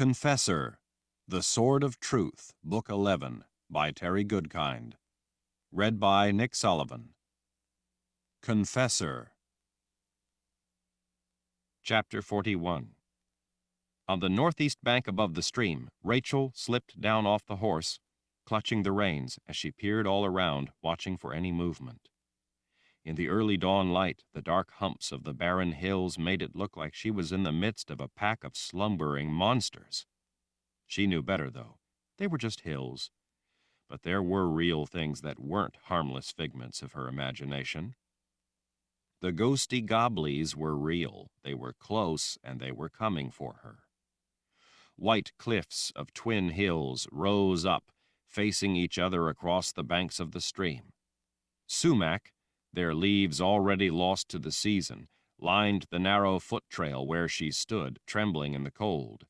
Confessor, The Sword of Truth, Book 11, by Terry Goodkind. Read by Nick Sullivan. Confessor. Chapter 41. On the northeast bank above the stream, Rachel slipped down off the horse, clutching the reins as she peered all around, watching for any movement. In the early dawn light, the dark humps of the barren hills made it look like she was in the midst of a pack of slumbering monsters. She knew better, though. They were just hills. But there were real things that weren't harmless figments of her imagination. The ghosty gobblies were real. They were close, and they were coming for her. White cliffs of twin hills rose up, facing each other across the banks of the stream. Sumac, their leaves already lost to the season, lined the narrow foot trail where she stood, trembling in the cold.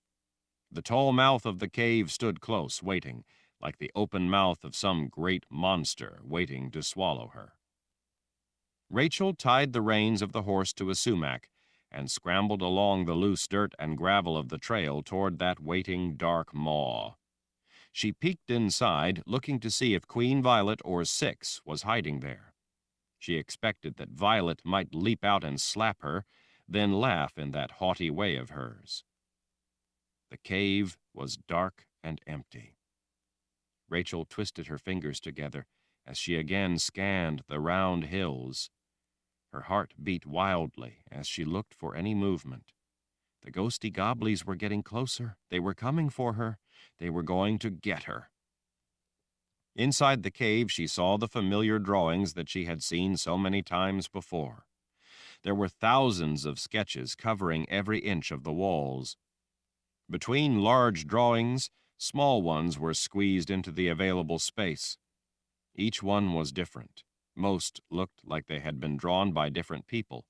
The tall mouth of the cave stood close, waiting, like the open mouth of some great monster waiting to swallow her. Rachel tied the reins of the horse to a sumac and scrambled along the loose dirt and gravel of the trail toward that waiting dark maw. She peeked inside, looking to see if Queen Violet or Six was hiding there. She expected that Violet might leap out and slap her, then laugh in that haughty way of hers. The cave was dark and empty. Rachel twisted her fingers together as she again scanned the round hills. Her heart beat wildly as she looked for any movement. The ghosty gobblies were getting closer. They were coming for her. They were going to get her. Inside the cave, she saw the familiar drawings that she had seen so many times before. There were thousands of sketches covering every inch of the walls. Between large drawings, small ones were squeezed into the available space. Each one was different. Most looked like they had been drawn by different people.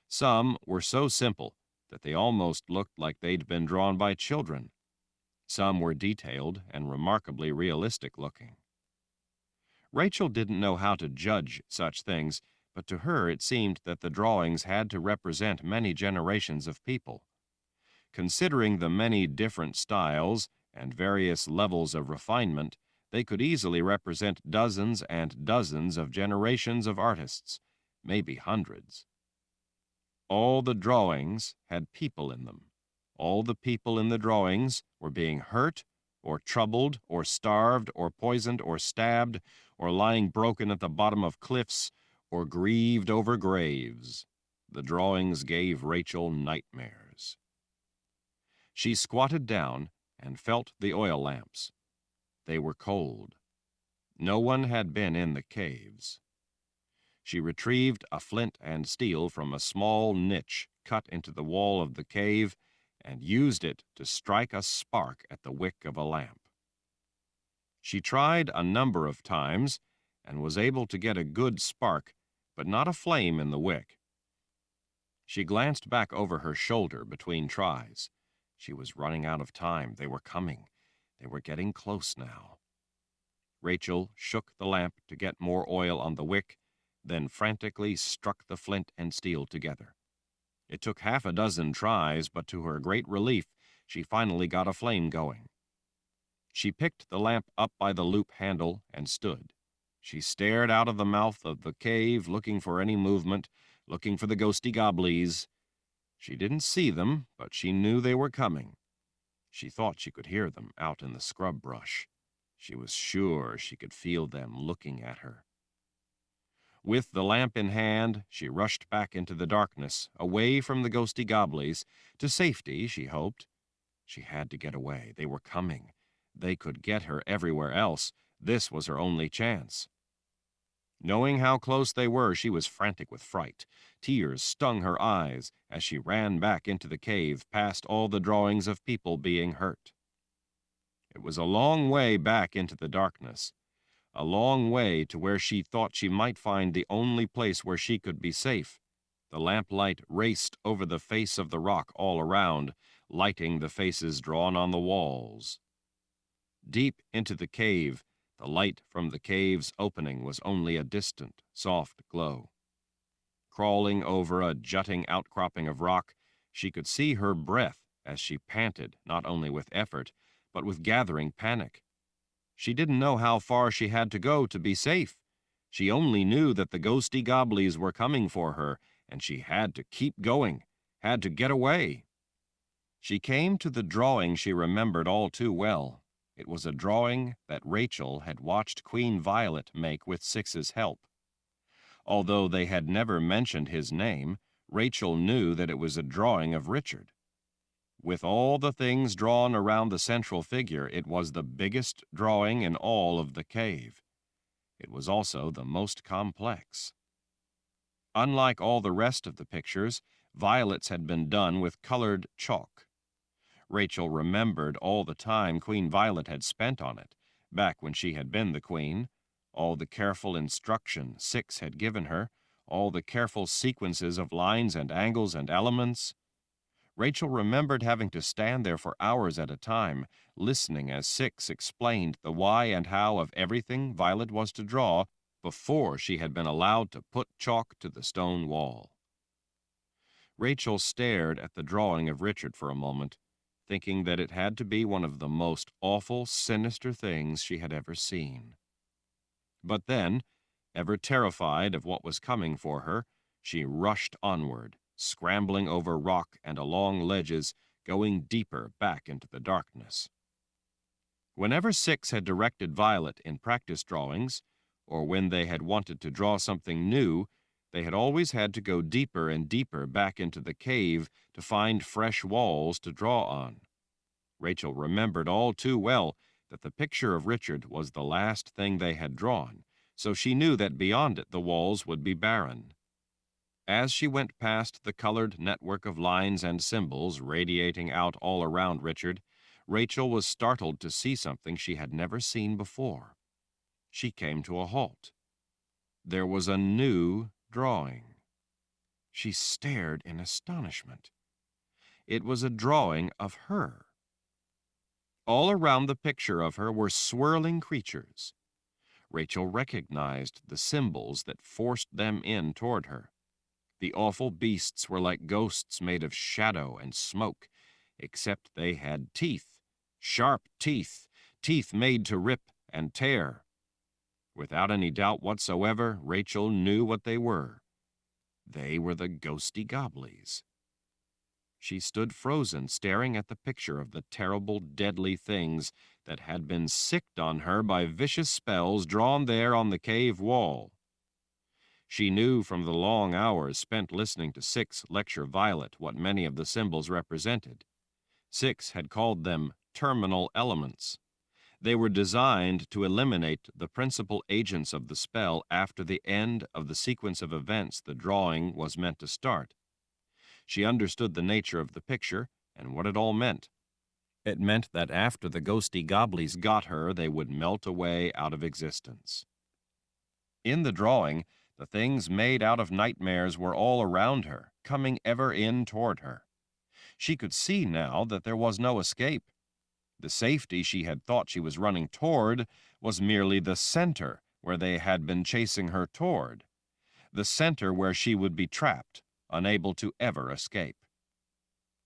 Some were so simple that they almost looked like they'd been drawn by children. Some were detailed and remarkably realistic looking. Rachel didn't know how to judge such things, but to her it seemed that the drawings had to represent many generations of people. Considering the many different styles and various levels of refinement, they could easily represent dozens and dozens of generations of artists, maybe hundreds. All the drawings had people in them. All the people in the drawings were being hurt, or troubled, or starved, or poisoned, or stabbed, or lying broken at the bottom of cliffs, or grieved over graves. The drawings gave Rachel nightmares. She squatted down and felt the oil lamps. They were cold. No one had been in the caves. She retrieved a flint and steel from a small niche cut into the wall of the cave and used it to strike a spark at the wick of a lamp. She tried a number of times and was able to get a good spark, but not a flame in the wick. She glanced back over her shoulder between tries. She was running out of time. They were coming. They were getting close now. Rachel shook the lamp to get more oil on the wick, then frantically struck the flint and steel together. It took half a dozen tries, but to her great relief, she finally got a flame going. She picked the lamp up by the loop handle and stood. She stared out of the mouth of the cave, looking for any movement, looking for the ghosty gobblies. She didn't see them, but she knew they were coming. She thought she could hear them out in the scrub brush. She was sure she could feel them looking at her. With the lamp in hand, she rushed back into the darkness, away from the ghosty gobblies, to safety, she hoped. She had to get away. They were coming. They could get her everywhere else. This was her only chance. Knowing how close they were, she was frantic with fright. Tears stung her eyes as she ran back into the cave, past all the drawings of people being hurt. It was a long way back into the darkness, a long way to where she thought she might find the only place where she could be safe. The lamplight raced over the face of the rock all around, lighting the faces drawn on the walls. Deep into the cave, the light from the cave's opening was only a distant, soft glow. Crawling over a jutting outcropping of rock, she could see her breath as she panted, not only with effort, but with gathering panic. She didn't know how far she had to go to be safe. She only knew that the ghosty gobblies were coming for her, and she had to keep going, had to get away. She came to the drawing she remembered all too well. It was a drawing that Rachel had watched Queen Violet make with Six's help. Although they had never mentioned his name, Rachel knew that it was a drawing of Richard. With all the things drawn around the central figure, it was the biggest drawing in all of the cave. It was also the most complex. Unlike all the rest of the pictures, Violet's had been done with colored chalk. Rachel remembered all the time Queen Violet had spent on it, back when she had been the queen, all the careful instruction Six had given her, all the careful sequences of lines and angles and elements. Rachel remembered having to stand there for hours at a time, listening as Six explained the why and how of everything Violet was to draw before she had been allowed to put chalk to the stone wall. Rachel stared at the drawing of Richard for a moment, thinking that it had to be one of the most awful, sinister things she had ever seen. But then, ever terrified of what was coming for her, she rushed onward, scrambling over rock and along ledges, going deeper back into the darkness. Whenever Six had directed Violet in practice drawings, or when they had wanted to draw something new, they had always had to go deeper and deeper back into the cave to find fresh walls to draw on. Rachel remembered all too well that the picture of Richard was the last thing they had drawn, so she knew that beyond it the walls would be barren. As she went past the colored network of lines and symbols radiating out all around Richard, Rachel was startled to see something she had never seen before. She came to a halt. There was a new drawing. She stared in astonishment. It was a drawing of her. All around the picture of her were swirling creatures. Rachel recognized the symbols that forced them in toward her. The awful beasts were like ghosts made of shadow and smoke, except they had teeth, sharp teeth, teeth made to rip and tear. Without any doubt whatsoever, Rachel knew what they were. They were the ghosty gobblies. She stood frozen, staring at the picture of the terrible, deadly things that had been sicked on her by vicious spells drawn there on the cave wall. She knew from the long hours spent listening to Six lecture Violet what many of the symbols represented. Six had called them terminal elements. They were designed to eliminate the principal agents of the spell after the end of the sequence of events the drawing was meant to start. She understood the nature of the picture and what it all meant. It meant that after the ghosty gobblies got her, they would melt away out of existence. In the drawing, the things made out of nightmares were all around her, coming ever in toward her. She could see now that there was no escape. The safety she had thought she was running toward was merely the center where they had been chasing her toward, the center where she would be trapped, unable to ever escape.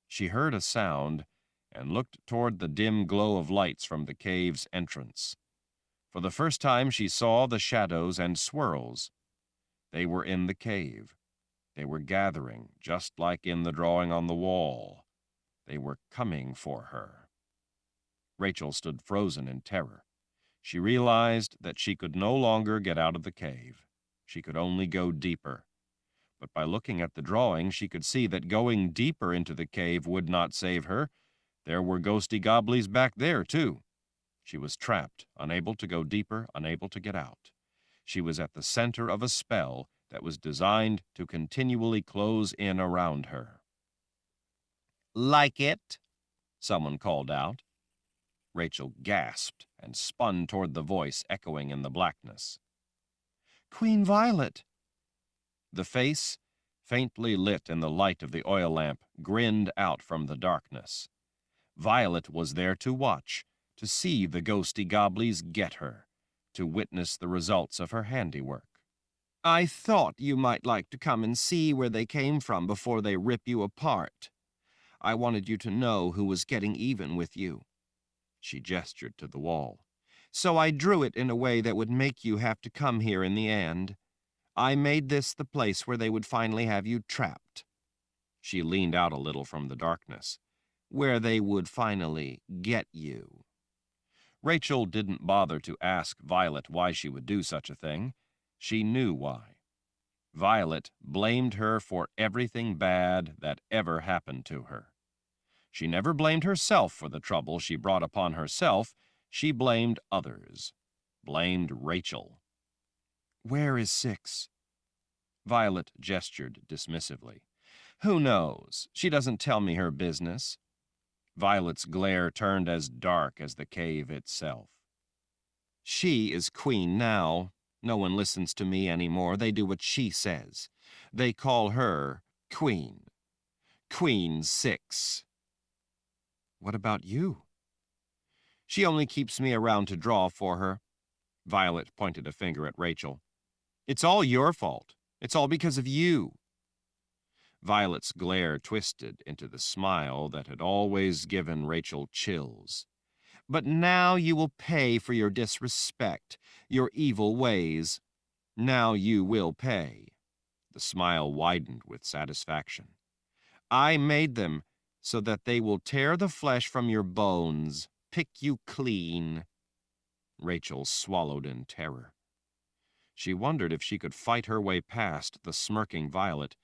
She heard a sound and looked toward the dim glow of lights from the cave's entrance. For the first time she saw the shadows and swirls. They were in the cave. They were gathering, just like in the drawing on the wall. They were coming for her. Rachel stood frozen in terror. She realized that she could no longer get out of the cave. She could only go deeper. But by looking at the drawing, she could see that going deeper into the cave would not save her. There were ghosty gobblies back there, too. She was trapped, unable to go deeper, unable to get out. She was at the center of a spell that was designed to continually close in around her. "Like it?" someone called out. Rachel gasped and spun toward the voice echoing in the blackness. "Queen Violet!" The face, faintly lit in the light of the oil lamp, grinned out from the darkness. Violet was there to watch, to see the ghosty gobblies get her, to witness the results of her handiwork. "I thought you might like to come and see where they came from before they rip you apart. I wanted you to know who was getting even with you." She gestured to the wall. "So I drew it in a way that would make you have to come here in the end. I made this the place where they would finally have you trapped." She leaned out a little from the darkness. "Where they would finally get you." Rachel didn't bother to ask Violet why she would do such a thing. She knew why. Violet blamed her for everything bad that ever happened to her. She never blamed herself for the trouble she brought upon herself. She blamed others. Blamed Rachel. "Where is Six?" Violet gestured dismissively. "Who knows? She doesn't tell me her business." Violet's glare turned as dark as the cave itself. "She is queen now. No one listens to me anymore. They do what she says. They call her Queen. Queen Six." "What about you?" "She only keeps me around to draw for her." Violet pointed a finger at Rachel. "It's all your fault. It's all because of you." Violet's glare twisted into the smile that had always given Rachel chills. "But now you will pay for your disrespect, your evil ways. Now you will pay." The smile widened with satisfaction. "I made them so that they will tear the flesh from your bones, pick you clean." Rachel swallowed in terror. She wondered if she could fight her way past the smirking Violet,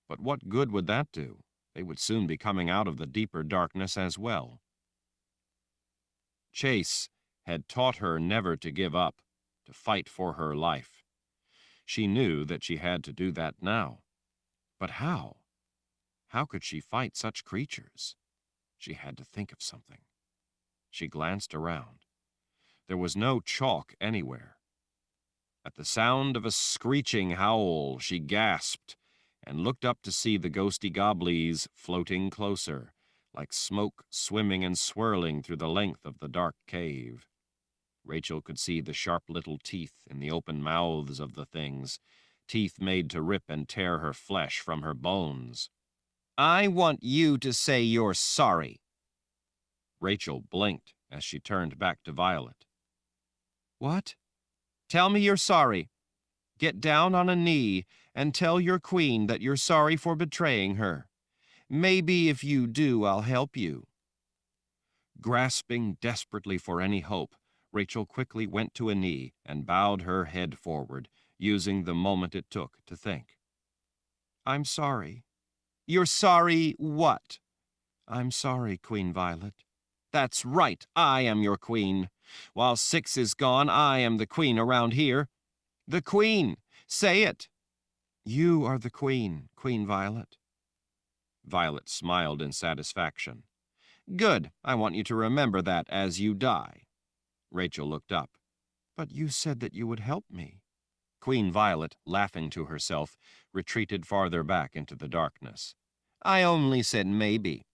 but what good would that do? They would soon be coming out of the deeper darkness as well. Chase had taught her never to give up, to fight for her life. She knew that she had to do that now. But how? How could she fight such creatures? She had to think of something. She glanced around. There was no chalk anywhere. At the sound of a screeching howl, she gasped and looked up to see the ghosty goblies floating closer, like smoke swimming and swirling through the length of the dark cave. Rachel could see the sharp little teeth in the open mouths of the things, teeth made to rip and tear her flesh from her bones. "I want you to say you're sorry." Rachel blinked as she turned back to Violet. "What?" "Tell me you're sorry. Get down on a knee and tell your queen that you're sorry for betraying her. Maybe if you do, I'll help you." Grasping desperately for any hope, Rachel quickly went to a knee and bowed her head forward, using the moment it took to think. "I'm sorry." "You're sorry what?" "I'm sorry, Queen Violet." "That's right, I am your queen. While Six is gone, I am the queen around here. The queen! Say it!" "You are the queen, Queen Violet." Violet smiled in satisfaction. "Good. I want you to remember that as you die." Rachel looked up. "But you said that you would help me." Queen Violet, laughing to herself, retreated farther back into the darkness. "I only said maybe.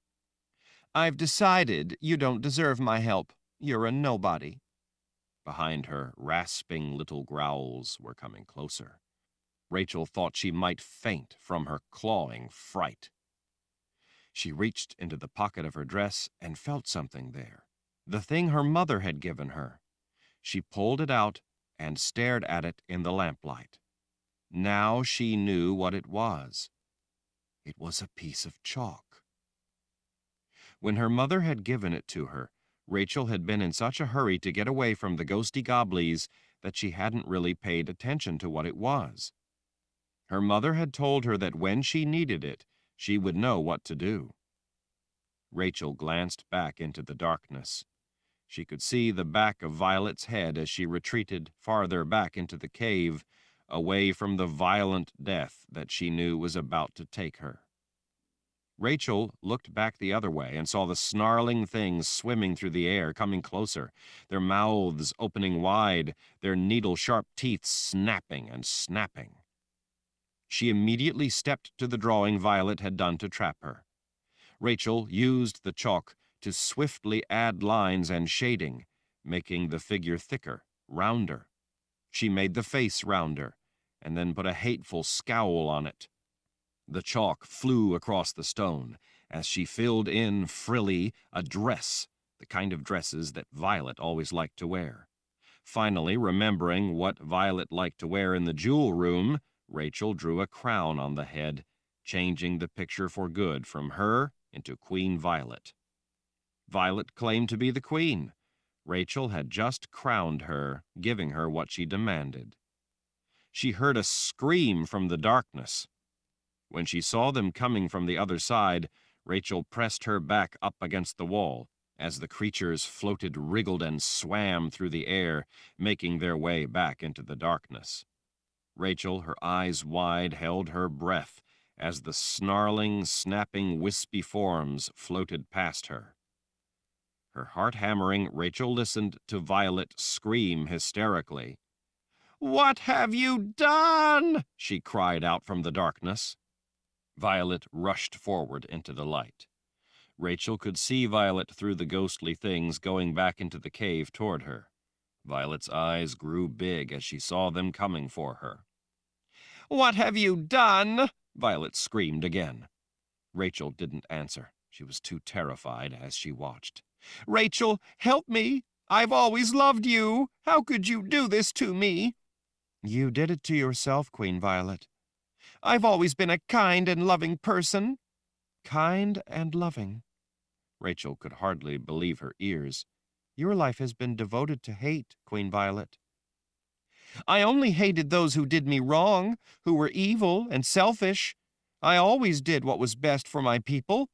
I've decided you don't deserve my help. You're a nobody." Behind her, rasping little growls were coming closer. Rachel thought she might faint from her clawing fright. She reached into the pocket of her dress and felt something there, the thing her mother had given her. She pulled it out and stared at it in the lamplight. Now she knew what it was. It was a piece of chalk. When her mother had given it to her, Rachel had been in such a hurry to get away from the ghosty goblies that she hadn't really paid attention to what it was. Her mother had told her that when she needed it, she would know what to do. Rachel glanced back into the darkness. She could see the back of Violet's head as she retreated farther back into the cave, away from the violent death that she knew was about to take her. Rachel looked back the other way and saw the snarling things swimming through the air, coming closer, their mouths opening wide, their needle-sharp teeth snapping and snapping. She immediately stepped to the drawing Violet had done to trap her. Rachel used the chalk to swiftly add lines and shading, making the figure thicker, rounder. She made the face rounder, and then put a hateful scowl on it. The chalk flew across the stone, as she filled in, frilly, a dress, the kind of dresses that Violet always liked to wear. Finally, remembering what Violet liked to wear in the jewel room, Rachel drew a crown on the head, changing the picture for good from her into Queen Violet. Violet claimed to be the queen. Rachel had just crowned her, giving her what she demanded. She heard a scream from the darkness. When she saw them coming from the other side, Rachel pressed her back up against the wall as the creatures floated, wriggled, and swam through the air, making their way back into the darkness. Rachel, her eyes wide, held her breath as the snarling, snapping, wispy forms floated past her. Her heart hammering, Rachel listened to Violet scream hysterically. "What have you done?" she cried out from the darkness. Violet rushed forward into the light. Rachel could see Violet through the ghostly things going back into the cave toward her. Violet's eyes grew big as she saw them coming for her. "What have you done?" Violet screamed again. Rachel didn't answer. She was too terrified as she watched. "Rachel, help me! I've always loved you! How could you do this to me?" "You did it to yourself, Queen Violet." "I've always been a kind and loving person." "Kind and loving." Rachel could hardly believe her ears. "Your life has been devoted to hate, Queen Violet." "I only hated those who did me wrong, who were evil and selfish. I always did what was best for my people.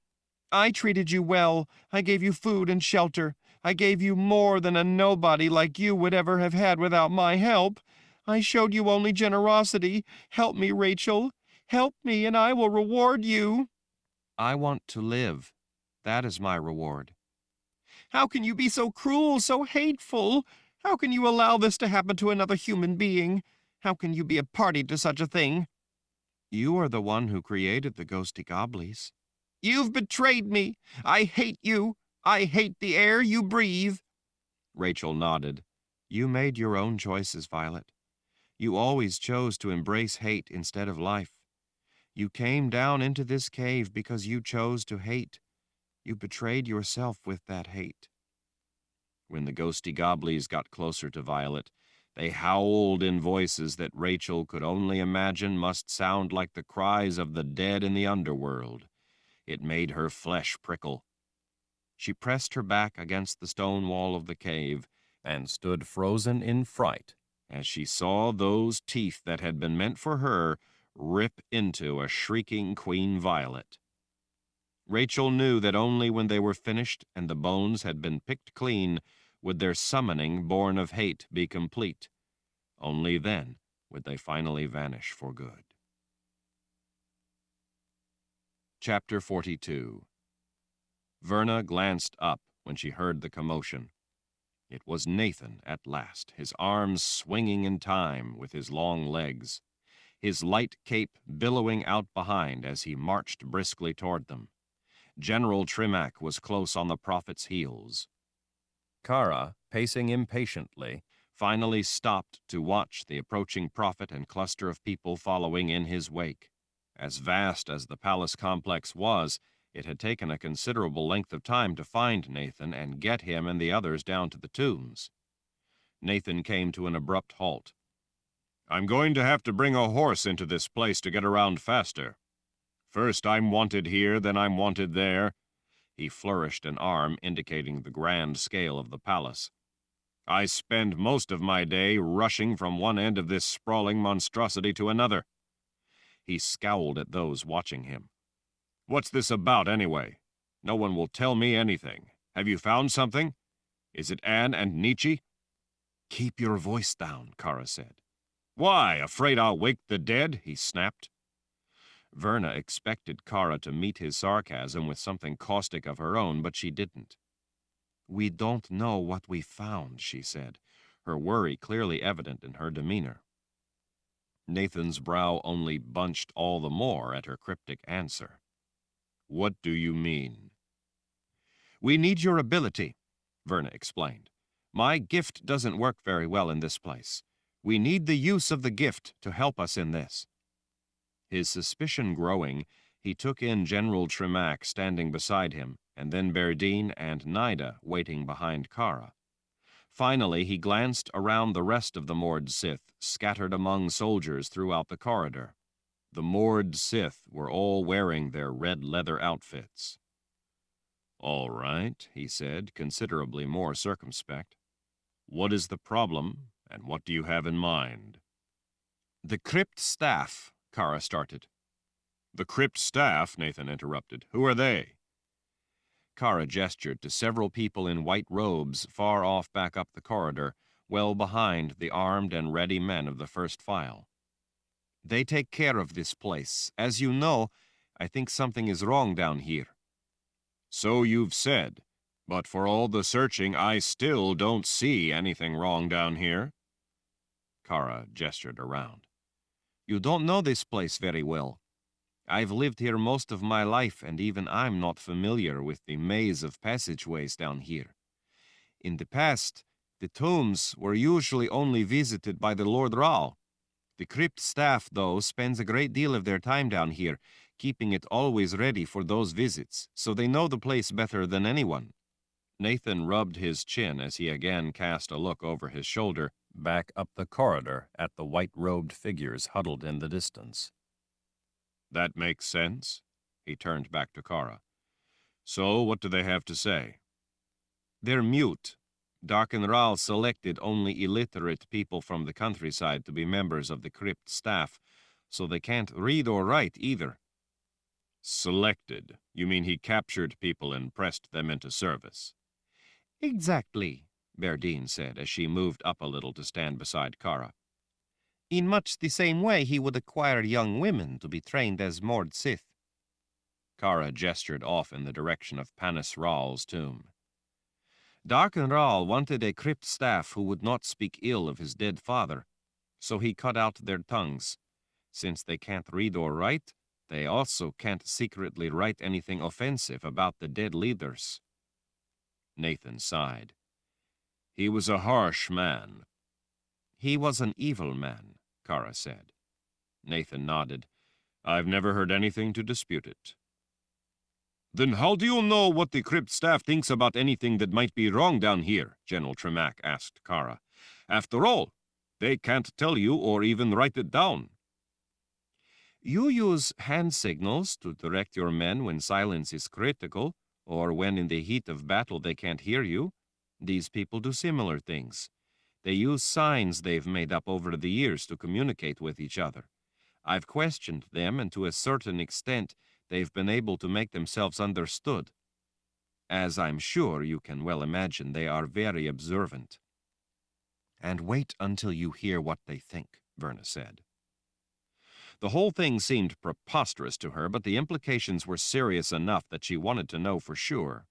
I treated you well. I gave you food and shelter. I gave you more than a nobody like you would ever have had without my help. I showed you only generosity. Help me, Rachel. Help me, and I will reward you." "I want to live. That is my reward." "How can you be so cruel, so hateful? How can you allow this to happen to another human being? How can you be a party to such a thing?" "You are the one who created the ghosty goblies." "You've betrayed me. I hate you. I hate the air you breathe." Rachel nodded. "You made your own choices, Violet. You always chose to embrace hate instead of life. You came down into this cave because you chose to hate. You betrayed yourself with that hate." When the ghosty goblies got closer to Violet, they howled in voices that Rachel could only imagine must sound like the cries of the dead in the underworld. It made her flesh prickle. She pressed her back against the stone wall of the cave and stood frozen in fright as she saw those teeth that had been meant for her rip into a shrieking Queen Violet. Rachel knew that only when they were finished and the bones had been picked clean would their summoning born of hate be complete. Only then would they finally vanish for good. Chapter 42. Verna glanced up when she heard the commotion. It was Nathan at last, his arms swinging in time with his long legs, his light cape billowing out behind as he marched briskly toward them. General Trimac was close on the prophet's heels. Kara, pacing impatiently, finally stopped to watch the approaching prophet and cluster of people following in his wake. As vast as the palace complex was, it had taken a considerable length of time to find Nathan and get him and the others down to the tombs. Nathan came to an abrupt halt. "I'm going to have to bring a horse into this place to get around faster. First I'm wanted here, then I'm wanted there." He flourished an arm indicating the grand scale of the palace. "I spend most of my day rushing from one end of this sprawling monstrosity to another." He scowled at those watching him. "What's this about, anyway? No one will tell me anything. Have you found something? Is it Anne and Nietzsche?" "Keep your voice down," Kara said. "Why, afraid I'll wake the dead?" he snapped. Verna expected Kara to meet his sarcasm with something caustic of her own, but she didn't. "We don't know what we found," she said, her worry clearly evident in her demeanor. Nathan's brow only bunched all the more at her cryptic answer. "What do you mean?" "We need your ability," Verna explained. "My gift doesn't work very well in this place. We need the use of the gift to help us in this." His suspicion growing, He took in General Tremack standing beside him, and then Berdine and Nida waiting behind Kara. Finally, he glanced around the rest of the moored Sith, scattered among soldiers throughout the corridor. The moored Sith were all wearing their red leather outfits. "All right," he said, considerably more circumspect. "What is the problem, and what do you have in mind?" "The crypt staff," Kara started. "The crypt staff?" Nathan interrupted. "Who are they?" Kara gestured to several people in white robes far off back up the corridor, well behind the armed and ready men of the first file. "They take care of this place. As you know, I think something is wrong down here." "So you've said, but for all the searching, I still don't see anything wrong down here." Kara gestured around. "You don't know this place very well. I've lived here most of my life, and even I'm not familiar with the maze of passageways down here. In the past, the tombs were usually only visited by the Lord Rao. The crypt staff, though, spends a great deal of their time down here, keeping it always ready for those visits, so they know the place better than anyone." Nathan rubbed his chin as he again cast a look over his shoulder, back up the corridor at the white-robed figures huddled in the distance. "That makes sense." He turned back to Kara. "So, what do they have to say?" "They're mute. Darken Ral selected only illiterate people from the countryside to be members of the crypt staff, so they can't read or write either." "Selected? You mean he captured people and pressed them into service?" "Exactly," Berdine said as she moved up a little to stand beside Kara. "In much the same way he would acquire young women to be trained as moored Sith." Kara gestured off in the direction of Panis Ral's tomb. "Darken Ral wanted a crypt staff who would not speak ill of his dead father, so he cut out their tongues. Since they can't read or write, they also can't secretly write anything offensive about the dead leaders." Nathan sighed. "He was a harsh man." "He was an evil man," Kara said. Nathan nodded. "I've never heard anything to dispute it." "Then how do you know what the crypt staff thinks about anything that might be wrong down here?" General Tremack asked Kara. "After all, they can't tell you or even write it down." "You use hand signals to direct your men when silence is critical, or when in the heat of battle they can't hear you. These people do similar things. They use signs they've made up over the years to communicate with each other. I've questioned them, and to a certain extent, they've been able to make themselves understood. As I'm sure you can well imagine, they are very observant." "And wait until you hear what they think," Verna said. The whole thing seemed preposterous to her, but the implications were serious enough that she wanted to know for sure.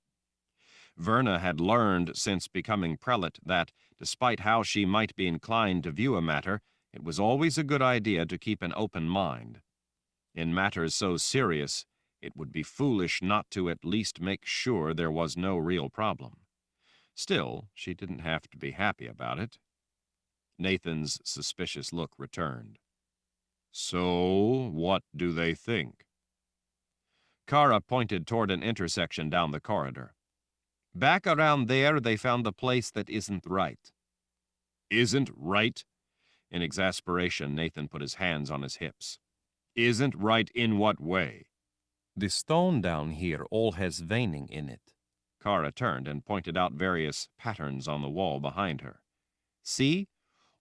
Verna had learned since becoming prelate that, despite how she might be inclined to view a matter, it was always a good idea to keep an open mind. In matters so serious, it would be foolish not to at least make sure there was no real problem. Still, she didn't have to be happy about it. Nathan's suspicious look returned. "So, what do they think?" Kara pointed toward an intersection down the corridor. "Back around there, they found a place that isn't right." "Isn't right?" In exasperation, Nathan put his hands on his hips. "Isn't right in what way?" "The stone down here all has veining in it." Kara turned and pointed out various patterns on the wall behind her. "See?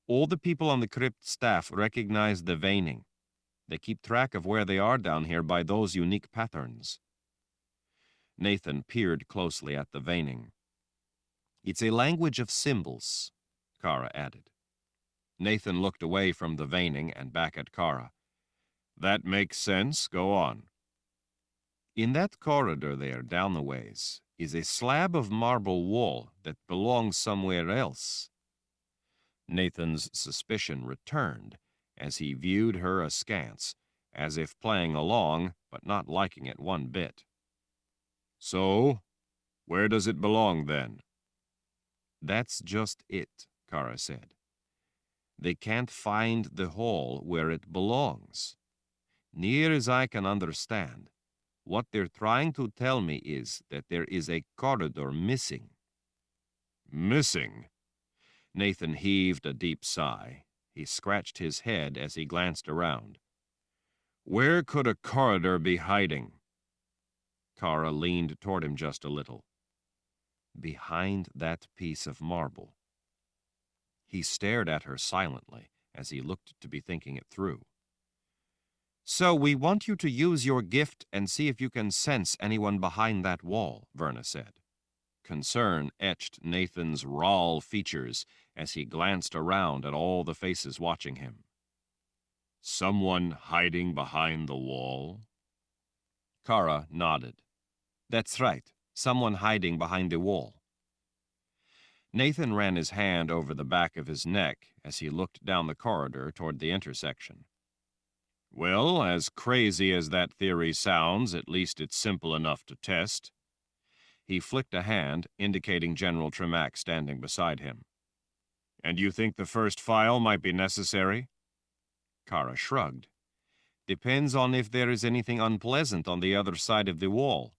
All the people on the crypt staff recognize the veining. They keep track of where they are down here by those unique patterns." Nathan peered closely at the veining. "It's a language of symbols," Kara added. Nathan looked away from the veining and back at Kara. "That makes sense. Go on." "In that corridor there, down the ways, is a slab of marble wall that belongs somewhere else." Nathan's suspicion returned as he viewed her askance, as if playing along, but not liking it one bit. "So, where does it belong then?" "That's just it," Kara said. "They can't find the hall where it belongs. Near as I can understand, What they're trying to tell me is that there is a corridor missing." "Missing?" Nathan heaved a deep sigh. He scratched his head as he glanced around. "Where could a corridor be hiding?" Kara leaned toward him just a little. "Behind that piece of marble." He stared at her silently as he looked to be thinking it through. "So we want you to use your gift and see if you can sense anyone behind that wall," Verna said. Concern etched Nathan's raw features as he glanced around at all the faces watching him. "Someone hiding behind the wall?" Kara nodded. "That's right, someone hiding behind the wall." Nathan ran his hand over the back of his neck as he looked down the corridor toward the intersection. "Well, as crazy as that theory sounds, at least it's simple enough to test." He flicked a hand, indicating General Tremack standing beside him. "And you think the first file might be necessary?" Kara shrugged. "Depends on if there is anything unpleasant on the other side of the wall."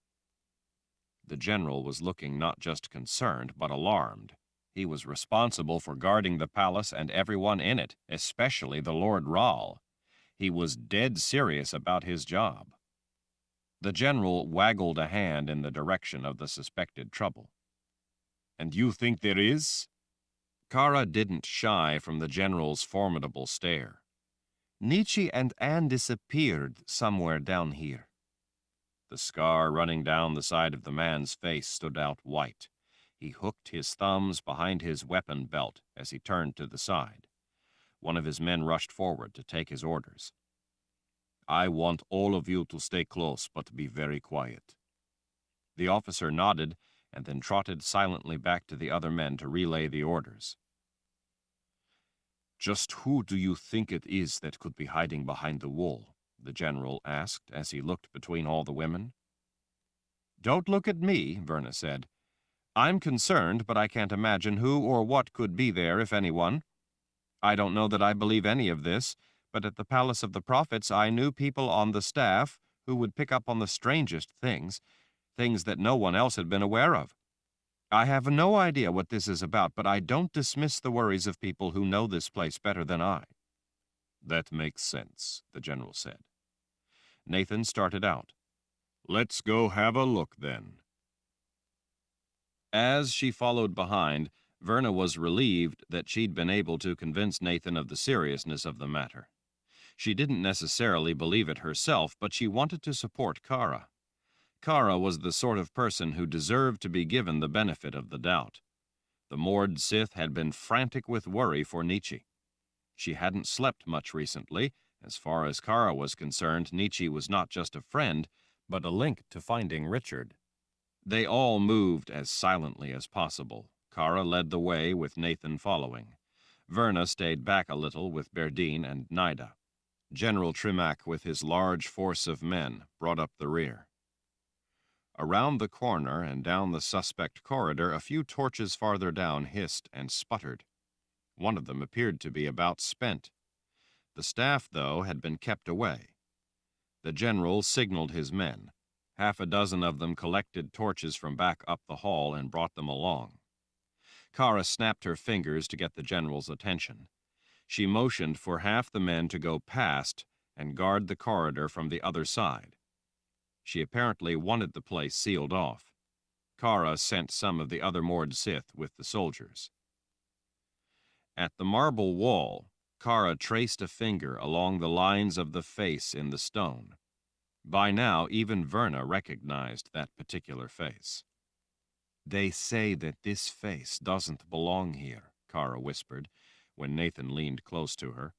The general was looking not just concerned, but alarmed. He was responsible for guarding the palace and everyone in it, especially the Lord Rahl. He was dead serious about his job. The general waggled a hand in the direction of the suspected trouble. "And you think there is?" Kara didn't shy from the general's formidable stare. "Nietzsche and Anne disappeared somewhere down here." The scar running down the side of the man's face stood out white. He hooked his thumbs behind his weapon belt as he turned to the side. One of his men rushed forward to take his orders. "I want all of you to stay close, but be very quiet." The officer nodded and then trotted silently back to the other men to relay the orders. "Just who do you think it is that could be hiding behind the wall?" the general asked as he looked between all the women. "Don't look at me," Verna said. "I'm concerned, but I can't imagine who or what could be there, if anyone. I don't know that I believe any of this, but at the Palace of the Prophets I knew people on the staff who would pick up on the strangest things that no one else had been aware of. I have no idea what this is about, but I don't dismiss the worries of people who know this place better than I." "That makes sense," the general said. Nathan started out. "Let's go have a look, then." As she followed behind, Verna was relieved that she'd been able to convince Nathan of the seriousness of the matter. She didn't necessarily believe it herself, but she wanted to support Kara. Kara was the sort of person who deserved to be given the benefit of the doubt. The Mord Sith had been frantic with worry for Nietzsche. She hadn't slept much recently. As far as Kara was concerned, Nietzsche was not just a friend, but a link to finding Richard. They all moved as silently as possible. Kara led the way, with Nathan following. Verna stayed back a little with Berdine and Nida. General Tremack, with his large force of men, brought up the rear. Around the corner and down the suspect corridor, a few torches farther down hissed and sputtered. One of them appeared to be about spent. The staff, though, had been kept away. The general signaled his men. Half a dozen of them collected torches from back up the hall and brought them along. Kara snapped her fingers to get the general's attention. She motioned for half the men to go past and guard the corridor from the other side. She apparently wanted the place sealed off. Kara sent some of the other Mord Sith with the soldiers. At the marble wall, Kara traced a finger along the lines of the face in the stone. By now, even Verna recognized that particular face. "They say that this face doesn't belong here," Kara whispered, when Nathan leaned close to her.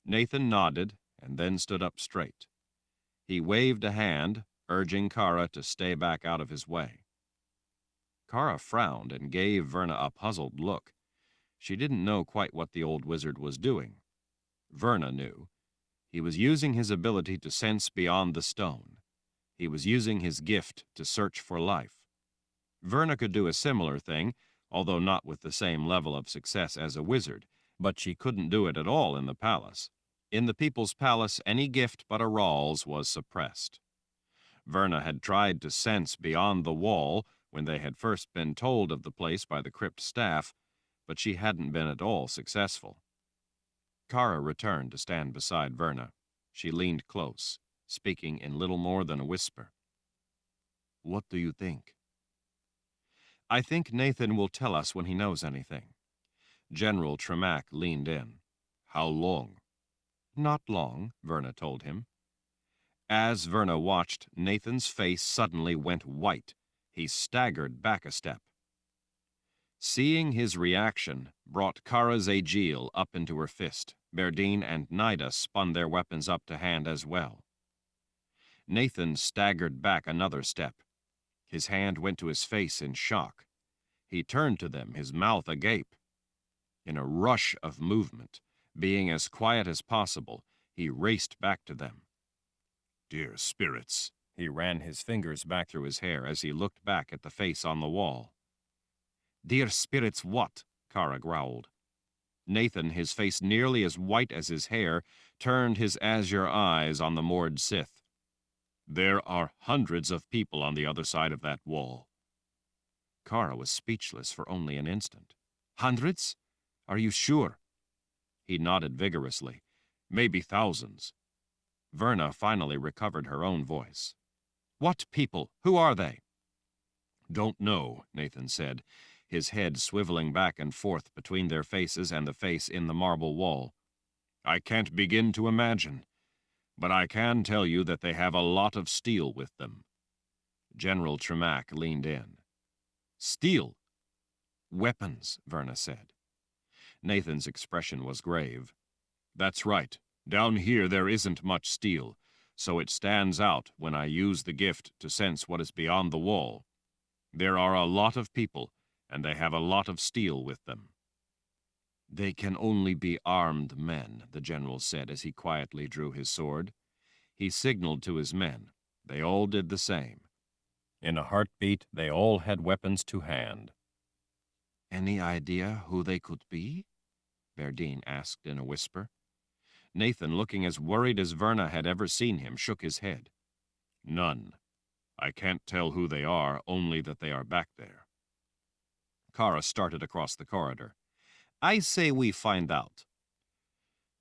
Nathan nodded and then stood up straight. He waved a hand, urging Kara to stay back out of his way. Kara frowned and gave Verna a puzzled look. She didn't know quite what the old wizard was doing. Verna knew. He was using his ability to sense beyond the stone. He was using his gift to search for life. Verna could do a similar thing, although not with the same level of success as a wizard, but she couldn't do it at all in the palace. In the people's palace, any gift but a Rahl's was suppressed. Verna had tried to sense beyond the wall when they had first been told of the place by the crypt staff, but she hadn't been at all successful. Kara returned to stand beside Verna. She leaned close, speaking in little more than a whisper. "What do you think?" "I think Nathan will tell us when he knows anything." General Tremack leaned in. "How long?" "Not long," Verna told him. As Verna watched, Nathan's face suddenly went white. He staggered back a step. Seeing his reaction brought Kara's Aegil up into her fist. Berdine and Nida spun their weapons up to hand as well. Nathan staggered back another step. His hand went to his face in shock. He turned to them, his mouth agape. In a rush of movement, being as quiet as possible, he raced back to them. "Dear spirits," he ran his fingers back through his hair as he looked back at the face on the wall. "Dear spirits what?" Kara growled. Nathan, his face nearly as white as his hair, turned his azure eyes on the moored Sith. "There are hundreds of people on the other side of that wall." Kara was speechless for only an instant. "Hundreds? Are you sure?" He nodded vigorously. "Maybe thousands." Verna finally recovered her own voice. "What people? Who are they?" "Don't know," Nathan said, his head swiveling back and forth between their faces and the face in the marble wall. "I can't begin to imagine, but I can tell you that they have a lot of steel with them." General Tremack leaned in. "Steel?" "Weapons," Verna said. Nathan's expression was grave. "That's right. Down here there isn't much steel, so it stands out when I use the gift to sense what is beyond the wall. There are a lot of people, and they have a lot of steel with them." "They can only be armed men," the general said as he quietly drew his sword. He signaled to his men. They all did the same. In a heartbeat, they all had weapons to hand. "Any idea who they could be?" Berdine asked in a whisper. Nathan, looking as worried as Verna had ever seen him, shook his head. "None. I can't tell who they are, only that they are back there." Kara started across the corridor. "I say we find out."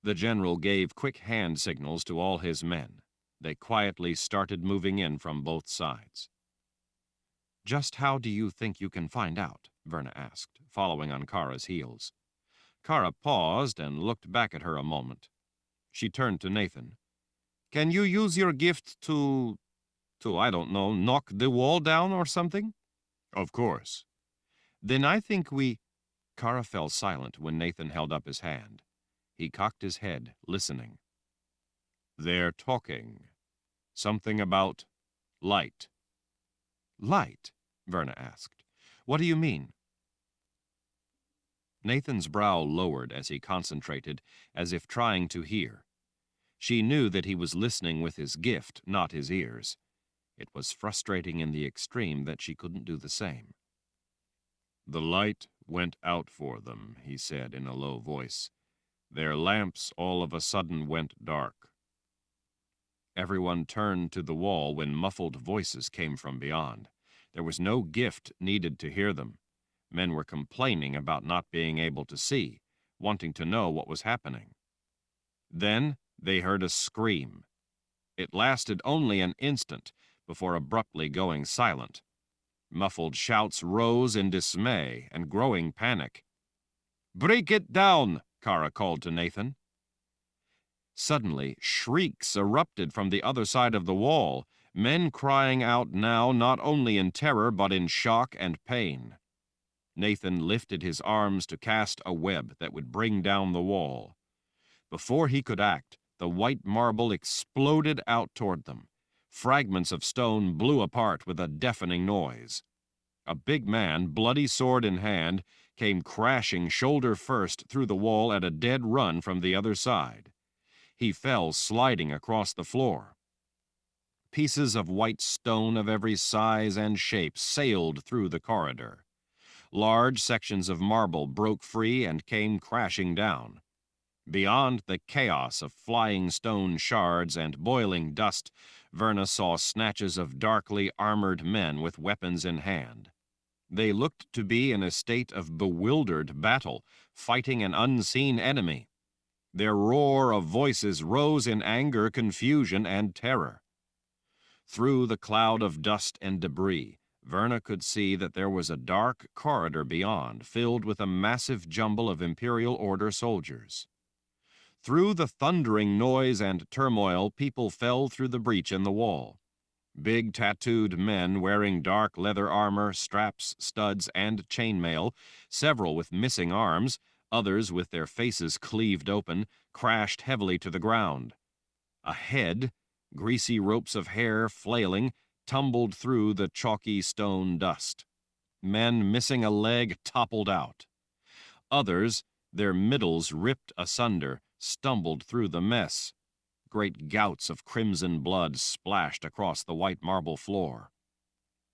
The general gave quick hand signals to all his men. They quietly started moving in from both sides. "Just how do you think you can find out?" Verna asked, following on Kara's heels. Kara paused and looked back at her a moment. She turned to Nathan. "Can you use your gift to, I don't know, knock the wall down or something?" "Of course." "Then I think we—" Kara fell silent when Nathan held up his hand. He cocked his head, listening. "They're talking. Something about light." "Light?" Verna asked. "What do you mean?" Nathan's brow lowered as he concentrated, as if trying to hear. She knew that he was listening with his gift, not his ears. It was frustrating in the extreme that she couldn't do the same. "The light went out for them," he said in a low voice. "Their lamps all of a sudden went dark." Everyone turned to the wall when muffled voices came from beyond. There was no gift needed to hear them. Men were complaining about not being able to see, wanting to know what was happening. Then they heard a scream. It lasted only an instant before abruptly going silent. Muffled shouts rose in dismay and growing panic. "Break it down!" Kara called to Nathan. Suddenly, shrieks erupted from the other side of the wall, men crying out now not only in terror but in shock and pain. Nathan lifted his arms to cast a web that would bring down the wall. Before he could act, the white marble exploded out toward them. Fragments of stone blew apart with a deafening noise. A big man, bloody sword in hand, came crashing shoulder first through the wall at a dead run from the other side. He fell sliding across the floor. Pieces of white stone of every size and shape sailed through the corridor. Large sections of marble broke free and came crashing down. Beyond the chaos of flying stone shards and boiling dust, Verna saw snatches of darkly armored men with weapons in hand. They looked to be in a state of bewildered battle, fighting an unseen enemy. Their roar of voices rose in anger, confusion, and terror. Through the cloud of dust and debris, Verna could see that there was a dark corridor beyond, filled with a massive jumble of Imperial Order soldiers. Through the thundering noise and turmoil, people fell through the breach in the wall. Big tattooed men wearing dark leather armor, straps, studs, and chainmail, several with missing arms, others with their faces cleaved open, crashed heavily to the ground. A head, greasy ropes of hair flailing, tumbled through the chalky stone dust. Men missing a leg toppled out. Others, their middles ripped asunder, stumbled through the mess. Great gouts of crimson blood splashed across the white marble floor.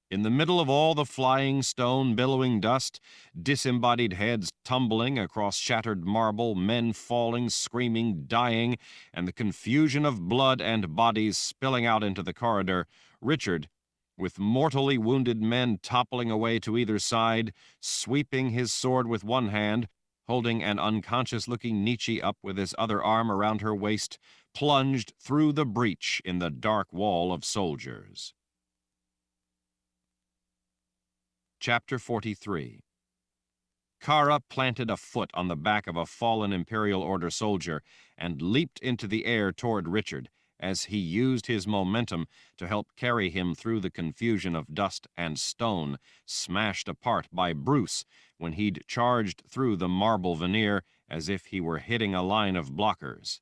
In the middle of all the flying stone, billowing dust, disembodied heads tumbling across shattered marble, men falling, screaming, dying, and the confusion of blood and bodies spilling out into the corridor, Richard, with mortally wounded men toppling away to either side, sweeping his sword with one hand, holding an unconscious-looking Nietzsche up with his other arm around her waist, plunged through the breach in the dark wall of soldiers. Chapter 43. Kara planted a foot on the back of a fallen Imperial Order soldier and leaped into the air toward Richard as he used his momentum to help carry him through the confusion of dust and stone, smashed apart by Bruce when he'd charged through the marble veneer as if he were hitting a line of blockers.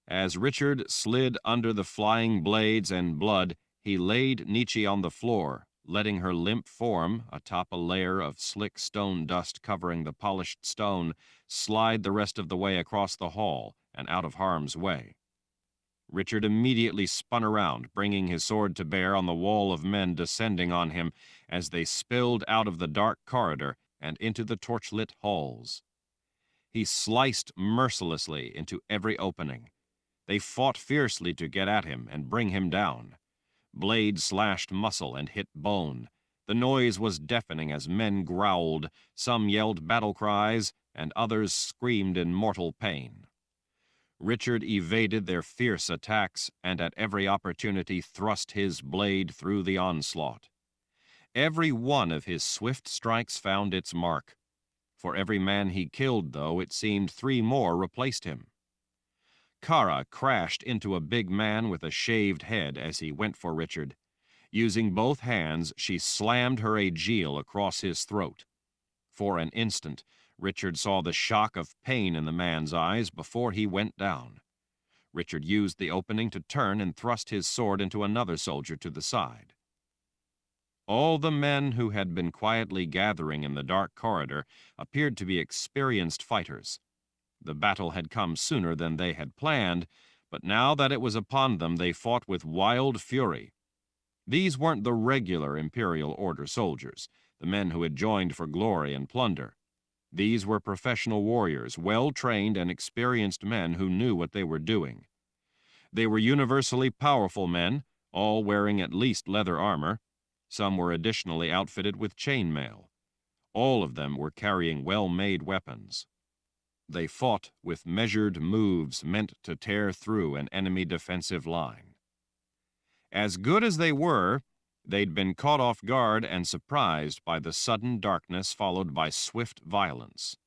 As Richard slid under the flying blades and blood, he laid Nietzsche on the floor, letting her limp form, atop a layer of slick stone dust covering the polished stone, slide the rest of the way across the hall and out of harm's way. Richard immediately spun around, bringing his sword to bear on the wall of men descending on him as they spilled out of the dark corridor and into the torchlit halls. He sliced mercilessly into every opening. They fought fiercely to get at him and bring him down. Blade slashed muscle and hit bone. The noise was deafening as men growled, some yelled battle cries, and others screamed in mortal pain. Richard evaded their fierce attacks and at every opportunity thrust his blade through the onslaught. Every one of his swift strikes found its mark. For every man he killed, though, it seemed 3 more replaced him. Kara crashed into a big man with a shaved head as he went for Richard. Using both hands, she slammed her aegil across his throat. For an instant, Richard saw the shock of pain in the man's eyes before he went down. Richard used the opening to turn and thrust his sword into another soldier to the side. All the men who had been quietly gathering in the dark corridor appeared to be experienced fighters. The battle had come sooner than they had planned, but now that it was upon them, they fought with wild fury. These weren't the regular Imperial Order soldiers, the men who had joined for glory and plunder. These were professional warriors, well-trained and experienced men who knew what they were doing. They were universally powerful men, all wearing at least leather armor. Some were additionally outfitted with chainmail. All of them were carrying well-made weapons. They fought with measured moves meant to tear through an enemy defensive line. As good as they were, they'd been caught off guard and surprised by the sudden darkness followed by swift violence.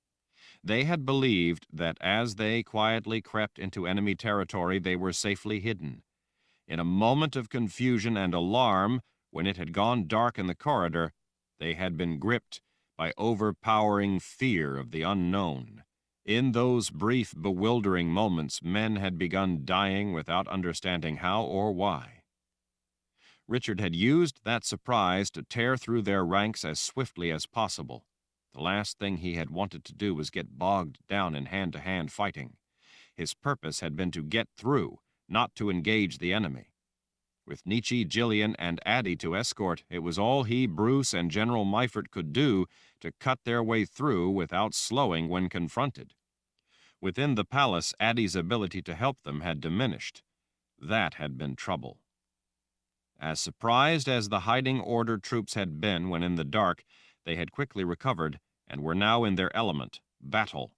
They had believed that as they quietly crept into enemy territory, they were safely hidden. In a moment of confusion and alarm, when it had gone dark in the corridor, they had been gripped by overpowering fear of the unknown. In those brief, bewildering moments, men had begun dying without understanding how or why. Richard had used that surprise to tear through their ranks as swiftly as possible. The last thing he had wanted to do was get bogged down in hand-to-hand fighting. His purpose had been to get through, not to engage the enemy. With Nietzsche, Gillian, and Addie to escort, it was all he, Bruce, and General Meifert could do to cut their way through without slowing when confronted. Within the palace, Addie's ability to help them had diminished. That had been trouble. As surprised as the hiding Order troops had been when in the dark, they had quickly recovered and were now in their element, battle.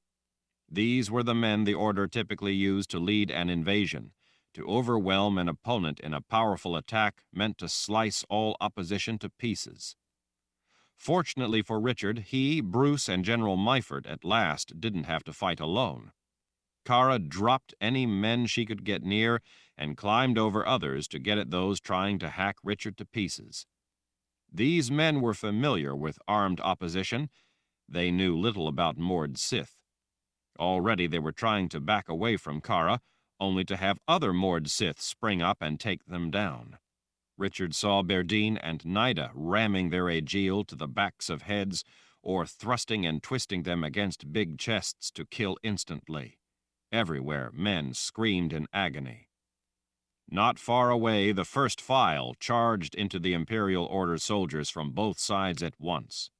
These were the men the Order typically used to lead an invasion, to overwhelm an opponent in a powerful attack meant to slice all opposition to pieces. Fortunately for Richard, he, Bruce, and General Myford at last didn't have to fight alone. Kara dropped any men she could get near and climbed over others to get at those trying to hack Richard to pieces. These men were familiar with armed opposition. They knew little about moored Sith. Already they were trying to back away from Kara, only to have other moored Sith spring up and take them down. Richard saw Berdine and Nida ramming their Aegil to the backs of heads or thrusting and twisting them against big chests to kill instantly. Everywhere men screamed in agony. Not far away, the first file charged into the Imperial Order soldiers from both sides at once.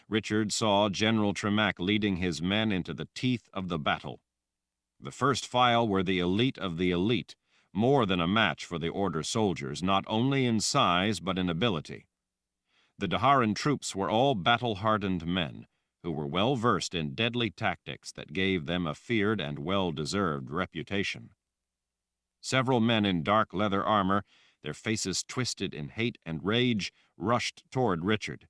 Richard saw General Tremack leading his men into the teeth of the battle. The first file were the elite of the elite, more than a match for the Order soldiers, not only in size but in ability. The Daharan troops were all battle-hardened men, who were well-versed in deadly tactics that gave them a feared and well-deserved reputation. Several men in dark leather armor, their faces twisted in hate and rage, rushed toward Richard.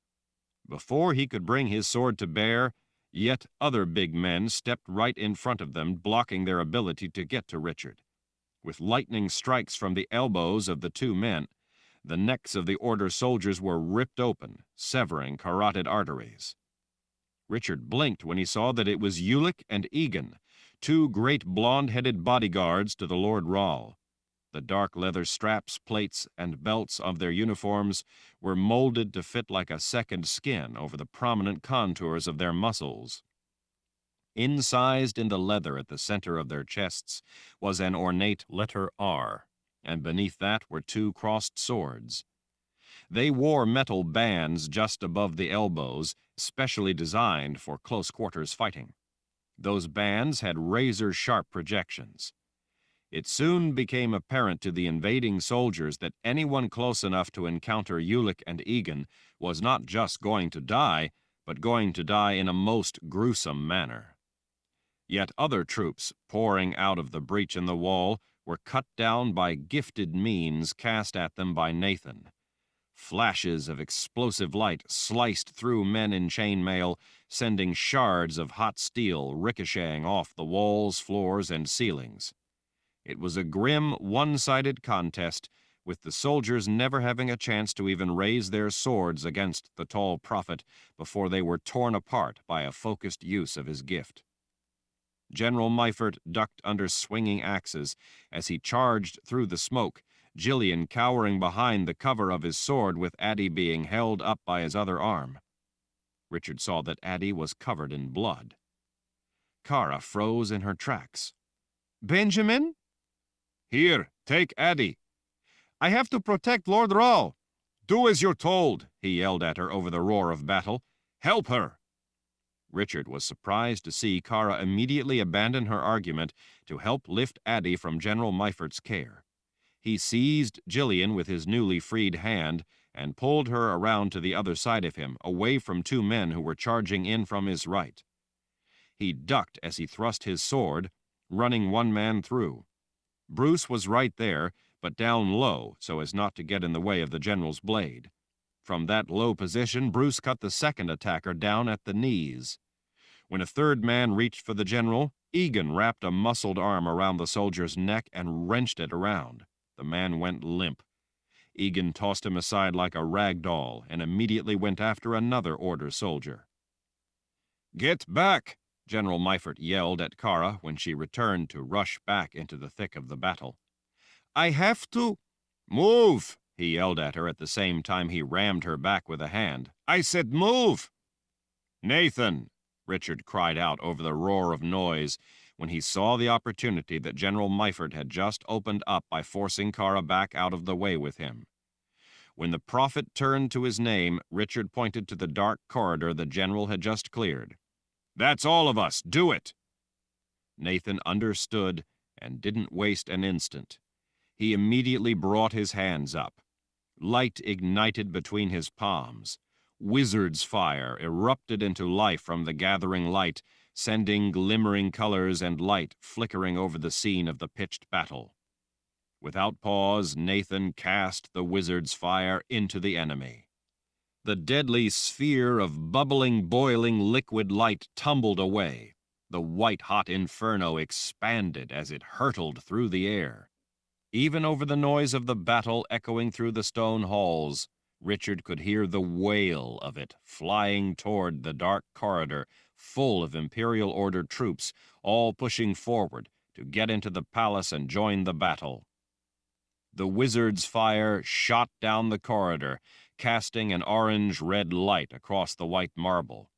Before he could bring his sword to bear, yet other big men stepped right in front of them, blocking their ability to get to Richard. With lightning strikes from the elbows of the two men, the necks of the Order soldiers were ripped open, severing carotid arteries. Richard blinked when he saw that it was Ulick and Egan, two great blonde-headed bodyguards to the Lord Rahl. The dark leather straps, plates, and belts of their uniforms were molded to fit like a second skin over the prominent contours of their muscles. Incised in the leather at the center of their chests was an ornate letter R, and beneath that were two crossed swords. They wore metal bands just above the elbows, specially designed for close-quarters fighting. Those bands had razor-sharp projections. It soon became apparent to the invading soldiers that anyone close enough to encounter Ulick and Egan was not just going to die, but going to die in a most gruesome manner. Yet other troops, pouring out of the breach in the wall, were cut down by gifted means cast at them by Nathan. Flashes of explosive light sliced through men in chainmail, sending shards of hot steel ricocheting off the walls, floors, and ceilings. It was a grim, one-sided contest, with the soldiers never having a chance to even raise their swords against the tall prophet before they were torn apart by a focused use of his gift. General Myford ducked under swinging axes as he charged through the smoke, Gillian cowering behind the cover of his sword with Addie being held up by his other arm. Richard saw that Addie was covered in blood. Kara froze in her tracks. "Benjamin?" "Here, take Addie." "I have to protect Lord Rahl." "Do as you're told," he yelled at her over the roar of battle. "Help her." Richard was surprised to see Kara immediately abandon her argument to help lift Addie from General Myford's care. He seized Gillian with his newly freed hand and pulled her around to the other side of him, away from two men who were charging in from his right. He ducked as he thrust his sword, running one man through. Bruce was right there, but down low so as not to get in the way of the general's blade. From that low position, Bruce cut the second attacker down at the knees. When a third man reached for the general, Egan wrapped a muscled arm around the soldier's neck and wrenched it around. The man went limp. Egan tossed him aside like a rag doll and immediately went after another Order soldier. "Get back!" General Myford yelled at Kara when she returned to rush back into the thick of the battle. "I have to—" "Move!" he yelled at her at the same time he rammed her back with a hand. "I said move!" "Nathan!" Richard cried out over the roar of noise when he saw the opportunity that General Myford had just opened up by forcing Kara back out of the way with him. When the prophet turned to his name, Richard pointed to the dark corridor the general had just cleared. "That's all of us. Do it!" Nathan understood and didn't waste an instant. He immediately brought his hands up. Light ignited between his palms. Wizard's fire erupted into life from the gathering light, sending glimmering colors and light flickering over the scene of the pitched battle. Without pause, Nathan cast the wizard's fire into the enemy. The deadly sphere of bubbling, boiling liquid light tumbled away. The white-hot inferno expanded as it hurtled through the air. Even over the noise of the battle echoing through the stone halls, Richard could hear the wail of it flying toward the dark corridor full of Imperial Order troops, all pushing forward to get into the palace and join the battle. The wizard's fire shot down the corridor, casting an orange-red light across the white marble.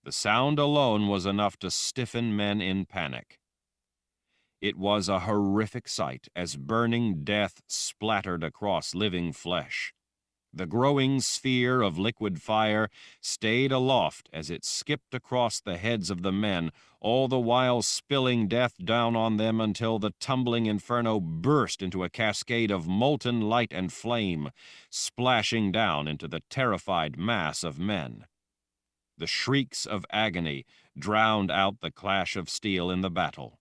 The sound alone was enough to stiffen men in panic. It was a horrific sight as burning death splattered across living flesh. The growing sphere of liquid fire stayed aloft as it skipped across the heads of the men, all the while spilling death down on them until the tumbling inferno burst into a cascade of molten light and flame, splashing down into the terrified mass of men. The shrieks of agony drowned out the clash of steel in the battle.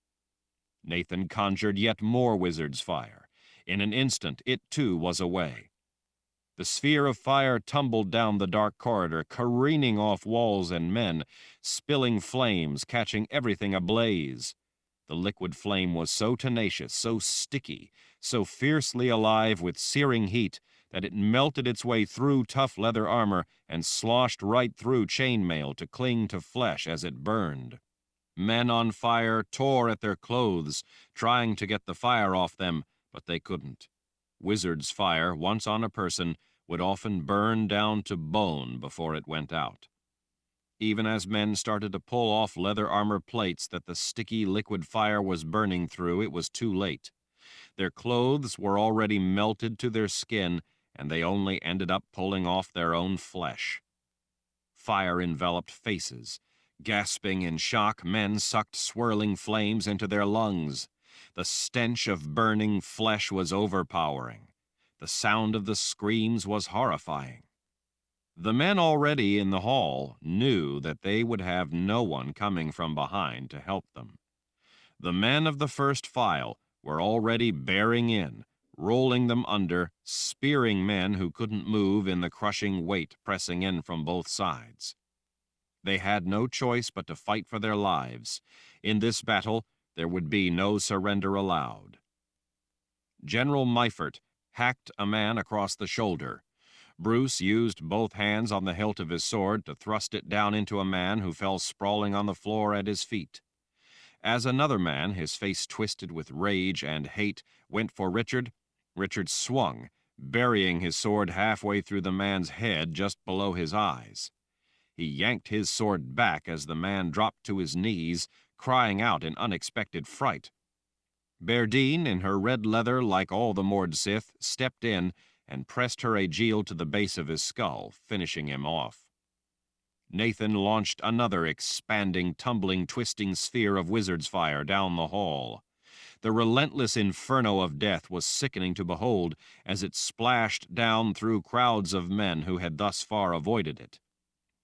Nathan conjured yet more wizard's fire. In an instant, it too was away. The sphere of fire tumbled down the dark corridor, careening off walls and men, spilling flames, catching everything ablaze. The liquid flame was so tenacious, so sticky, so fiercely alive with searing heat that it melted its way through tough leather armor and sloshed right through chainmail to cling to flesh as it burned. Men on fire tore at their clothes, trying to get the fire off them, but they couldn't. Wizard's fire, once on a person, would often burn down to bone before it went out. Even as men started to pull off leather armor plates that the sticky liquid fire was burning through, it was too late. Their clothes were already melted to their skin, and they only ended up pulling off their own flesh. Fire enveloped faces. Gasping in shock, men sucked swirling flames into their lungs. The stench of burning flesh was overpowering. The sound of the screams was horrifying. The men already in the hall knew that they would have no one coming from behind to help them. The men of the first file were already bearing in, rolling them under, spearing men who couldn't move in the crushing weight pressing in from both sides. They had no choice but to fight for their lives. In this battle, there would be no surrender allowed. General Meifert hacked a man across the shoulder. Bruce used both hands on the hilt of his sword to thrust it down into a man who fell sprawling on the floor at his feet. As another man, his face twisted with rage and hate, went for Richard, Richard swung, burying his sword halfway through the man's head just below his eyes. He yanked his sword back as the man dropped to his knees, crying out in unexpected fright. Berdine, in her red leather like all the Mord Sith, stepped in and pressed her aegil to the base of his skull, finishing him off. Nathan launched another expanding, tumbling, twisting sphere of wizard's fire down the hall. The relentless inferno of death was sickening to behold as it splashed down through crowds of men who had thus far avoided it.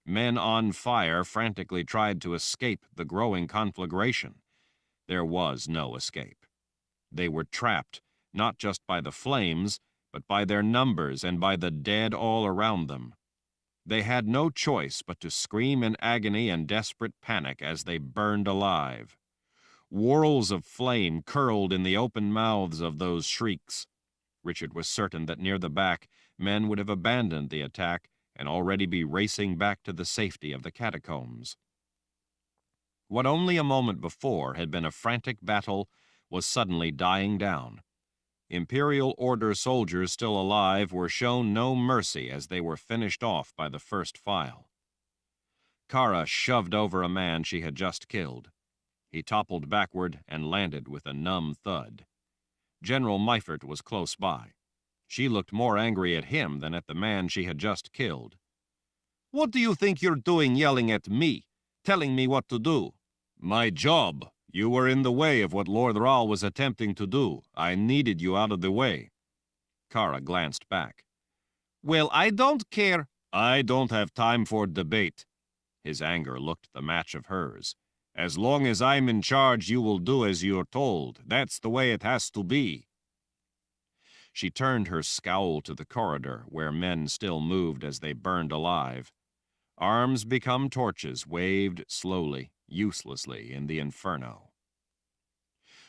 Men on fire frantically tried to escape the growing conflagration. There was no escape. They were trapped, not just by the flames, but by their numbers and by the dead all around them. They had no choice but to scream in agony and desperate panic as they burned alive. Whorls of flame curled in the open mouths of those shrieks. Richard was certain that near the back, men would have abandoned the attack and already be racing back to the safety of the catacombs. What only a moment before had been a frantic battle was suddenly dying down. Imperial Order soldiers still alive were shown no mercy as they were finished off by the first file. Kara shoved over a man she had just killed. He toppled backward and landed with a numb thud. General Meifert was close by. She looked more angry at him than at the man she had just killed. "What do you think you're doing yelling at me, telling me what to do?" "My job. You were in the way of what Lord Rahl was attempting to do. I needed you out of the way. Kara glanced back. Well, I don't care. I don't have time for debate. His anger looked the match of hers. As long as I'm in charge, you will do as you're told. That's the way it has to be. She turned her scowl to the corridor, where men still moved as they burned alive. Arms become torches waved slowly, uselessly in the inferno.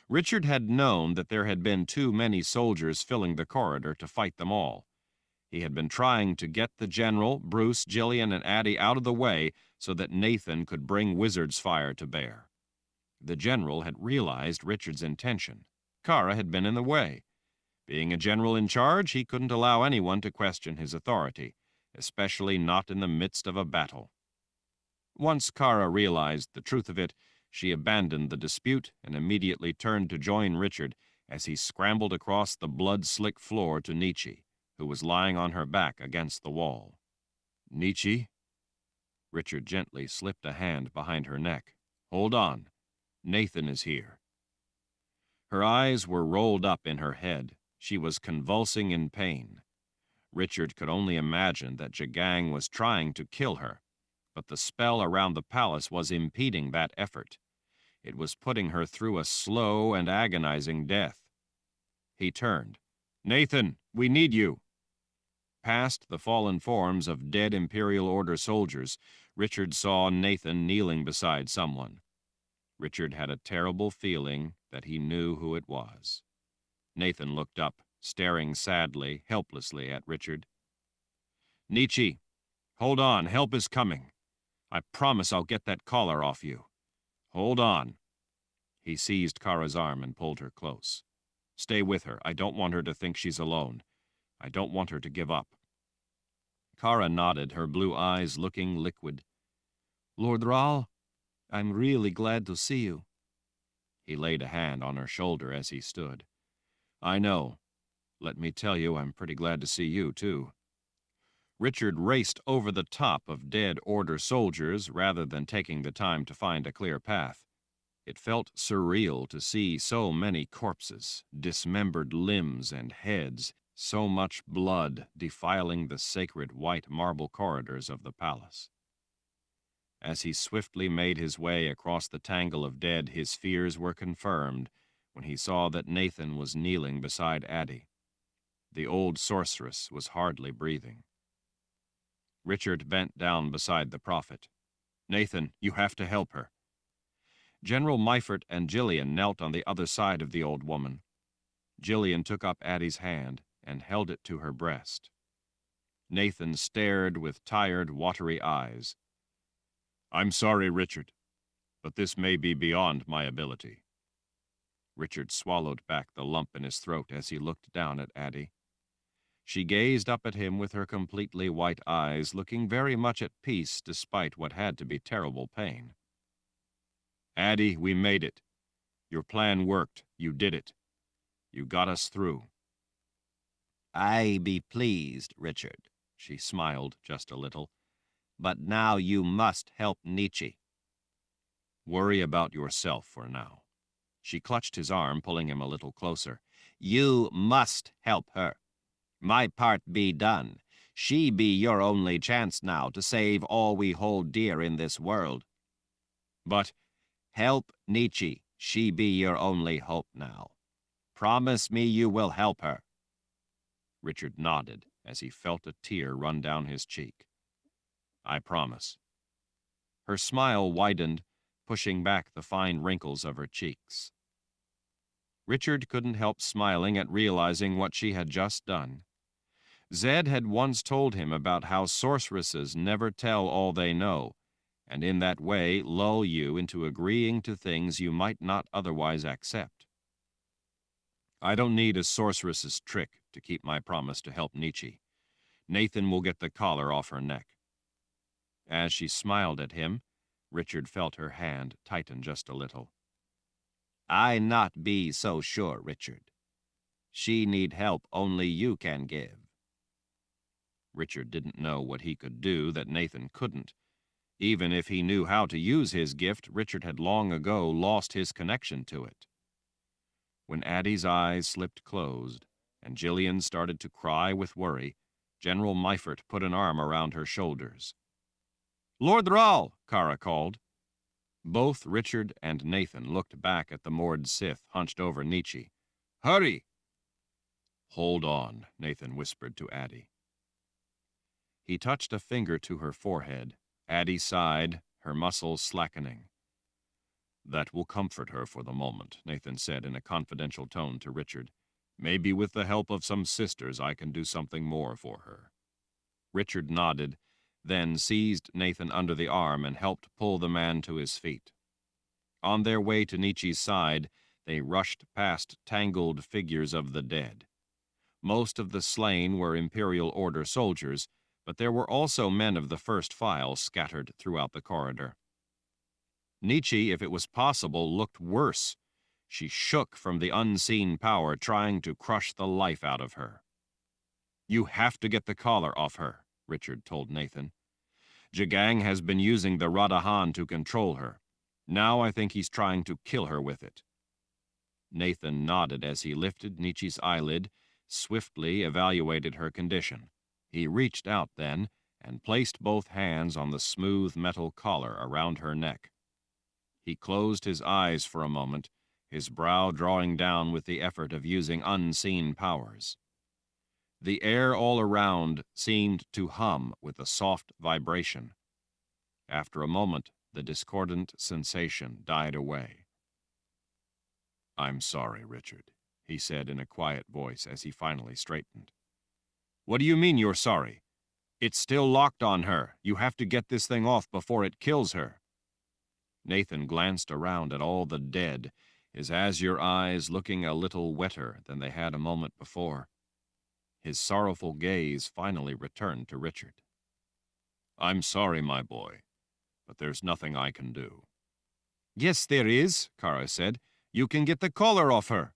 Richard had known that there had been too many soldiers filling the corridor to fight them all. He had been trying to get the general, Bruce, Gillian, and Addie out of the way so that Nathan could bring wizard's fire to bear. The general had realized Richard's intention. Kara had been in the way. Being a general in charge, he couldn't allow anyone to question his authority, especially not in the midst of a battle. Once Kara realized the truth of it, she abandoned the dispute and immediately turned to join Richard as he scrambled across the blood-slick floor to Nietzsche, who was lying on her back against the wall. Nietzsche? Richard gently slipped a hand behind her neck. Hold on. Nathan is here. Her eyes were rolled up in her head. She was convulsing in pain. Richard could only imagine that Jagang was trying to kill her, but the spell around the palace was impeding that effort. It was putting her through a slow and agonizing death. He turned. Nathan, we need you. Past the fallen forms of dead Imperial Order soldiers, Richard saw Nathan kneeling beside someone. Richard had a terrible feeling that he knew who it was. Nathan looked up, staring sadly, helplessly at Richard. Nietzsche, hold on, help is coming. I promise I'll get that collar off you. Hold on. He seized Kara's arm and pulled her close. Stay with her. I don't want her to think she's alone. I don't want her to give up. Kara nodded, her blue eyes looking liquid. Lord Rahl, I'm really glad to see you. He laid a hand on her shoulder as he stood. I know. Let me tell you, I'm pretty glad to see you, too. Richard raced over the top of dead Order soldiers rather than taking the time to find a clear path. It felt surreal to see so many corpses, dismembered limbs and heads, so much blood defiling the sacred white marble corridors of the palace. As he swiftly made his way across the tangle of dead, his fears were confirmed when he saw that Nathan was kneeling beside Addie. The old sorceress was hardly breathing. Richard bent down beside the prophet. Nathan, you have to help her. General Meifert and Gillian knelt on the other side of the old woman. Gillian took up Addie's hand and held it to her breast. Nathan stared with tired, watery eyes. I'm sorry, Richard, but this may be beyond my ability. Richard swallowed back the lump in his throat as he looked down at Addie. She gazed up at him with her completely white eyes, looking very much at peace despite what had to be terrible pain. Addie, we made it. Your plan worked. You did it. You got us through. I be pleased, Richard, she smiled just a little. But now you must help Nietzsche. Worry about yourself for now. She clutched his arm, pulling him a little closer. You must help her. My part be done. She be your only chance now to save all we hold dear in this world. But help Nietzsche. She be your only hope now. Promise me you will help her. Richard nodded as he felt a tear run down his cheek. I promise. Her smile widened, pushing back the fine wrinkles of her cheeks. Richard couldn't help smiling at realizing what she had just done. Zed had once told him about how sorceresses never tell all they know, and in that way lull you into agreeing to things you might not otherwise accept. I don't need a sorceress's trick to keep my promise to help Nietzsche. Nathan will get the collar off her neck. As she smiled at him, Richard felt her hand tighten just a little. I not be so sure, Richard. She need help only you can give. Richard didn't know what he could do that Nathan couldn't. Even if he knew how to use his gift, Richard had long ago lost his connection to it. When Addie's eyes slipped closed and Gillian started to cry with worry, General Meifert put an arm around her shoulders. "Lord Rahl!" Kara called. Both Richard and Nathan looked back at the moored Sith hunched over Nietzsche. "Hurry!" "Hold on," Nathan whispered to Addie. He touched a finger to her forehead. Addie sighed, her muscles slackening. "That will comfort her for the moment," Nathan said in a confidential tone to Richard. "Maybe with the help of some sisters I can do something more for her." Richard nodded, then seized Nathan under the arm and helped pull the man to his feet. On their way to Nietzsche's side, they rushed past tangled figures of the dead. Most of the slain were Imperial Order soldiers, but there were also men of the first file scattered throughout the corridor. Nietzsche, if it was possible, looked worse. She shook from the unseen power trying to crush the life out of her. "You have to get the collar off her," Richard told Nathan. "Jagang has been using the Radahan to control her. Now I think he's trying to kill her with it." Nathan nodded as he lifted Nietzsche's eyelid, swiftly evaluated her condition. He reached out then and placed both hands on the smooth metal collar around her neck. He closed his eyes for a moment, his brow drawing down with the effort of using unseen powers. The air all around seemed to hum with a soft vibration. After a moment, the discordant sensation died away. "I'm sorry, Richard," he said in a quiet voice as he finally straightened. "What do you mean you're sorry? It's still locked on her. You have to get this thing off before it kills her." Nathan glanced around at all the dead, his azure eyes looking a little wetter than they had a moment before. His sorrowful gaze finally returned to Richard. "I'm sorry, my boy, but there's nothing I can do." "Yes, there is," Kara said. "You can get the collar off her."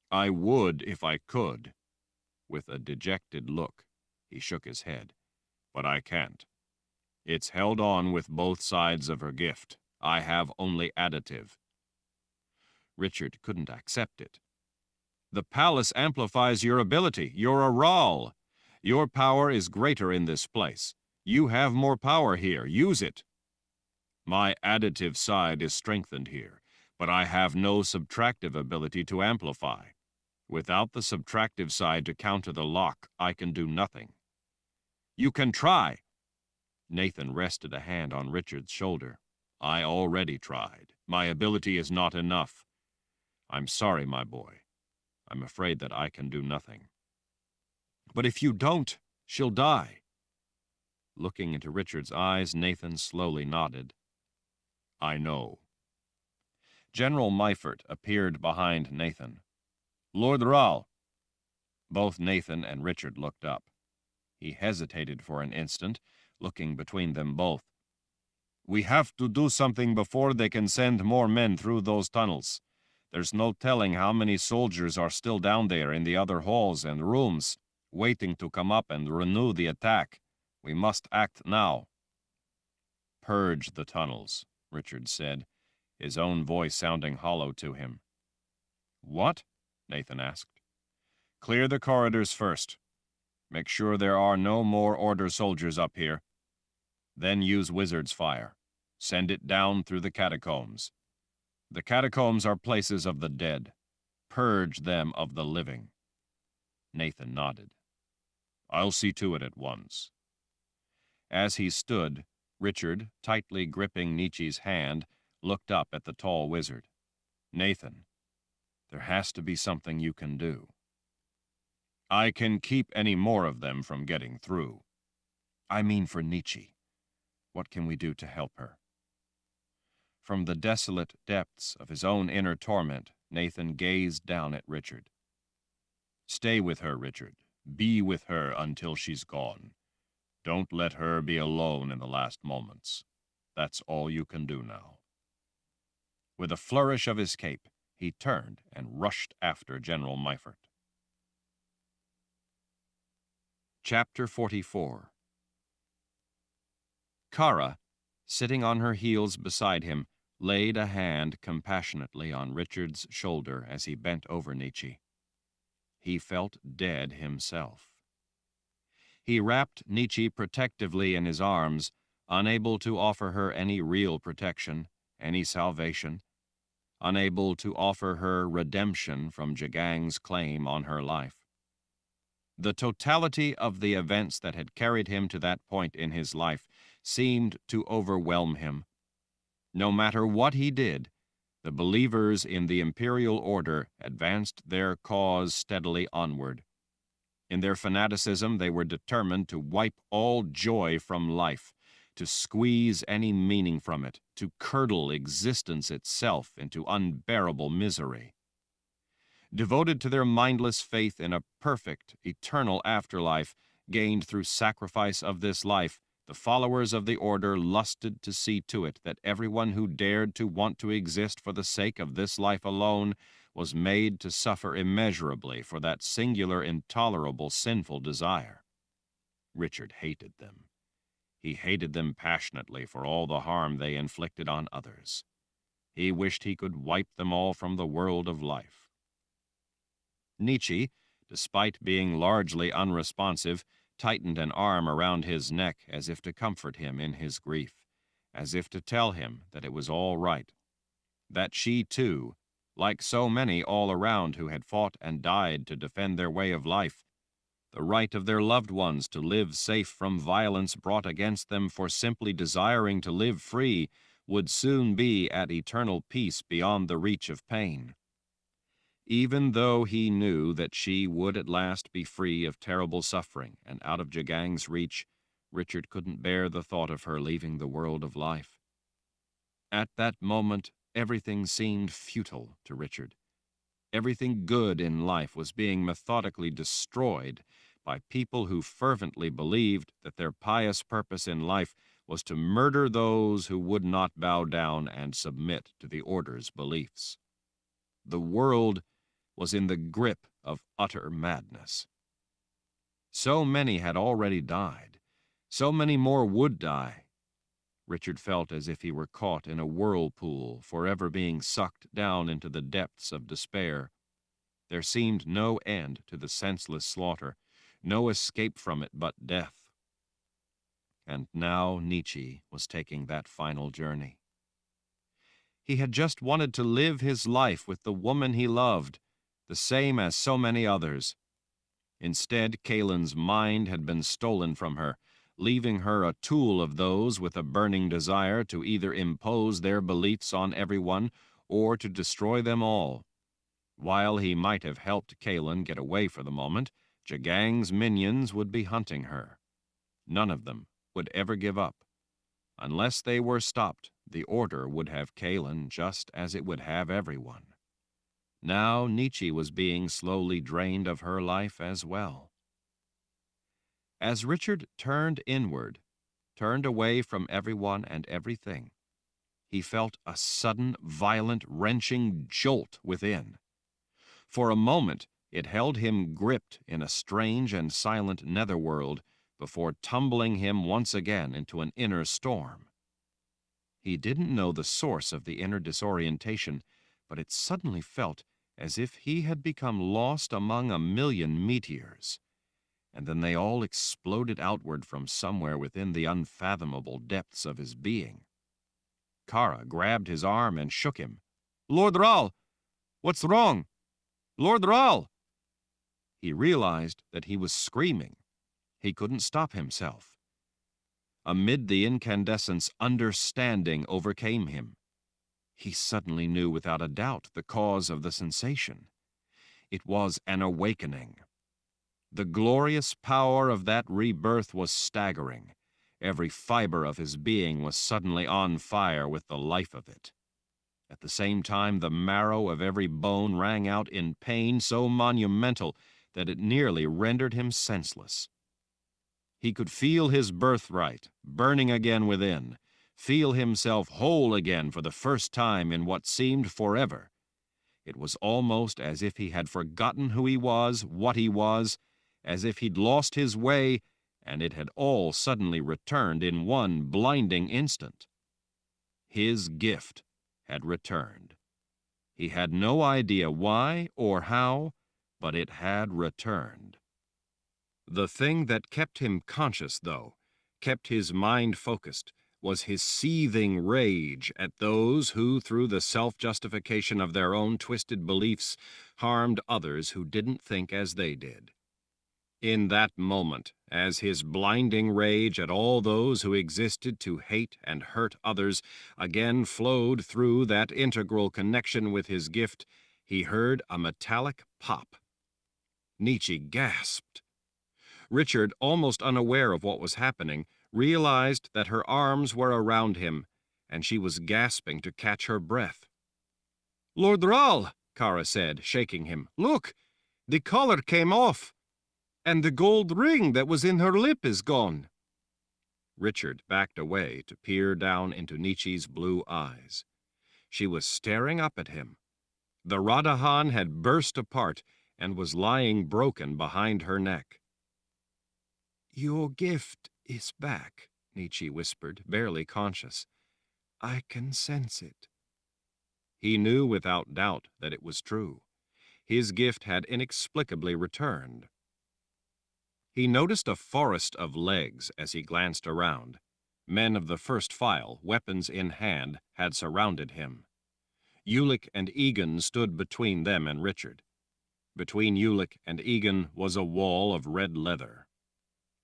"I would if I could." With a dejected look, he shook his head. "But I can't. It's held on with both sides of her gift. I have only additive." Richard couldn't accept it. "The palace amplifies your ability. You're a Rahl. Your power is greater in this place. You have more power here. Use it." "My additive side is strengthened here, but I have no subtractive ability to amplify. Without the subtractive side to counter the lock, I can do nothing." "You can try." Nathan rested a hand on Richard's shoulder. "I already tried. My ability is not enough. I'm sorry, my boy. I'm afraid that I can do nothing." "But if you don't, she'll die." Looking into Richard's eyes, Nathan slowly nodded. "I know." General Meifert appeared behind Nathan. "Lord Rahl." Both Nathan and Richard looked up. He hesitated for an instant, looking between them both. "We have to do something before they can send more men through those tunnels. There's no telling how many soldiers are still down there in the other halls and rooms, waiting to come up and renew the attack. We must act now." "Purge the tunnels," Richard said, his own voice sounding hollow to him. "What?" Nathan asked. "Clear the corridors first. Make sure there are no more Order soldiers up here. Then use wizard's fire. Send it down through the catacombs. The catacombs are places of the dead. Purge them of the living." Nathan nodded. "I'll see to it at once." As he stood, Richard, tightly gripping Nietzsche's hand, looked up at the tall wizard. "Nathan, there has to be something you can do." "I can keep any more of them from getting through." "I mean for Nietzsche. What can we do to help her?" From the desolate depths of his own inner torment, Nathan gazed down at Richard. "Stay with her, Richard. Be with her until she's gone. Don't let her be alone in the last moments. That's all you can do now." With a flourish of his cape, he turned and rushed after General Meifert. Chapter 44. Kara, sitting on her heels beside him, laid a hand compassionately on Richard's shoulder as he bent over Nietzsche. He felt dead himself. He wrapped Nietzsche protectively in his arms, unable to offer her any real protection, any salvation, unable to offer her redemption from Jagang's claim on her life. The totality of the events that had carried him to that point in his life seemed to overwhelm him. No matter what he did, the believers in the imperial order advanced their cause steadily onward. In their fanaticism, they were determined to wipe all joy from life, to squeeze any meaning from it, to curdle existence itself into unbearable misery. Devoted to their mindless faith in a perfect, eternal afterlife gained through sacrifice of this life, the followers of the order lusted to see to it that everyone who dared to want to exist for the sake of this life alone was made to suffer immeasurably for that singular, intolerable, sinful desire. Richard hated them. He hated them passionately for all the harm they inflicted on others. He wished he could wipe them all from the world of life. Nietzsche, despite being largely unresponsive, tightened an arm around his neck as if to comfort him in his grief, as if to tell him that it was all right, that she too, like so many all around who had fought and died to defend their way of life, the right of their loved ones to live safe from violence brought against them for simply desiring to live free, would soon be at eternal peace beyond the reach of pain. Even though he knew that she would at last be free of terrible suffering and out of Jagang's reach, Richard couldn't bear the thought of her leaving the world of life. At that moment, everything seemed futile to Richard. Everything good in life was being methodically destroyed by people who fervently believed that their pious purpose in life was to murder those who would not bow down and submit to the order's beliefs. The world was in the grip of utter madness. So many had already died. So many more would die. Richard felt as if he were caught in a whirlpool, forever being sucked down into the depths of despair. There seemed no end to the senseless slaughter, no escape from it but death. And now Nietzsche was taking that final journey. He had just wanted to live his life with the woman he loved, the same as so many others. Instead, Kahlan's mind had been stolen from her, leaving her a tool of those with a burning desire to either impose their beliefs on everyone or to destroy them all. While he might have helped Kahlan get away for the moment, Jagang's minions would be hunting her. None of them would ever give up. Unless they were stopped, the order would have Kahlan just as it would have everyone. Now Nietzsche was being slowly drained of her life as well. As Richard turned inward, turned away from everyone and everything, he felt a sudden, violent, wrenching jolt within. For a moment, it held him gripped in a strange and silent netherworld before tumbling him once again into an inner storm. He didn't know the source of the inner disorientation, but it suddenly felt as if he had become lost among a million meteors, and then they all exploded outward from somewhere within the unfathomable depths of his being. Kara grabbed his arm and shook him. "Lord Ral! What's wrong? Lord Ral!" He realized that he was screaming. He couldn't stop himself. Amid the incandescence, understanding overcame him. He suddenly knew without a doubt the cause of the sensation. It was an awakening. The glorious power of that rebirth was staggering. Every fiber of his being was suddenly on fire with the life of it. At the same time, the marrow of every bone rang out in pain so monumental that it nearly rendered him senseless. He could feel his birthright burning again within, feel himself whole again for the first time in what seemed forever. It was almost as if he had forgotten who he was, what he was, as if he'd lost his way, and it had all suddenly returned in one blinding instant. His gift had returned. He had no idea why or how, but it had returned. The thing that kept him conscious, though, kept his mind focused, was his seething rage at those who, through the self-justification of their own twisted beliefs, harmed others who didn't think as they did. In that moment, as his blinding rage at all those who existed to hate and hurt others again flowed through that integral connection with his gift, he heard a metallic pop. Nietzsche gasped. Richard, almost unaware of what was happening, realized that her arms were around him, and she was gasping to catch her breath. "Lord Rall," Kara said, shaking him, "look! The collar came off, and the gold ring that was in her lip is gone." Richard backed away to peer down into Nietzsche's blue eyes. She was staring up at him. The Radahan had burst apart and was lying broken behind her neck. "Your gift is back," Nietzsche whispered, barely conscious. "I can sense it." He knew without doubt that it was true. His gift had inexplicably returned. He noticed a forest of legs as he glanced around. Men of the first file, weapons in hand, had surrounded him. Ulick and Egan stood between them and Richard. Between Ulick and Egan was a wall of red leather.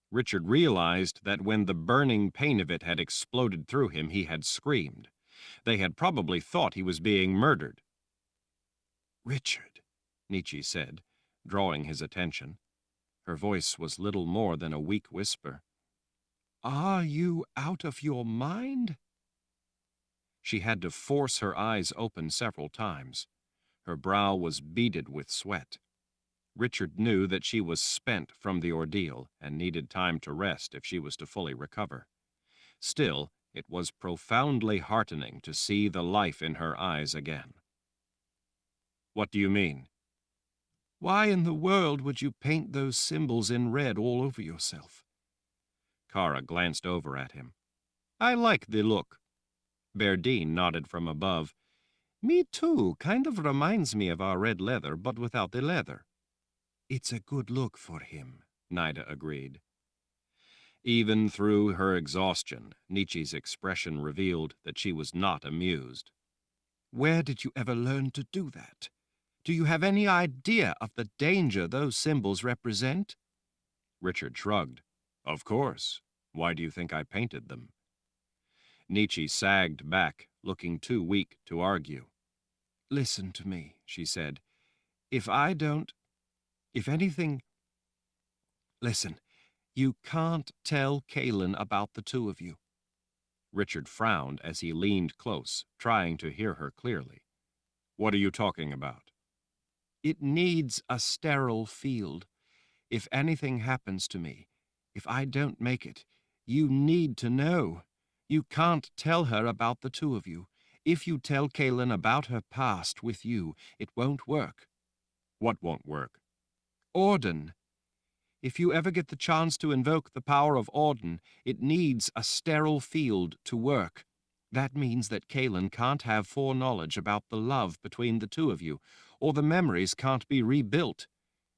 Richard realized that when the burning pain of it had exploded through him, he had screamed. They had probably thought he was being murdered. "Richard," Nietzsche said, drawing his attention. Her voice was little more than a weak whisper. "Are you out of your mind?" She had to force her eyes open several times. Her brow was beaded with sweat. Richard knew that she was spent from the ordeal and needed time to rest if she was to fully recover. Still, it was profoundly heartening to see the life in her eyes again. "What do you mean?" "Why in the world would you paint those symbols in red all over yourself?" Kara glanced over at him. "I like the look." Berdine nodded from above. "Me too, kind of reminds me of our red leather, but without the leather." "It's a good look for him," Nida agreed. Even through her exhaustion, Nietzsche's expression revealed that she was not amused. "Where did you ever learn to do that? Do you have any idea of the danger those symbols represent?" Richard shrugged. "Of course. Why do you think I painted them?" Nietzsche sagged back, looking too weak to argue. "Listen to me," she said. If anything... Listen, you can't tell Kahlan about the two of you." Richard frowned as he leaned close, trying to hear her clearly. "What are you talking about?" "It needs a sterile field. If anything happens to me, if I don't make it, you need to know. You can't tell her about the two of you. If you tell Kahlan about her past with you, it won't work." "What won't work?" "Auden. If you ever get the chance to invoke the power of Auden, it needs a sterile field to work. That means that Kahlan can't have foreknowledge about the love between the two of you, or the memories can't be rebuilt.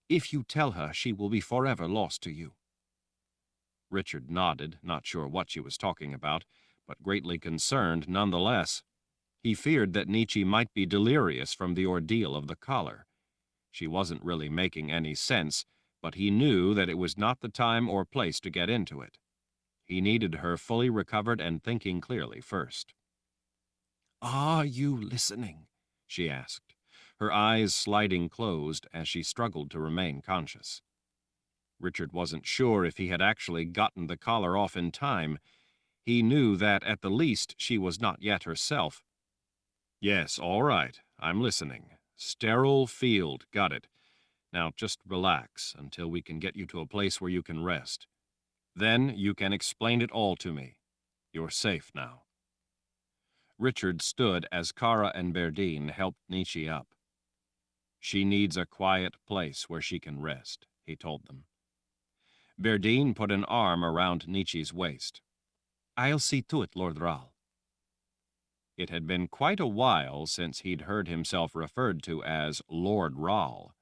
If you tell her, she will be forever lost to you." Richard nodded, not sure what she was talking about, but greatly concerned nonetheless. He feared that Nietzsche might be delirious from the ordeal of the collar. She wasn't really making any sense, but he knew that it was not the time or place to get into it. He needed her fully recovered and thinking clearly first. "Are you listening?" she asked, her eyes sliding closed as she struggled to remain conscious. Richard wasn't sure if he had actually gotten the collar off in time. He knew that, at the least, she was not yet herself. "Yes, all right, I'm listening. Sterile field, got it. Now just relax until we can get you to a place where you can rest. Then you can explain it all to me. You're safe now." Richard stood as Kara and Berdine helped Nietzsche up. "She needs a quiet place where she can rest," he told them. Berdine put an arm around Nietzsche's waist. "I'll see to it, Lord Rall." It had been quite a while since he'd heard himself referred to as Lord Rall.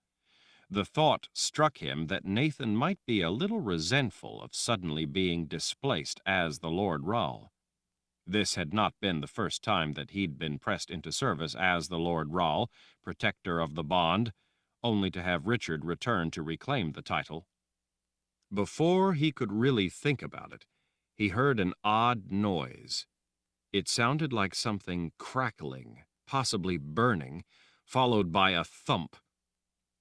The thought struck him that Nathan might be a little resentful of suddenly being displaced as the Lord Rall. This had not been the first time that he'd been pressed into service as the Lord Rall, protector of the bond, only to have Richard return to reclaim the title. Before he could really think about it, he heard an odd noise. It sounded like something crackling, possibly burning, followed by a thump.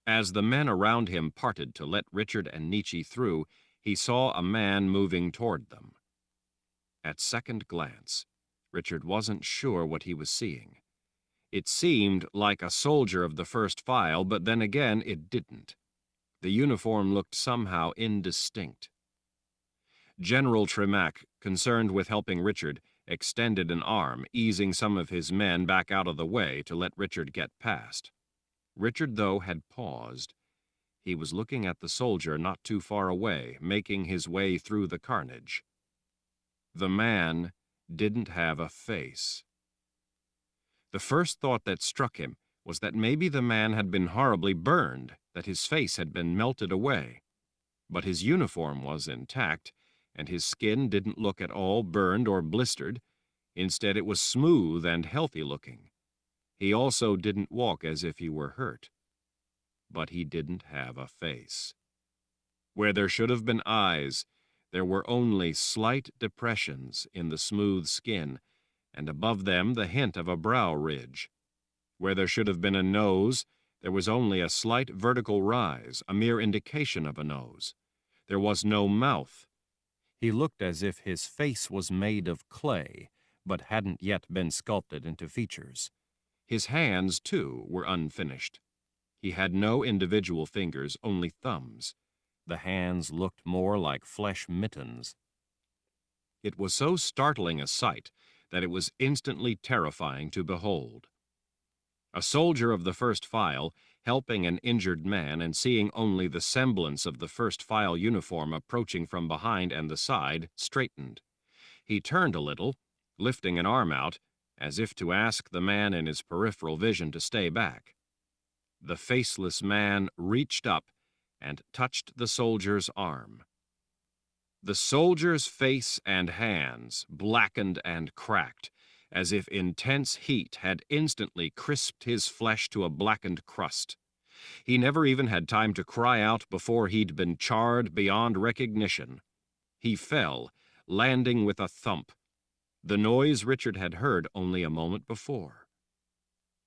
As the men around him parted to let Richard and Nietzsche through, he saw a man moving toward them. At second glance, Richard wasn't sure what he was seeing. It seemed like a soldier of the first file, but then again it didn't. The uniform looked somehow indistinct. General Tremack, concerned with helping Richard, extended an arm, easing some of his men back out of the way to let Richard get past. Richard, though, had paused. He was looking at the soldier not too far away, making his way through the carnage. The man didn't have a face. The first thought that struck him was that maybe the man had been horribly burned, that his face had been melted away. But his uniform was intact, and his skin didn't look at all burned or blistered. Instead, it was smooth and healthy-looking. He also didn't walk as if he were hurt. But he didn't have a face. Where there should have been eyes, there were only slight depressions in the smooth skin, and above them the hint of a brow ridge. Where there should have been a nose, there was only a slight vertical rise, a mere indication of a nose. There was no mouth. He looked as if his face was made of clay, but hadn't yet been sculpted into features. His hands, too, were unfinished. He had no individual fingers, only thumbs. The hands looked more like flesh mittens. It was so startling a sight that it was instantly terrifying to behold. A soldier of the first file, helping an injured man and seeing only the semblance of the first file uniform approaching from behind and the side, straightened. He turned a little, lifting an arm out, as if to ask the man in his peripheral vision to stay back. The faceless man reached up and touched the soldier's arm. The soldier's face and hands, blackened and cracked, as if intense heat had instantly crisped his flesh to a blackened crust. He never even had time to cry out before he'd been charred beyond recognition. He fell, landing with a thump, the noise Richard had heard only a moment before.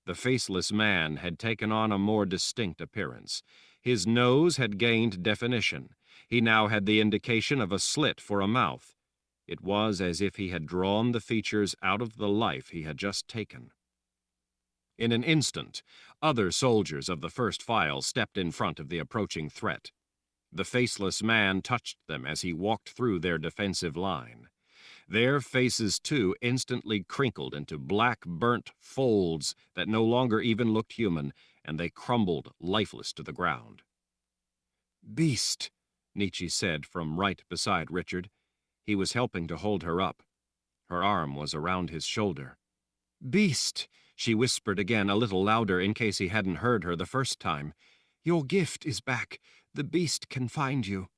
The faceless man had taken on a more distinct appearance. His nose had gained definition. He now had the indication of a slit for a mouth. It was as if he had drawn the features out of the life he had just taken. In an instant, other soldiers of the first file stepped in front of the approaching threat. The faceless man touched them as he walked through their defensive line. Their faces, too, instantly crinkled into black, burnt folds that no longer even looked human, and they crumbled lifeless to the ground. "Beast," Nietzsche said from right beside Richard. He was helping to hold her up. Her arm was around his shoulder. "Beast," she whispered again, a little louder in case he hadn't heard her the first time. "Your gift is back. The beast can find you."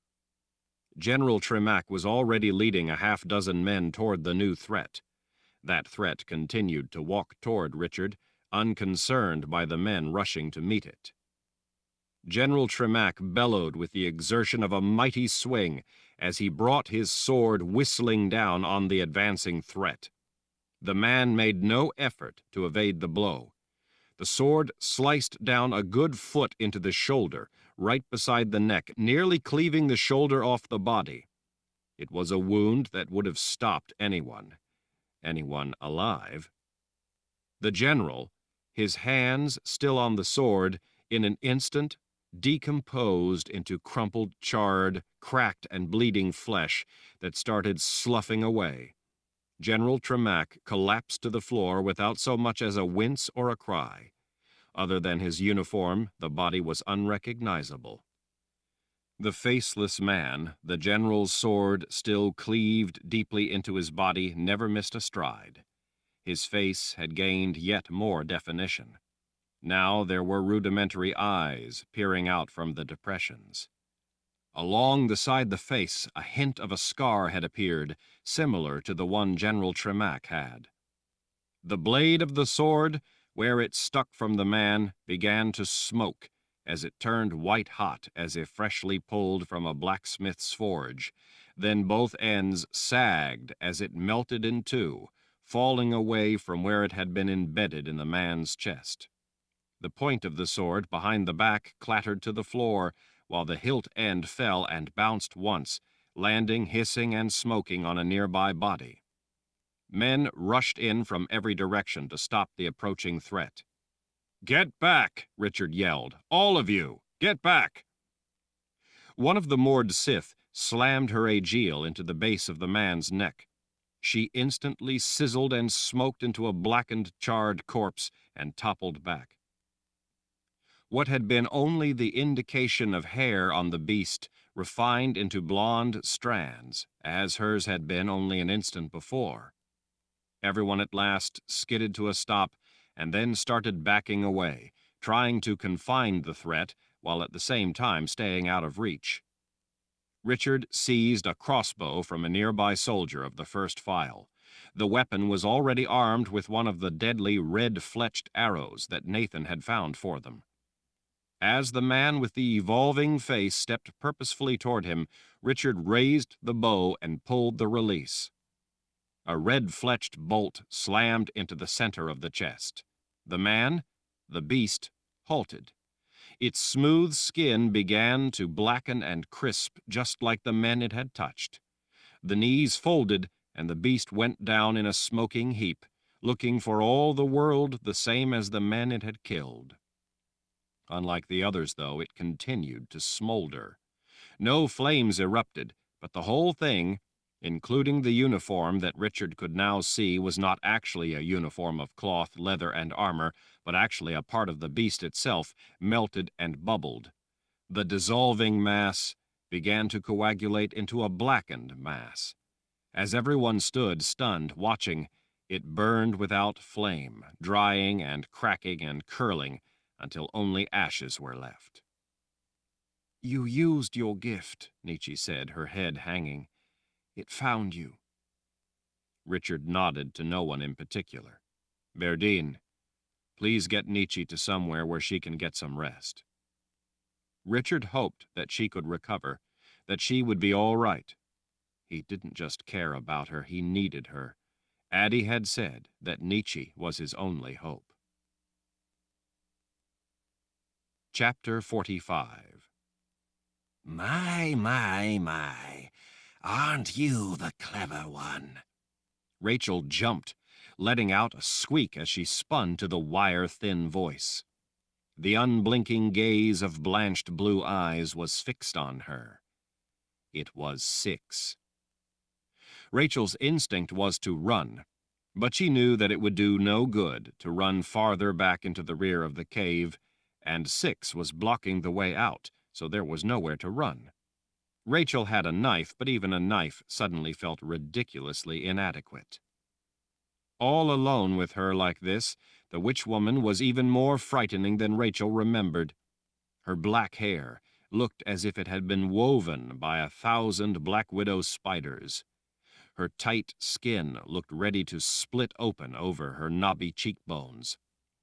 General Tremack was already leading a half-dozen men toward the new threat. That threat continued to walk toward Richard, unconcerned by the men rushing to meet it. General Tremack bellowed with the exertion of a mighty swing as he brought his sword whistling down on the advancing threat. The man made no effort to evade the blow. The sword sliced down a good foot into the shoulder, right beside the neck, nearly cleaving the shoulder off the body. It was a wound that would have stopped anyone alive. The general, his hands still on the sword, in an instant decomposed into crumpled, charred, cracked and bleeding flesh that started sloughing away. General Tremack collapsed to the floor without so much as a wince or a cry. Other than his uniform, the body was unrecognizable. The faceless man, the general's sword still cleaved deeply into his body, never missed a stride. His face had gained yet more definition. Now there were rudimentary eyes peering out from the depressions. Along the side the face, a hint of a scar had appeared, similar to the one General Tremack had. The blade of the sword, where it stuck from the man, began to smoke as it turned white-hot as if freshly pulled from a blacksmith's forge. Then both ends sagged as it melted in two, falling away from where it had been embedded in the man's chest. The point of the sword behind the back clattered to the floor, while the hilt end fell and bounced once, landing hissing and smoking on a nearby body. Men rushed in from every direction to stop the approaching threat. "Get back!" Richard yelled. "All of you! Get back!" One of the moored Sith slammed her aegil into the base of the man's neck. She instantly sizzled and smoked into a blackened, charred corpse and toppled back. What had been only the indication of hair on the beast refined into blonde strands, as hers had been only an instant before. Everyone at last skidded to a stop and then started backing away, trying to confine the threat while at the same time staying out of reach. Richard seized a crossbow from a nearby soldier of the first file. The weapon was already armed with one of the deadly red-fletched arrows that Nathan had found for them. As the man with the evolving face stepped purposefully toward him, Richard raised the bow and pulled the release. A red-fletched bolt slammed into the center of the chest. The man, the beast, halted. Its smooth skin began to blacken and crisp just like the men it had touched. The knees folded, and the beast went down in a smoking heap, looking for all the world the same as the men it had killed. Unlike the others, though, it continued to smolder. No flames erupted, but the whole thing, including the uniform that Richard could now see was not actually a uniform of cloth, leather, and armor, but actually a part of the beast itself, melted and bubbled. The dissolving mass began to coagulate into a blackened mass. As everyone stood, stunned, watching, it burned without flame, drying and cracking and curling, until only ashes were left. "You used your gift," Nietzsche said, her head hanging. "It found you." Richard nodded to no one in particular. "Berdine, please get Nietzsche to somewhere where she can get some rest." Richard hoped that she could recover, that she would be all right. He didn't just care about her, he needed her. Addie had said that Nietzsche was his only hope. Chapter 45. My, aren't you the clever one? Rachel jumped, letting out a squeak as she spun to the wire-thin voice. The unblinking gaze of blanched blue eyes was fixed on her. It was Six. Rachel's instinct was to run, but she knew that it would do no good to run farther back into the rear of the cave, and Six was blocking the way out, so there was nowhere to run. Rachel had a knife, but even a knife suddenly felt ridiculously inadequate. All alone with her like this, the witch-woman was even more frightening than Rachel remembered. Her black hair looked as if it had been woven by 1,000 black widow spiders. Her tight skin looked ready to split open over her knobby cheekbones.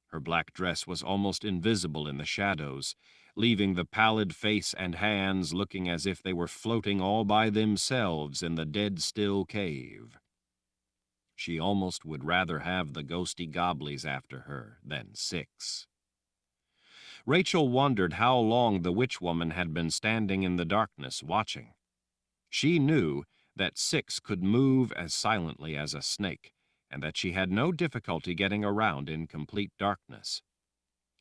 Her black dress was almost invisible in the shadows, leaving the pallid face and hands looking as if they were floating all by themselves in the dead-still cave. She almost would rather have the ghosty gobblies after her than Six. Rachel wondered how long the witch-woman had been standing in the darkness watching. She knew that Six could move as silently as a snake, and that she had no difficulty getting around in complete darkness.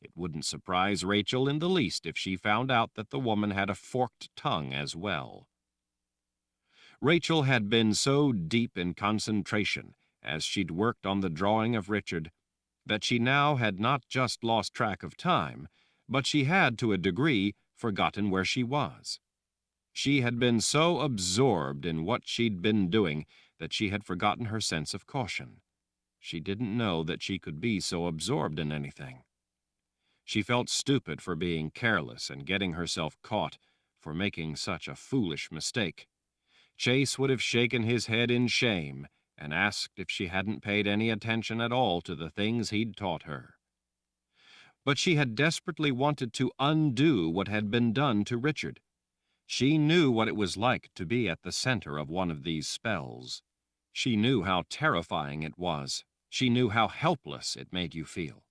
It wouldn't surprise Rachel in the least if she found out that the woman had a forked tongue as well. Rachel had been so deep in concentration as she'd worked on the drawing of Richard that she now had not just lost track of time, but she had, to a degree, forgotten where she was. She had been so absorbed in what she'd been doing that she had forgotten her sense of caution. She didn't know that she could be so absorbed in anything. She felt stupid for being careless and getting herself caught, for making such a foolish mistake. Chase would have shaken his head in shame and asked if she hadn't paid any attention at all to the things he'd taught her. But she had desperately wanted to undo what had been done to Richard. She knew what it was like to be at the center of one of these spells. She knew how terrifying it was. She knew how helpless it made you feel.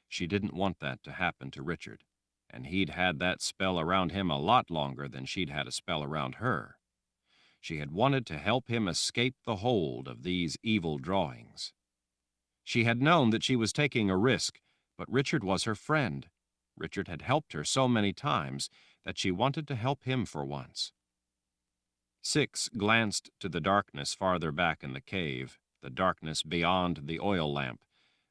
She didn't want that to happen to Richard, and he'd had that spell around him a lot longer than she'd had a spell around her. She had wanted to help him escape the hold of these evil drawings. She had known that she was taking a risk, but Richard was her friend. Richard had helped her so many times that she wanted to help him for once. Six glanced to the darkness farther back in the cave, the darkness beyond the oil lamp,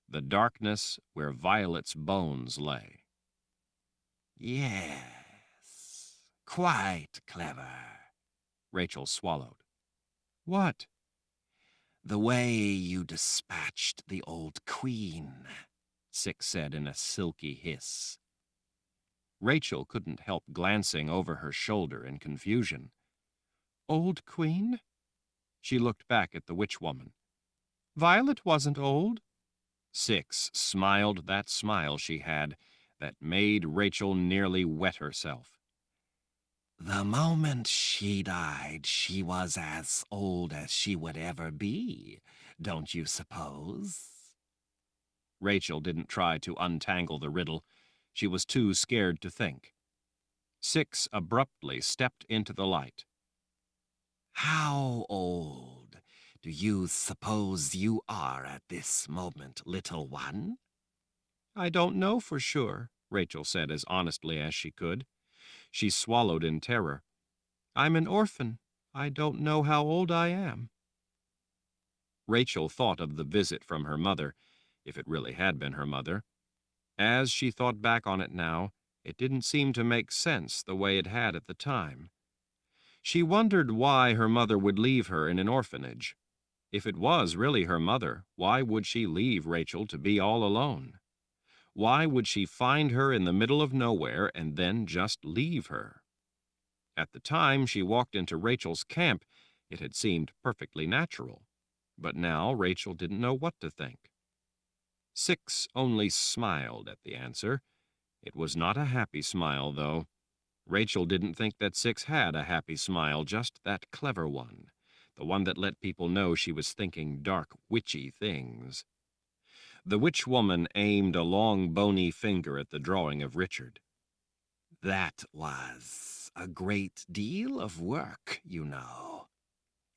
the darkness where Violet's bones lay. Yes, quite clever. Rachel swallowed. What? The way you dispatched the old queen, Six said in a silky hiss. Rachel couldn't help glancing over her shoulder in confusion. Old queen? She looked back at the witch woman. Violet wasn't old. Six smiled that smile she had that made Rachel nearly wet herself. The moment she died, she was as old as she would ever be, don't you suppose? Rachel didn't try to untangle the riddle. She was too scared to think. Six abruptly stepped into the light. How old do you suppose you are at this moment, little one? I don't know for sure, Rachel said as honestly as she could. She swallowed in terror. I'm an orphan. I don't know how old I am. Rachel thought of the visit from her mother, if it really had been her mother. As she thought back on it now, it didn't seem to make sense the way it had at the time. She wondered why her mother would leave her in an orphanage. If it was really her mother, why would she leave Rachel to be all alone? Why would she find her in the middle of nowhere and then just leave her? At the time she walked into Rachel's camp, it had seemed perfectly natural. But now Rachel didn't know what to think. Six only smiled at the answer. It was not a happy smile, though. Rachel didn't think that Six had a happy smile, just that clever one, the one that let people know she was thinking dark, witchy things. The witch woman aimed a long, bony finger at the drawing of Richard. That was a great deal of work, you know.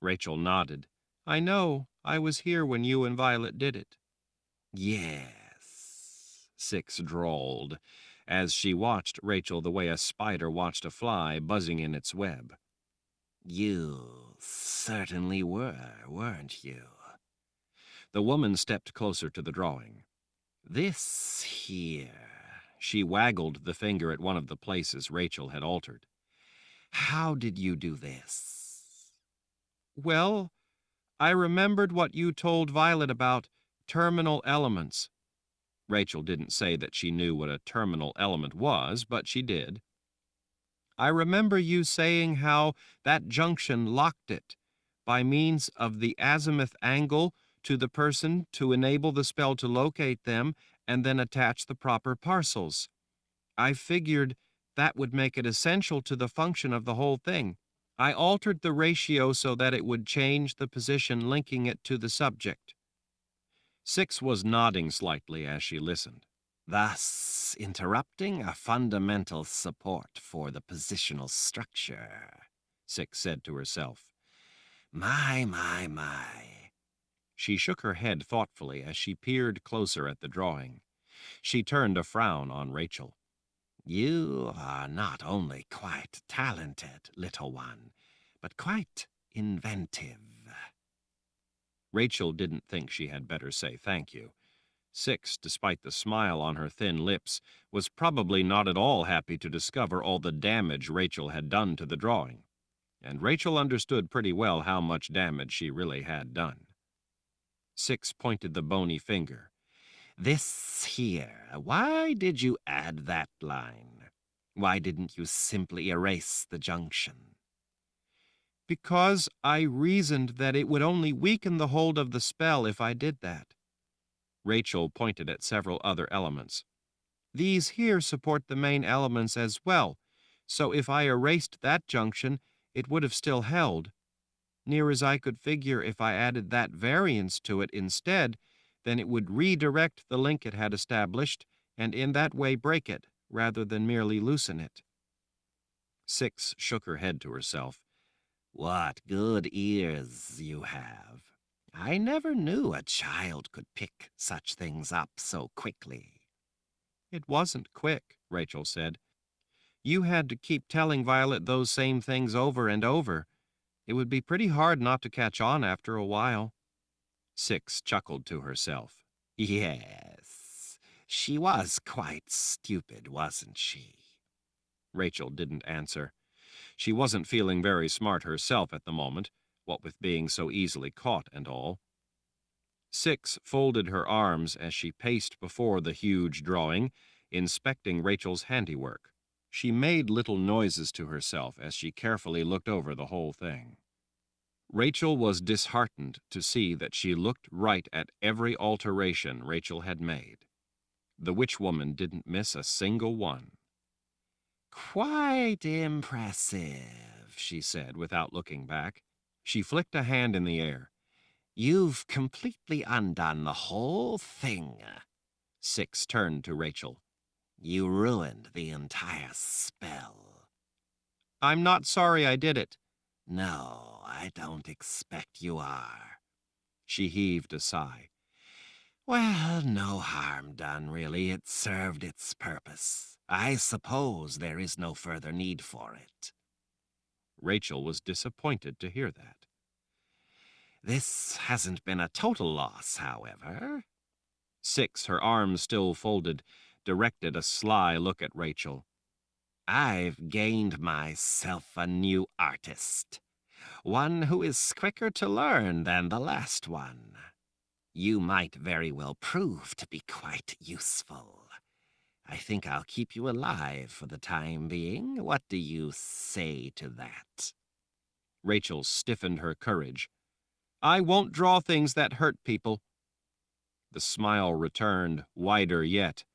Rachel nodded. I know. I was here when you and Violet did it. Yes, Six drawled, as she watched Rachel the way a spider watched a fly buzzing in its web. You certainly were, weren't you? The woman stepped closer to the drawing. This here. She waggled the finger at one of the places Rachel had altered. How did you do this? Well, I remembered what you told Violet about terminal elements. Rachel didn't say that she knew what a terminal element was, but she did. I remember you saying how that junction locked it by means of the azimuth angle to the person to enable the spell to locate them and then attach the proper parcels. I figured that would make it essential to the function of the whole thing. I altered the ratio so that it would change the position linking it to the subject. Six was nodding slightly as she listened. Thus interrupting a fundamental support for the positional structure, Six said to herself. My. She shook her head thoughtfully as she peered closer at the drawing. She turned a frown on Rachel. You are not only quite talented, little one, but quite inventive. Rachel didn't think she had better say thank you. Six, despite the smile on her thin lips, was probably not at all happy to discover all the damage Rachel had done to the drawing. And Rachel understood pretty well how much damage she really had done. Six pointed the bony finger. This here, why did you add that line? Why didn't you simply erase the junction? Because I reasoned that it would only weaken the hold of the spell if I did that. Rachel pointed at several other elements. These here support the main elements as well, so if I erased that junction, it would have still held. Near as I could figure, if I added that variance to it instead, then it would redirect the link it had established and in that way break it, rather than merely loosen it. Six shook her head to herself. What good ears you have. I never knew a child could pick such things up so quickly. It wasn't quick, Rachel said. You had to keep telling Violet those same things over and over. It would be pretty hard not to catch on after a while. Six chuckled to herself. Yes, she was quite stupid, wasn't she? Rachel didn't answer. She wasn't feeling very smart herself at the moment, what with being so easily caught and all. Six folded her arms as she paced before the huge drawing, inspecting Rachel's handiwork. She made little noises to herself as she carefully looked over the whole thing. Rachel was disheartened to see that she looked right at every alteration Rachel had made. The witch woman didn't miss a single one. Quite impressive, she said without looking back. She flicked a hand in the air. You've completely undone the whole thing. Six turned to Rachel. You ruined the entire spell. I'm not sorry I did it. No, I don't expect you are. She heaved a sigh. Well, no harm done, really. It served its purpose. I suppose there is no further need for it. Rachel was disappointed to hear that. This hasn't been a total loss, however. Six, her arms still folded, directed a sly look at Rachel. I've gained myself a new artist, one who is quicker to learn than the last one. You might very well prove to be quite useful. I think I'll keep you alive for the time being. What do you say to that? Rachel stiffened her courage. I won't draw things that hurt people. The smile returned, wider yet.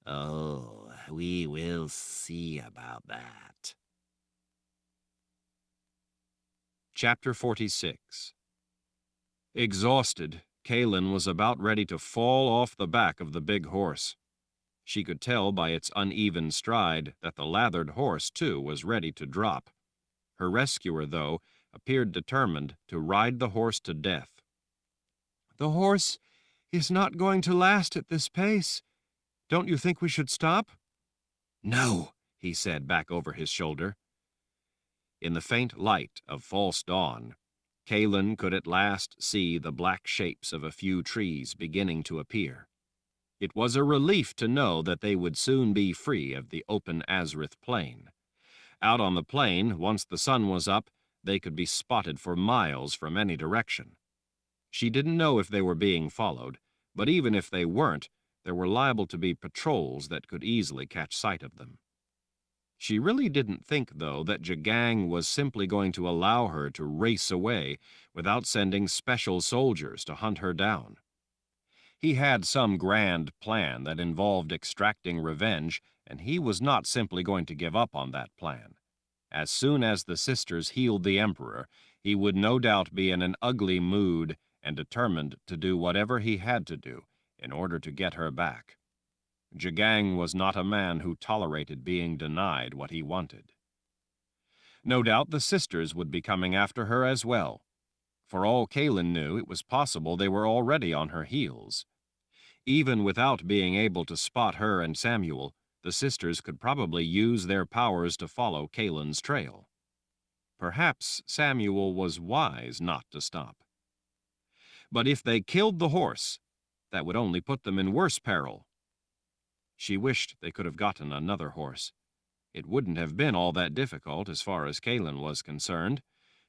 Oh, we will see about that. Chapter 46. Exhausted, Kahlan was about ready to fall off the back of the big horse. She could tell by its uneven stride that the lathered horse, too, was ready to drop. Her rescuer, though, appeared determined to ride the horse to death. The horse is not going to last at this pace. Don't you think we should stop? No, he said back over his shoulder. In the faint light of false dawn, Kahlan could at last see the black shapes of a few trees beginning to appear. It was a relief to know that they would soon be free of the open Azrith plain. Out on the plain, once the sun was up, they could be spotted for miles from any direction. She didn't know if they were being followed, but even if they weren't, there were liable to be patrols that could easily catch sight of them. She really didn't think, though, that Jagang was simply going to allow her to race away without sending special soldiers to hunt her down. He had some grand plan that involved extracting revenge, and he was not simply going to give up on that plan. As soon as the sisters healed the Emperor, he would no doubt be in an ugly mood and determined to do whatever he had to do in order to get her back. Jagang was not a man who tolerated being denied what he wanted. No doubt the sisters would be coming after her as well. For all Kahlan knew, it was possible they were already on her heels. Even without being able to spot her and Samuel, the sisters could probably use their powers to follow Kahlan's trail. Perhaps Samuel was wise not to stop. But if they killed the horse, that would only put them in worse peril. She wished they could have gotten another horse. It wouldn't have been all that difficult as far as Kahlan was concerned.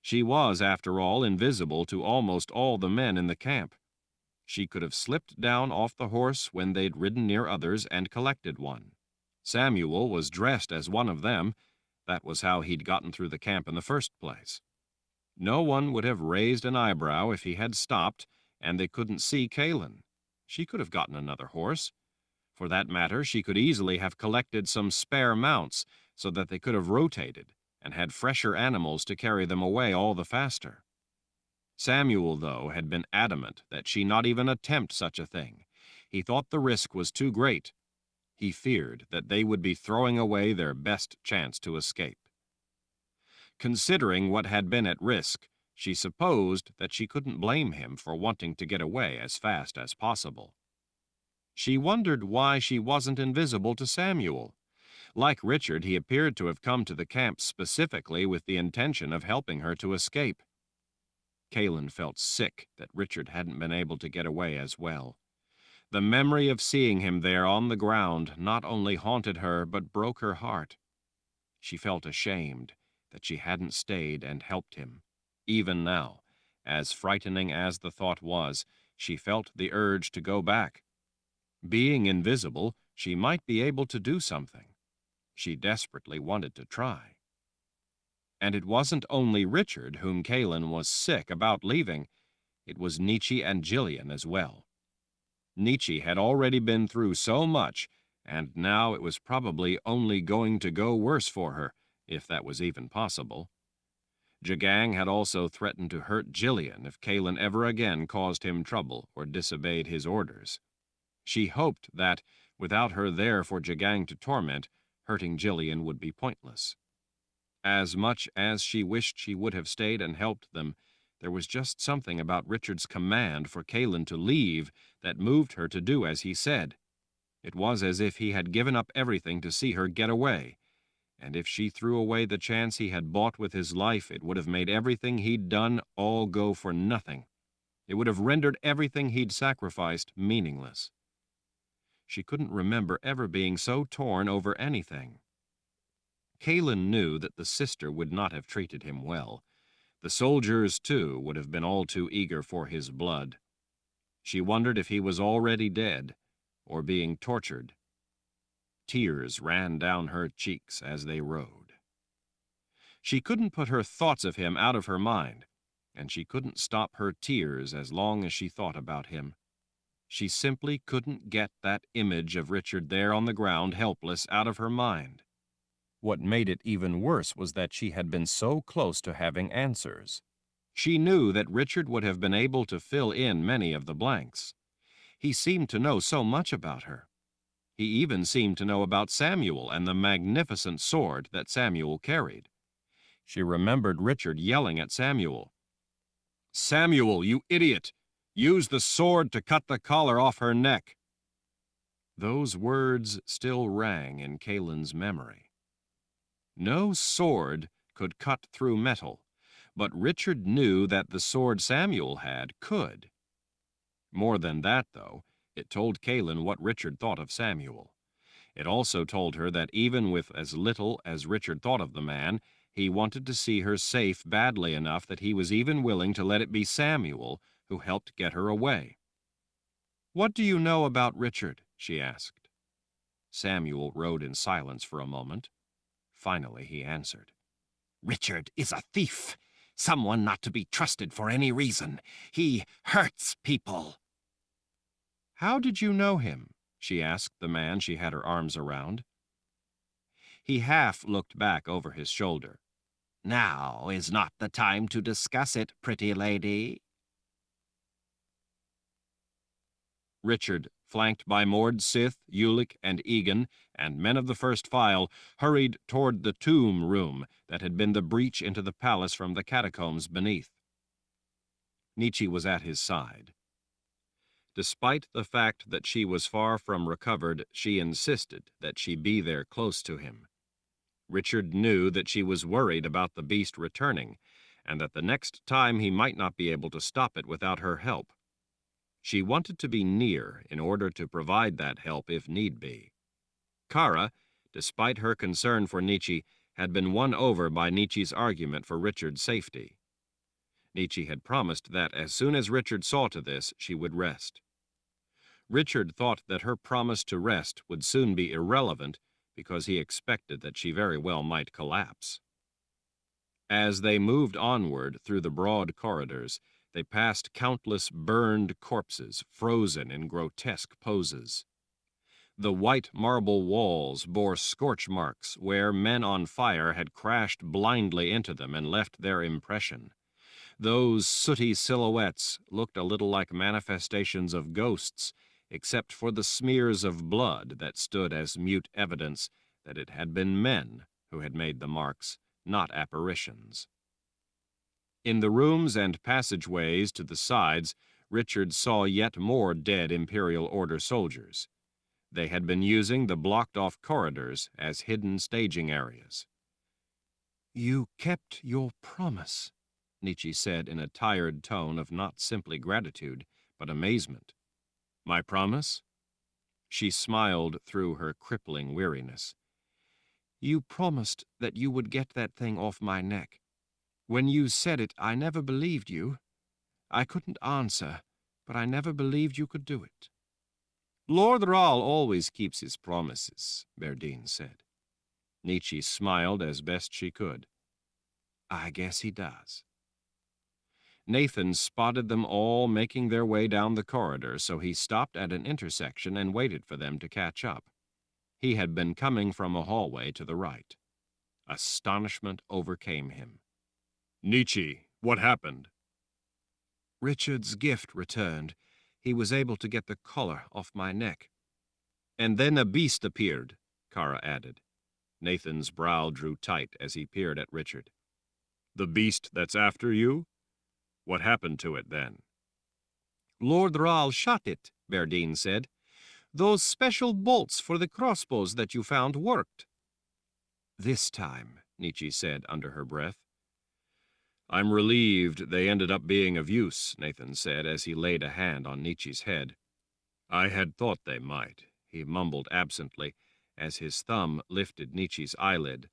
She was, after all, invisible to almost all the men in the camp. She could have slipped down off the horse when they'd ridden near others and collected one. Samuel was dressed as one of them. That was how he'd gotten through the camp in the first place. No one would have raised an eyebrow if he had stopped and they couldn't see Kahlan. She could have gotten another horse. For that matter, she could easily have collected some spare mounts so that they could have rotated and had fresher animals to carry them away all the faster. Samuel, though, had been adamant that she not even attempt such a thing. He thought the risk was too great. He feared that they would be throwing away their best chance to escape. Considering what had been at risk, she supposed that she couldn't blame him for wanting to get away as fast as possible. She wondered why she wasn't invisible to Samuel. Like Richard, he appeared to have come to the camp specifically with the intention of helping her to escape. Kahlan felt sick that Richard hadn't been able to get away as well. The memory of seeing him there on the ground not only haunted her but broke her heart. She felt ashamed that she hadn't stayed and helped him. Even now, as frightening as the thought was, she felt the urge to go back. Being invisible, she might be able to do something. She desperately wanted to try. And it wasn't only Richard whom Kahlan was sick about leaving. It was Nietzsche and Jillian as well. Nietzsche had already been through so much, and now it was probably only going to go worse for her, if that was even possible. Jagang had also threatened to hurt Jillian if Kahlan ever again caused him trouble or disobeyed his orders. She hoped that, without her there for Jagang to torment, hurting Jillian would be pointless. As much as she wished she would have stayed and helped them, there was just something about Richard's command for Kahlan to leave that moved her to do as he said. It was as if he had given up everything to see her get away, and if she threw away the chance he had bought with his life, it would have made everything he'd done all go for nothing. It would have rendered everything he'd sacrificed meaningless. She couldn't remember ever being so torn over anything. Kahlan knew that the sister would not have treated him well. The soldiers, too, would have been all too eager for his blood. She wondered if he was already dead, or being tortured. Tears ran down her cheeks as they rode. She couldn't put her thoughts of him out of her mind, and she couldn't stop her tears as long as she thought about him. She simply couldn't get that image of Richard there on the ground, helpless, out of her mind. What made it even worse was that she had been so close to having answers. She knew that Richard would have been able to fill in many of the blanks. He seemed to know so much about her. He even seemed to know about Samuel and the magnificent sword that Samuel carried. She remembered Richard yelling at Samuel, "Samuel, you idiot! Use the sword to cut the collar off her neck." Those words still rang in Kahlan's memory. No sword could cut through metal, but Richard knew that the sword Samuel had could. More than that, though, it told Kahlan what Richard thought of Samuel. It also told her that even with as little as Richard thought of the man, he wanted to see her safe badly enough that he was even willing to let it be Samuel who helped get her away. "What do you know about Richard?" she asked. Samuel rode in silence for a moment. Finally, he answered. "Richard is a thief, someone not to be trusted for any reason. He hurts people." "How did you know him?" she asked the man she had her arms around. He half looked back over his shoulder. "Now is not the time to discuss it, pretty lady." Richard, flanked by Mord Sith, Ulick, and Egan, and men of the first file, hurried toward the tomb room that had been the breach into the palace from the catacombs beneath. Nietzsche was at his side. Despite the fact that she was far from recovered, she insisted that she be there close to him. Richard knew that she was worried about the beast returning, and that the next time he might not be able to stop it without her help. She wanted to be near in order to provide that help if need be. Kara, despite her concern for Nietzsche, had been won over by Nietzsche's argument for Richard's safety. Nietzsche had promised that as soon as Richard saw to this, she would rest. Richard thought that her promise to rest would soon be irrelevant because he expected that she very well might collapse. As they moved onward through the broad corridors, they passed countless burned corpses, frozen in grotesque poses. The white marble walls bore scorch marks where men on fire had crashed blindly into them and left their impression. Those sooty silhouettes looked a little like manifestations of ghosts, except for the smears of blood that stood as mute evidence that it had been men who had made the marks, not apparitions. In the rooms and passageways to the sides, Richard saw yet more dead Imperial Order soldiers. They had been using the blocked-off corridors as hidden staging areas. "You kept your promise," Nietzsche said in a tired tone of not simply gratitude, but amazement. "My promise?" She smiled through her crippling weariness. "You promised that you would get that thing off my neck. When you said it, I never believed you. I couldn't answer, but I never believed you could do it." "Lord Rahl always keeps his promises," Berdine said. Nietzsche smiled as best she could. "I guess he does." Nathan spotted them all making their way down the corridor, so he stopped at an intersection and waited for them to catch up. He had been coming from a hallway to the right. Astonishment overcame him. "Nietzsche, what happened?" "Richard's gift returned. He was able to get the collar off my neck." "And then a beast appeared," Kara added. Nathan's brow drew tight as he peered at Richard. "The beast that's after you? What happened to it then?" "Lord Rahl shot it," Berdine said. "Those special bolts for the crossbows that you found worked." "This time," Nietzsche said under her breath. "I'm relieved they ended up being of use," Nathan said as he laid a hand on Nietzsche's head. "I had thought they might," he mumbled absently as his thumb lifted Nietzsche's eyelid.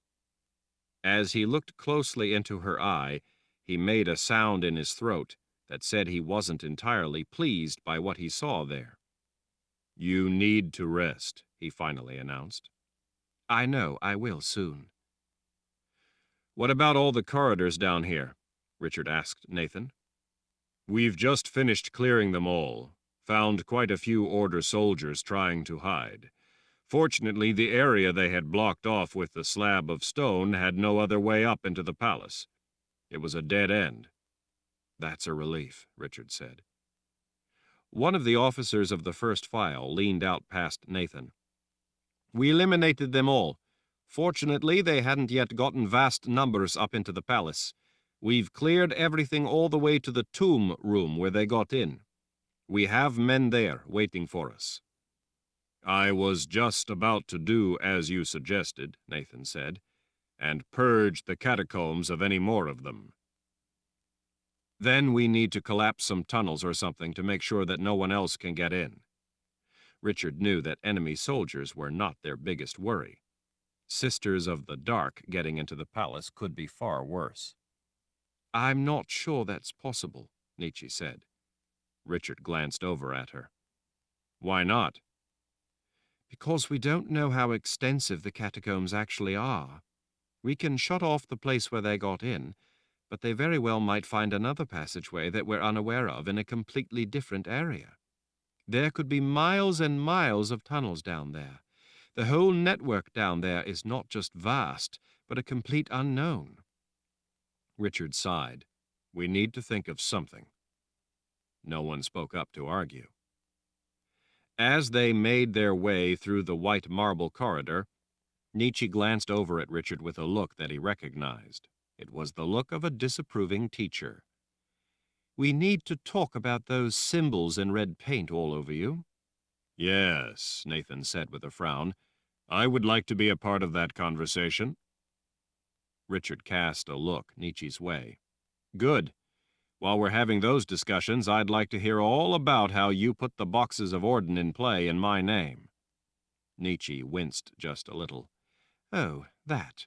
As he looked closely into her eye, he made a sound in his throat that said he wasn't entirely pleased by what he saw there. "You need to rest," he finally announced. "I know, I will soon." "What about all the corridors down here?" Richard asked Nathan. "We've just finished clearing them all. Found quite a few Order soldiers trying to hide. Fortunately, the area they had blocked off with the slab of stone had no other way up into the palace. It was a dead end." "That's a relief," Richard said. One of the officers of the first file leaned out past Nathan. "We eliminated them all. Fortunately, they hadn't yet gotten vast numbers up into the palace. We've cleared everything all the way to the tomb room where they got in. We have men there waiting for us." "I was just about to do as you suggested," Nathan said, "and purge the catacombs of any more of them." "Then we need to collapse some tunnels or something to make sure that no one else can get in." Richard knew that enemy soldiers were not their biggest worry. Sisters of the Dark getting into the palace could be far worse. "I'm not sure that's possible," Nietzsche said. Richard glanced over at her. "Why not?" "Because we don't know how extensive the catacombs actually are. We can shut off the place where they got in, but they very well might find another passageway that we're unaware of in a completely different area. There could be miles and miles of tunnels down there. The whole network down there is not just vast, but a complete unknown." Richard sighed. "We need to think of something." No one spoke up to argue. As they made their way through the white marble corridor, Nietzsche glanced over at Richard with a look that he recognized. It was the look of a disapproving teacher. "We need to talk about those symbols in red paint all over you." "Yes," Nathan said with a frown. "I would like to be a part of that conversation." Richard cast a look Nietzsche's way. "Good. While we're having those discussions, I'd like to hear all about how you put the boxes of Orden in play in my name." Nietzsche winced just a little. "Oh, that."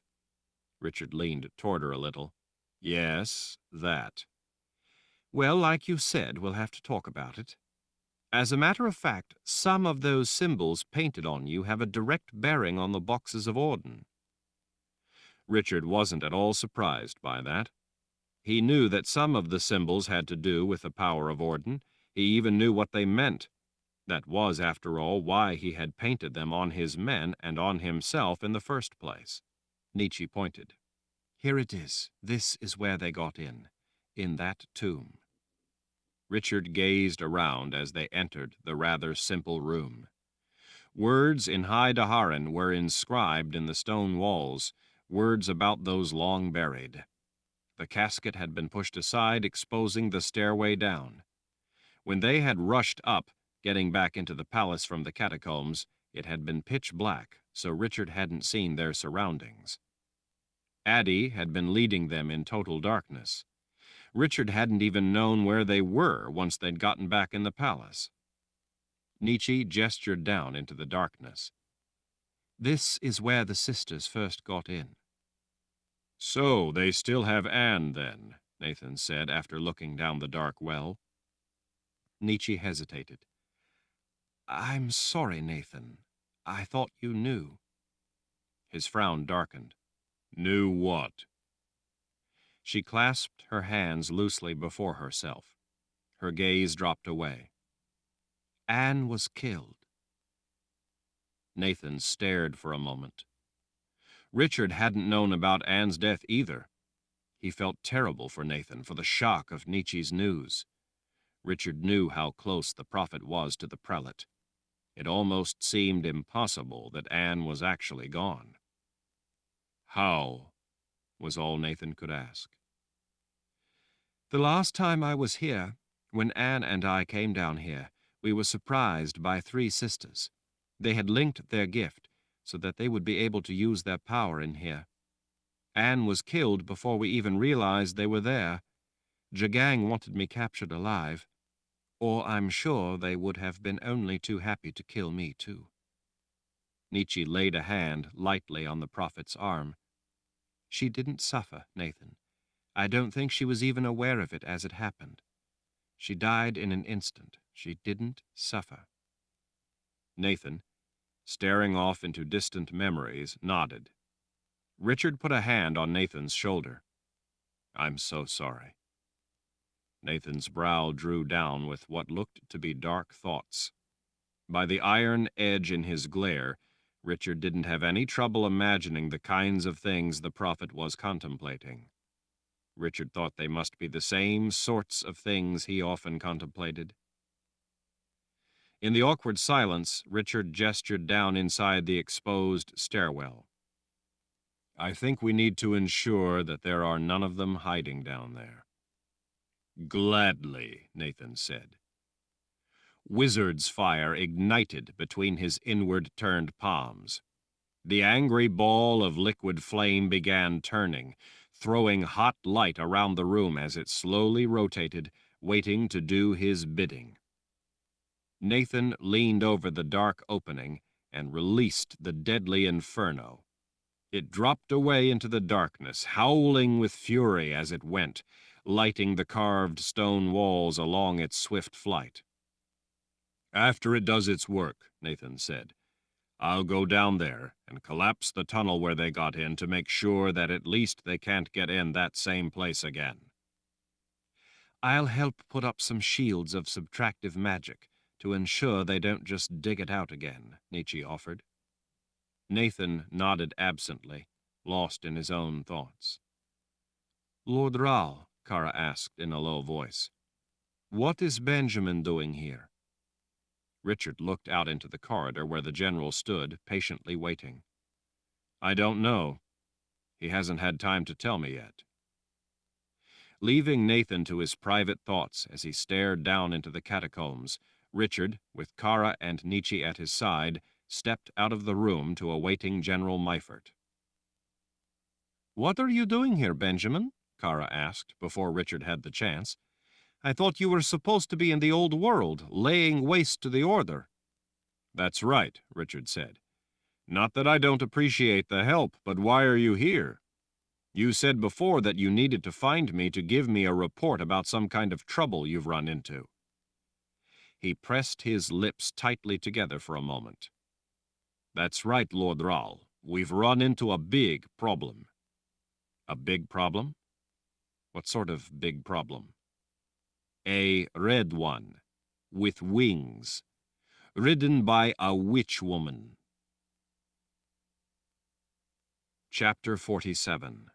Richard leaned toward her a little. "Yes, that. Well, like you said, we'll have to talk about it. As a matter of fact, some of those symbols painted on you have a direct bearing on the boxes of Auden. Richard wasn't at all surprised by that. He knew that some of the symbols had to do with the power of Auden. He even knew what they meant. That was, after all, why he had painted them on his men and on himself in the first place. Nietzsche pointed. Here it is. This is where they got in that tomb. Richard gazed around as they entered the rather simple room. Words in High Daharan were inscribed in the stone walls, words about those long buried. The casket had been pushed aside, exposing the stairway down. When they had rushed up, getting back into the palace from the catacombs, it had been pitch black, so Richard hadn't seen their surroundings. Addie had been leading them in total darkness. Richard hadn't even known where they were once they'd gotten back in the palace. Nietzsche gestured down into the darkness. This is where the sisters first got in. So they still have Anne, then, Nathan said after looking down the dark well. Nietzsche hesitated. I'm sorry, Nathan. I thought you knew. His frown darkened. Knew what? She clasped her hands loosely before herself. Her gaze dropped away. Anne was killed. Nathan stared for a moment. Richard hadn't known about Anne's death either. He felt terrible for Nathan for the shock of Nietzsche's news. Richard knew how close the prophet was to the prelate. It almost seemed impossible that Anne was actually gone. How? Was all Nathan could ask. The last time I was here, when Anne and I came down here, we were surprised by 3 sisters. They had linked their gift so that they would be able to use their power in here. Anne was killed before we even realized they were there. Jagang wanted me captured alive, or I'm sure they would have been only too happy to kill me too. Nietzsche laid a hand lightly on the prophet's arm. She didn't suffer, Nathan. I don't think she was even aware of it as it happened. She died in an instant. She didn't suffer. Nathan, staring off into distant memories, nodded. Richard put a hand on Nathan's shoulder. I'm so sorry. Nathan's brow drew down with what looked to be dark thoughts. By the iron edge in his glare, Richard didn't have any trouble imagining the kinds of things the prophet was contemplating. Richard thought they must be the same sorts of things he often contemplated. In the awkward silence, Richard gestured down inside the exposed stairwell. I think we need to ensure that there are none of them hiding down there. Gladly, Nathan said. Wizard's fire ignited between his inward-turned palms. The angry ball of liquid flame began turning, throwing hot light around the room as it slowly rotated, waiting to do his bidding. Nathan leaned over the dark opening and released the deadly inferno. It dropped away into the darkness, howling with fury as it went, lighting the carved stone walls along its swift flight. After it does its work, Nathan said, I'll go down there and collapse the tunnel where they got in to make sure that at least they can't get in that same place again. I'll help put up some shields of subtractive magic to ensure they don't just dig it out again, Nietzsche offered. Nathan nodded absently, lost in his own thoughts. Lord Ral, Kara asked in a low voice, what is Benjamin doing here? Richard looked out into the corridor where the general stood, patiently waiting. I don't know. He hasn't had time to tell me yet. Leaving Nathan to his private thoughts as he stared down into the catacombs, Richard, with Kara and Nietzsche at his side, stepped out of the room to awaiting General Meifert. What are you doing here, Benjamin? Kara asked before Richard had the chance. I thought you were supposed to be in the old world, laying waste to the Order. That's right, Richard said. Not that I don't appreciate the help, but why are you here? You said before that you needed to find me to give me a report about some kind of trouble you've run into." He pressed his lips tightly together for a moment. "That's right, Lord Rahl. We've run into a big problem." "A big problem? What sort of big problem?" "A red one, with wings, ridden by a witch woman." Chapter 47.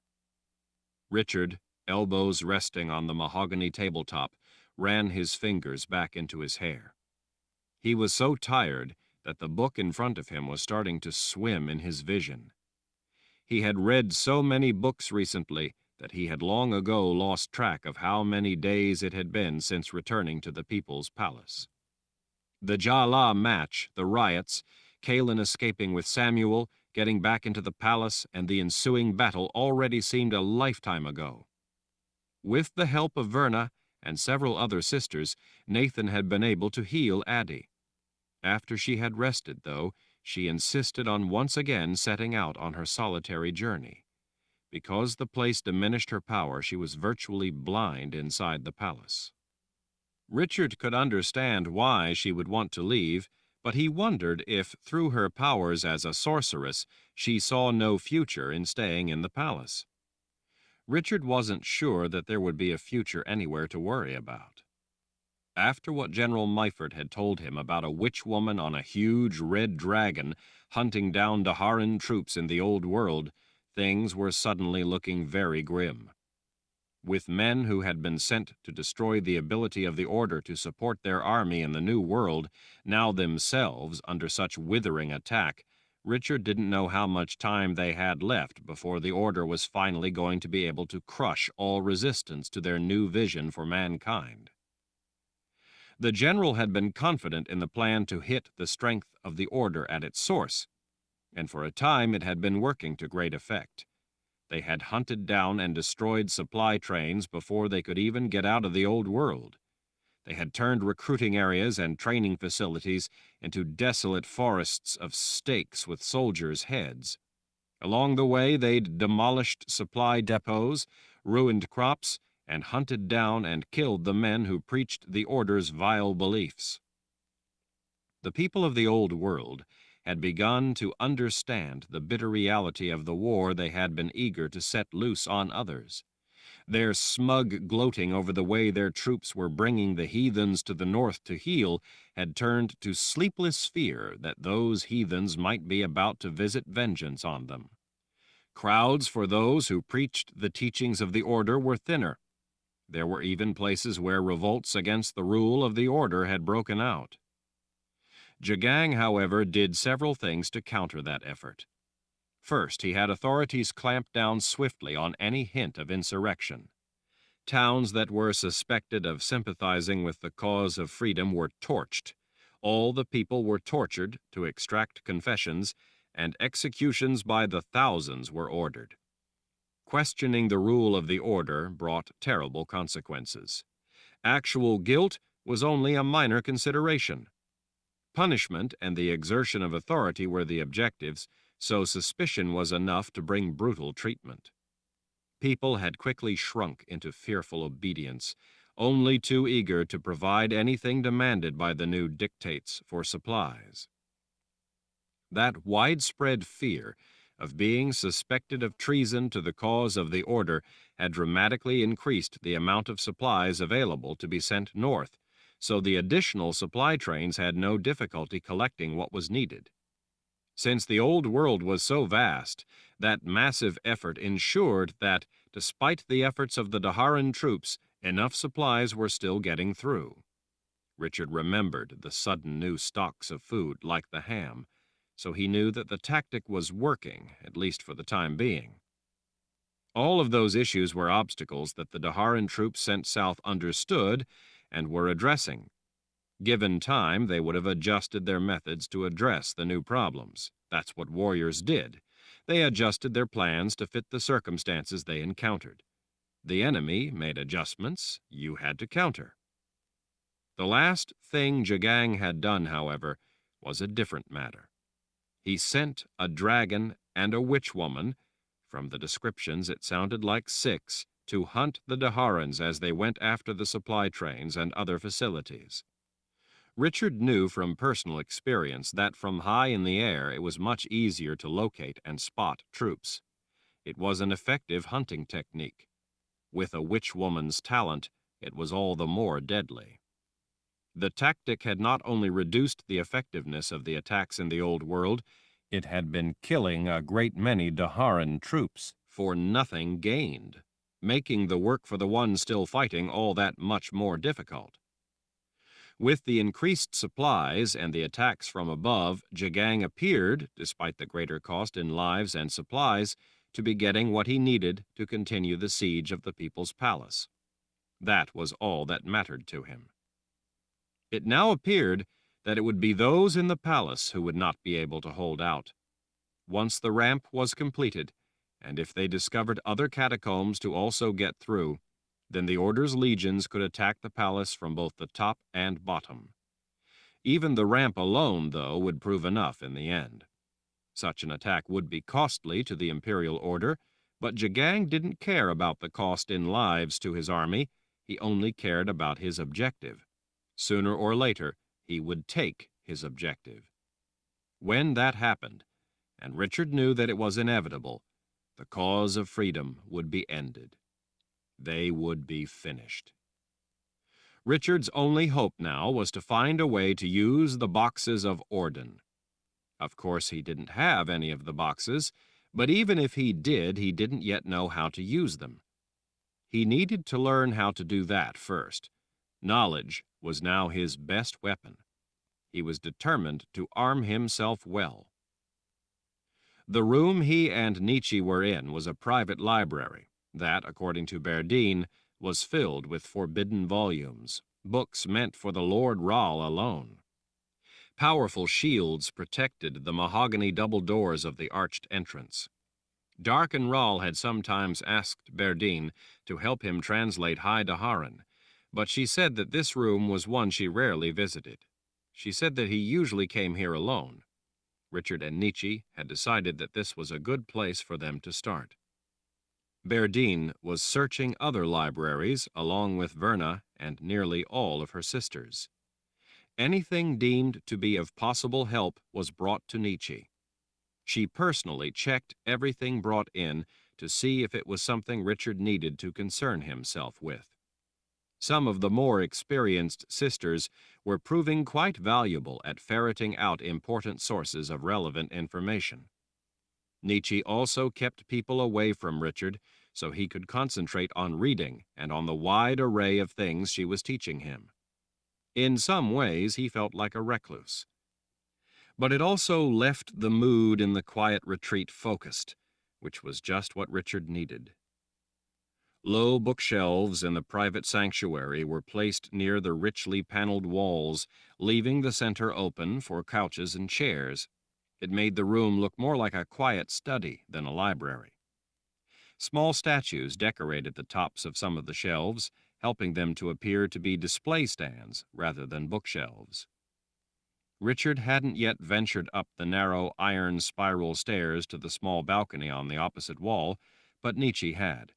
Richard, elbows resting on the mahogany tabletop, ran his fingers back into his hair. He was so tired that the book in front of him was starting to swim in his vision. He had read so many books recently that he had long ago lost track of how many days it had been since returning to the People's Palace. The Jala match, the riots, Kahlan escaping with Samuel, getting back into the palace, and the ensuing battle already seemed a lifetime ago. With the help of Verna and several other sisters, Nathan had been able to heal Addie. After she had rested, though, she insisted on once again setting out on her solitary journey. Because the place diminished her power, she was virtually blind inside the palace. Richard could understand why she would want to leave, but he wondered if, through her powers as a sorceress, she saw no future in staying in the palace. Richard wasn't sure that there would be a future anywhere to worry about. After what General Meifert had told him about a witch woman on a huge red dragon hunting down Daharan troops in the Old World, things were suddenly looking very grim. With men who had been sent to destroy the ability of the Order to support their army in the New World, now themselves under such withering attack, Richard didn't know how much time they had left before the Order was finally going to be able to crush all resistance to their new vision for mankind. The general had been confident in the plan to hit the strength of the Order at its source, and for a time it had been working to great effect. They had hunted down and destroyed supply trains before they could even get out of the Old World. They had turned recruiting areas and training facilities into desolate forests of stakes with soldiers' heads. Along the way, they'd demolished supply depots, ruined crops, and hunted down and killed the men who preached the Order's vile beliefs. The people of the Old World had begun to understand the bitter reality of the war they had been eager to set loose on others. Their smug gloating over the way their troops were bringing the heathens to the north to heal had turned to sleepless fear that those heathens might be about to visit vengeance on them. Crowds for those who preached the teachings of the Order were thinner. There were even places where revolts against the rule of the Order had broken out. Jagang, however, did several things to counter that effort. First, he had authorities clamp down swiftly on any hint of insurrection. Towns that were suspected of sympathizing with the cause of freedom were torched. All the people were tortured to extract confessions, and executions by the thousands were ordered. Questioning the rule of the Order brought terrible consequences. Actual guilt was only a minor consideration. Punishment and the exertion of authority were the objectives, so suspicion was enough to bring brutal treatment. People had quickly shrunk into fearful obedience, only too eager to provide anything demanded by the new dictates for supplies. That widespread fear of being suspected of treason to the cause of the Order had dramatically increased the amount of supplies available to be sent north, so the additional supply trains had no difficulty collecting what was needed. Since the Old World was so vast, that massive effort ensured that, despite the efforts of the Daharan troops, enough supplies were still getting through. Richard remembered the sudden new stocks of food, like the ham, so he knew that the tactic was working, at least for the time being. All of those issues were obstacles that the Daharan troops sent south understood and were addressing. Given time, they would have adjusted their methods to address the new problems. That's what warriors did. They adjusted their plans to fit the circumstances they encountered. The enemy made adjustments you had to counter. The last thing Jagang had done, however, was a different matter. He sent a dragon and a witch woman From the descriptions, it sounded like 6, to hunt the Daharans as they went after the supply trains and other facilities. Richard knew from personal experience that from high in the air it was much easier to locate and spot troops. It was an effective hunting technique. With a witch woman's talent, it was all the more deadly. The tactic had not only reduced the effectiveness of the attacks in the Old World, it had been killing a great many Daharan troops for nothing gained, making the work for the ones still fighting all that much more difficult. With the increased supplies and the attacks from above, Jagang appeared, despite the greater cost in lives and supplies, to be getting what he needed to continue the siege of the people's palace. That was all that mattered to him. It now appeared that it would be those in the palace who would not be able to hold out. Once the ramp was completed, and if they discovered other catacombs to also get through, then the Order's legions could attack the palace from both the top and bottom. Even the ramp alone, though, would prove enough in the end. Such an attack would be costly to the Imperial Order, but Jagang didn't care about the cost in lives to his army. He only cared about his objective. Sooner or later, he would take his objective. When that happened, and Richard knew that it was inevitable, the cause of freedom would be ended. They would be finished. Richard's only hope now was to find a way to use the boxes of Orden. Of course, he didn't have any of the boxes, but even if he did, he didn't yet know how to use them. He needed to learn how to do that first. Knowledge was now his best weapon. He was determined to arm himself well. The room he and Nietzsche were in was a private library that, according to Berdine, was filled with forbidden volumes, books meant for the Lord Ral alone. Powerful shields protected the mahogany double doors of the arched entrance. Darken Ral had sometimes asked Berdine to help him translate High Daharan, but she said that this room was one she rarely visited. She said that he usually came here alone. Richard and Nietzsche had decided that this was a good place for them to start. Berdine was searching other libraries along with Verna and nearly all of her sisters. Anything deemed to be of possible help was brought to Nietzsche. She personally checked everything brought in to see if it was something Richard needed to concern himself with. Some of the more experienced sisters were proving quite valuable at ferreting out important sources of relevant information. Nietzsche also kept people away from Richard so he could concentrate on reading and on the wide array of things she was teaching him. In some ways, he felt like a recluse. But it also left the mood in the quiet retreat focused, which was just what Richard needed. Low bookshelves in the private sanctuary were placed near the richly paneled walls, leaving the center open for couches and chairs. It made the room look more like a quiet study than a library. Small statues decorated the tops of some of the shelves, helping them to appear to be display stands rather than bookshelves. Richard hadn't yet ventured up the narrow iron spiral stairs to the small balcony on the opposite wall, but Nietzsche had.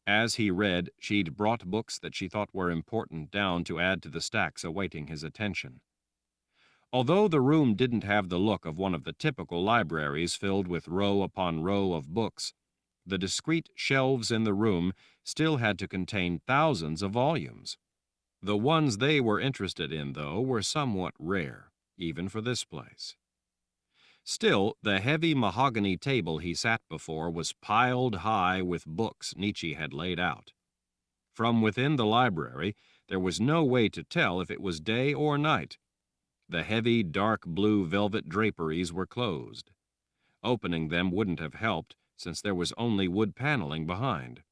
As he read, she'd brought books that she thought were important down to add to the stacks awaiting his attention. Although the room didn't have the look of one of the typical libraries filled with row upon row of books, the discreet shelves in the room still had to contain thousands of volumes. The ones they were interested in, though, were somewhat rare, even for this place. Still, the heavy mahogany table he sat before was piled high with books Nietzsche had laid out. From within the library, there was no way to tell if it was day or night. The heavy, dark blue velvet draperies were closed. Opening them wouldn't have helped, since there was only wood paneling behind.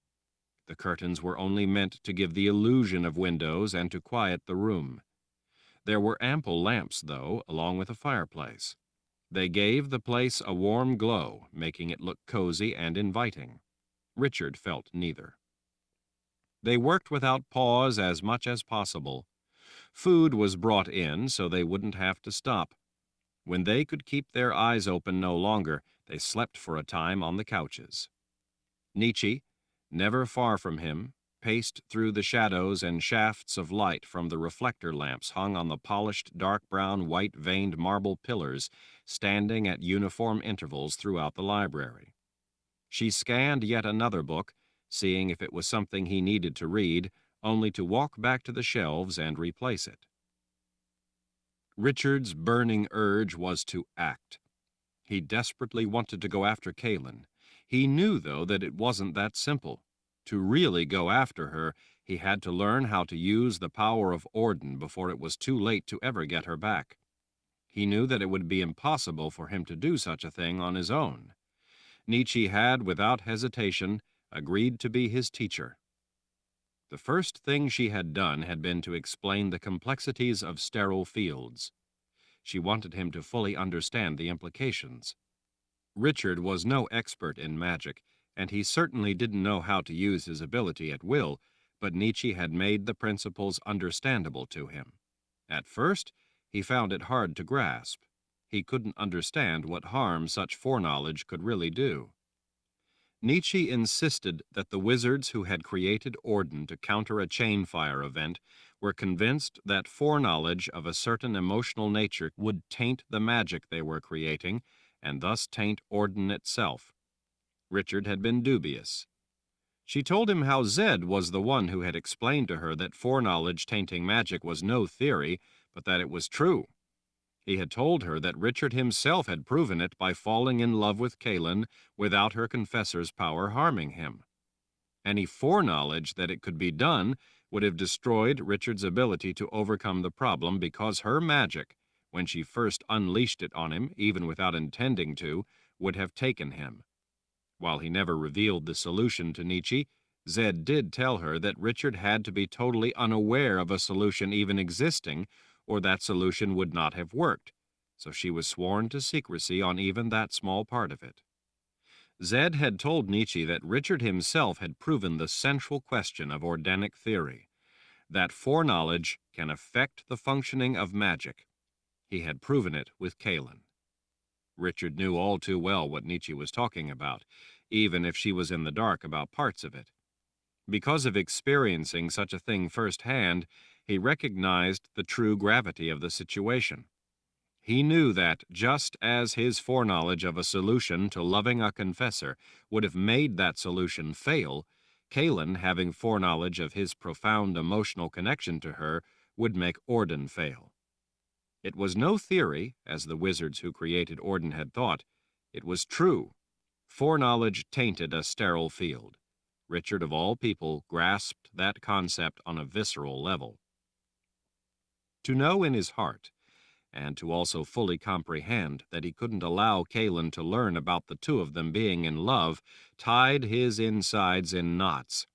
The curtains were only meant to give the illusion of windows and to quiet the room. There were ample lamps, though, along with a fireplace. They gave the place a warm glow, making it look cozy and inviting. Richard felt neither. They worked without pause as much as possible. Food was brought in so they wouldn't have to stop. When they could keep their eyes open no longer, they slept for a time on the couches. Nietzsche, never far from him, paced through the shadows and shafts of light from the reflector lamps hung on the polished dark brown white-veined marble pillars standing at uniform intervals throughout the library. She scanned yet another book, seeing if it was something he needed to read, only to walk back to the shelves and replace it. Richard's burning urge was to act. He desperately wanted to go after Kahlan. He knew, though, that it wasn't that simple. To really go after her, he had to learn how to use the power of Orden before it was too late to ever get her back. He knew that it would be impossible for him to do such a thing on his own. Nietzsche had, without hesitation, agreed to be his teacher. The first thing she had done had been to explain the complexities of sterile fields. She wanted him to fully understand the implications. Richard was no expert in magic, and he certainly didn't know how to use his ability at will, but Nietzsche had made the principles understandable to him. At first, he found it hard to grasp. He couldn't understand what harm such foreknowledge could really do. Nietzsche insisted that the wizards who had created Orden to counter a chain fire event were convinced that foreknowledge of a certain emotional nature would taint the magic they were creating, and thus taint Orden itself. Richard had been dubious. She told him how Zed was the one who had explained to her that foreknowledge tainting magic was no theory, but that it was true. He had told her that Richard himself had proven it by falling in love with Kahlan without her confessor's power harming him. Any foreknowledge that it could be done would have destroyed Richard's ability to overcome the problem because her magic, when she first unleashed it on him, even without intending to, would have taken him. While he never revealed the solution to Nietzsche, Zed did tell her that Richard had to be totally unaware of a solution even existing, or that solution would not have worked, so she was sworn to secrecy on even that small part of it. Zed had told Nietzsche that Richard himself had proven the central question of Ordenic theory, that foreknowledge can affect the functioning of magic. He had proven it with Kahlan. Richard knew all too well what Nietzsche was talking about, even if she was in the dark about parts of it. Because of experiencing such a thing firsthand, he recognized the true gravity of the situation. He knew that, just as his foreknowledge of a solution to loving a confessor would have made that solution fail, Kahlan, having foreknowledge of his profound emotional connection to her, would make Orden fail. It was no theory, as the wizards who created Orden had thought. It was true. Foreknowledge tainted a sterile field. Richard, of all people, grasped that concept on a visceral level. To know in his heart, and to also fully comprehend that he couldn't allow Kahlan to learn about the two of them being in love, tied his insides in knots.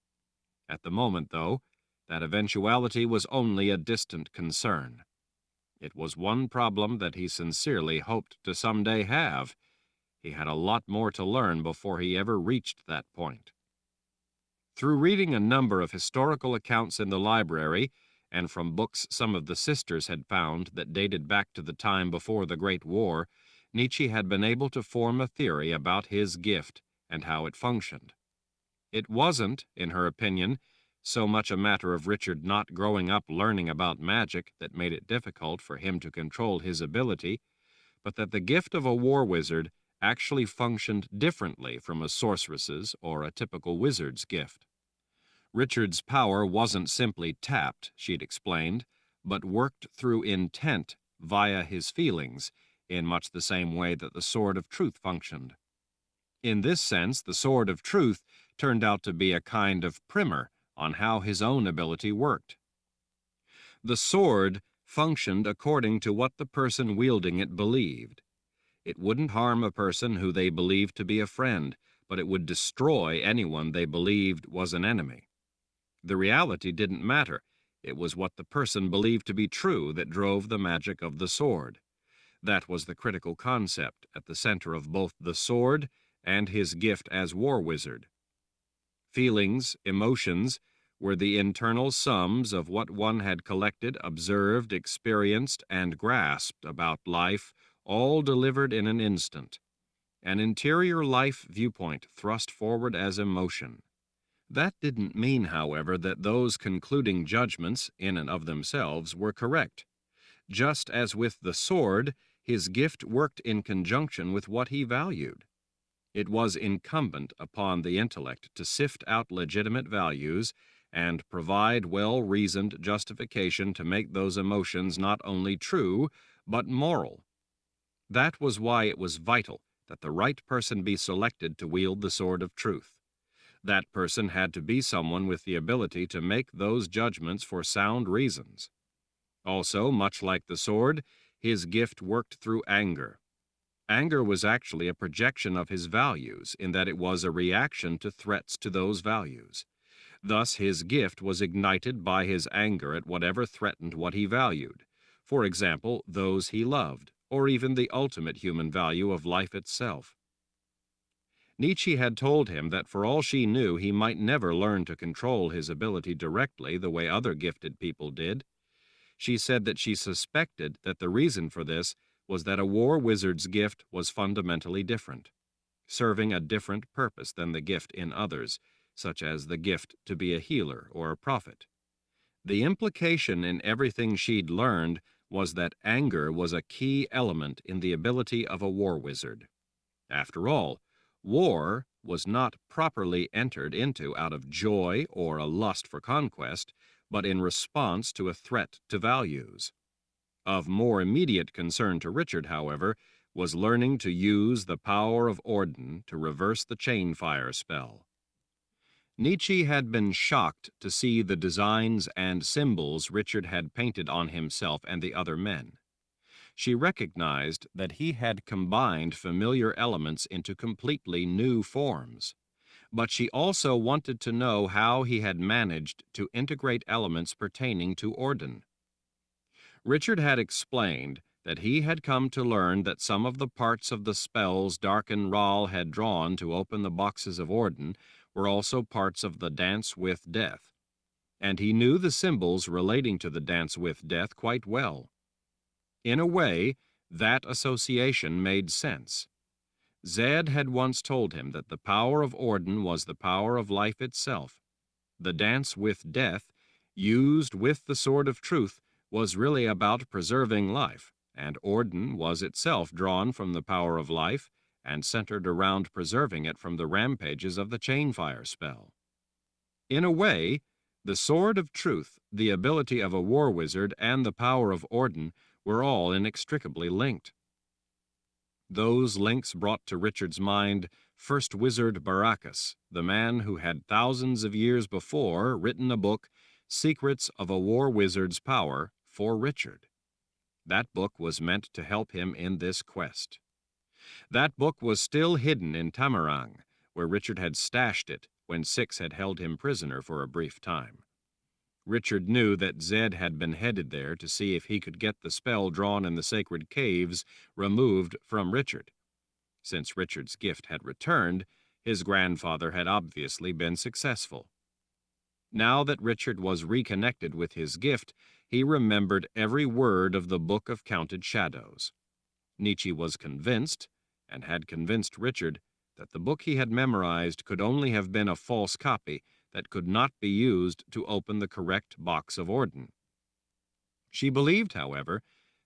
At the moment, though, that eventuality was only a distant concern. It was one problem that he sincerely hoped to someday have. He had a lot more to learn before he ever reached that point. Through reading a number of historical accounts in the library, and from books some of the sisters had found that dated back to the time before the Great War, Nietzsche had been able to form a theory about his gift and how it functioned. It wasn't, in her opinion, so much a matter of Richard not growing up learning about magic that made it difficult for him to control his ability, but that the gift of a war wizard actually functioned differently from a sorceress's or a typical wizard's gift. Richard's power wasn't simply tapped, she'd explained, but worked through intent via his feelings, in much the same way that the Sword of Truth functioned. In this sense, the Sword of Truth turned out to be a kind of primer on how his own ability worked. The sword functioned according to what the person wielding it believed. It wouldn't harm a person who they believed to be a friend, but it would destroy anyone they believed was an enemy. The reality didn't matter. It was what the person believed to be true that drove the magic of the sword. That was the critical concept at the center of both the sword and his gift as war wizard. Feelings, emotions, were the internal sums of what one had collected, observed, experienced, and grasped about life, all delivered in an instant. an interior life viewpoint thrust forward as emotion. That didn't mean, however, that those concluding judgments, in and of themselves, were correct. Just as with the sword, his gift worked in conjunction with what he valued. It was incumbent upon the intellect to sift out legitimate values and provide well-reasoned justification to make those emotions not only true, but moral. That was why it was vital that the right person be selected to wield the sword of truth. That person had to be someone with the ability to make those judgments for sound reasons. Also, much like the sword, his gift worked through anger. Anger was actually a projection of his values in that it was a reaction to threats to those values. Thus, his gift was ignited by his anger at whatever threatened what he valued. For example, those he loved, or even the ultimate human value of life itself. Nietzsche had told him that for all she knew, he might never learn to control his ability directly the way other gifted people did. She said that she suspected that the reason for this was that a war wizard's gift was fundamentally different, serving a different purpose than the gift in others, such as the gift to be a healer or a prophet. The implication in everything she'd learned was that anger was a key element in the ability of a war wizard. After all, war was not properly entered into out of joy or a lust for conquest, but in response to a threat to values. Of more immediate concern to Richard, however, was learning to use the power of Orden to reverse the chain fire spell. Nietzsche had been shocked to see the designs and symbols Richard had painted on himself and the other men. She recognized that he had combined familiar elements into completely new forms. But she also wanted to know how he had managed to integrate elements pertaining to Orden. Richard had explained that he had come to learn that some of the parts of the spells Darken Rahl had drawn to open the boxes of Orden were also parts of the Dance with Death, and he knew the symbols relating to the Dance with Death quite well. In a way, that association made sense. Zed had once told him that the power of Orden was the power of life itself. The Dance with Death, used with the Sword of Truth, was really about preserving life, and Orden was itself drawn from the power of life and centered around preserving it from the rampages of the chainfire spell. In a way, the Sword of Truth, the ability of a war wizard, and the power of Orden were all inextricably linked. Those links brought to Richard's mind First Wizard Baracus, the man who had thousands of years before written a book, Secrets of a War Wizard's Power, for Richard. That book was meant to help him in this quest. That book was still hidden in Tamarang, where Richard had stashed it when Six had held him prisoner for a brief time. Richard knew that Zed had been headed there to see if he could get the spell drawn in the sacred caves removed from Richard. Since Richard's gift had returned, his grandfather had obviously been successful. Now that Richard was reconnected with his gift, he remembered every word of the Book of Counted Shadows. Nietzsche was convinced, and had convinced Richard, that the book he had memorized could only have been a false copy that could not be used to open the correct box of Orden. She believed, however,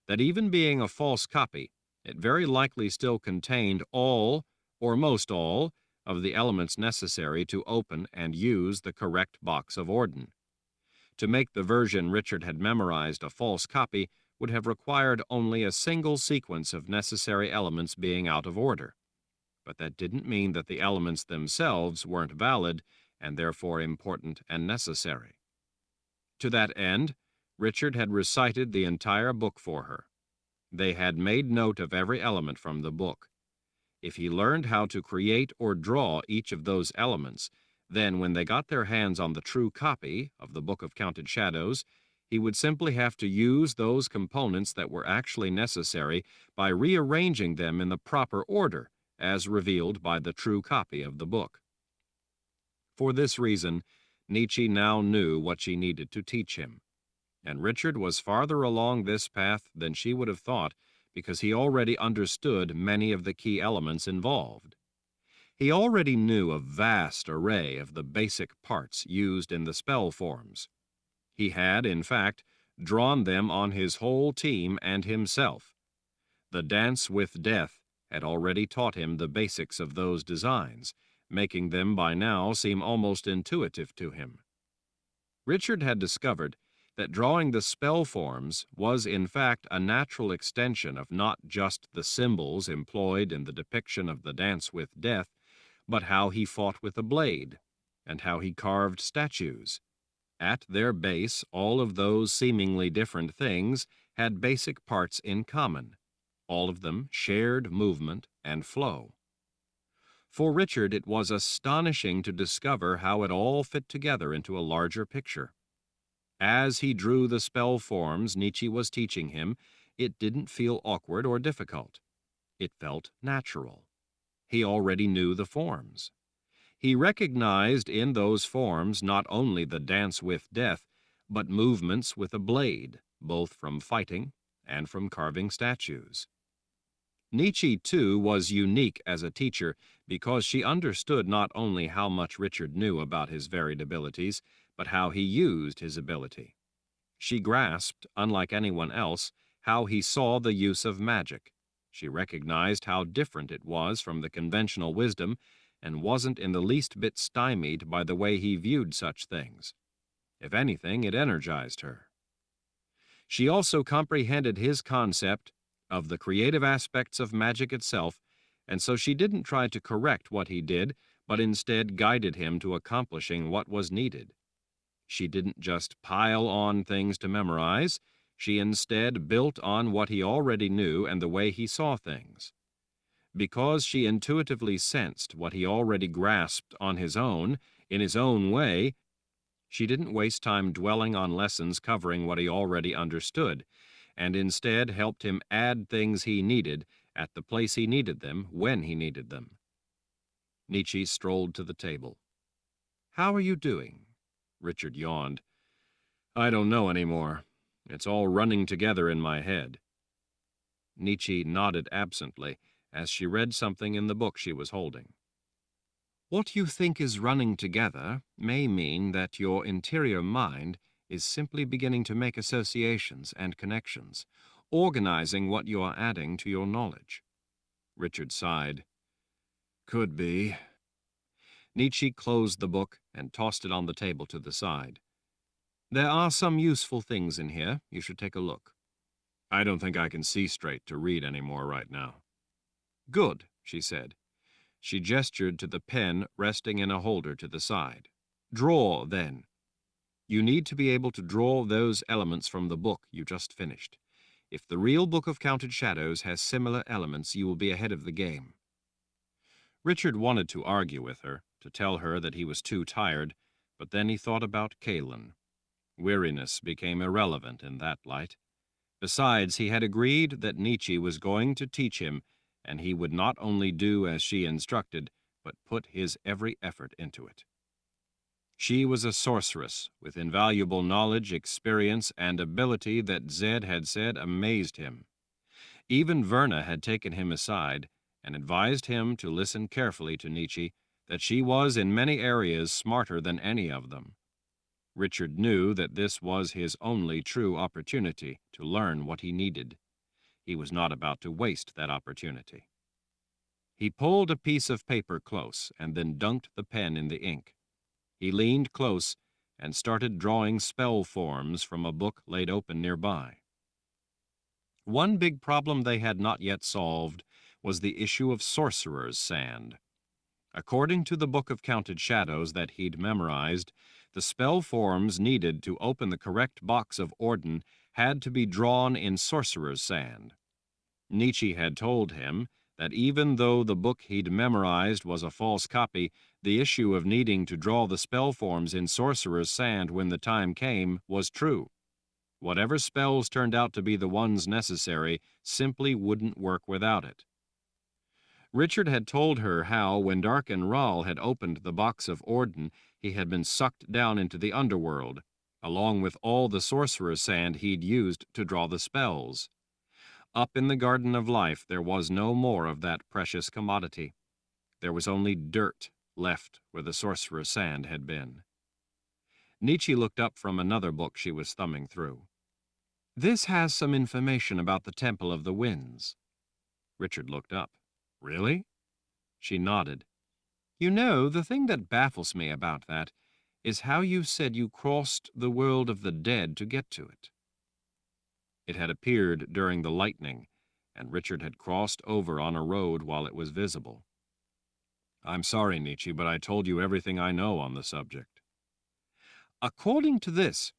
that even being a false copy, it very likely still contained all, or most all, of the elements necessary to open and use the correct box of Orden. To make the version Richard had memorized a false copy would have required only a single sequence of necessary elements being out of order. But that didn't mean that the elements themselves weren't valid and therefore important and necessary. To that end, Richard had recited the entire book for her. They had made note of every element from the book. If he learned how to create or draw each of those elements, then when they got their hands on the true copy of the Book of Counted Shadows, he would simply have to use those components that were actually necessary by rearranging them in the proper order, as revealed by the true copy of the book. For this reason, Nietzsche now knew what she needed to teach him, and Richard was farther along this path than she would have thought because he already understood many of the key elements involved. He already knew a vast array of the basic parts used in the spell forms. He had, in fact, drawn them on his whole team and himself. The Dance with Death had already taught him the basics of those designs, making them by now seem almost intuitive to him. Richard had discovered that drawing the spell forms was in fact a natural extension of not just the symbols employed in the depiction of the Dance with Death, but how he fought with a blade, and how he carved statues. At their base, all of those seemingly different things had basic parts in common. All of them shared movement and flow. For Richard, it was astonishing to discover how it all fit together into a larger picture. As he drew the spell forms Nietzsche was teaching him, it didn't feel awkward or difficult. It felt natural. He already knew the forms. He recognized in those forms not only the Dance with Death, but movements with a blade, both from fighting and from carving statues. Nietzsche, too, was unique as a teacher because she understood not only how much Richard knew about his varied abilities, but how he used his ability. She grasped, unlike anyone else, how he saw the use of magic. She recognized how different it was from the conventional wisdom and wasn't in the least bit stymied by the way he viewed such things. If anything, it energized her. She also comprehended his concept of the creative aspects of magic itself, and so she didn't try to correct what he did, but instead guided him to accomplishing what was needed. She didn't just pile on things to memorize, she instead built on what he already knew and the way he saw things. Because she intuitively sensed what he already grasped on his own, in his own way, she didn't waste time dwelling on lessons covering what he already understood, and instead helped him add things he needed at the place he needed them when he needed them. Nietzsche strolled to the table. "How are you doing?" Richard yawned. "I don't know anymore. It's all running together in my head." Nietzsche nodded absently as she read something in the book she was holding. "What you think is running together may mean that your interior mind is simply beginning to make associations and connections, organizing what you are adding to your knowledge." Richard sighed. "Could be." Nietzsche closed the book and tossed it on the table to the side. "There are some useful things in here. You should take a look." "I don't think I can see straight to read any more right now." "Good," she said. She gestured to the pen resting in a holder to the side. "Draw, then. You need to be able to draw those elements from the book you just finished. If the real Book of Counted Shadows has similar elements, you will be ahead of the game." Richard wanted to argue with her, to tell her that he was too tired, but then he thought about Kahlan. Weariness became irrelevant in that light. Besides, he had agreed that Nietzsche was going to teach him, and he would not only do as she instructed, but put his every effort into it. She was a sorceress with invaluable knowledge, experience, and ability that Zed had said amazed him. Even Verna had taken him aside and advised him to listen carefully to Nietzsche, that she was in many areas smarter than any of them. Richard knew that this was his only true opportunity to learn what he needed. He was not about to waste that opportunity. He pulled a piece of paper close and then dunked the pen in the ink. He leaned close and started drawing spell forms from a book laid open nearby. One big problem they had not yet solved was the issue of sorcerer's sand. According to the Book of Counted Shadows that he'd memorized, the spell forms needed to open the correct box of Orden had to be drawn in sorcerer's sand. Nietzsche had told him that even though the book he'd memorized was a false copy, the issue of needing to draw the spell forms in sorcerer's sand when the time came was true. Whatever spells turned out to be the ones necessary simply wouldn't work without it. Richard had told her how, when Dark and Rahl had opened the box of Orden, he had been sucked down into the underworld, along with all the sorcerer's sand he'd used to draw the spells. Up in the Garden of Life there was no more of that precious commodity. There was only dirt left where the sorcerer's sand had been. Nietzsche looked up from another book she was thumbing through. "This has some information about the Temple of the Winds." Richard looked up. "Really?" She nodded. "You know, the thing that baffles me about that is how you said you crossed the world of the dead to get to it." It had appeared during the lightning, and Richard had crossed over on a road while it was visible. "I'm sorry, Nietzsche, but I told you everything I know on the subject." "According to this,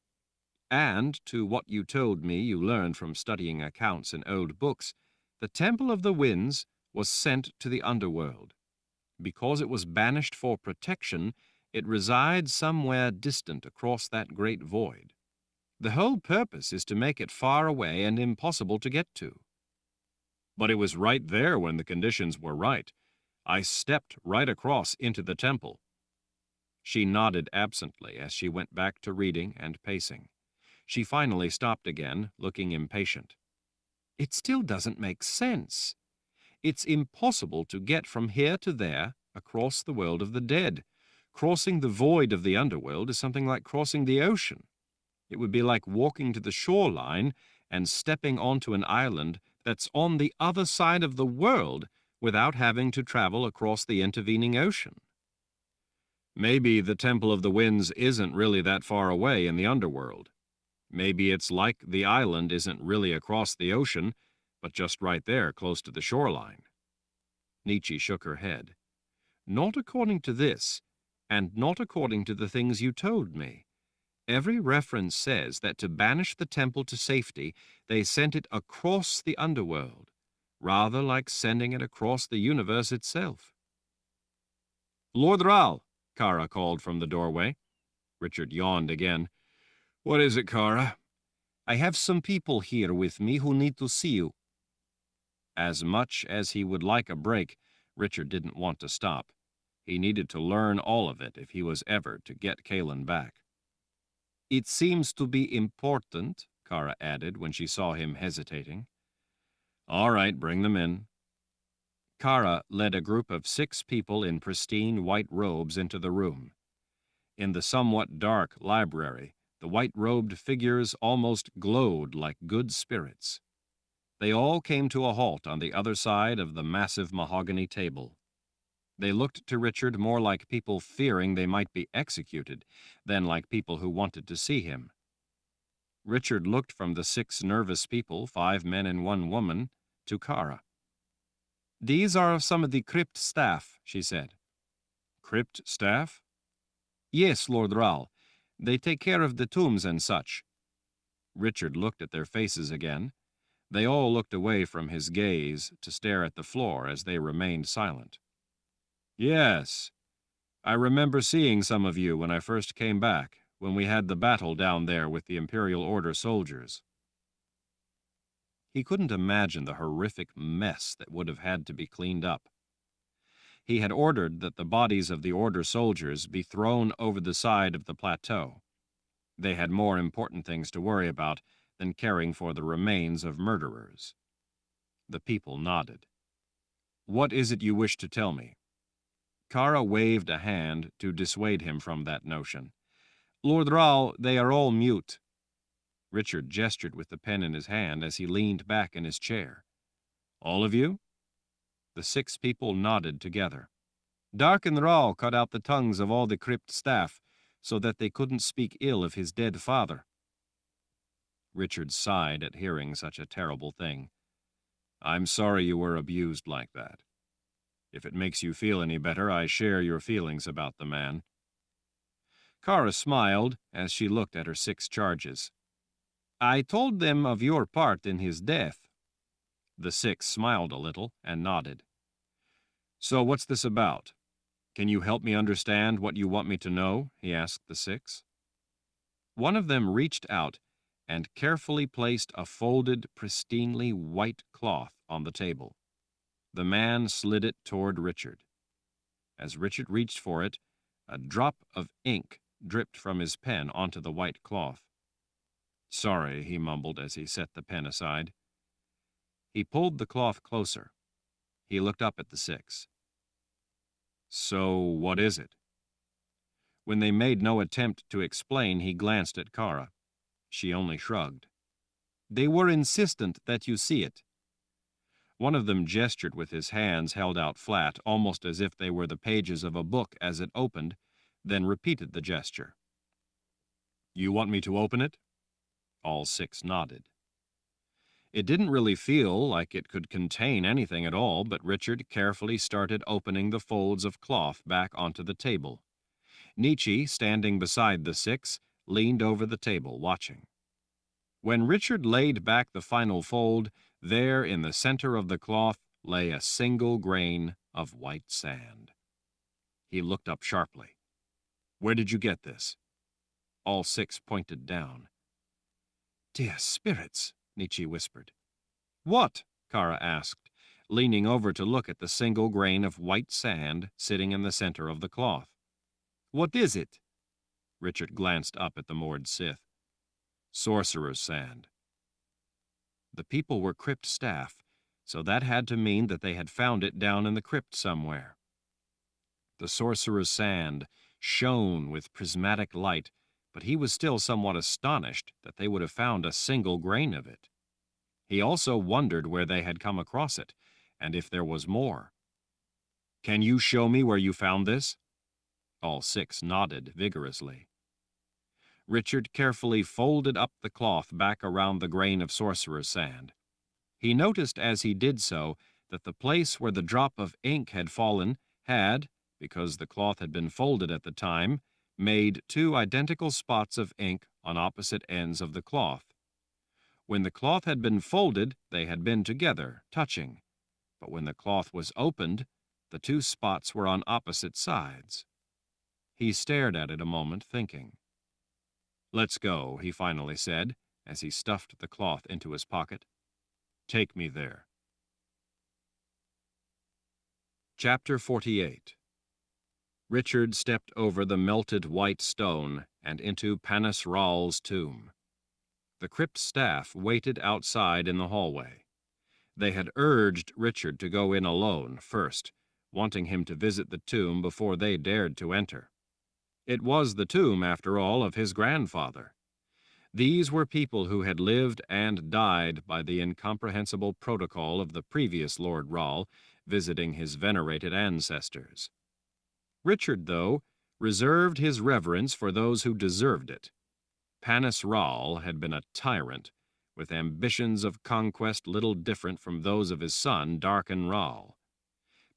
and to what you told me you learned from studying accounts in old books, the Temple of the Winds was sent to the underworld. Because it was banished for protection, it resides somewhere distant across that great void. The whole purpose is to make it far away and impossible to get to." "But it was right there when the conditions were right. I stepped right across into the temple." She nodded absently as she went back to reading and pacing. She finally stopped again, looking impatient. "It still doesn't make sense. It's impossible to get from here to there across the world of the dead. Crossing the void of the underworld is something like crossing the ocean. It would be like walking to the shoreline and stepping onto an island that's on the other side of the world without having to travel across the intervening ocean." "Maybe the Temple of the Winds isn't really that far away in the underworld. Maybe it's like the island isn't really across the ocean, but just right there close to the shoreline." Nietzsche shook her head. "Not according to this, and not according to the things you told me. Every reference says that to banish the temple to safety, they sent it across the underworld, rather like sending it across the universe itself." "Lord Ral," Kara called from the doorway. Richard yawned again. "What is it, Kara?" "I have some people here with me who need to see you." As much as he would like a break, Richard didn't want to stop. He needed to learn all of it if he was ever to get Kahlan back. "It seems to be important," Kara added when she saw him hesitating. "All right, bring them in." Kara led a group of 6 people in pristine white robes into the room. In the somewhat dark library, the white-robed figures almost glowed like good spirits. They all came to a halt on the other side of the massive mahogany table. They looked to Richard more like people fearing they might be executed than like people who wanted to see him. Richard looked from the 6 nervous people, 5 men and 1 woman, to Kara. "These are some of the crypt staff," she said. "Crypt staff?" "Yes, Lord Ral. They take care of the tombs and such." Richard looked at their faces again. They all looked away from his gaze to stare at the floor as they remained silent. "Yes. I remember seeing some of you when I first came back, when we had the battle down there with the Imperial Order soldiers." He couldn't imagine the horrific mess that would have had to be cleaned up. He had ordered that the bodies of the Order soldiers be thrown over the side of the plateau. They had more important things to worry about than caring for the remains of murderers. The people nodded. "What is it you wish to tell me?" Kara waved a hand to dissuade him from that notion. "Lord Ral, they are all mute." Richard gestured with the pen in his hand as he leaned back in his chair. "All of you?" The 6 people nodded together. "Dark and Ral cut out the tongues of all the crypt staff so that they couldn't speak ill of his dead father." Richard sighed at hearing such a terrible thing. "I'm sorry you were abused like that. If it makes you feel any better, I share your feelings about the man." Kara smiled as she looked at her 6 charges. "I told them of your part in his death." The 6 smiled a little and nodded. "So what's this about? Can you help me understand what you want me to know?" he asked the 6. One of them reached out and carefully placed a folded, pristinely white cloth on the table. The man slid it toward Richard. As Richard reached for it, a drop of ink dripped from his pen onto the white cloth. "Sorry," he mumbled as he set the pen aside. He pulled the cloth closer. He looked up at the six. "So, what is it?" When they made no attempt to explain, he glanced at Kara. She only shrugged. "They were insistent that you see it." One of them gestured with his hands held out flat, almost as if they were the pages of a book as it opened, then repeated the gesture. "You want me to open it?" All six nodded. It didn't really feel like it could contain anything at all, but Richard carefully started opening the folds of cloth back onto the table. Nietzsche, standing beside the six, leaned over the table, watching. When Richard laid back the final fold, there in the center of the cloth lay a single grain of white sand. He looked up sharply. "Where did you get this?" All six pointed down. "Dear spirits," Nietzsche whispered. "What?" Kara asked, leaning over to look at the single grain of white sand sitting in the center of the cloth. "What is it?" Richard glanced up at the moored Sith. "Sorcerer's sand." The people were crypt staff, so that had to mean that they had found it down in the crypt somewhere. The sorcerer's sand shone with prismatic light, but he was still somewhat astonished that they would have found a single grain of it. He also wondered where they had come across it, and if there was more. "Can you show me where you found this?" All six nodded vigorously. Richard carefully folded up the cloth back around the grain of sorcerer's sand. He noticed as he did so that the place where the drop of ink had fallen had, because the cloth had been folded at the time, made two identical spots of ink on opposite ends of the cloth. When the cloth had been folded, they had been together, touching, but when the cloth was opened, the two spots were on opposite sides. He stared at it a moment, thinking. "Let's go," he finally said, as he stuffed the cloth into his pocket. "Take me there." Chapter 48. Richard stepped over the melted white stone and into Panis Ral's tomb. The crypt staff waited outside in the hallway. They had urged Richard to go in alone first, wanting him to visit the tomb before they dared to enter. It was the tomb, after all, of his grandfather. These were people who had lived and died by the incomprehensible protocol of the previous Lord Ral, visiting his venerated ancestors. Richard, though, reserved his reverence for those who deserved it. Panis Ral had been a tyrant, with ambitions of conquest little different from those of his son, Darken Ral.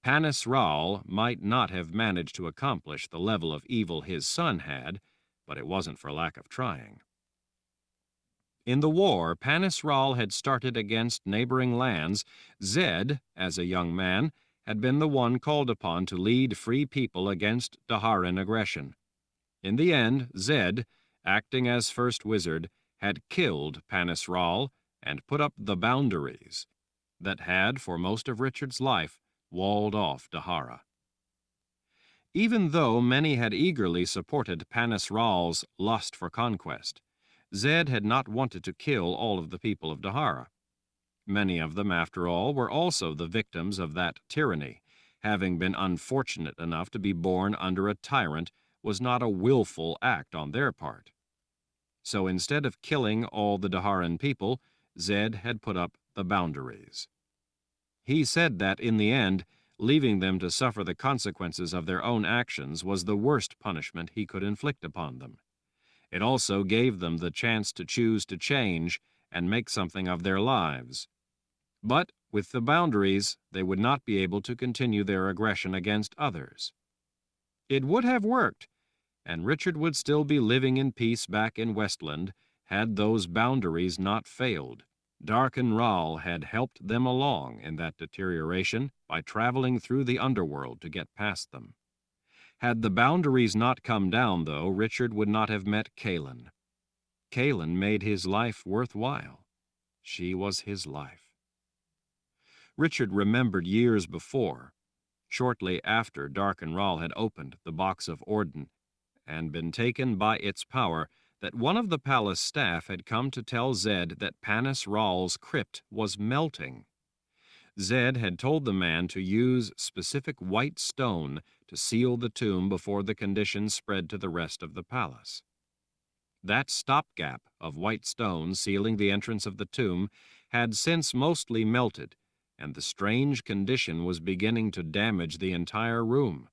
Panis Ral might not have managed to accomplish the level of evil his son had, but it wasn't for lack of trying. In the war Panis Ral had started against neighboring lands, Zed, as a young man, had been the one called upon to lead free people against Daharan aggression. In the end, Zed, acting as first wizard, had killed Panis Ral and put up the boundaries that had, for most of Richard's life, walled off Dahara. Even though many had eagerly supported Panis Ral's lust for conquest, Zed had not wanted to kill all of the people of Dahara. Many of them, after all, were also the victims of that tyranny. Having been unfortunate enough to be born under a tyrant was not a willful act on their part. So instead of killing all the Daharan people, Zed had put up the boundaries. He said that, in the end, leaving them to suffer the consequences of their own actions was the worst punishment he could inflict upon them. It also gave them the chance to choose to change and make something of their lives. But with the boundaries, they would not be able to continue their aggression against others. It would have worked, and Richard would still be living in peace back in Westland had those boundaries not failed. Darken Ral had helped them along in that deterioration by traveling through the underworld to get past them. Had the boundaries not come down, though, Richard would not have met Kahlan. Kahlan made his life worthwhile. She was his life. Richard remembered years before, shortly after Darken Ral had opened the box of Orden and been taken by its power, that one of the palace staff had come to tell Zed that Panis Ral's crypt was melting. Zed had told the man to use specific white stone to seal the tomb before the condition spread to the rest of the palace. That stopgap of white stone sealing the entrance of the tomb had since mostly melted, and the strange condition was beginning to damage the entire room.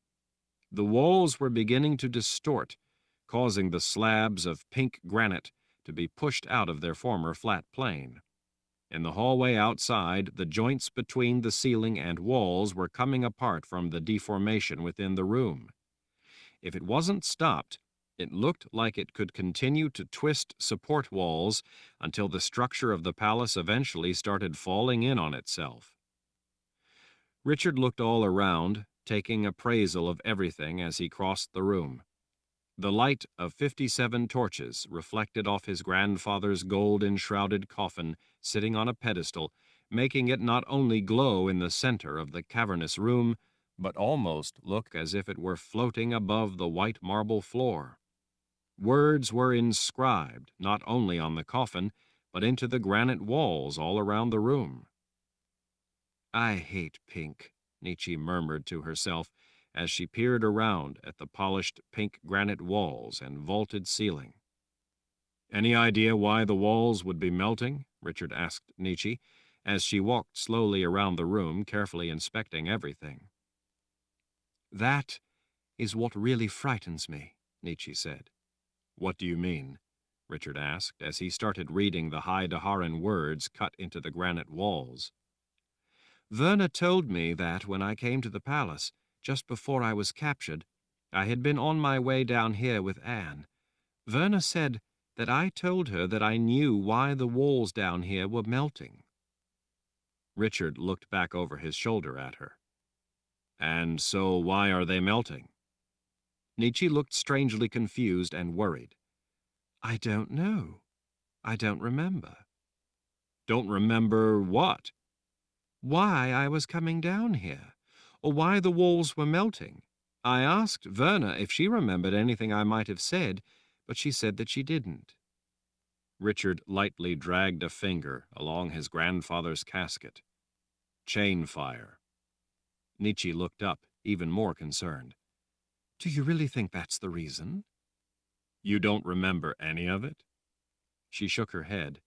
The walls were beginning to distort, causing the slabs of pink granite to be pushed out of their former flat plane. In the hallway outside, the joints between the ceiling and walls were coming apart from the deformation within the room. If it wasn't stopped, it looked like it could continue to twist support walls until the structure of the palace eventually started falling in on itself. Richard looked all around, taking appraisal of everything as he crossed the room. The light of 57 torches reflected off his grandfather's gold-enshrouded coffin sitting on a pedestal, making it not only glow in the center of the cavernous room, but almost look as if it were floating above the white marble floor. Words were inscribed not only on the coffin, but into the granite walls all around the room. "I hate pink," Nietzsche murmured to herself as she peered around at the polished pink granite walls and vaulted ceiling. "Any idea why the walls would be melting?" Richard asked Nietzsche, as she walked slowly around the room, carefully inspecting everything. "That is what really frightens me," Nietzsche said. "What do you mean?" Richard asked, as he started reading the High Daharan words cut into the granite walls. "Verna told me that when I came to the palace, just before I was captured, I had been on my way down here with Anne. Verna said that I told her that I knew why the walls down here were melting." Richard looked back over his shoulder at her. "And so why are they melting?" Nietzsche looked strangely confused and worried. "I don't know. I don't remember." "Don't remember what?" "Why I was coming down here, or why the walls were melting. I asked Verna if she remembered anything I might have said, but she said that she didn't." Richard lightly dragged a finger along his grandfather's casket. "Chain fire." Nietzsche looked up, even more concerned. "Do you really think that's the reason?" "You don't remember any of it?" She shook her head.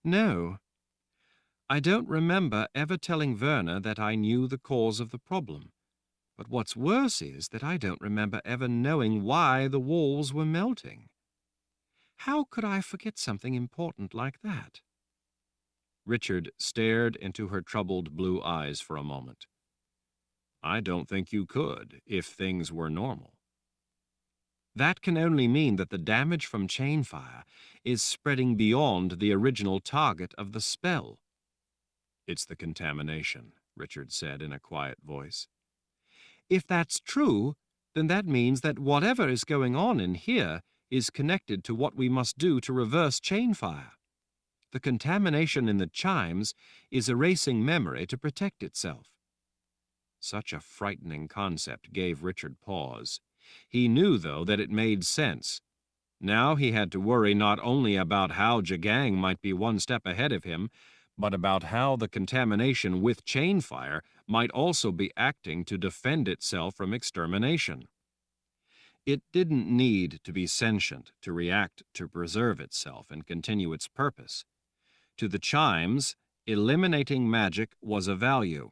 "No. I don't remember ever telling Verna that I knew the cause of the problem. But what's worse is that I don't remember ever knowing why the walls were melting. How could I forget something important like that?" Richard stared into her troubled blue eyes for a moment. "I don't think you could, if things were normal." "That can only mean that the damage from chain fire is spreading beyond the original target of the spell." "It's the contamination," Richard said in a quiet voice. "If that's true, then that means that whatever is going on in here is connected to what we must do to reverse chain fire. The contamination in the chimes is erasing memory to protect itself." Such a frightening concept gave Richard pause. He knew, though, that it made sense. Now he had to worry not only about how Jagang might be one step ahead of him, but about how the contamination with chain fire might also be acting to defend itself from extermination. It didn't need to be sentient to react to preserve itself and continue its purpose. To the chimes, eliminating magic was a value,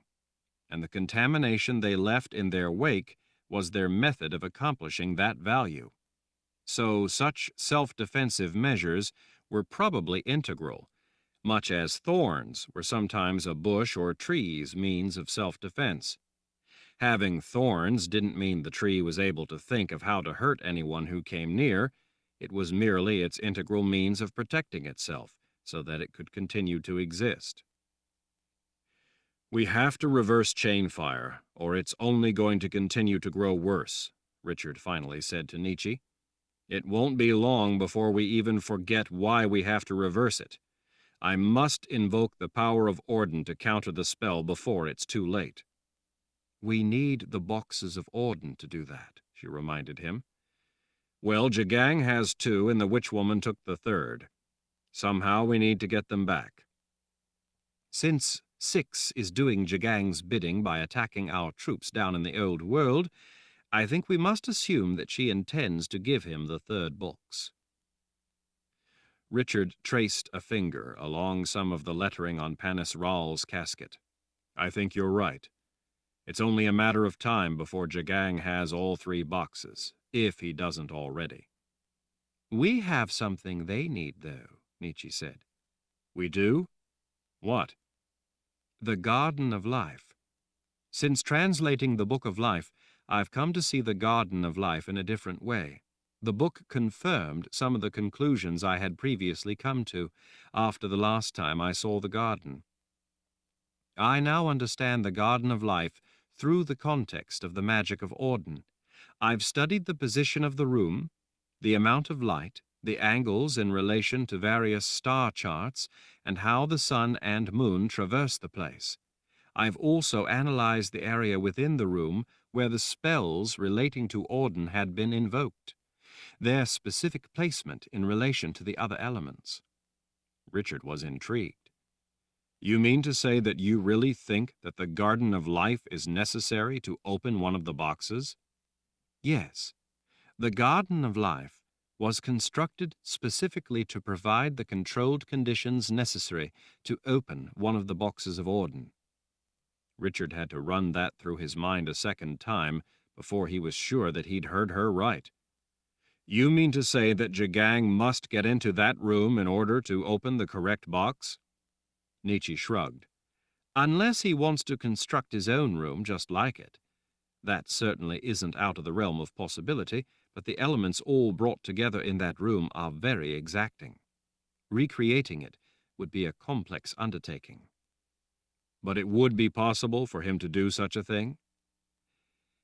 and the contamination they left in their wake was their method of accomplishing that value. So such self-defensive measures were probably integral, much as thorns were sometimes a bush or tree's means of self-defense. Having thorns didn't mean the tree was able to think of how to hurt anyone who came near. It was merely its integral means of protecting itself, so that it could continue to exist. "We have to reverse chain fire, or it's only going to continue to grow worse," Richard finally said to Nietzsche. "It won't be long before we even forget why we have to reverse it. I must invoke the power of Orden to counter the spell before it's too late." "We need the boxes of Orden to do that," she reminded him. "Well, Jagang has 2 and the witch woman took the 3rd. Somehow we need to get them back." "Since 6 is doing Jagang's bidding by attacking our troops down in the old world, I think we must assume that she intends to give him the third box. Richard traced a finger along some of the lettering on Panis Ral's casket. I think you're right. It's only a matter of time before Jagang has all 3 boxes, if he doesn't already. We have something they need, though, Nietzsche said. We do? What? The Garden of Life. Since translating the Book of Life, I've come to see the Garden of Life in a different way. The book confirmed some of the conclusions I had previously come to after the last time I saw the garden. I now understand the Garden of Life through the context of the magic of Auden. I've studied the position of the room, the amount of light, the angles in relation to various star charts, and how the sun and moon traverse the place. I've also analyzed the area within the room where the spells relating to Auden had been invoked, their specific placement in relation to the other elements. Richard was intrigued. You mean to say that you really think that the Garden of Life is necessary to open one of the boxes? Yes. The Garden of Life was constructed specifically to provide the controlled conditions necessary to open one of the boxes of Auden. Richard had to run that through his mind a second time before he was sure that he'd heard her right. You mean to say that Jagang must get into that room in order to open the correct box? Nietzsche shrugged. Unless he wants to construct his own room just like it. That certainly isn't out of the realm of possibility, but the elements all brought together in that room are very exacting. Recreating it would be a complex undertaking. But it would be possible for him to do such a thing?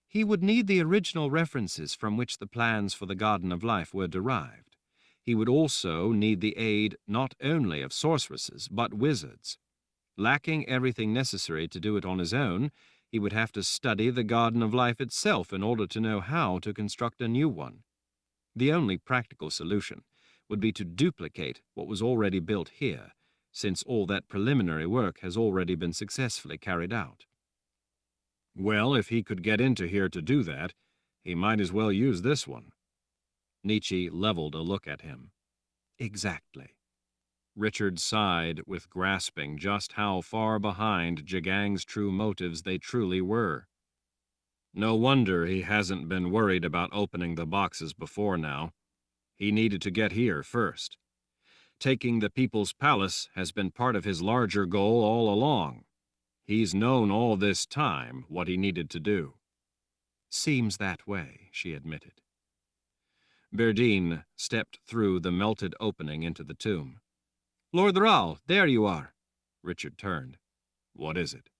He would need the original references from which the plans for the Garden of Life were derived. He would also need the aid not only of sorceresses, but wizards. Lacking everything necessary to do it on his own, he would have to study the Garden of Life itself in order to know how to construct a new one. The only practical solution would be to duplicate what was already built here, since all that preliminary work has already been successfully carried out. Well, if he could get into here to do that, he might as well use this one. Nietzsche leveled a look at him. Exactly. Richard sighed with grasping just how far behind Jagang's true motives they truly were. No wonder he hasn't been worried about opening the boxes before now. He needed to get here first. Taking the People's Palace has been part of his larger goal all along. He's known all this time what he needed to do. Seems that way, she admitted. Berdine stepped through the melted opening into the tomb. Lord Ral, there you are. Richard turned. What is it?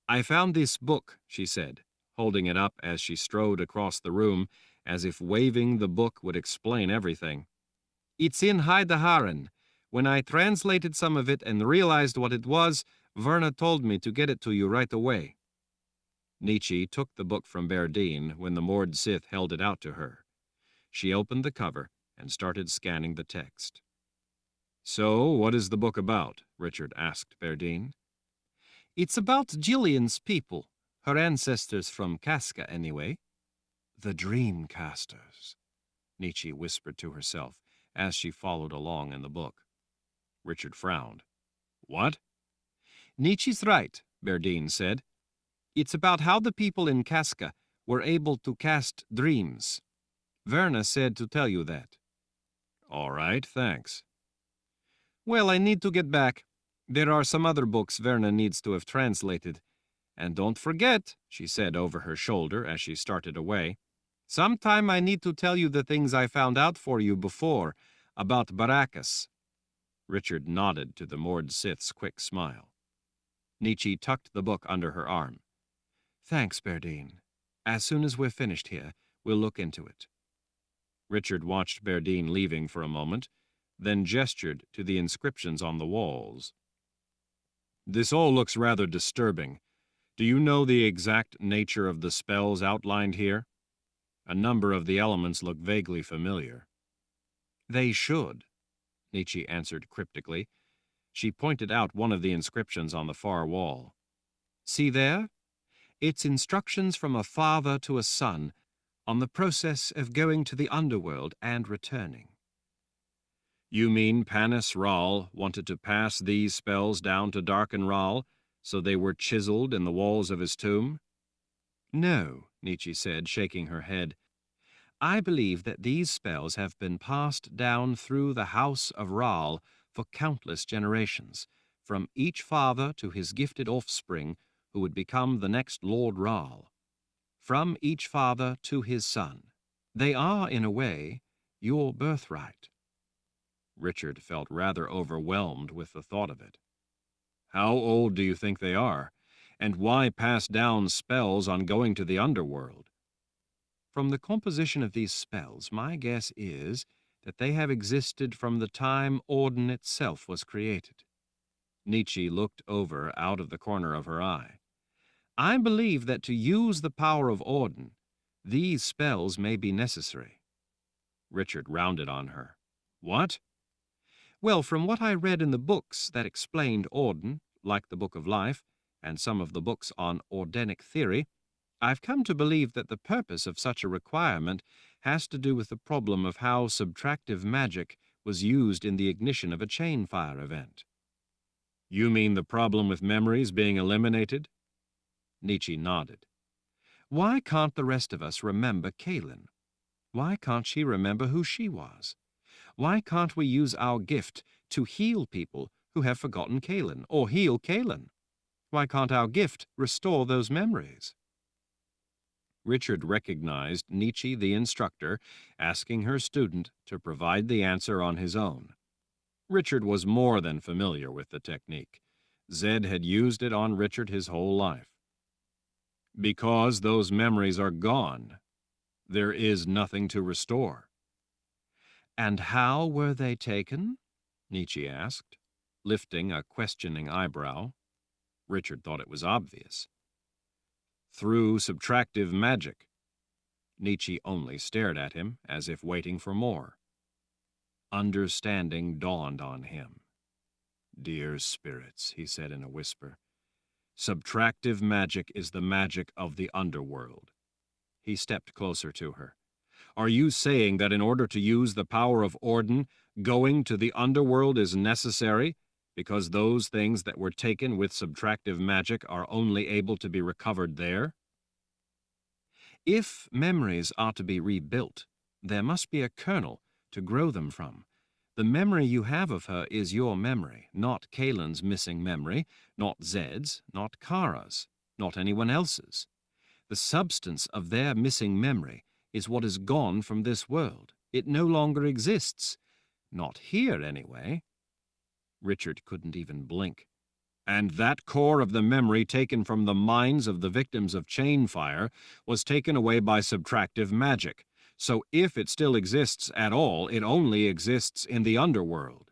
I found this book, she said, holding it up as she strode across the room, as if waving the book would explain everything. It's in Haidaharen. When I translated some of it and realized what it was, Verna told me to get it to you right away. Nietzsche took the book from Berdine when the Mord Sith held it out to her. She opened the cover and started scanning the text. So, what is the book about? Richard asked Berdine. It's about Jillian's people, her ancestors from Casca anyway. The Dreamcasters, Nietzsche whispered to herself as she followed along in the book. Richard frowned. What? Nietzsche's right, Berdine said. It's about how the people in Casca were able to cast dreams. Verna said to tell you that. All right, thanks. Well, I need to get back. There are some other books Verna needs to have translated. And don't forget, she said over her shoulder as she started away, sometime I need to tell you the things I found out for you before about Baracus. Richard nodded to the Mord Sith's quick smile. Nietzsche tucked the book under her arm. Thanks, Berdine. As soon as we're finished here, we'll look into it. Richard watched Berdine leaving for a moment, then gestured to the inscriptions on the walls. This all looks rather disturbing. Do you know the exact nature of the spells outlined here? A number of the elements look vaguely familiar. They should, Nietzsche answered cryptically. She pointed out one of the inscriptions on the far wall. See there? It's instructions from a father to a son on the process of going to the underworld and returning. You mean Panis Ral wanted to pass these spells down to Darken Ral, so they were chiseled in the walls of his tomb? No, Nietzsche said, shaking her head. I believe that these spells have been passed down through the house of Ral for countless generations, from each father to his gifted offspring who would become the next Lord Ral. From each father to his son. They are, in a way, your birthright. Richard felt rather overwhelmed with the thought of it. How old do you think they are? And why pass down spells on going to the underworld? From the composition of these spells, my guess is that they have existed from the time Auden itself was created. Nietzsche looked over out of the corner of her eye. I believe that to use the power of Auden, these spells may be necessary. Richard rounded on her. What? Well, from what I read in the books that explained Auden, like the Book of Life, and some of the books on Audenic theory, I've come to believe that the purpose of such a requirement has to do with the problem of how subtractive magic was used in the ignition of a chain fire event. You mean the problem with memories being eliminated? Nietzsche nodded. Why can't the rest of us remember Kahlan? Why can't she remember who she was? Why can't we use our gift to heal people who have forgotten Kahlan, or heal Kahlan? Why can't our gift restore those memories? Richard recognized Nietzsche, the instructor, asking her student to provide the answer on his own. Richard was more than familiar with the technique. Zed had used it on Richard his whole life. Because those memories are gone, there is nothing to restore. And how were they taken? Nietzsche asked, lifting a questioning eyebrow. Richard thought it was obvious. Through subtractive magic. Nietzsche only stared at him, as if waiting for more. Understanding dawned on him. Dear spirits, he said in a whisper, subtractive magic is the magic of the underworld. He stepped closer to her. Are you saying that in order to use the power of Auden, going to the underworld is necessary, because those things that were taken with subtractive magic are only able to be recovered there? If memories are to be rebuilt, there must be a kernel to grow them from. The memory you have of her is your memory, not Kahlan's missing memory, not Zed's, not Kara's, not anyone else's. The substance of their missing memory is what is gone from this world. It no longer exists. Not here, anyway. Richard couldn't even blink. And that core of the memory taken from the minds of the victims of chain fire was taken away by subtractive magic. So if it still exists at all, it only exists in the underworld.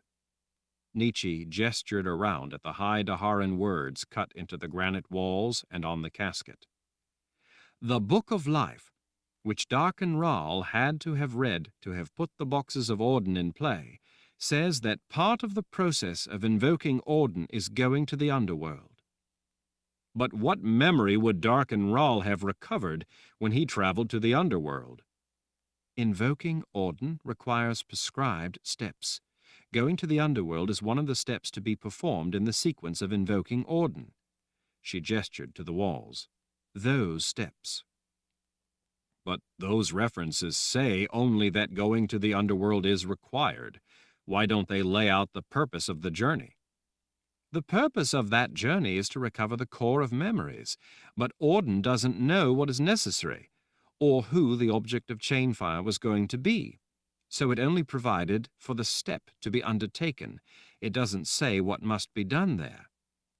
Nietzsche gestured around at the high Daharan words cut into the granite walls and on the casket. The Book of Life, which Darken Ral had to have read to have put the boxes of Auden in play, says that part of the process of invoking Auden is going to the underworld. But what memory would Darken Ral have recovered when he traveled to the underworld? Invoking Auden requires prescribed steps. Going to the underworld is one of the steps to be performed in the sequence of invoking Auden. She gestured to the walls. Those steps. But those references say only that going to the underworld is required. Why don't they lay out the purpose of the journey? The purpose of that journey is to recover the core of memories, but Auden doesn't know what is necessary, or who the object of chain fire was going to be. So it only provided for the step to be undertaken. It doesn't say what must be done there.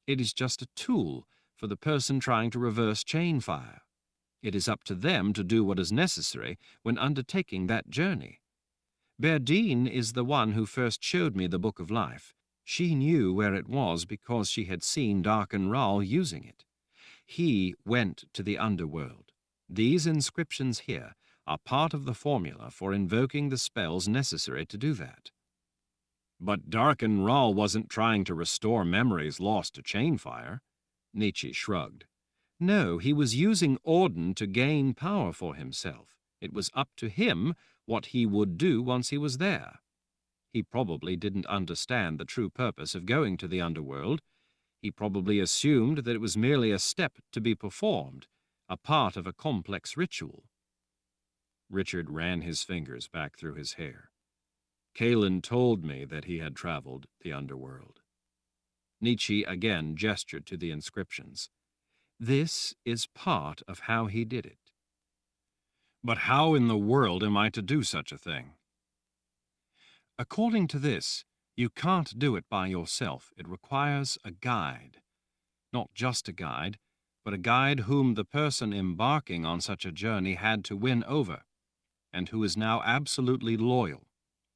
It is just a tool for the person trying to reverse chain fire. It is up to them to do what is necessary when undertaking that journey. Berdine is the one who first showed me the Book of Life. She knew where it was because she had seen Darken Ral using it. He went to the underworld. These inscriptions here are part of the formula for invoking the spells necessary to do that. But Darken Rahl wasn't trying to restore memories lost to chainfire. Nietzsche shrugged. No, he was using Auden to gain power for himself. It was up to him what he would do once he was there. He probably didn't understand the true purpose of going to the underworld. He probably assumed that it was merely a step to be performed, a part of a complex ritual. Richard ran his fingers back through his hair. Kahlan told me that he had traveled the underworld. Nietzsche again gestured to the inscriptions. This is part of how he did it. But how in the world am I to do such a thing? According to this, you can't do it by yourself. It requires a guide. Not just a guide, but a guide whom the person embarking on such a journey had to win over, and who is now absolutely loyal,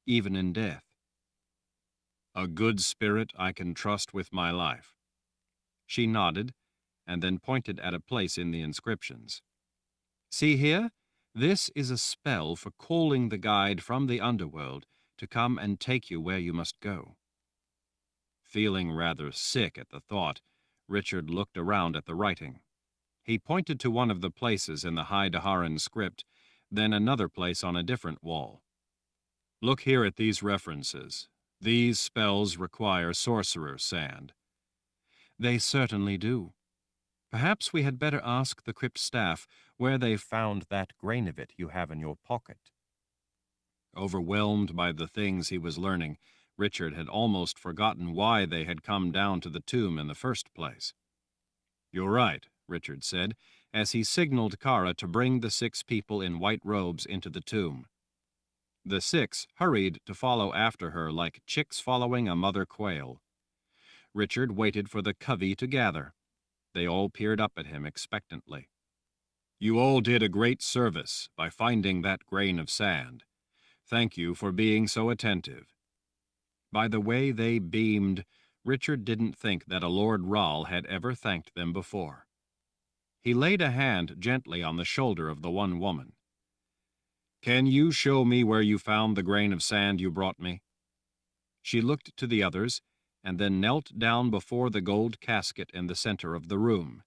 even in death. A good spirit I can trust with my life. She nodded, and then pointed at a place in the inscriptions. See here? This is a spell for calling the guide from the underworld to come and take you where you must go. Feeling rather sick at the thought, Richard looked around at the writing. He pointed to one of the places in the High Daharan script, then another place on a different wall. Look here at these references. These spells require sorcerer's sand. They certainly do. Perhaps we had better ask the crypt staff where they found that grain of it you have in your pocket. Overwhelmed by the things he was learning, Richard had almost forgotten why they had come down to the tomb in the first place. You're right, Richard said, as he signaled Kara to bring the 6 people in white robes into the tomb. The 6 hurried to follow after her like chicks following a mother quail. Richard waited for the covey to gather. They all peered up at him expectantly. You all did a great service by finding that grain of sand. Thank you for being so attentive. By the way they beamed, Richard didn't think that a Lord Rahl had ever thanked them before. He laid a hand gently on the shoulder of the one woman. Can you show me where you found the grain of sand you brought me? She looked to the others, and then knelt down before the gold casket in the center of the room.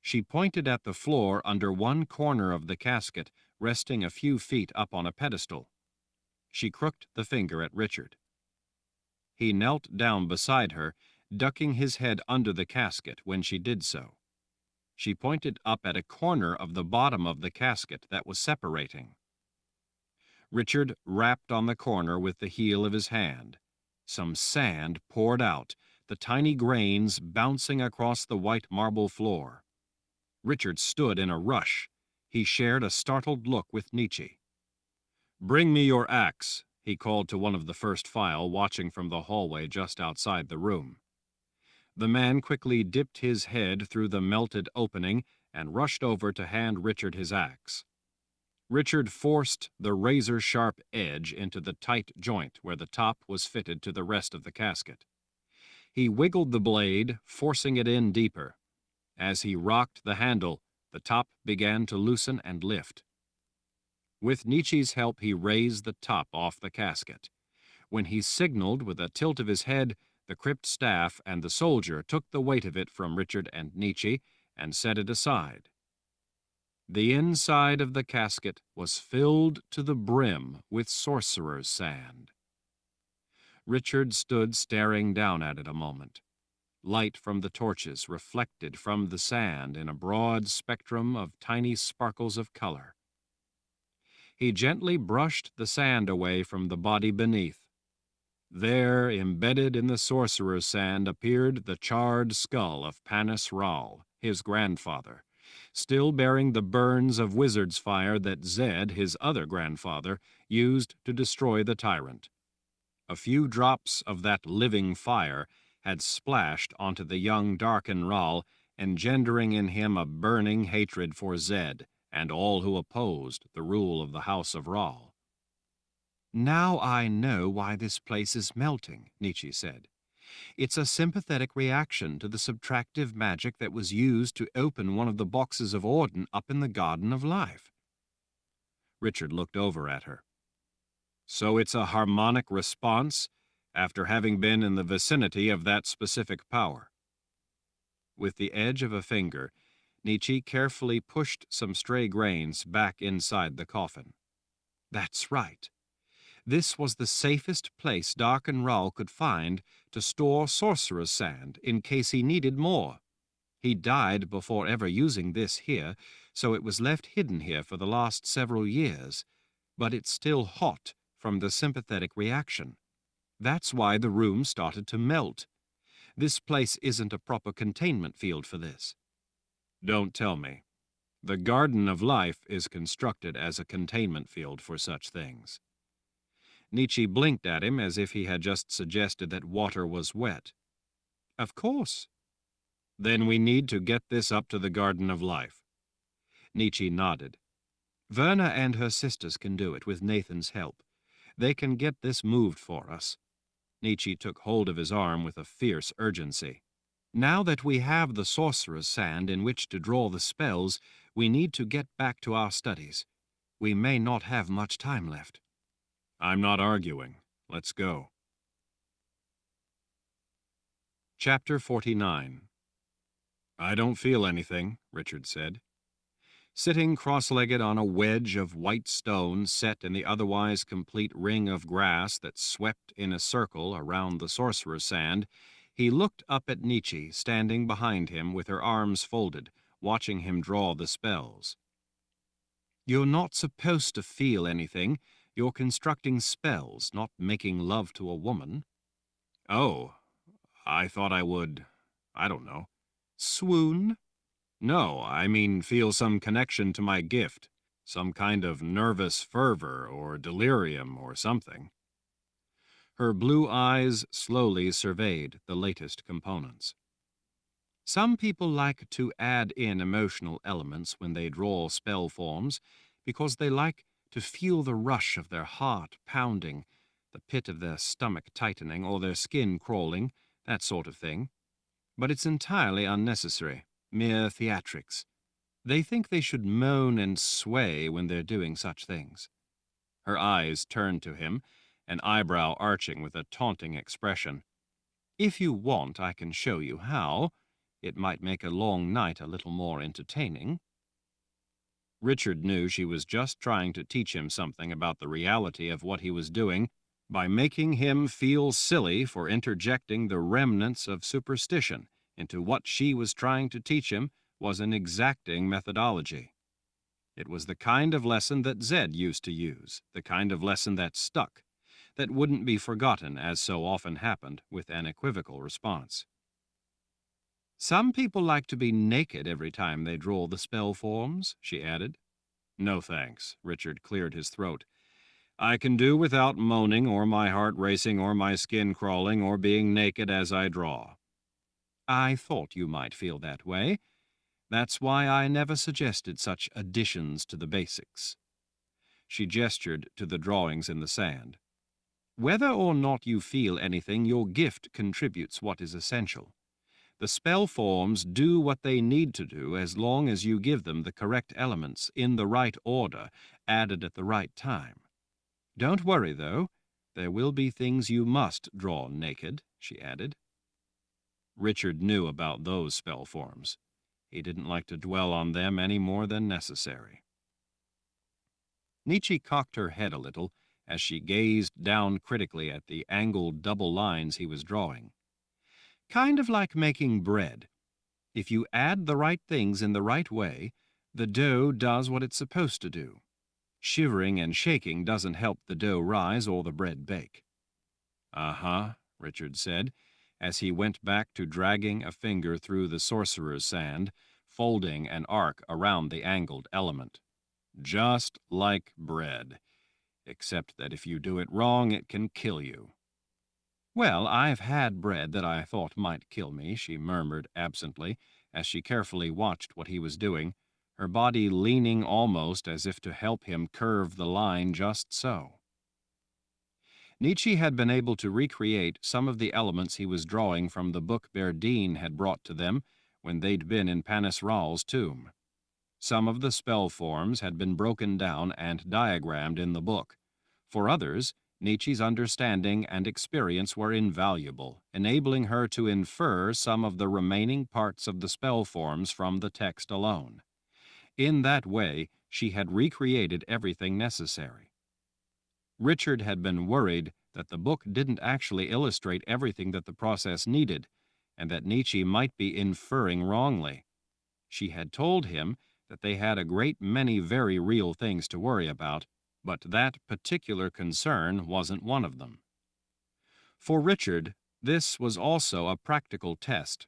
She pointed at the floor under one corner of the casket, resting a few feet up on a pedestal. She crooked the finger at Richard. He knelt down beside her, ducking his head under the casket when she did so. She pointed up at a corner of the bottom of the casket that was separating. Richard rapped on the corner with the heel of his hand. Some sand poured out, the tiny grains bouncing across the white marble floor. Richard stood in a rush. He shared a startled look with Nietzsche. Bring me your axe, he called to one of the first file watching from the hallway just outside the room. The man quickly dipped his head through the melted opening and rushed over to hand Richard his axe. Richard forced the razor-sharp edge into the tight joint where the top was fitted to the rest of the casket. He wiggled the blade, forcing it in deeper. As he rocked the handle, the top began to loosen and lift. With Nietzsche's help, he raised the top off the casket. When he signaled with a tilt of his head, the crypt staff and the soldier took the weight of it from Richard and Nietzsche and set it aside. The inside of the casket was filled to the brim with sorcerer's sand. Richard stood staring down at it a moment. Light from the torches reflected from the sand in a broad spectrum of tiny sparkles of color. He gently brushed the sand away from the body beneath. There, embedded in the sorcerer's sand, appeared the charred skull of Panis Rahl, his grandfather, still bearing the burns of wizard's fire that Zed, his other grandfather, used to destroy the tyrant. A few drops of that living fire had splashed onto the young Darken Rahl, engendering in him a burning hatred for Zed and all who opposed the rule of the House of Rahl. Now I know why this place is melting, Nietzsche said. It's a sympathetic reaction to the subtractive magic that was used to open one of the boxes of Auden up in the Garden of Life. Richard looked over at her. So it's a harmonic response, after having been in the vicinity of that specific power. With the edge of a finger, Nietzsche carefully pushed some stray grains back inside the coffin. That's right. This was the safest place Darkenrao could find to store sorcerer's sand in case he needed more. He died before ever using this here, so it was left hidden here for the last several years, but it's still hot from the sympathetic reaction. That's why the room started to melt. This place isn't a proper containment field for this. Don't tell me. The Garden of Life is constructed as a containment field for such things. Nietzsche blinked at him as if he had just suggested that water was wet. Of course. Then we need to get this up to the Garden of Life. Nietzsche nodded. Verna and her sisters can do it with Nathan's help. They can get this moved for us. Nietzsche took hold of his arm with a fierce urgency. Now that we have the sorcerer's sand in which to draw the spells, we need to get back to our studies. We may not have much time left. I'm not arguing. Let's go. Chapter 49. I don't feel anything, Richard said. Sitting cross-legged on a wedge of white stone set in the otherwise complete ring of grass that swept in a circle around the sorcerer's sand, he looked up at Nietzsche, standing behind him with her arms folded, watching him draw the spells. You're not supposed to feel anything. You're constructing spells, not making love to a woman. Oh, I thought I would, I don't know, swoon? No, I mean feel some connection to my gift, some kind of nervous fervor or delirium or something. Her blue eyes slowly surveyed the latest components. Some people like to add in emotional elements when they draw spell forms because they like to feel the rush of their heart pounding, the pit of their stomach tightening, or their skin crawling, that sort of thing. But it's entirely unnecessary, mere theatrics. They think they should moan and sway when they're doing such things. Her eyes turned to him, an eyebrow arching with a taunting expression. If you want, I can show you how. It might make a long night a little more entertaining. Richard knew she was just trying to teach him something about the reality of what he was doing by making him feel silly for interjecting the remnants of superstition into what she was trying to teach him was an exacting methodology. It was the kind of lesson that Zed used to use, the kind of lesson that stuck, that wouldn't be forgotten, as so often happened, with an equivocal response. Some people like to be naked every time they draw the spell forms, she added. No thanks, Richard cleared his throat. I can do without moaning or my heart racing or my skin crawling or being naked as I draw. I thought you might feel that way. That's why I never suggested such additions to the basics. She gestured to the drawings in the sand. Whether or not you feel anything, your gift contributes what is essential. The spell forms do what they need to do as long as you give them the correct elements in the right order, added at the right time. Don't worry, though. There will be things you must draw naked, she added. Richard knew about those spell forms. He didn't like to dwell on them any more than necessary. Nietzsche cocked her head a little as she gazed down critically at the angled double lines he was drawing. Kind of like making bread. If you add the right things in the right way, the dough does what it's supposed to do. Shivering and shaking doesn't help the dough rise or the bread bake. Uh-huh, Richard said, as he went back to dragging a finger through the sorcerer's sand, folding an arc around the angled element. Just like bread, except that if you do it wrong, it can kill you. Well, I've had bread that I thought might kill me, she murmured absently, as she carefully watched what he was doing, her body leaning almost as if to help him curve the line just so. Nietzsche had been able to recreate some of the elements he was drawing from the book Berdine had brought to them when they'd been in Panis Ral's tomb. Some of the spell forms had been broken down and diagrammed in the book. For others, Nietzsche's understanding and experience were invaluable, enabling her to infer some of the remaining parts of the spell forms from the text alone. In that way, she had recreated everything necessary. Richard had been worried that the book didn't actually illustrate everything that the process needed, and that Nietzsche might be inferring wrongly. She had told him that they had a great many very real things to worry about, but that particular concern wasn't one of them. For Richard, this was also a practical test,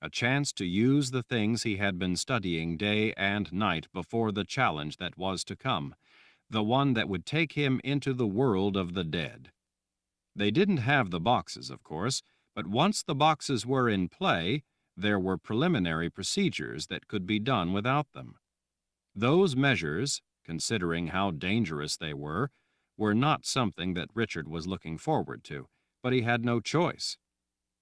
a chance to use the things he had been studying day and night before the challenge that was to come, the one that would take him into the world of the dead. They didn't have the boxes, of course, but once the boxes were in play, there were preliminary procedures that could be done without them. Those measures, considering how dangerous they were not something that Richard was looking forward to, but he had no choice.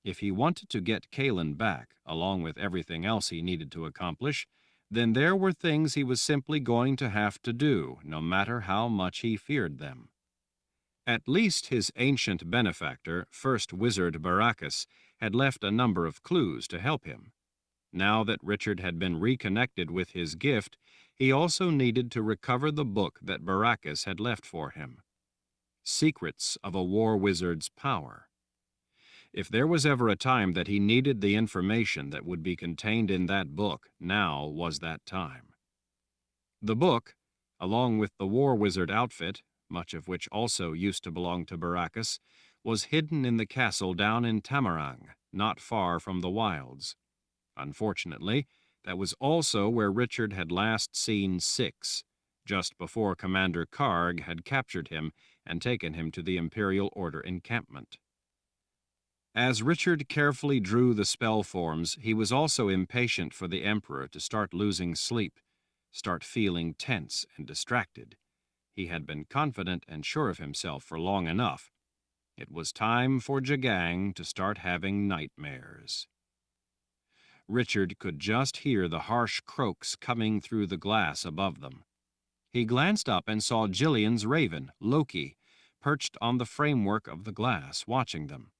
If he wanted to get Kahlan back, along with everything else he needed to accomplish, then there were things he was simply going to have to do, no matter how much he feared them. At least his ancient benefactor, first wizard Baracus, had left a number of clues to help him. Now that Richard had been reconnected with his gift, he also needed to recover the book that Baracus had left for him. Secrets of a War Wizard's Power. If there was ever a time that he needed the information that would be contained in that book, now was that time. The book, along with the War Wizard outfit, much of which also used to belong to Baracus, was hidden in the castle down in Tamarang, not far from the wilds. Unfortunately, that was also where Richard had last seen Six, just before Commander Karg had captured him and taken him to the Imperial Order encampment. As Richard carefully drew the spell forms, he was also impatient for the Emperor to start losing sleep, start feeling tense and distracted. He had been confident and sure of himself for long enough. It was time for Jagang to start having nightmares. Richard could just hear the harsh croaks coming through the glass above them. He glanced up and saw Gillian's raven, Loki, perched on the framework of the glass, watching them.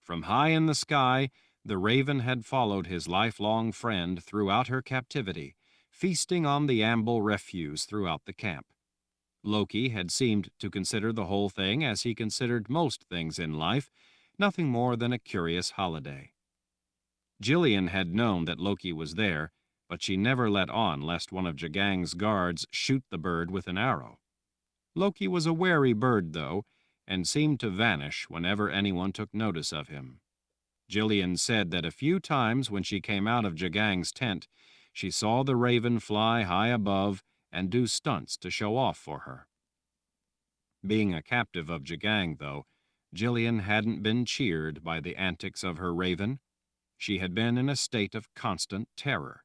From high in the sky, the raven had followed his lifelong friend throughout her captivity, feasting on the amble refuse throughout the camp. Loki had seemed to consider the whole thing as he considered most things in life, nothing more than a curious holiday. Gillian had known that Loki was there, but she never let on lest one of Jagang's guards shoot the bird with an arrow. Loki was a wary bird, though, and seemed to vanish whenever anyone took notice of him. Gillian said that a few times when she came out of Jagang's tent, she saw the raven fly high above and do stunts to show off for her. Being a captive of Jagang, though, Gillian hadn't been cheered by the antics of her raven. She had been in a state of constant terror.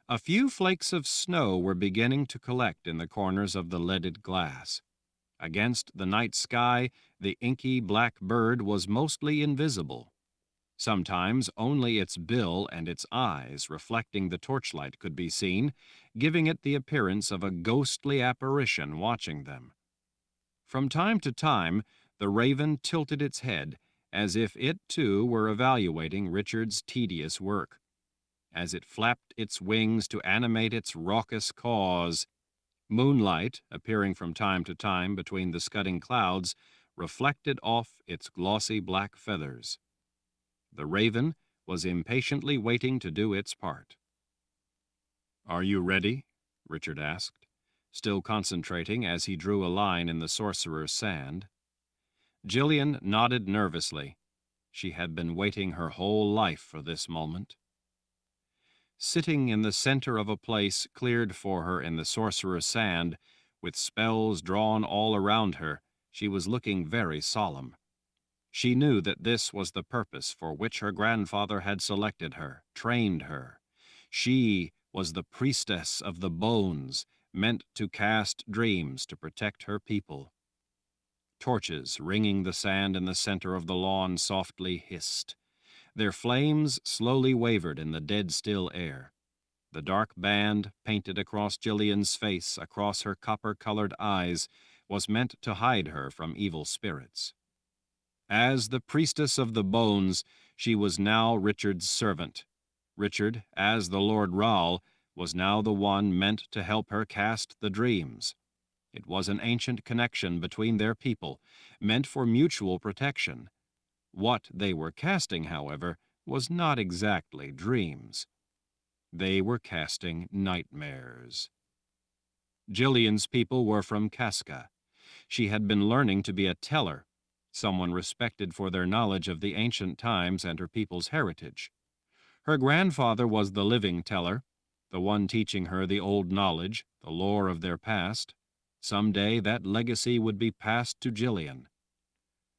A few flakes of snow were beginning to collect in the corners of the leaded glass. Against the night sky, the inky black bird was mostly invisible. Sometimes only its bill and its eyes reflecting the torchlight could be seen, giving it the appearance of a ghostly apparition watching them. From time to time, the raven tilted its head, as if it too were evaluating Richard's tedious work. As it flapped its wings to animate its raucous caws, moonlight, appearing from time to time between the scudding clouds, reflected off its glossy black feathers. The raven was impatiently waiting to do its part. "Are you ready?" Richard asked, still concentrating as he drew a line in the sorcerer's sand. Gillian nodded nervously. She had been waiting her whole life for this moment. Sitting in the center of a place cleared for her in the sorcerer's sand, with spells drawn all around her, she was looking very solemn. She knew that this was the purpose for which her grandfather had selected her, trained her. She was the priestess of the bones, meant to cast dreams to protect her people. Torches ringing the sand in the center of the lawn softly hissed. Their flames slowly wavered in the dead-still air. The dark band painted across Gillian's face, across her copper-colored eyes, was meant to hide her from evil spirits. As the priestess of the bones, she was now Richard's servant. Richard, as the Lord Rahl, was now the one meant to help her cast the dreams. It was an ancient connection between their people, meant for mutual protection. What they were casting, however, was not exactly dreams. They were casting nightmares. Gillian's people were from Casca. She had been learning to be a teller, someone respected for their knowledge of the ancient times and her people's heritage. Her grandfather was the living teller, the one teaching her the old knowledge, the lore of their past. Someday that legacy would be passed to Gillian.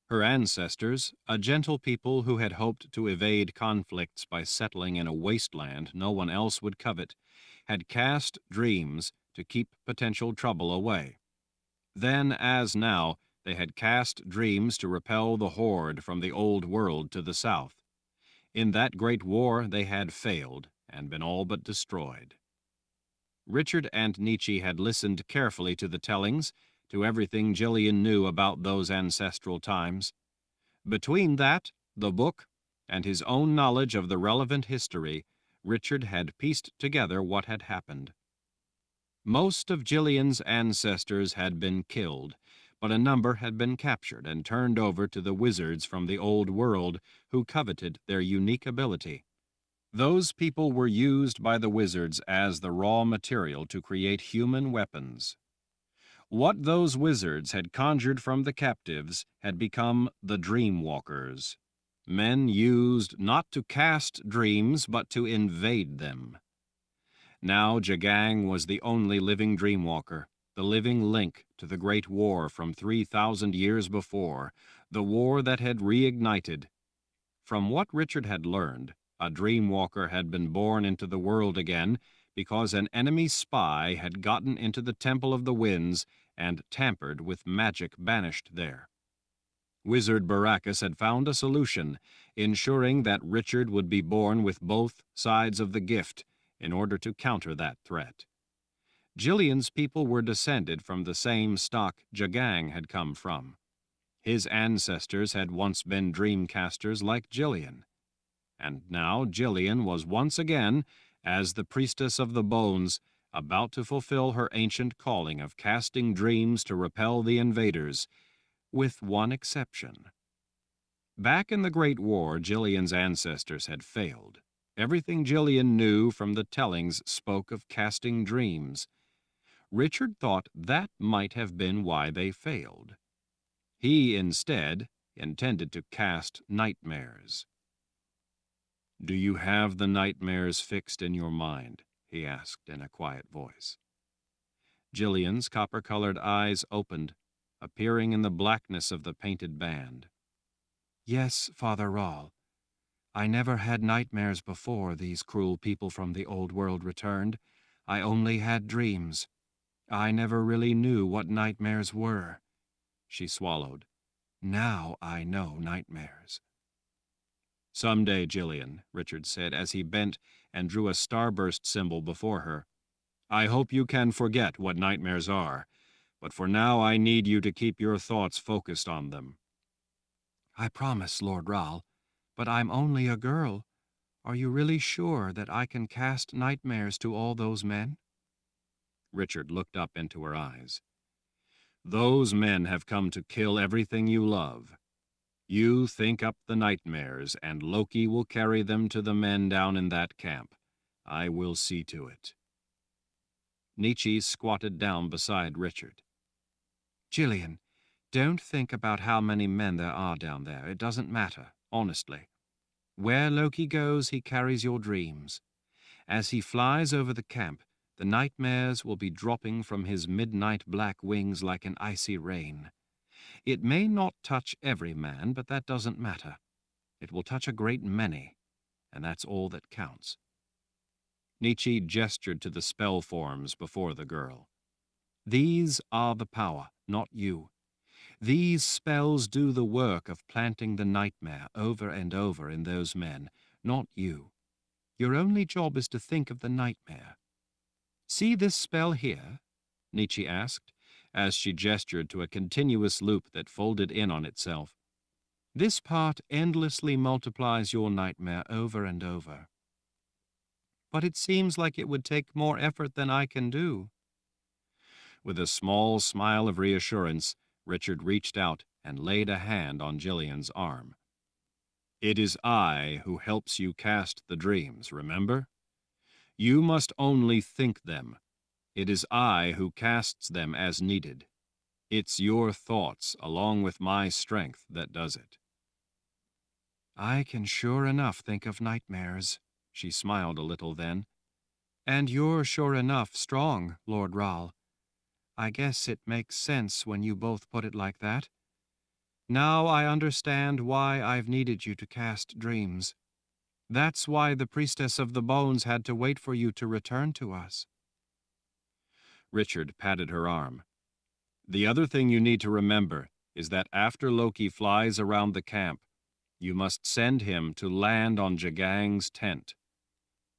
Her ancestors, a gentle people who had hoped to evade conflicts by settling in a wasteland no one else would covet, had cast dreams to keep potential trouble away. Then, as now, they had cast dreams to repel the horde from the old world to the south. In that great war they had failed and been all but destroyed. Richard and Nietzsche had listened carefully to the tellings, to everything Gillian knew about those ancestral times. Between that, the book, and his own knowledge of the relevant history, Richard had pieced together what had happened. Most of Gillian's ancestors had been killed, but a number had been captured and turned over to the wizards from the old world who coveted their unique ability. Those people were used by the wizards as the raw material to create human weapons. What those wizards had conjured from the captives had become the dream walkers, men used not to cast dreams but to invade them. Now Jagang was the only living dream walker, the living link to the great war from 3,000 years before, the war that had reignited. From what Richard had learned, a dream walker had been born into the world again because an enemy spy had gotten into the Temple of the Winds and tampered with magic banished there. Wizard Baracus had found a solution, ensuring that Richard would be born with both sides of the gift in order to counter that threat. Gillian's people were descended from the same stock Jagang had come from. His ancestors had once been dreamcasters like Gillian. And now Gillian was once again, as the priestess of the bones, about to fulfill her ancient calling of casting dreams to repel the invaders, with one exception. Back in the Great War, Gillian's ancestors had failed. Everything Gillian knew from the tellings spoke of casting dreams. Richard thought that might have been why they failed. He, instead, intended to cast nightmares. "Do you have the nightmares fixed in your mind?" he asked in a quiet voice. Gillian's copper-colored eyes opened, appearing in the blackness of the painted band. "Yes, Father Rahl. I never had nightmares before these cruel people from the old world returned. I only had dreams. I never really knew what nightmares were." She swallowed. "Now I know nightmares." "Someday, Gillian," Richard said as he bent and drew a starburst symbol before her. "I hope you can forget what nightmares are, but for now I need you to keep your thoughts focused on them." "I promise, Lord Rahl, but I'm only a girl. Are you really sure that I can cast nightmares to all those men?" Richard looked up into her eyes. "Those men have come to kill everything you love. You think up the nightmares, and Loki will carry them to the men down in that camp. I will see to it." Nietzsche squatted down beside Richard. "Gillian, don't think about how many men there are down there. It doesn't matter, honestly. Where Loki goes, he carries your dreams. As he flies over the camp, the nightmares will be dropping from his midnight black wings like an icy rain. It may not touch every man, but that doesn't matter. It will touch a great many, and that's all that counts." Nietzsche gestured to the spell forms before the girl. "These are the power, not you. These spells do the work of planting the nightmare over and over in those men, not you. Your only job is to think of the nightmare. See this spell here?" Nietzsche asked, as she gestured to a continuous loop that folded in on itself. "This part endlessly multiplies your nightmare over and over. But it seems like it would take more effort than I can do." With a small smile of reassurance, Richard reached out and laid a hand on Jillian's arm. "It is I who helps you cast the dreams, remember? You must only think them. It is I who casts them as needed. It's your thoughts, along with my strength, that does it." "I can sure enough think of nightmares," she smiled a little then. "And you're sure enough strong, Lord Ral. I guess it makes sense when you both put it like that. Now I understand why I've needed you to cast dreams. That's why the Priestess of the Bones had to wait for you to return to us." Richard patted her arm. "The other thing you need to remember is that after Loki flies around the camp, you must send him to land on Jagang's tent.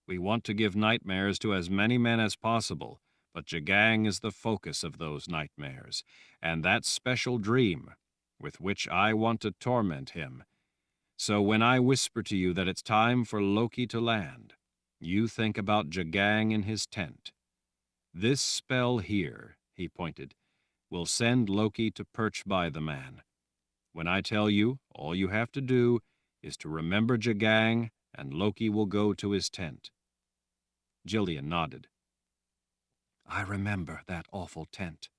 We want to give nightmares to as many men as possible, but Jagang is the focus of those nightmares, and that special dream with which I want to torment him. So when I whisper to you that it's time for Loki to land, you think about Jagang in his tent. This spell here," he pointed, "will send Loki to perch by the man. When I tell you, all you have to do is to remember Jagang, and Loki will go to his tent." Jillian nodded. "I remember that awful tent."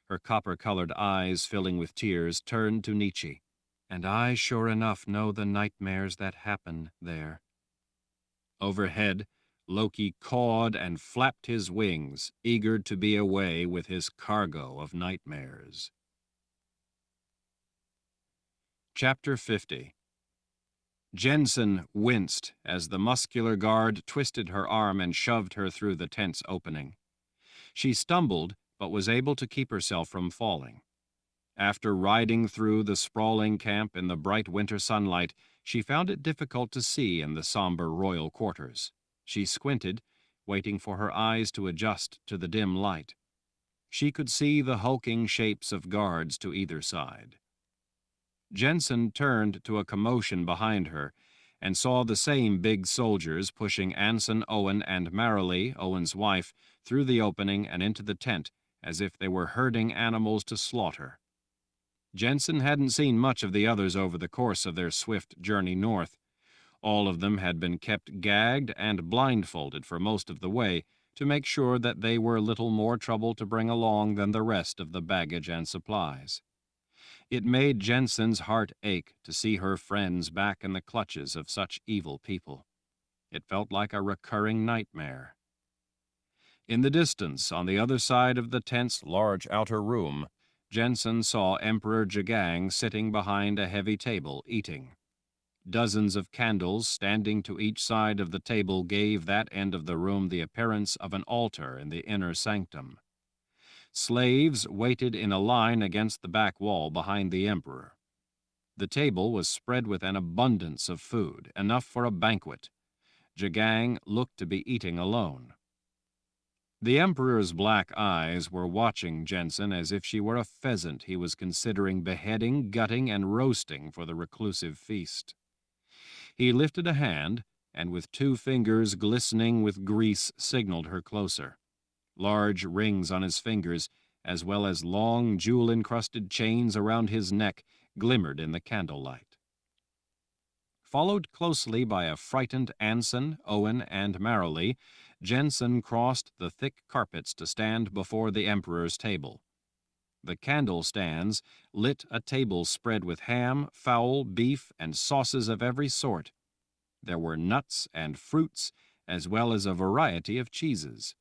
Her copper-colored eyes, filling with tears, turned to Nietzsche. "And I sure enough know the nightmares that happen there." Overhead, Loki cawed and flapped his wings, eager to be away with his cargo of nightmares. Chapter 50. Jensen winced as the muscular guard twisted her arm and shoved her through the tent's opening. She stumbled, but was able to keep herself from falling. After riding through the sprawling camp in the bright winter sunlight, she found it difficult to see in the somber royal quarters. She squinted, waiting for her eyes to adjust to the dim light. She could see the hulking shapes of guards to either side. Jensen turned to a commotion behind her and saw the same big soldiers pushing Anson, Owen, and Marilee, Owen's wife, through the opening and into the tent as if they were herding animals to slaughter. Jensen hadn't seen much of the others over the course of their swift journey north. All of them had been kept gagged and blindfolded for most of the way to make sure that they were little more trouble to bring along than the rest of the baggage and supplies. It made Jensen's heart ache to see her friends back in the clutches of such evil people. It felt like a recurring nightmare. In the distance, on the other side of the tent's large outer room, Jensen saw Emperor Jagang sitting behind a heavy table, eating. Dozens of candles standing to each side of the table gave that end of the room the appearance of an altar in the inner sanctum. Slaves waited in a line against the back wall behind the emperor. The table was spread with an abundance of food, enough for a banquet. Jagang looked to be eating alone. The emperor's black eyes were watching Jensen as if she were a pheasant he was considering beheading, gutting, and roasting for the reclusive feast. He lifted a hand, and with 2 fingers glistening with grease signaled her closer. Large rings on his fingers, as well as long jewel-encrusted chains around his neck, glimmered in the candlelight. Followed closely by a frightened Anson, Owen, and Marilee, Jensen crossed the thick carpets to stand before the emperor's table. The candle stands lit a table spread with ham, fowl, beef, and sauces of every sort. There were nuts and fruits, as well as a variety of cheeses.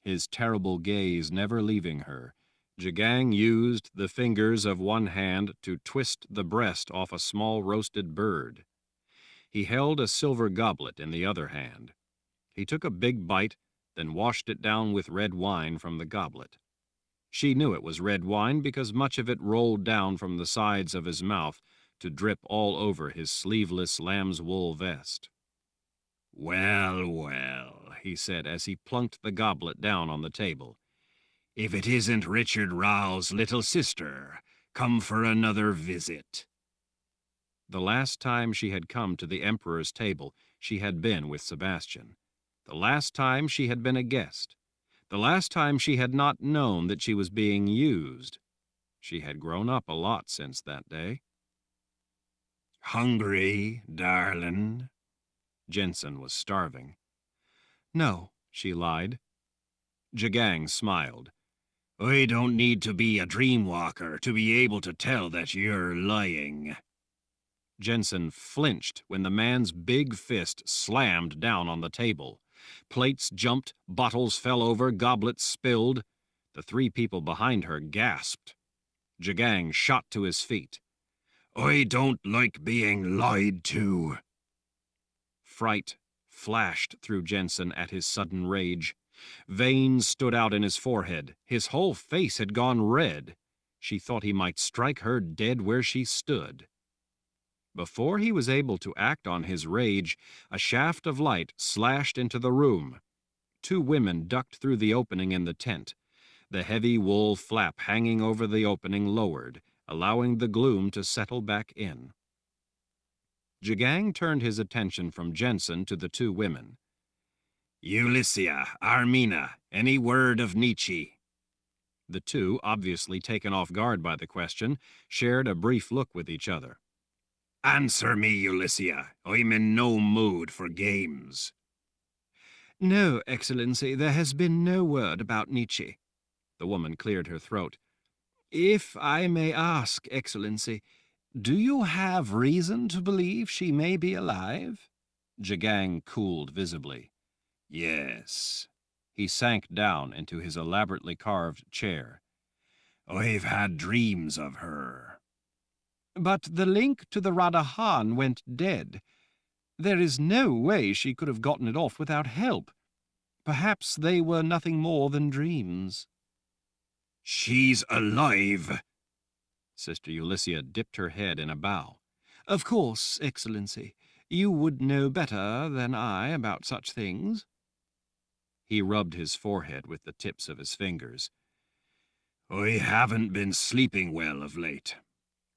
His terrible gaze never leaving her, Jagang used the fingers of one hand to twist the breast off a small roasted bird. He held a silver goblet in the other hand. He took a big bite, then washed it down with red wine from the goblet. She knew it was red wine because much of it rolled down from the sides of his mouth to drip all over his sleeveless lamb's wool vest. "Well, well," he said as he plunked the goblet down on the table. If it isn't Richard Rao's little sister, come for another visit. The last time she had come to the Emperor's table, she had been with Sebastian. The last time she had been a guest. The last time she had not known that she was being used. She had grown up a lot since that day. Hungry, darling? Jensen was starving. No, she lied. Jagang smiled. I don't need to be a dreamwalker to be able to tell that you're lying. Jensen flinched when the man's big fist slammed down on the table. Plates jumped, bottles fell over, goblets spilled. The three people behind her gasped. Jagang shot to his feet. I don't like being lied to. Fright flashed through Jensen at his sudden rage. Veins stood out in his forehead. His whole face had gone red. She thought he might strike her dead where she stood. Before he was able to act on his rage, a shaft of light slashed into the room. Two women ducked through the opening in the tent. The heavy wool flap hanging over the opening lowered, allowing the gloom to settle back in. Jagang turned his attention from Jensen to the two women. Ulyssia, Armina, any word of Nietzsche? The two, obviously taken off guard by the question, shared a brief look with each other. Answer me, Ulyssia. I'm in no mood for games. No, Excellency, there has been no word about Nietzsche. The woman cleared her throat. If I may ask, Excellency, do you have reason to believe she may be alive? Jagang cooled visibly. Yes. He sank down into his elaborately carved chair. I've had dreams of her. But the link to the Radahan went dead. There is no way she could have gotten it off without help. Perhaps they were nothing more than dreams. She's alive. Sister Ulyssia dipped her head in a bow. Of course, Excellency. You would know better than I about such things. He rubbed his forehead with the tips of his fingers. I haven't been sleeping well of late.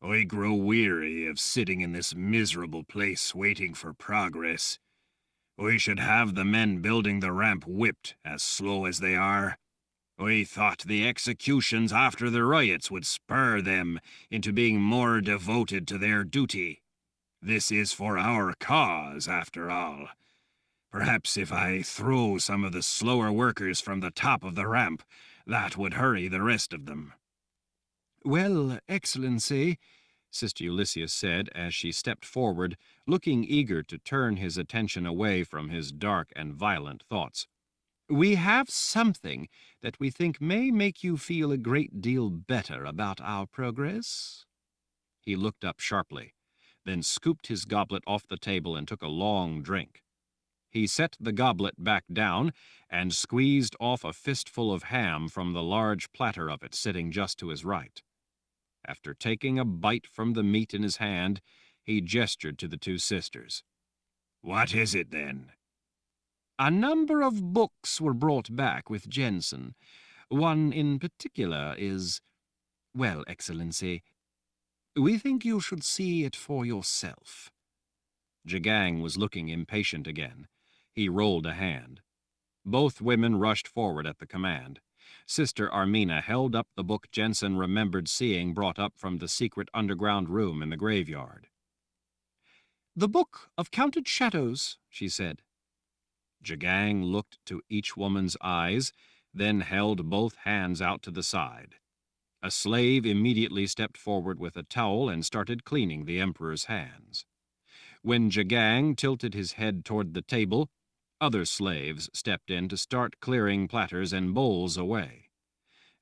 I grow weary of sitting in this miserable place waiting for progress. I should have the men building the ramp whipped, as slow as they are. I thought the executions after the riots would spur them into being more devoted to their duty. This is for our cause, after all. Perhaps if I throw some of the slower workers from the top of the ramp, that would hurry the rest of them. Well, Excellency, Sister Ulyssia said as she stepped forward, looking eager to turn his attention away from his dark and violent thoughts. We have something that we think may make you feel a great deal better about our progress. He looked up sharply, then scooped his goblet off the table and took a long drink. He set the goblet back down and squeezed off a fistful of ham from the large platter of it sitting just to his right. After taking a bite from the meat in his hand, he gestured to the two sisters. What is it, then? A number of books were brought back with Jensen. One in particular is, well, Excellency, we think you should see it for yourself. Jagang was looking impatient again. He rolled a hand. Both women rushed forward at the command. Sister Armina held up the book Jensen remembered seeing brought up from the secret underground room in the graveyard. The Book of Counted Shadows, she said. Jagang looked to each woman's eyes, then held both hands out to the side. A slave immediately stepped forward with a towel and started cleaning the Emperor's hands. When Jagang tilted his head toward the table, other slaves stepped in to start clearing platters and bowls away.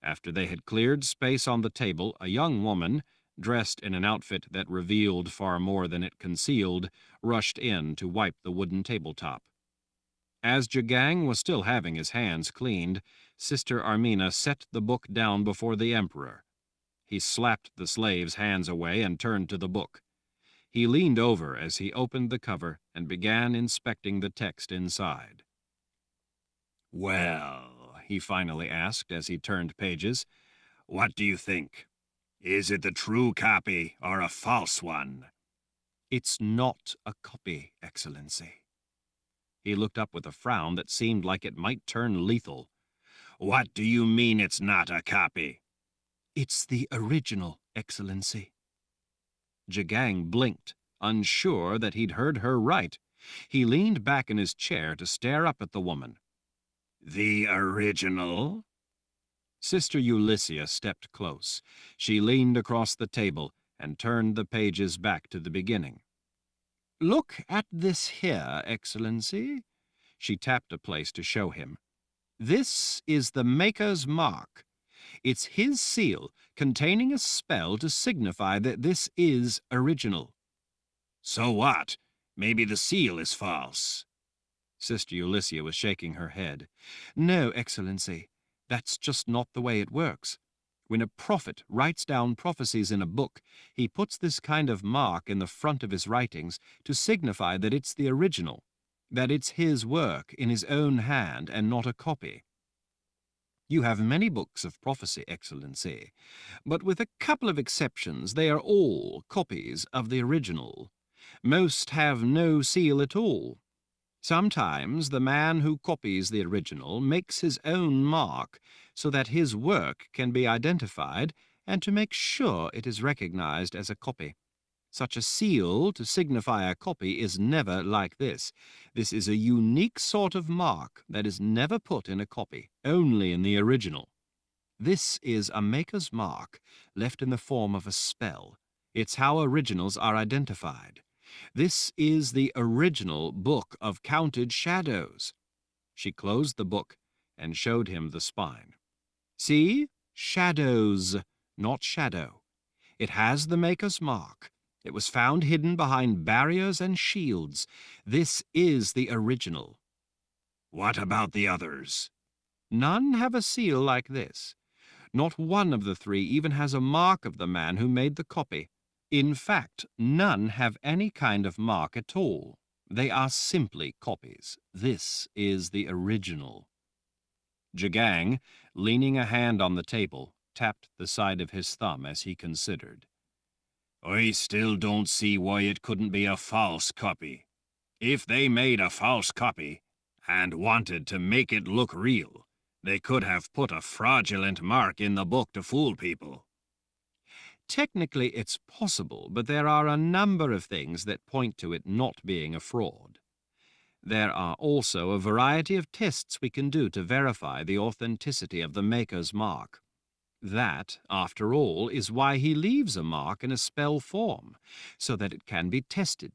After they had cleared space on the table, a young woman, dressed in an outfit that revealed far more than it concealed, rushed in to wipe the wooden tabletop. As Jagang was still having his hands cleaned, Sister Armina set the book down before the Emperor. He slapped the slave's hands away and turned to the book. He leaned over as he opened the cover and began inspecting the text inside. Well, he finally asked as he turned pages. What do you think? Is it the true copy or a false one? It's not a copy, Excellency. He looked up with a frown that seemed like it might turn lethal. What do you mean it's not a copy? It's the original, Excellency. Jagang blinked, unsure that he'd heard her right. He leaned back in his chair to stare up at the woman. The original? Sister Ulysses stepped close. She leaned across the table and turned the pages back to the beginning. Look at this here, Excellency. She tapped a place to show him. This is the Maker's mark. It's his seal containing a spell to signify that this is original. So what? Maybe the seal is false. Sister Ulysses was shaking her head. No, Excellency, that's just not the way it works. When a prophet writes down prophecies in a book, he puts this kind of mark in the front of his writings to signify that it's the original, that it's his work in his own hand and not a copy. You have many books of prophecy, Excellency, but with a couple of exceptions, they are all copies of the original. Most have no seal at all. Sometimes the man who copies the original makes his own mark so that his work can be identified and to make sure it is recognized as a copy. Such a seal to signify a copy is never like this. This is a unique sort of mark that is never put in a copy, only in the original. This is a maker's mark left in the form of a spell. It's how originals are identified. This is the original Book of Counted Shadows. She closed the book and showed him the spine. See? Shadows, not shadow. It has the maker's mark. It was found hidden behind barriers and shields. This is the original. What about the others? None have a seal like this. Not one of the three even has a mark of the man who made the copy. In fact, none have any kind of mark at all. They are simply copies. This is the original. Jagang, leaning a hand on the table, tapped the side of his thumb as he considered. I still don't see why it couldn't be a false copy. If they made a false copy and wanted to make it look real, they could have put a fraudulent mark in the book to fool people. Technically, it's possible, but there are a number of things that point to it not being a fraud. There are also a variety of tests we can do to verify the authenticity of the maker's mark. That, after all, is why he leaves a mark in a spell form, so that it can be tested.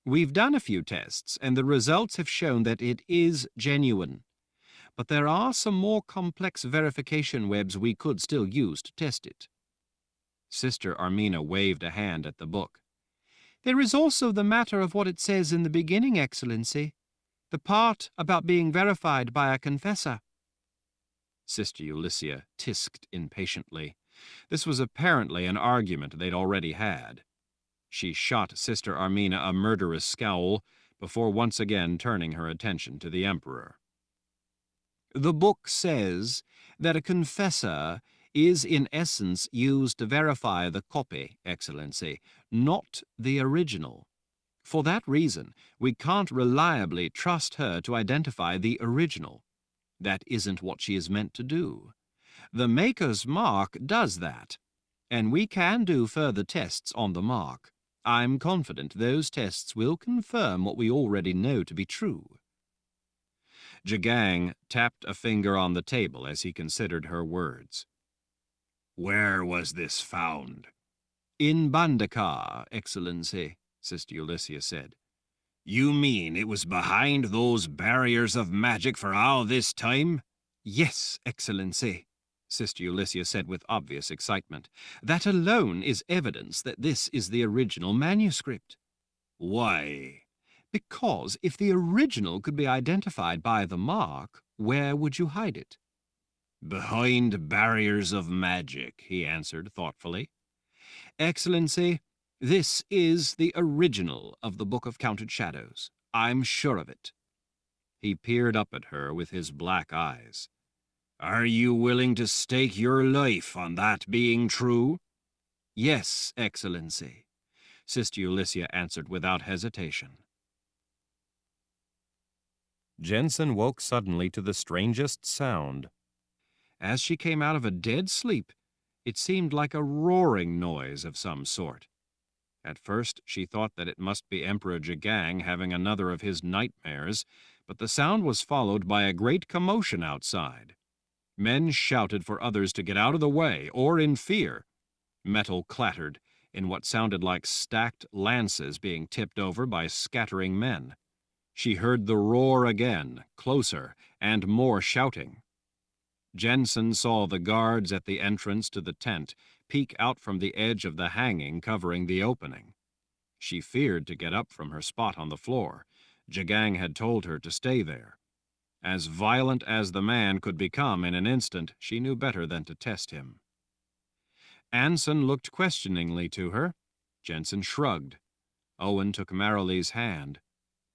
We've done a few tests, and the results have shown that it is genuine. But there are some more complex verification webs we could still use to test it. Sister Armina waved a hand at the book. There is also the matter of what it says in the beginning, Excellency. The part about being verified by a confessor. Sister Ulysses tisked impatiently. This was apparently an argument they'd already had. She shot Sister Armina a murderous scowl before once again turning her attention to the Emperor. The book says that a confessor is in essence used to verify the copy, Excellency, not the original. For that reason, we can't reliably trust her to identify the original. That isn't what she is meant to do. The maker's mark does that, and we can do further tests on the mark. I'm confident those tests will confirm what we already know to be true. Jagang tapped a finger on the table as he considered her words. Where was this found? In Bandakar, Excellency, Sister Ulysses said. You mean it was behind those barriers of magic for all this time? Yes, Excellency, Sister Ulysses said with obvious excitement. That alone is evidence that this is the original manuscript. Why? Because if the original could be identified by the mark, where would you hide it? Behind barriers of magic, he answered thoughtfully. Excellency, this is the original of the Book of Counted Shadows. I'm sure of it. He peered up at her with his black eyes. Are you willing to stake your life on that being true? Yes, Excellency, Sister Ulyssia answered without hesitation. Jensen woke suddenly to the strangest sound. As she came out of a dead sleep, it seemed like a roaring noise of some sort. At first, she thought that it must be Emperor Jagang having another of his nightmares, but the sound was followed by a great commotion outside. Men shouted for others to get out of the way, or in fear. Metal clattered in what sounded like stacked lances being tipped over by scattering men. She heard the roar again, closer, and more shouting. Jensen saw the guards at the entrance to the tent peek out from the edge of the hanging covering the opening. She feared to get up from her spot on the floor. Jagang had told her to stay there. As violent as the man could become in an instant, she knew better than to test him. Anson looked questioningly to her. Jensen shrugged. Owen took Marilee's hand.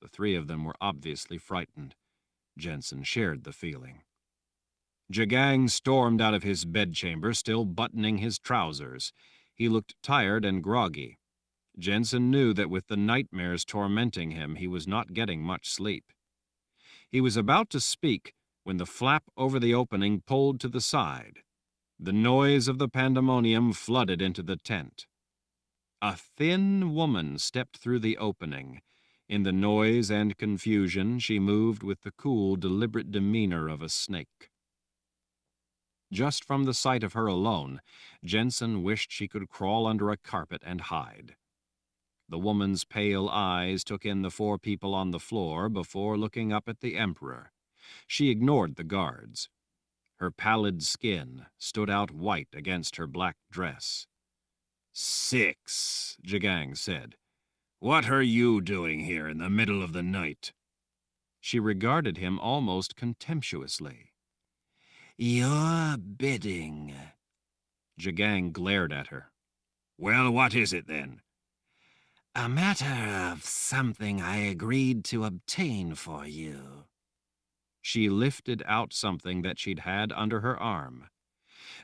The three of them were obviously frightened. Jensen shared the feeling. Jagang stormed out of his bedchamber, still buttoning his trousers. He looked tired and groggy. Jensen knew that with the nightmares tormenting him, he was not getting much sleep. He was about to speak when the flap over the opening pulled to the side. The noise of the pandemonium flooded into the tent. A thin woman stepped through the opening. In the noise and confusion, she moved with the cool, deliberate demeanor of a snake. Just from the sight of her alone, Jensen wished she could crawl under a carpet and hide. The woman's pale eyes took in the four people on the floor before looking up at the Emperor. She ignored the guards. Her pallid skin stood out white against her black dress. "Six," Jagang said. "What are you doing here in the middle of the night?" She regarded him almost contemptuously. Your bidding. Jagang glared at her. "Well, what is it then?" A matter of something I agreed to obtain for you. She lifted out something that she'd had under her arm.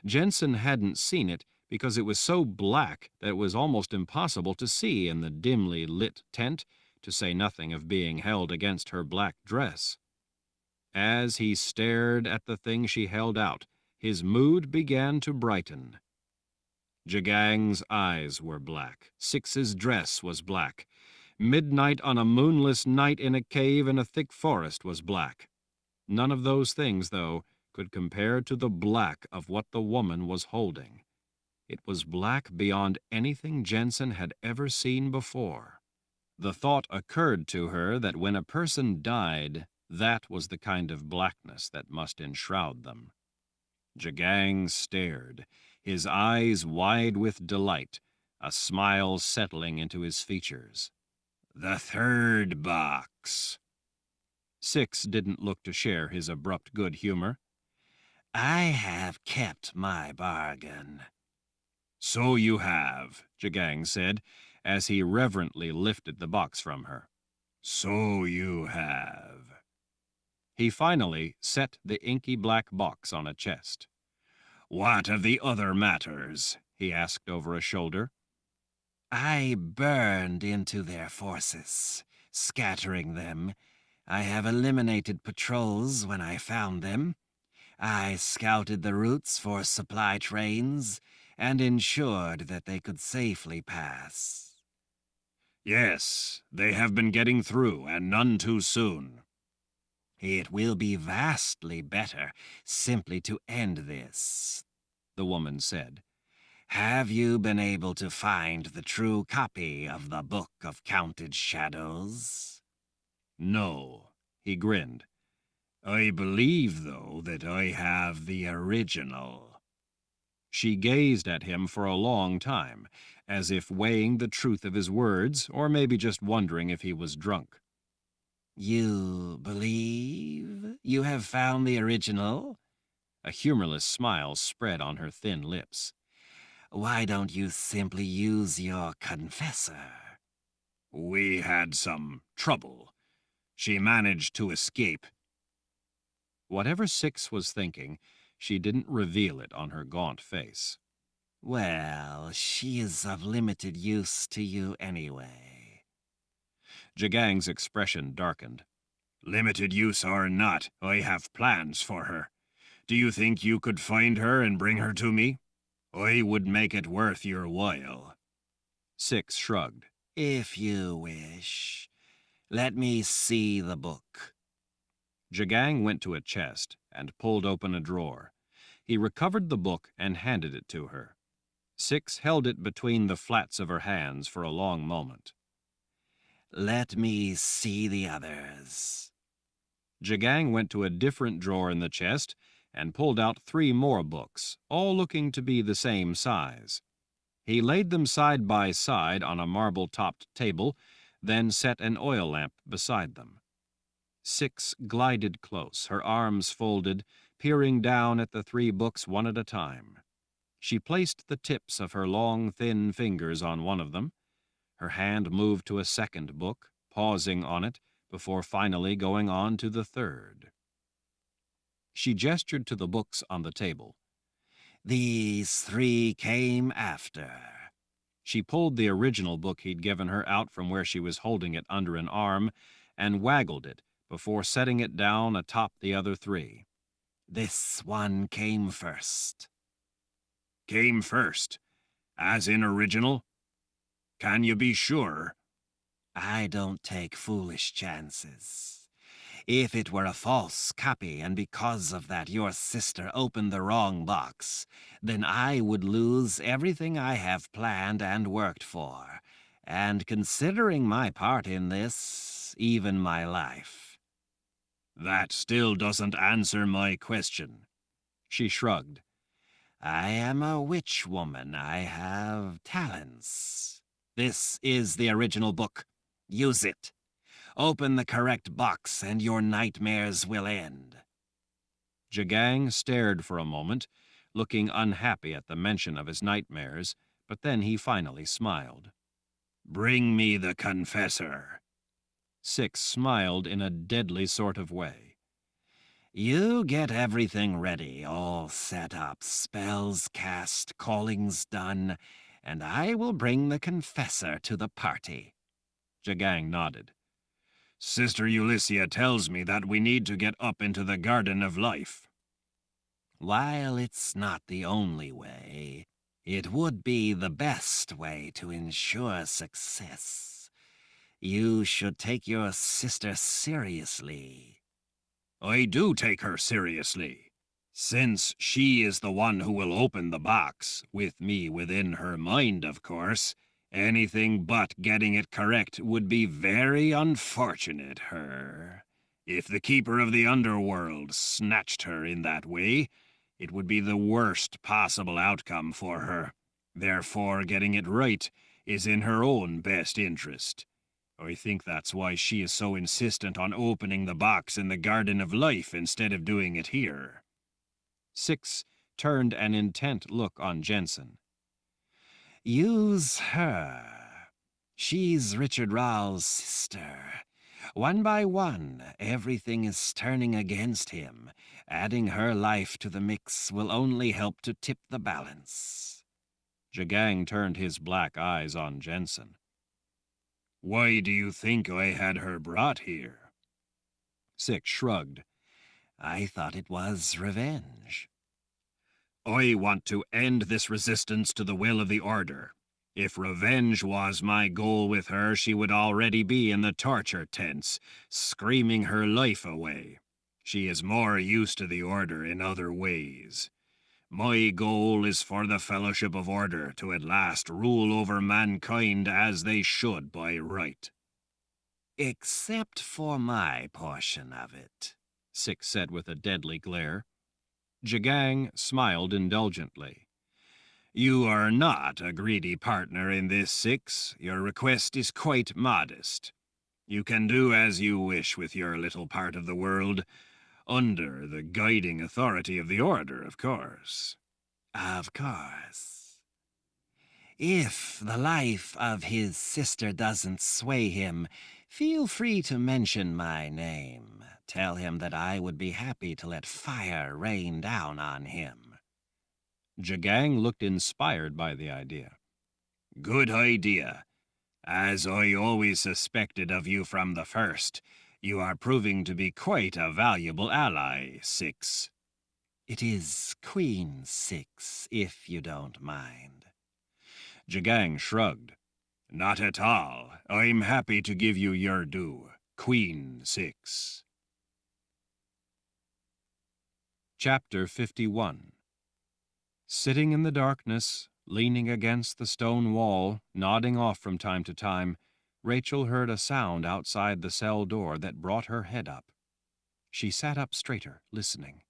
Jensen hadn't seen it because it was so black that it was almost impossible to see in the dimly lit tent, to say nothing of being held against her black dress. As he stared at the thing she held out, his mood began to brighten. Jagang's eyes were black. Six's dress was black. Midnight on a moonless night in a cave in a thick forest was black. None of those things, though, could compare to the black of what the woman was holding. It was black beyond anything Jensen had ever seen before. The thought occurred to her that when a person died, that was the kind of blackness that must enshroud them. Jagang stared, his eyes wide with delight, a smile settling into his features. "The third box." Six didn't look to share his abrupt good humor. I have kept my bargain. "So you have," Jagang said, as he reverently lifted the box from her. "So you have." He finally set the inky black box on a chest. "What of the other matters?" he asked over a shoulder. I burned into their forces, scattering them. I have eliminated patrols when I found them. I scouted the routes for supply trains and ensured that they could safely pass. "Yes, they have been getting through, and none too soon." It will be vastly better simply to end this, the woman said. Have you been able to find the true copy of the Book of Counted Shadows? "No," he grinned. "I believe, though, that I have the original." She gazed at him for a long time, as if weighing the truth of his words, or maybe just wondering if he was drunk. You believe you have found the original? A humorless smile spread on her thin lips. Why don't you simply use your confessor? "We had some trouble. She managed to escape." Whatever Six was thinking, She didn't reveal it on her gaunt face. Well, she is of limited use to you anyway. Jagang's expression darkened. Limited use or not, I have plans for her. Do you think you could find her and bring her to me? I would make it worth your while. Six shrugged. If you wish. Let me see the book. Jagang went to a chest and pulled open a drawer. He recovered the book and handed it to her. Six held it between the flats of her hands for a long moment. Let me see the others. Jagang went to a different drawer in the chest and pulled out 3 more books, all looking to be the same size. He laid them side by side on a marble-topped table, then set an oil lamp beside them. Six glided close, her arms folded, peering down at the 3 books one at a time. She placed the tips of her long, thin fingers on one of them. Her hand moved to a second book, pausing on it, before finally going on to the 3rd. She gestured to the books on the table. These 3 came after. She pulled the original book he'd given her out from where she was holding it under an arm and waggled it before setting it down atop the other 3. This one came first. Came first, as in original? Can you be sure? I don't take foolish chances. If it were a false copy and because of that your sister opened the wrong box, then I would lose everything I have planned and worked for, and considering my part in this, even my life. That still doesn't answer my question. She shrugged. I am a witch woman. I have talents. This is the original book. Use it. Open the correct box and your nightmares will end. Jagang stared for a moment, looking unhappy at the mention of his nightmares, but then he finally smiled. Bring me the confessor. Six smiled in a deadly sort of way. You get everything ready, all set up, spells cast, callings done, and I will bring the confessor to the party. Jagang nodded. Sister Ulyssia tells me that we need to get up into the Garden of Life. While it's not the only way, it would be the best way to ensure success. You should take your sister seriously. I do take her seriously, since she is the one who will open the box, with me within her mind, of course. Anything but getting it correct would be very unfortunate, her. If the Keeper of the Underworld snatched her in that way, it would be the worst possible outcome for her. Therefore, getting it right is in her own best interest. I think that's why she is so insistent on opening the box in the Garden of Life instead of doing it here. Six turned an intent look on Jensen. Use her. She's Richard Rahl's sister. One by one, everything is turning against him. Adding her life to the mix will only help to tip the balance. Jagang turned his black eyes on Jensen. Why do you think I had her brought here? Six shrugged. I thought it was revenge. I want to end this resistance to the will of the Order. If revenge was my goal with her, she would already be in the torture tents, screaming her life away. She is more used to the Order in other ways. My goal is for the Fellowship of Order to at last rule over mankind as they should by right. Except for my portion of it, Six said with a deadly glare. Jagang smiled indulgently. You are not a greedy partner in this, Six. Your request is quite modest. You can do as you wish with your little part of the world, under the guiding authority of the Order, of course. Of course. If the life of his sister doesn't sway him, feel free to mention my name. Tell him that I would be happy to let fire rain down on him." Jagang looked inspired by the idea. Good idea. As I always suspected of you from the first, you are proving to be quite a valuable ally, Six. It is Queen 6, if you don't mind. Jagang shrugged. Not at all. I'm happy to give you your due, Queen 6. Chapter 51. Sitting in the darkness, leaning against the stone wall, nodding off from time to time, Rachel heard a sound outside the cell door that brought her head up. She sat up straighter, listening.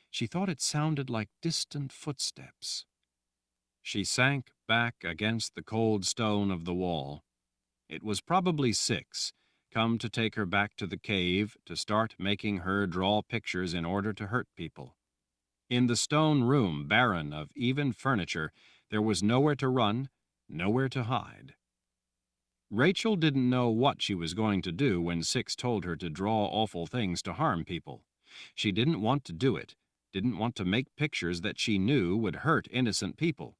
She thought it sounded like distant footsteps. She sank back against the cold stone of the wall. It was probably Six, come to take her back to the cave to start making her draw pictures in order to hurt people. In the stone room, barren of even furniture, there was nowhere to run, nowhere to hide. Rachel didn't know what she was going to do when Six told her to draw awful things to harm people. She didn't want to do it, didn't want to make pictures that she knew would hurt innocent people.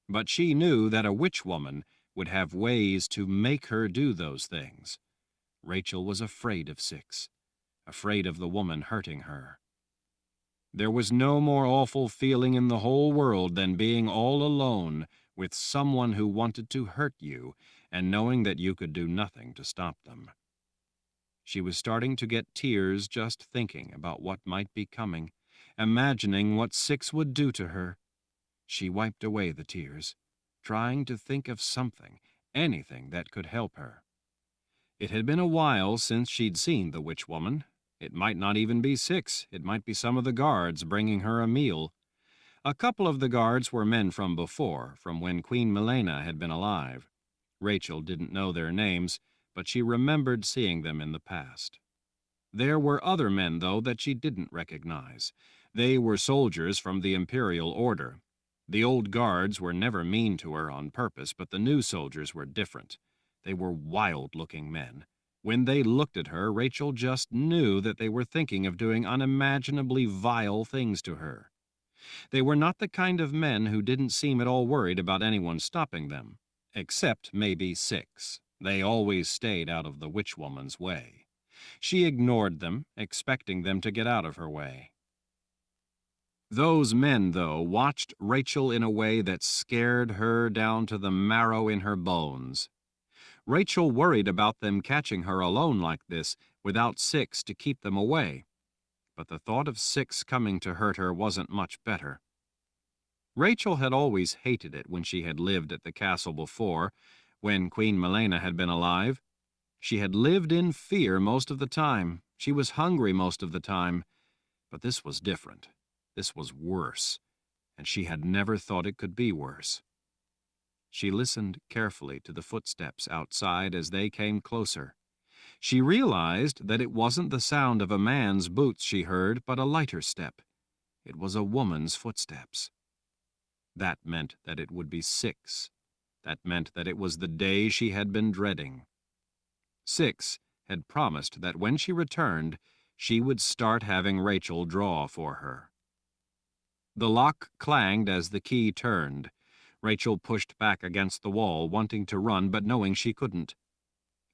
But she knew that a witch woman would have ways to make her do those things. Rachel was afraid of Six, afraid of the woman hurting her. There was no more awful feeling in the whole world than being all alone with someone who wanted to hurt you and knowing that you could do nothing to stop them. She was starting to get tears just thinking about what might be coming, imagining what Six would do to her. She wiped away the tears, trying to think of something, anything that could help her. It had been a while since she'd seen the witch woman. It might not even be Six. It might be some of the guards bringing her a meal. A couple of the guards were men from before, from when Queen Milena had been alive. Rachel didn't know their names, but she remembered seeing them in the past. There were other men, though, that she didn't recognize. They were soldiers from the Imperial Order. The old guards were never mean to her on purpose, but the new soldiers were different. They were wild-looking men. When they looked at her, Rachel just knew that they were thinking of doing unimaginably vile things to her. They were not the kind of men who didn't seem at all worried about anyone stopping them, except maybe Six. They always stayed out of the witch woman's way. She ignored them, expecting them to get out of her way. Those men, though, watched Rachel in a way that scared her down to the marrow in her bones. Rachel worried about them catching her alone like this, without Six to keep them away. But the thought of Six coming to hurt her wasn't much better. Rachel had always hated it when she had lived at the castle before, when Queen Milena had been alive. She had lived in fear most of the time. She was hungry most of the time. But this was different. This was worse, and she had never thought it could be worse. She listened carefully to the footsteps outside as they came closer. She realized that it wasn't the sound of a man's boots she heard, but a lighter step. It was a woman's footsteps. That meant that it would be Six. That meant that it was the day she had been dreading. Six had promised that when she returned, she would start having Rachel draw for her. The lock clanged as the key turned. Rachel pushed back against the wall, wanting to run, but knowing she couldn't.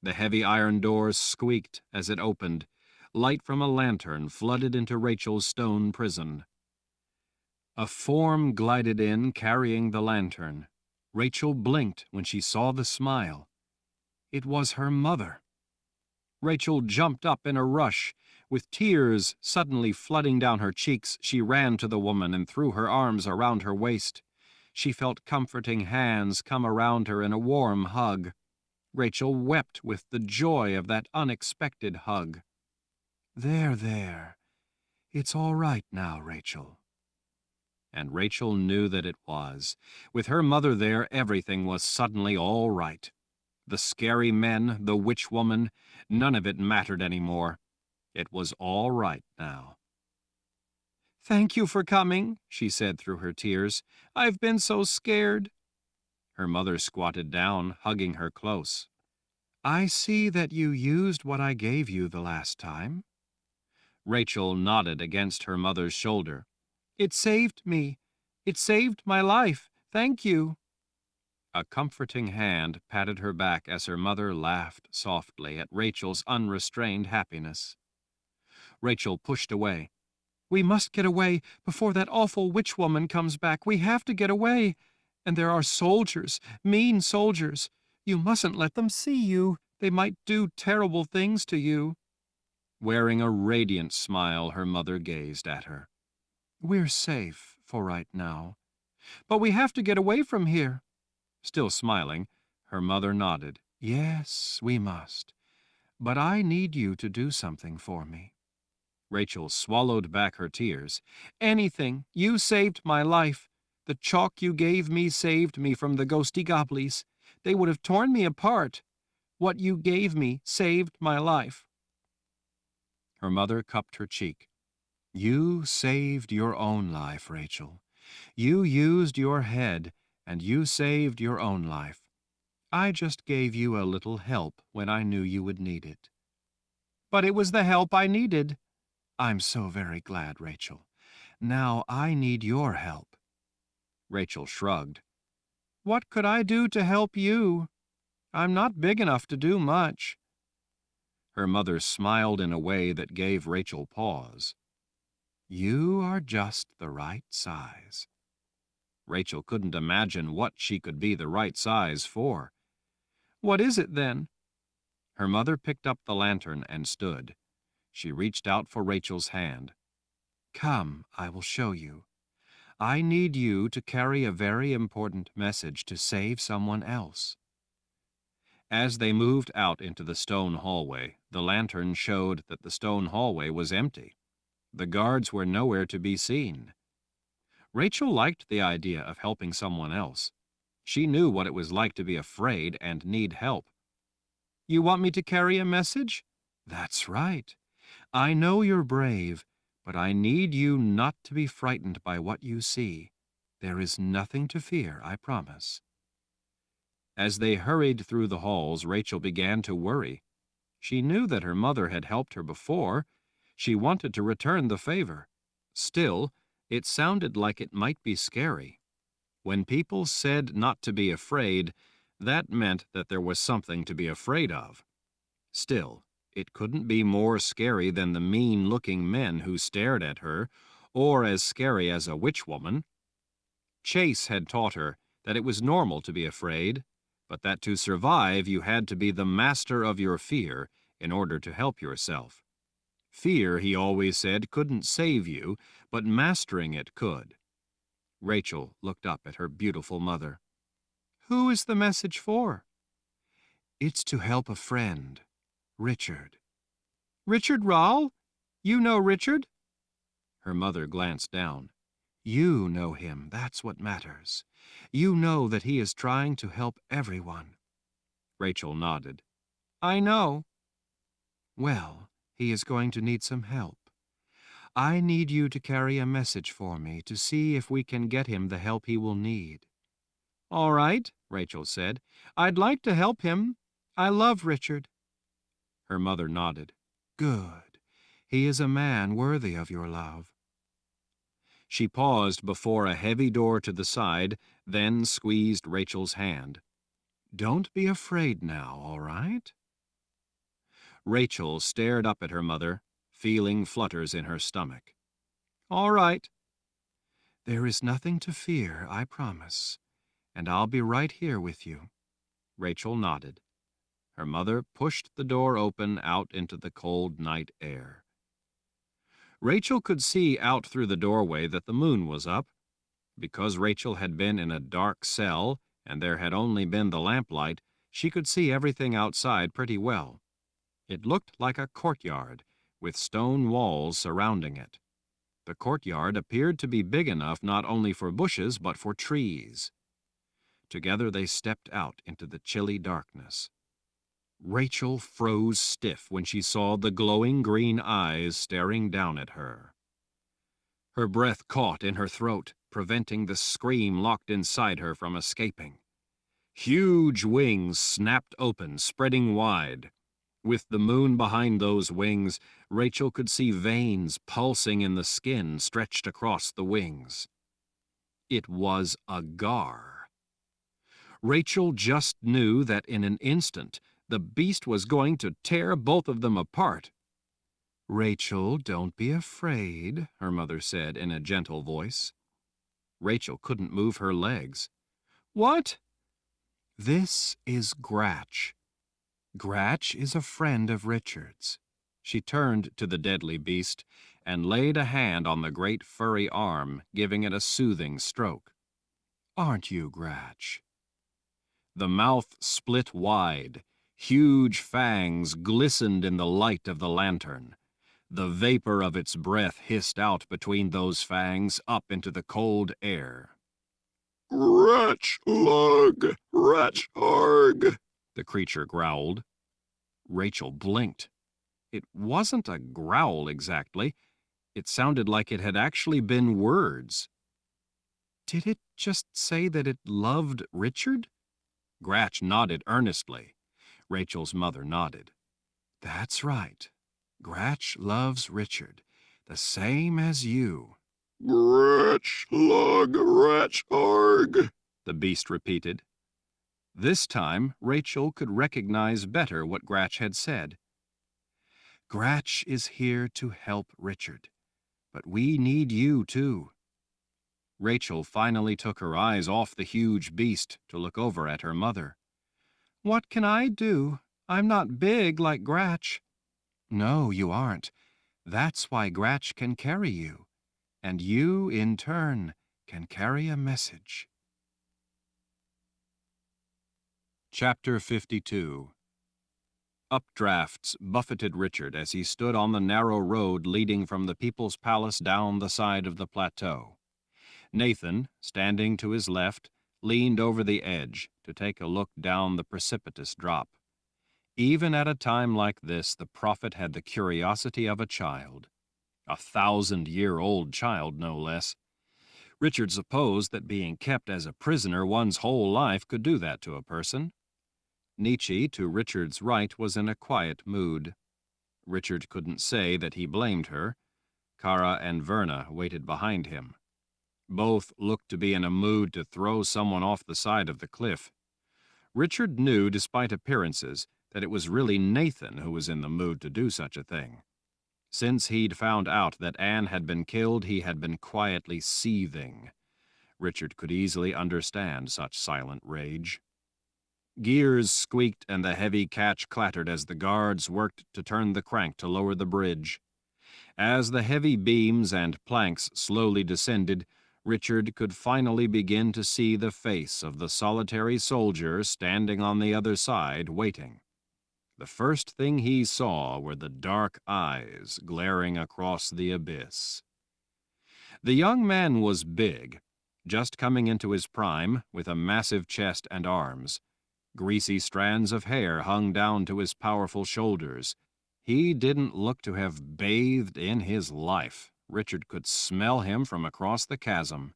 The heavy iron doors squeaked as it opened. Light from a lantern flooded into Rachel's stone prison. A form glided in, carrying the lantern. Rachel blinked when she saw the smile. It was her mother. Rachel jumped up in a rush. With tears suddenly flooding down her cheeks, she ran to the woman and threw her arms around her waist. She felt comforting hands come around her in a warm hug. Rachel wept with the joy of that unexpected hug. There. It's all right now, Rachel." And Rachel knew that it was. With her mother there, everything was suddenly all right. The scary men, the witch woman, none of it mattered anymore. It was all right now. "Thank you for coming," she said through her tears. "I've been so scared." Her mother squatted down, hugging her close. "I see that you used what I gave you the last time." Rachel nodded against her mother's shoulder. "It saved me. It saved my life. Thank you." A comforting hand patted her back as her mother laughed softly at Rachel's unrestrained happiness. Rachel pushed away. "We must get away before that awful witch woman comes back. We have to get away. And there are soldiers, mean soldiers. You mustn't let them see you. They might do terrible things to you." Wearing a radiant smile, her mother gazed at her. "We're safe for right now. But we have to get away from here." Still smiling, her mother nodded. "Yes, we must. But I need you to do something for me." Rachel swallowed back her tears. "Anything. You saved my life. The chalk you gave me saved me from the ghosty gobblies. They would have torn me apart. What you gave me saved my life." Her mother cupped her cheek. "You saved your own life, Rachel. You used your head, and you saved your own life. I just gave you a little help when I knew you would need it." "But it was the help I needed." "I'm so very glad, Rachel. Now I need your help." Rachel shrugged. "What could I do to help you? I'm not big enough to do much." Her mother smiled in a way that gave Rachel pause. "You are just the right size." Rachel couldn't imagine what she could be the right size for. "What is it, then?" Her mother picked up the lantern and stood. She reached out for Rachel's hand. "Come, I will show you. I need you to carry a very important message to save someone else." As they moved out into the stone hallway, the lantern showed that the stone hallway was empty. The guards were nowhere to be seen. Rachel liked the idea of helping someone else. She knew what it was like to be afraid and need help. "You want me to carry a message?" "That's right. I know you're brave, but I need you not to be frightened by what you see. There is nothing to fear, I promise." As they hurried through the halls, Rachel began to worry. She knew that her mother had helped her before. She wanted to return the favor. Still, it sounded like it might be scary. When people said not to be afraid, that meant that there was something to be afraid of. Still, it couldn't be more scary than the mean-looking men who stared at her, or as scary as a witch woman. Chase had taught her that it was normal to be afraid, but that to survive you had to be the master of your fear in order to help yourself. Fear, he always said, couldn't save you, but mastering it could. Rachel looked up at her beautiful mother. "Who is the message for?" "It's to help a friend, Richard." "Richard Rall? You know Richard?" Her mother glanced down. "You know him, that's what matters. You know that he is trying to help everyone." Rachel nodded. "I know." "Well, he is going to need some help. I need you to carry a message for me to see if we can get him the help he will need." "All right," Rachel said. "I'd like to help him. I love Richard." Her mother nodded. "Good. He is a man worthy of your love." She paused before a heavy door to the side, then squeezed Rachel's hand. "Don't be afraid now, all right?" Rachel stared up at her mother, feeling flutters in her stomach. "All right." "There is nothing to fear, I promise, and I'll be right here with you." Rachel nodded. Her mother pushed the door open out into the cold night air. Rachel could see out through the doorway that the moon was up. Because Rachel had been in a dark cell and there had only been the lamplight, she could see everything outside pretty well. It looked like a courtyard, with stone walls surrounding it. The courtyard appeared to be big enough not only for bushes but for trees. Together they stepped out into the chilly darkness. Rachel froze stiff when she saw the glowing green eyes staring down at her. Her breath caught in her throat, preventing the scream locked inside her from escaping. Huge wings snapped open, spreading wide. With the moon behind those wings, Rachel could see veins pulsing in the skin stretched across the wings. It was a gar. Rachel just knew that in an instant the beast was going to tear both of them apart. "Rachel, don't be afraid," her mother said in a gentle voice. Rachel couldn't move her legs. "What?" "This is Gratch. Gratch is a friend of Richard's." She turned to the deadly beast and laid a hand on the great furry arm, giving it a soothing stroke. "Aren't you, Gratch?" The mouth split wide. Huge fangs glistened in the light of the lantern. The vapor of its breath hissed out between those fangs up into the cold air. "Gratch lug, Ratch arg," the creature growled. Rachel blinked. It wasn't a growl exactly. It sounded like it had actually been words. Did it just say that it loved Richard? Gratch nodded earnestly. Rachel's mother nodded. "That's right. Gratch loves Richard, the same as you." "Gratch lug, Ratch arg," the beast repeated. This time, Rachel could recognize better what Gratch had said. "Gratch is here to help Richard, but we need you too." Rachel finally took her eyes off the huge beast to look over at her mother. "What can I do? I'm not big like Gratch." "No, you aren't. That's why Gratch can carry you. And you, in turn, can carry a message." Chapter 52. Updrafts buffeted Richard as he stood on the narrow road leading from the People's Palace down the side of the plateau. Nathan, standing to his left, leaned over the edge to take a look down the precipitous drop. Even at a time like this, the prophet had the curiosity of a child. 1,000-year-old child, no less. Richard supposed that being kept as a prisoner one's whole life could do that to a person. Nietzsche, to Richard's right, was in a quiet mood. Richard couldn't say that he blamed her. Kara and Verna waited behind him. Both looked to be in a mood to throw someone off the side of the cliff. Richard knew, despite appearances, that it was really Nathan who was in the mood to do such a thing. Since he'd found out that Anne had been killed, he had been quietly seething. Richard could easily understand such silent rage. Gears squeaked and the heavy catch clattered as the guards worked to turn the crank to lower the bridge. As the heavy beams and planks slowly descended, Richard could finally begin to see the face of the solitary soldier standing on the other side, waiting. The first thing he saw were the dark eyes glaring across the abyss. The young man was big, just coming into his prime, with a massive chest and arms. Greasy strands of hair hung down to his powerful shoulders. He didn't look to have bathed in his life. Richard could smell him from across the chasm.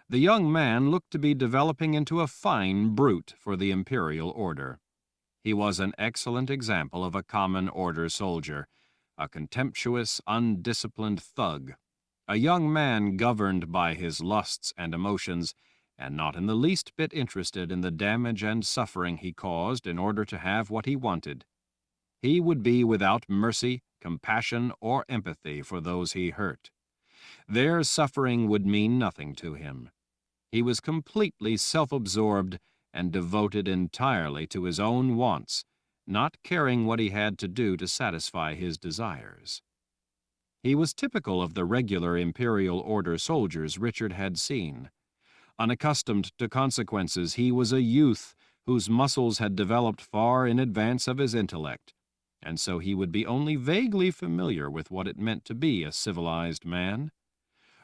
The young man looked to be developing into a fine brute for the Imperial Order. He was an excellent example of a common order soldier, a contemptuous, undisciplined thug, a young man governed by his lusts and emotions, and not in the least bit interested in the damage and suffering he caused in order to have what he wanted. He would be without mercy, compassion, or empathy for those he hurt. Their suffering would mean nothing to him. He was completely self-absorbed and devoted entirely to his own wants, not caring what he had to do to satisfy his desires. He was typical of the regular Imperial Order soldiers Richard had seen. Unaccustomed to consequences, he was a youth whose muscles had developed far in advance of his intellect, and so he would be only vaguely familiar with what it meant to be a civilized man.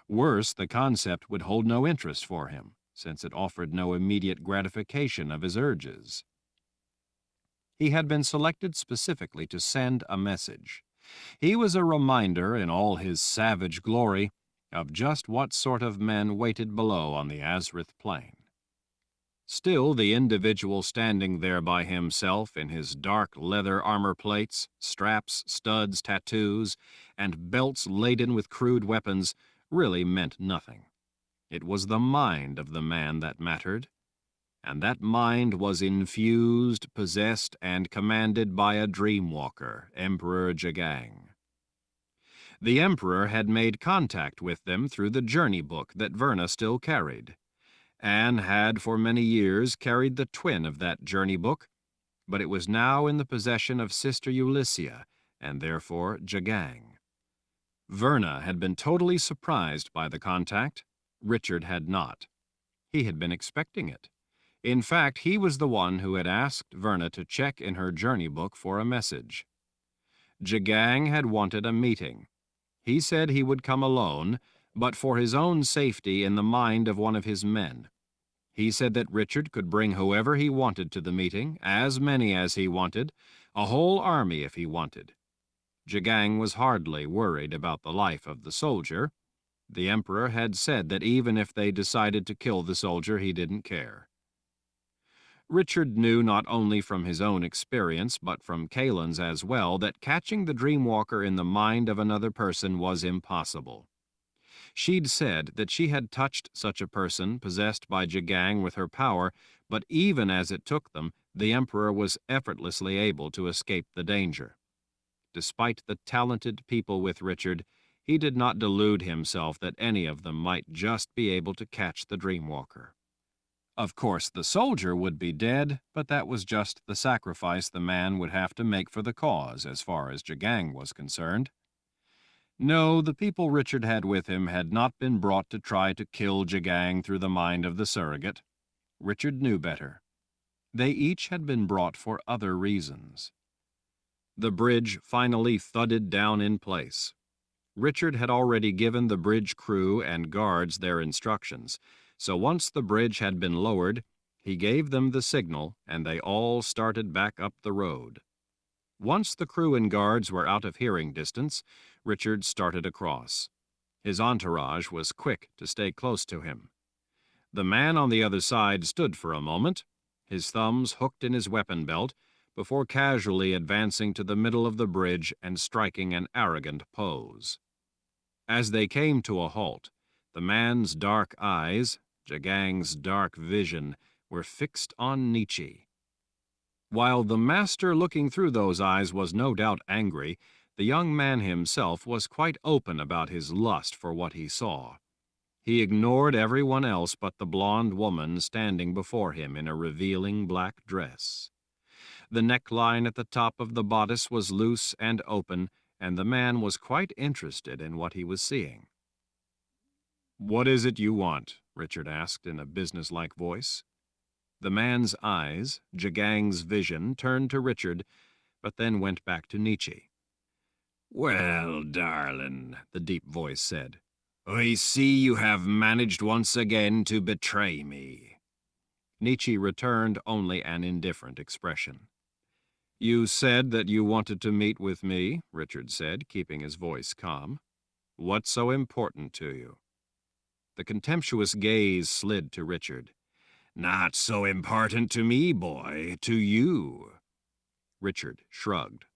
Worse, the concept would hold no interest for him, since it offered no immediate gratification of his urges. He had been selected specifically to send a message. He was a reminder, in all his savage glory, of just what sort of men waited below on the Azrith plain. Still, the individual standing there by himself in his dark leather armor plates, straps, studs, tattoos, and belts laden with crude weapons really meant nothing. It was the mind of the man that mattered, and that mind was infused, possessed, and commanded by a dreamwalker, Emperor Jagang. The Emperor had made contact with them through the journey book that Verna still carried. Anne had for many years carried the twin of that journey book, but it was now in the possession of Sister Ulyssia, and therefore Jagang. Verna had been totally surprised by the contact. Richard had not. He had been expecting it. In fact, he was the one who had asked Verna to check in her journey book for a message. Jagang had wanted a meeting. He said he would come alone, but for his own safety in the mind of one of his men. He said that Richard could bring whoever he wanted to the meeting, as many as he wanted, a whole army if he wanted. Jagang was hardly worried about the life of the soldier. The Emperor had said that even if they decided to kill the soldier, he didn't care. Richard knew not only from his own experience, but from Kahlan's as well, that catching the dreamwalker in the mind of another person was impossible. She'd said that she had touched such a person possessed by Jagang with her power, but even as it took them, the Emperor was effortlessly able to escape the danger. Despite the talented people with Richard, he did not delude himself that any of them might just be able to catch the dreamwalker. Of course, the soldier would be dead, but that was just the sacrifice the man would have to make for the cause, as far as Jagang was concerned. No, the people Richard had with him had not been brought to try to kill Jagang through the mind of the surrogate. Richard knew better. They each had been brought for other reasons. The bridge finally thudded down in place. Richard had already given the bridge crew and guards their instructions, so once the bridge had been lowered, he gave them the signal and they all started back up the road. Once the crew and guards were out of hearing distance, Richard started across. His entourage was quick to stay close to him. The man on the other side stood for a moment, his thumbs hooked in his weapon belt, before casually advancing to the middle of the bridge and striking an arrogant pose. As they came to a halt, the man's dark eyes, Jagang's dark vision, were fixed on Nietzsche. While the master looking through those eyes was no doubt angry, the young man himself was quite open about his lust for what he saw. He ignored everyone else but the blonde woman standing before him in a revealing black dress. The neckline at the top of the bodice was loose and open, and the man was quite interested in what he was seeing. "What is it you want?" Richard asked in a businesslike voice. The man's eyes, Jagang's vision, turned to Richard, but then went back to Nietzsche. "Well, darling," the deep voice said, "I see you have managed once again to betray me." Nietzsche returned only an indifferent expression. "You said that you wanted to meet with me," Richard said, keeping his voice calm. "What's so important to you?" The contemptuous gaze slid to Richard. "Not so important to me, boy, to you." Richard shrugged.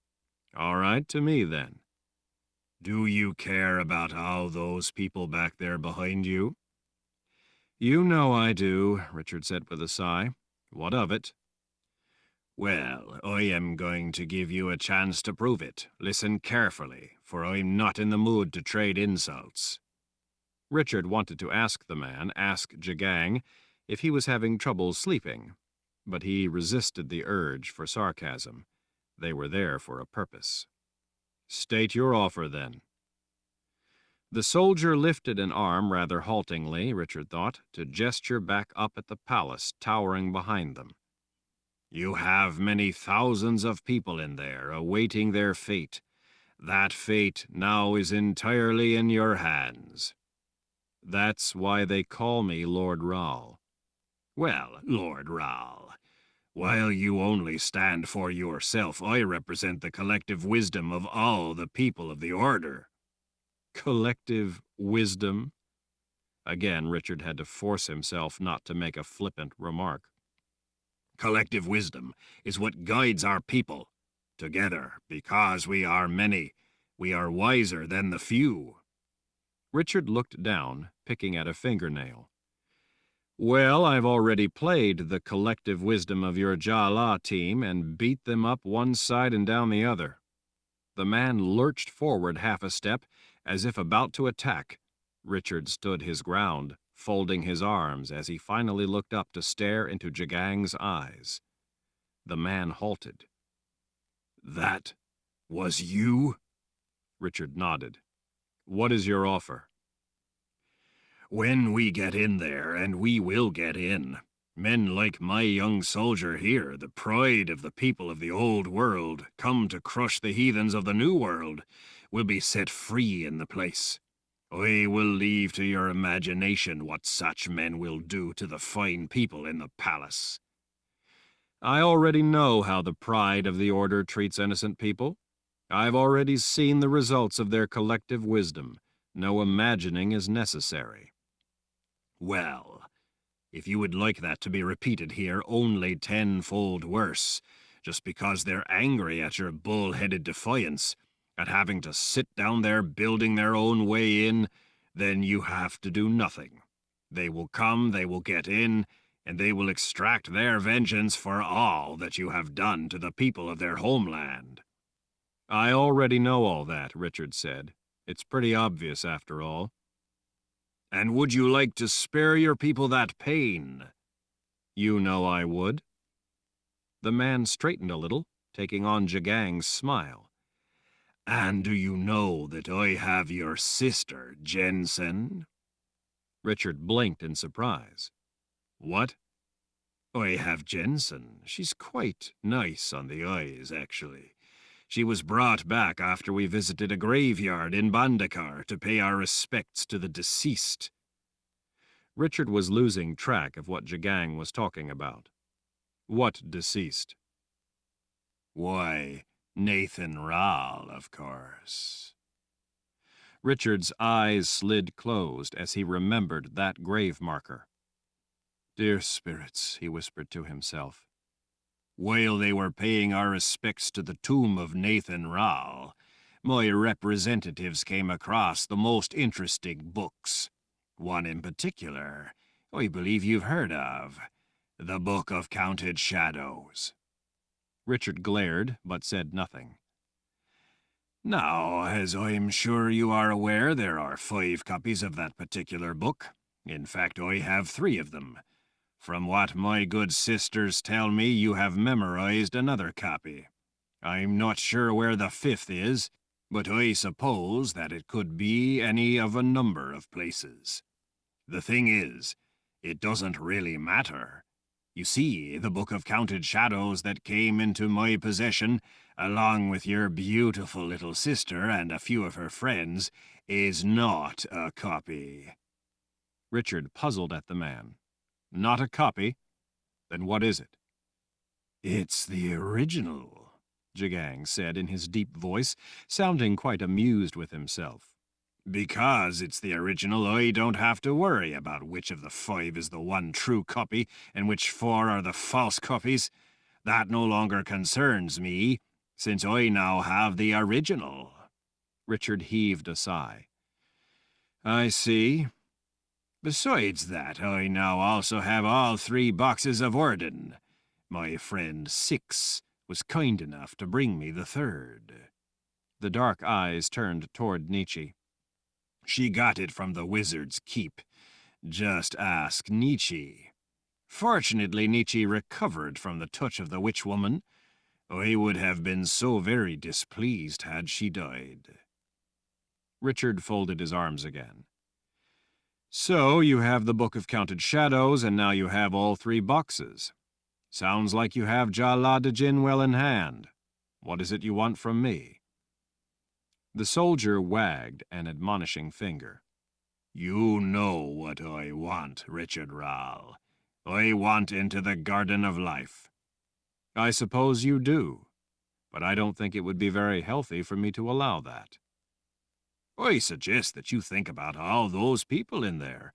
"All right, to me then." "Do you care about how those people back there behind you?" "You know I do," Richard said with a sigh. "What of it?" "Well, I am going to give you a chance to prove it. Listen carefully, for I'm not in the mood to trade insults." Richard wanted to ask Jagang, if he was having trouble sleeping, but he resisted the urge for sarcasm. They were there for a purpose. "State your offer, then." The soldier lifted an arm rather haltingly, Richard thought, to gesture back up at the palace towering behind them. "You have many thousands of people in there awaiting their fate. That fate now is entirely in your hands." "That's why they call me Lord Rahl." "Well, Lord Rahl, while you only stand for yourself, I represent the collective wisdom of all the people of the Order." "Collective wisdom?" Again, Richard had to force himself not to make a flippant remark. Collective wisdom is what guides our people. Together, because we are many, we are wiser than the few. Richard looked down, picking at a fingernail. Well, I've already played the collective wisdom of your Jala team and beat them up one side and down the other. The man lurched forward half a step, as if about to attack. Richard stood his ground, folding his arms as he finally looked up to stare into Jagang's eyes. The man halted. That was you? Richard nodded. What is your offer? When we get in there, and we will get in, men like my young soldier here, the pride of the people of the old world, come to crush the heathens of the new world, will be set free in the place. I will leave to your imagination what such men will do to the fine people in the palace. I already know how the pride of the order treats innocent people. I've already seen the results of their collective wisdom. No imagining is necessary. Well, if you would like that to be repeated here only tenfold worse, just because they're angry at your bull-headed defiance, at having to sit down there building their own way in, then you have to do nothing. They will come, they will get in, and they will extract their vengeance for all that you have done to the people of their homeland. I already know all that, Richard said. It's pretty obvious, after all. And would you like to spare your people that pain? You know I would. The man straightened a little, taking on Jagang's smile. And do you know that I have your sister, Jensen? Richard blinked in surprise. What? I have Jensen. She's quite nice on the eyes, actually. She was brought back after we visited a graveyard in Bandakar to pay our respects to the deceased. Richard was losing track of what Jagang was talking about. What deceased? Why, Nathan Rall, of course. Richard's eyes slid closed as he remembered that grave marker. Dear spirits, he whispered to himself. While they were paying our respects to the tomb of Nathan Rall, my representatives came across the most interesting books. One in particular, I believe you've heard of, the Book of Counted Shadows. Richard glared, but said nothing. Now, as I'm sure you are aware, there are 5 copies of that particular book. In fact, I have 3 of them. From what my good sisters tell me, you have memorized another copy. I'm not sure where the 5th is, but I suppose that it could be any of a number of places. The thing is, it doesn't really matter. You see, the Book of Counted Shadows that came into my possession, along with your beautiful little sister and a few of her friends, is not a copy. Richard puzzled at the man. Not a copy? Then what is it? It's the original, Jagang said in his deep voice, sounding quite amused with himself. Because it's the original, I don't have to worry about which of the 5 is the one true copy and which 4 are the false copies. That no longer concerns me, since I now have the original. Richard heaved a sigh. I see. Besides that, I now also have all 3 boxes of Orden. My friend Six was kind enough to bring me the 3rd. The dark eyes turned toward Nietzsche. She got it from the Wizard's Keep. Just ask Nietzsche. Fortunately, Nietzsche recovered from the touch of the witch woman. I would have been so very displeased had she died. Richard folded his arms again. So you have the Book of Counted Shadows, and now you have all 3 boxes. Sounds like you have Jala de Jin well in hand. What is it you want from me? The soldier wagged an admonishing finger. You know what I want, Richard Rall. I want into the Garden of Life. I suppose you do, but I don't think it would be very healthy for me to allow that. I suggest that you think about all those people in there,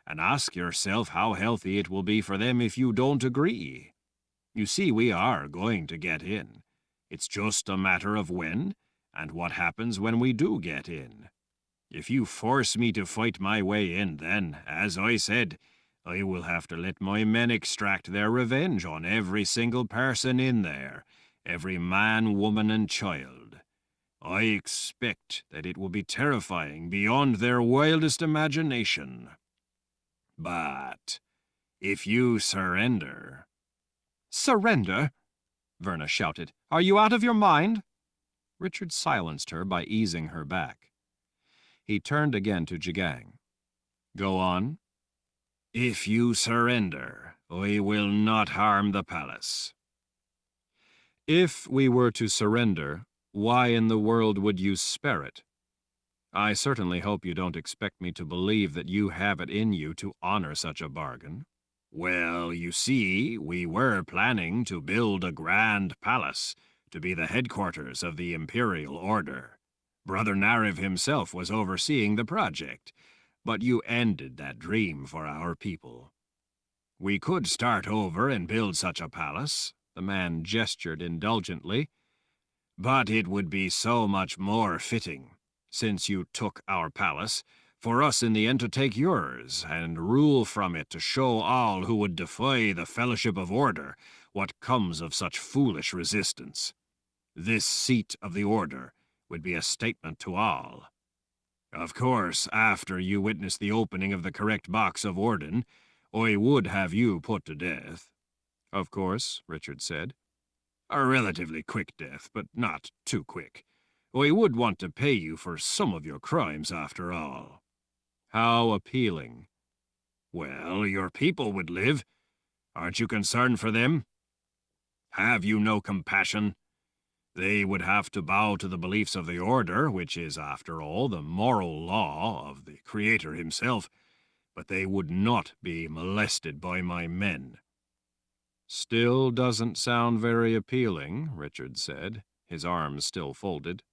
and ask yourself how healthy it will be for them if you don't agree. You see, we are going to get in. It's just a matter of when, and what happens when we do get in. If you force me to fight my way in, then, as I said, I will have to let my men extract their revenge on every single person in there, every man, woman, and child. I expect that it will be terrifying beyond their wildest imagination. But if you surrender—" "Surrender?" Verna shouted. "Are you out of your mind?" Richard silenced her by easing her back. He turned again to Jagang. "Go on." "If you surrender, I will not harm the palace." "If we were to surrender, why in the world would you spare it? I certainly hope you don't expect me to believe that you have it in you to honor such a bargain." "Well, you see, we were planning to build a grand palace to be the headquarters of the Imperial Order. Brother Nariv himself was overseeing the project, but you ended that dream for our people. We could start over and build such a palace," the man gestured indulgently, "but it would be so much more fitting, since you took our palace, for us in the end to take yours, and rule from it to show all who would defy the Fellowship of Order what comes of such foolish resistance. This seat of the Order would be a statement to all. Of course, after you witness the opening of the correct box of Orden, I would have you put to death." "Of course," Richard said. "A relatively quick death, but not too quick. I would want to pay you for some of your crimes, after all." "How appealing." "Well, your people would live. Aren't you concerned for them? Have you no compassion? They would have to bow to the beliefs of the Order, which is, after all, the moral law of the Creator himself, but they would not be molested by my men." "Still doesn't sound very appealing," Richard said, his arms still folded.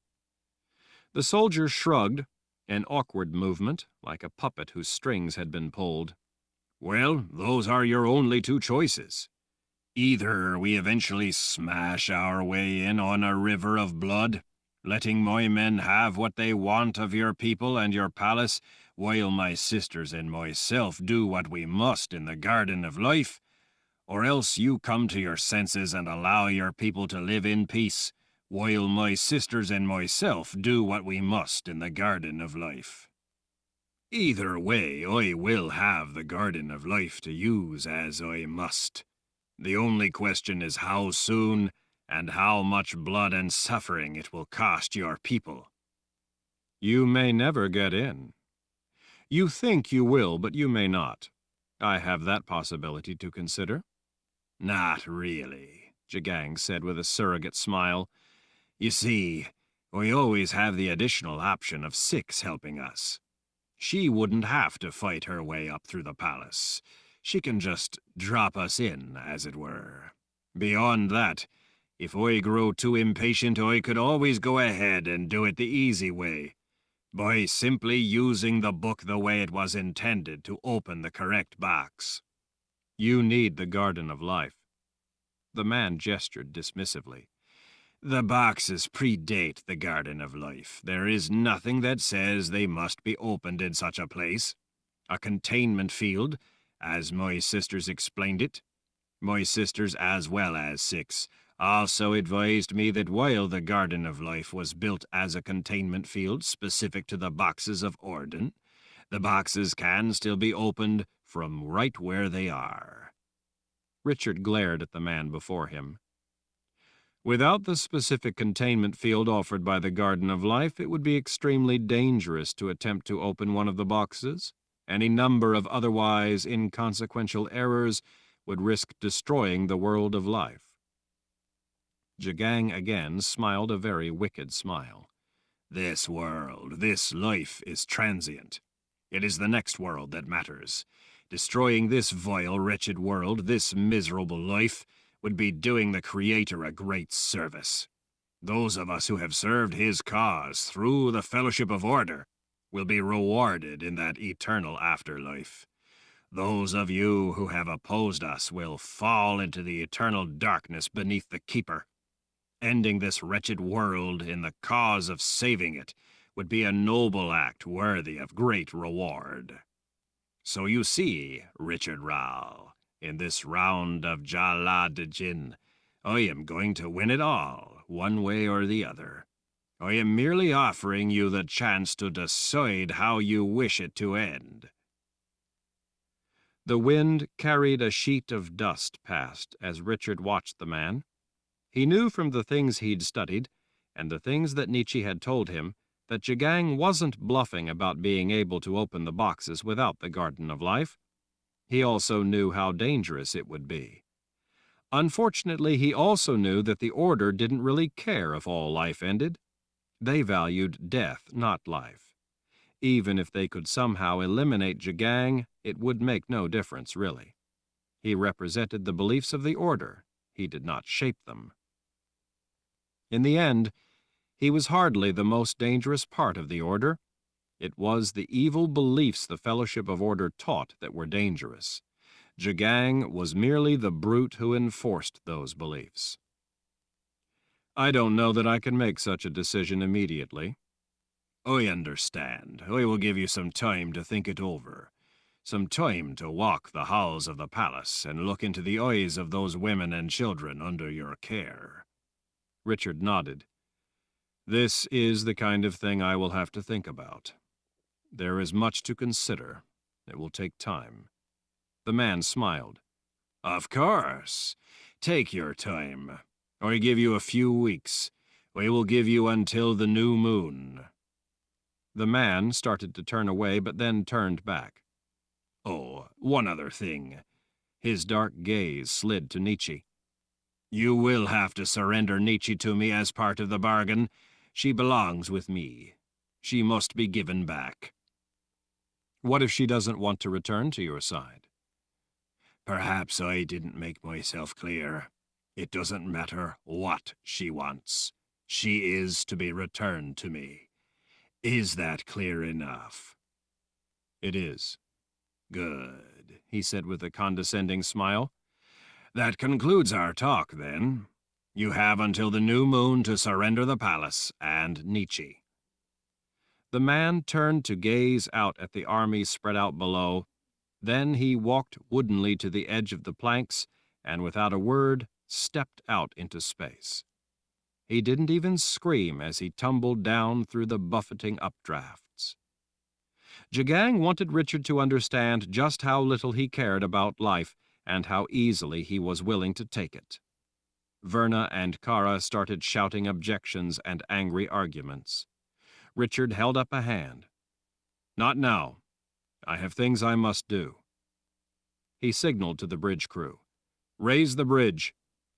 The soldier shrugged, an awkward movement, like a puppet whose strings had been pulled. "Well, those are your only two choices. Either we eventually smash our way in on a river of blood, letting my men have what they want of your people and your palace, while my sisters and myself do what we must in the Garden of Life, or else you come to your senses and allow your people to live in peace, while my sisters and myself do what we must in the Garden of Life. Either way, I will have the Garden of Life to use as I must. The only question is how soon and how much blood and suffering it will cost your people." "You may never get in. You think you will, but you may not. I have that possibility to consider." "Not really," Jagang said with a surrogate smile. "You see, we always have the additional option of Six helping us. She wouldn't have to fight her way up through the palace. She can just drop us in, as it were. Beyond that, if I grow too impatient, I could always go ahead and do it the easy way, by simply using the book the way it was intended to open the correct box." "You need the Garden of Life." The man gestured dismissively. "The boxes predate the Garden of Life. There is nothing that says they must be opened in such a place. A containment field, as my sisters explained it. My sisters, as well as Six, also advised me that while the Garden of Life was built as a containment field specific to the boxes of Orden, the boxes can still be opened from right where they are." Richard glared at the man before him. "Without the specific containment field offered by the Garden of Life, it would be extremely dangerous to attempt to open one of the boxes. Any number of otherwise inconsequential errors would risk destroying the world of life." Jagang again smiled a very wicked smile. "This world, this life is transient. It is the next world that matters. Destroying this vile, wretched world, this miserable life, would be doing the Creator a great service. Those of us who have served his cause through the Fellowship of Order will be rewarded in that eternal afterlife. Those of you who have opposed us will fall into the eternal darkness beneath the Keeper. Ending this wretched world in the cause of saving it would be a noble act worthy of great reward. So you see, Richard Rao, in this round of Jalad-Jin, I am going to win it all, one way or the other. I am merely offering you the chance to decide how you wish it to end. The wind carried a sheet of dust past as Richard watched the man. He knew from the things he'd studied, and the things that Nietzsche had told him, that Jagang wasn't bluffing about being able to open the boxes without the Garden of Life. He also knew how dangerous it would be. Unfortunately, he also knew that the Order didn't really care if all life ended. They valued death, not life. Even if they could somehow eliminate Jagang, it would make no difference, really. He represented the beliefs of the Order. He did not shape them. In the end, he was hardly the most dangerous part of the Order. It was the evil beliefs the Fellowship of Order taught that were dangerous. Jagang was merely the brute who enforced those beliefs. I don't know that I can make such a decision immediately. I understand. I will give you some time to think it over. Some time to walk the halls of the palace and look into the eyes of those women and children under your care. Richard nodded. This is the kind of thing I will have to think about. There is much to consider. It will take time. The man smiled. Of course. Take your time. I give you a few weeks. I will give you until the new moon. The man started to turn away, but then turned back. Oh, one other thing. His dark gaze slid to Nietzsche. You will have to surrender Nietzsche to me as part of the bargain. She belongs with me. She must be given back. What if she doesn't want to return to your side? Perhaps I didn't make myself clear. It doesn't matter what she wants. She is to be returned to me. Is that clear enough? It is. Good, he said with a condescending smile. That concludes our talk, then. You have until the new moon to surrender the palace and Nietzsche. The man turned to gaze out at the army spread out below. Then he walked woodenly to the edge of the planks and, without a word, stepped out into space. He didn't even scream as he tumbled down through the buffeting updrafts. Jagang wanted Richard to understand just how little he cared about life and how easily he was willing to take it. Verna and Kara started shouting objections and angry arguments. Richard held up a hand. Not now. I have things I must do. He signaled to the bridge crew. Raise the bridge,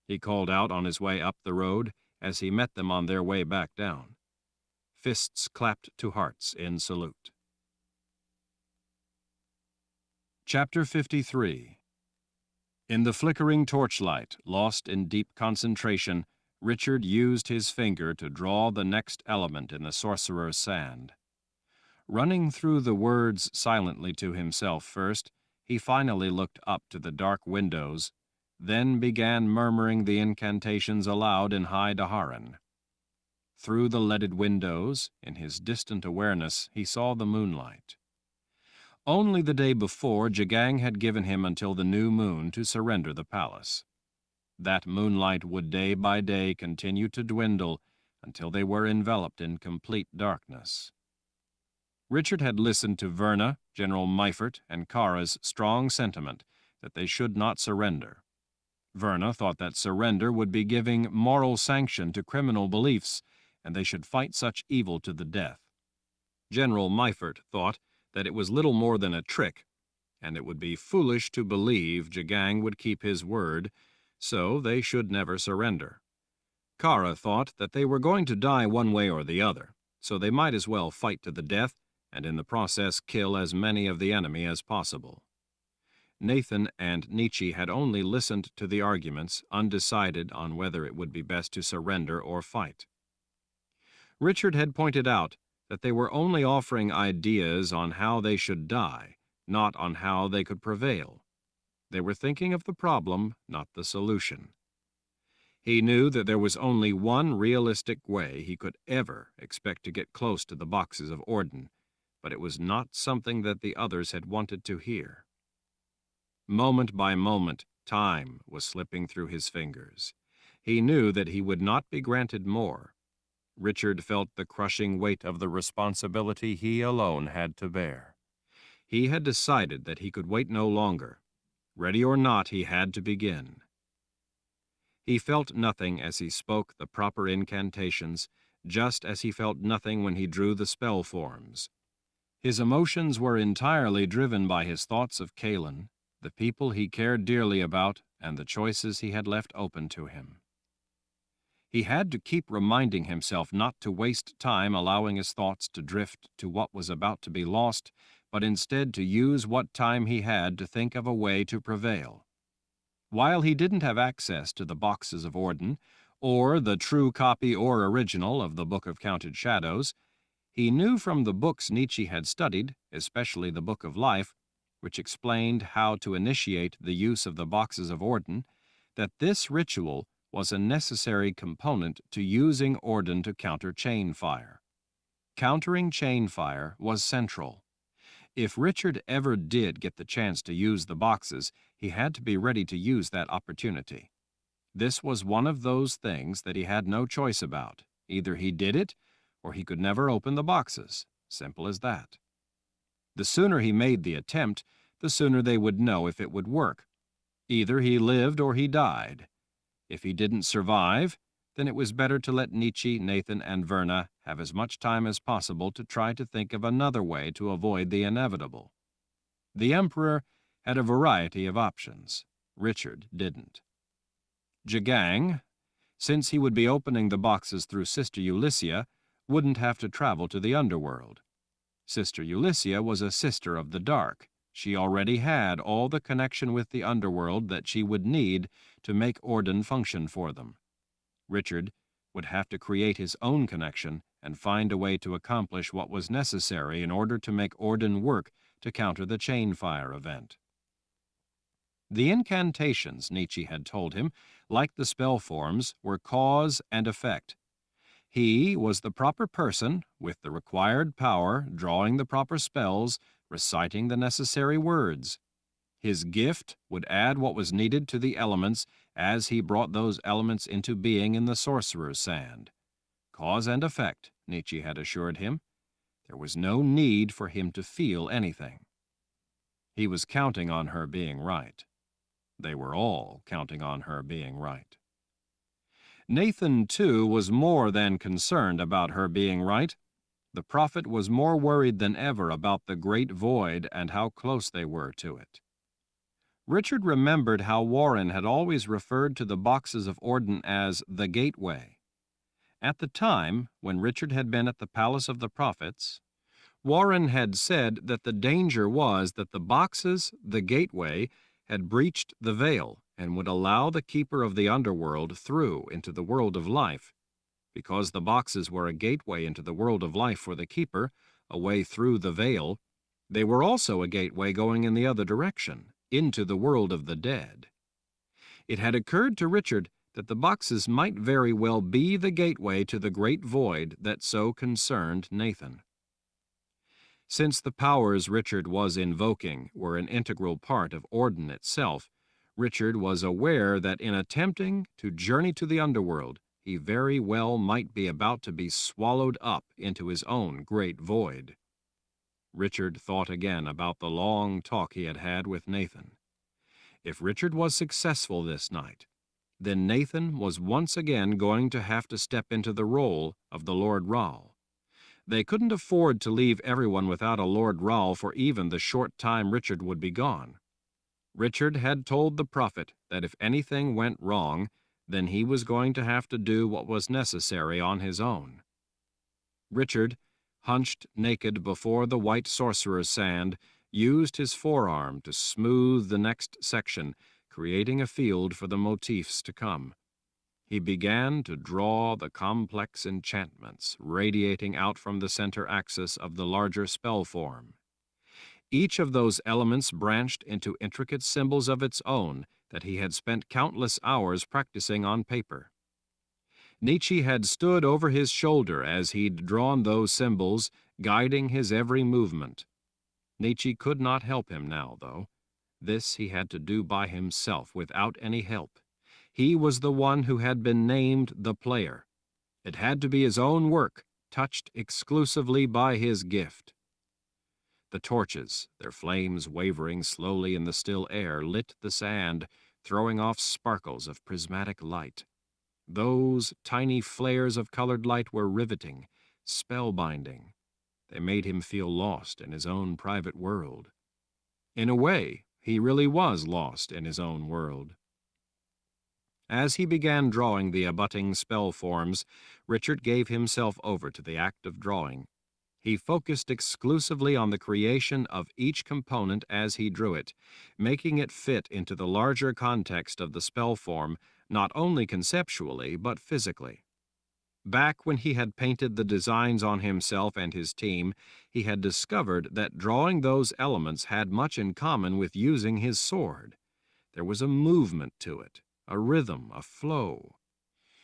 he called out on his way up the road as he met them on their way back down. Fists clapped to hearts in salute. Chapter 53. In the flickering torchlight, lost in deep concentration, Richard used his finger to draw the next element in the sorcerer's sand. Running through the words silently to himself first, he finally looked up to the dark windows, then began murmuring the incantations aloud in High Daharan. Through the leaded windows, in his distant awareness, he saw the moonlight. Only the day before, Jagang had given him until the new moon to surrender the palace. That moonlight would day by day continue to dwindle until they were enveloped in complete darkness. Richard had listened to Verna, General Meifert, and Kara's strong sentiment that they should not surrender. Verna thought that surrender would be giving moral sanction to criminal beliefs, and they should fight such evil to the death. General Meifert thought that it was little more than a trick, and it would be foolish to believe Jagang would keep his word, so they should never surrender. Kara thought that they were going to die one way or the other, so they might as well fight to the death and in the process kill as many of the enemy as possible. Nathan and Nietzsche had only listened to the arguments, undecided on whether it would be best to surrender or fight. Richard had pointed out that they were only offering ideas on how they should die, not on how they could prevail. They were thinking of the problem, not the solution. He knew that there was only one realistic way he could ever expect to get close to the boxes of Orden, but it was not something that the others had wanted to hear. Moment by moment, time was slipping through his fingers. He knew that he would not be granted more. Richard felt the crushing weight of the responsibility he alone had to bear. He had decided that he could wait no longer. Ready or not, he had to begin. He felt nothing as he spoke the proper incantations, just as he felt nothing when he drew the spell forms. His emotions were entirely driven by his thoughts of Kahlan, the people he cared dearly about, and the choices he had left open to him. He had to keep reminding himself not to waste time allowing his thoughts to drift to what was about to be lost, but instead to use what time he had to think of a way to prevail. While he didn't have access to the boxes of Orden, or the true copy or original of the Book of Counted Shadows, he knew from the books Nietzsche had studied, especially the Book of Life, which explained how to initiate the use of the boxes of Orden, that this ritual was a necessary component to using Orden to counter chain fire. Countering chain fire was central. If Richard ever did get the chance to use the boxes, he had to be ready to use that opportunity. This was one of those things that he had no choice about. Either he did it, or he could never open the boxes. Simple as that. The sooner he made the attempt, the sooner they would know if it would work. Either he lived or he died. If he didn't survive, then it was better to let Nietzsche, Nathan, and Verna have as much time as possible to try to think of another way to avoid the inevitable. The Emperor had a variety of options. Richard didn't. Jagang, since he would be opening the boxes through Sister Ulyssia, wouldn't have to travel to the underworld. Sister Ulyssia was a sister of the dark. She already had all the connection with the underworld that she would need to make Orden function for them. Richard would have to create his own connection and find a way to accomplish what was necessary in order to make Orden work to counter the chain fire event. The incantations, Nietzsche had told him, like the spell forms, were cause and effect. He was the proper person, with the required power, drawing the proper spells, reciting the necessary words. His gift would add what was needed to the elements as he brought those elements into being in the sorcerer's sand. Cause and effect, Nietzsche had assured him. There was no need for him to feel anything. He was counting on her being right. They were all counting on her being right. Nathan, too, was more than concerned about her being right. The prophet was more worried than ever about the great void and how close they were to it. Richard remembered how Warren had always referred to the boxes of Orden as the gateway. At the time, when Richard had been at the Palace of the Prophets, Warren had said that the danger was that the boxes, the gateway, had breached the veil and would allow the keeper of the underworld through into the world of life. Because the boxes were a gateway into the world of life for the keeper, a way through the veil, they were also a gateway going in the other direction, into the world of the dead. It had occurred to Richard that the boxes might very well be the gateway to the great void that so concerned Nathan. Since the powers Richard was invoking were an integral part of Orden itself, Richard was aware that in attempting to journey to the underworld, he very well might be about to be swallowed up into his own great void. Richard thought again about the long talk he had had with Nathan. If Richard was successful this night, then Nathan was once again going to have to step into the role of the Lord Rahl. They couldn't afford to leave everyone without a Lord Rahl for even the short time Richard would be gone. Richard had told the prophet that if anything went wrong, then he was going to have to do what was necessary on his own. Richard, hunched naked before the white sorcerer's sand, used his forearm to smooth the next section, creating a field for the motifs to come. He began to draw the complex enchantments radiating out from the center axis of the larger spell form. Each of those elements branched into intricate symbols of its own that he had spent countless hours practicing on paper. Nietzsche had stood over his shoulder as he'd drawn those symbols, guiding his every movement. Nietzsche could not help him now, though. This he had to do by himself, without any help. He was the one who had been named the player. It had to be his own work, touched exclusively by his gift. The torches, their flames wavering slowly in the still air, lit the sand, throwing off sparkles of prismatic light. Those tiny flares of colored light were riveting, spellbinding. They made him feel lost in his own private world. In a way, he really was lost in his own world. As he began drawing the abutting spell forms, Richard gave himself over to the act of drawing. He focused exclusively on the creation of each component as he drew it, making it fit into the larger context of the spell form, not only conceptually, but physically. Back when he had painted the designs on himself and his team, he had discovered that drawing those elements had much in common with using his sword. There was a movement to it, a rhythm, a flow.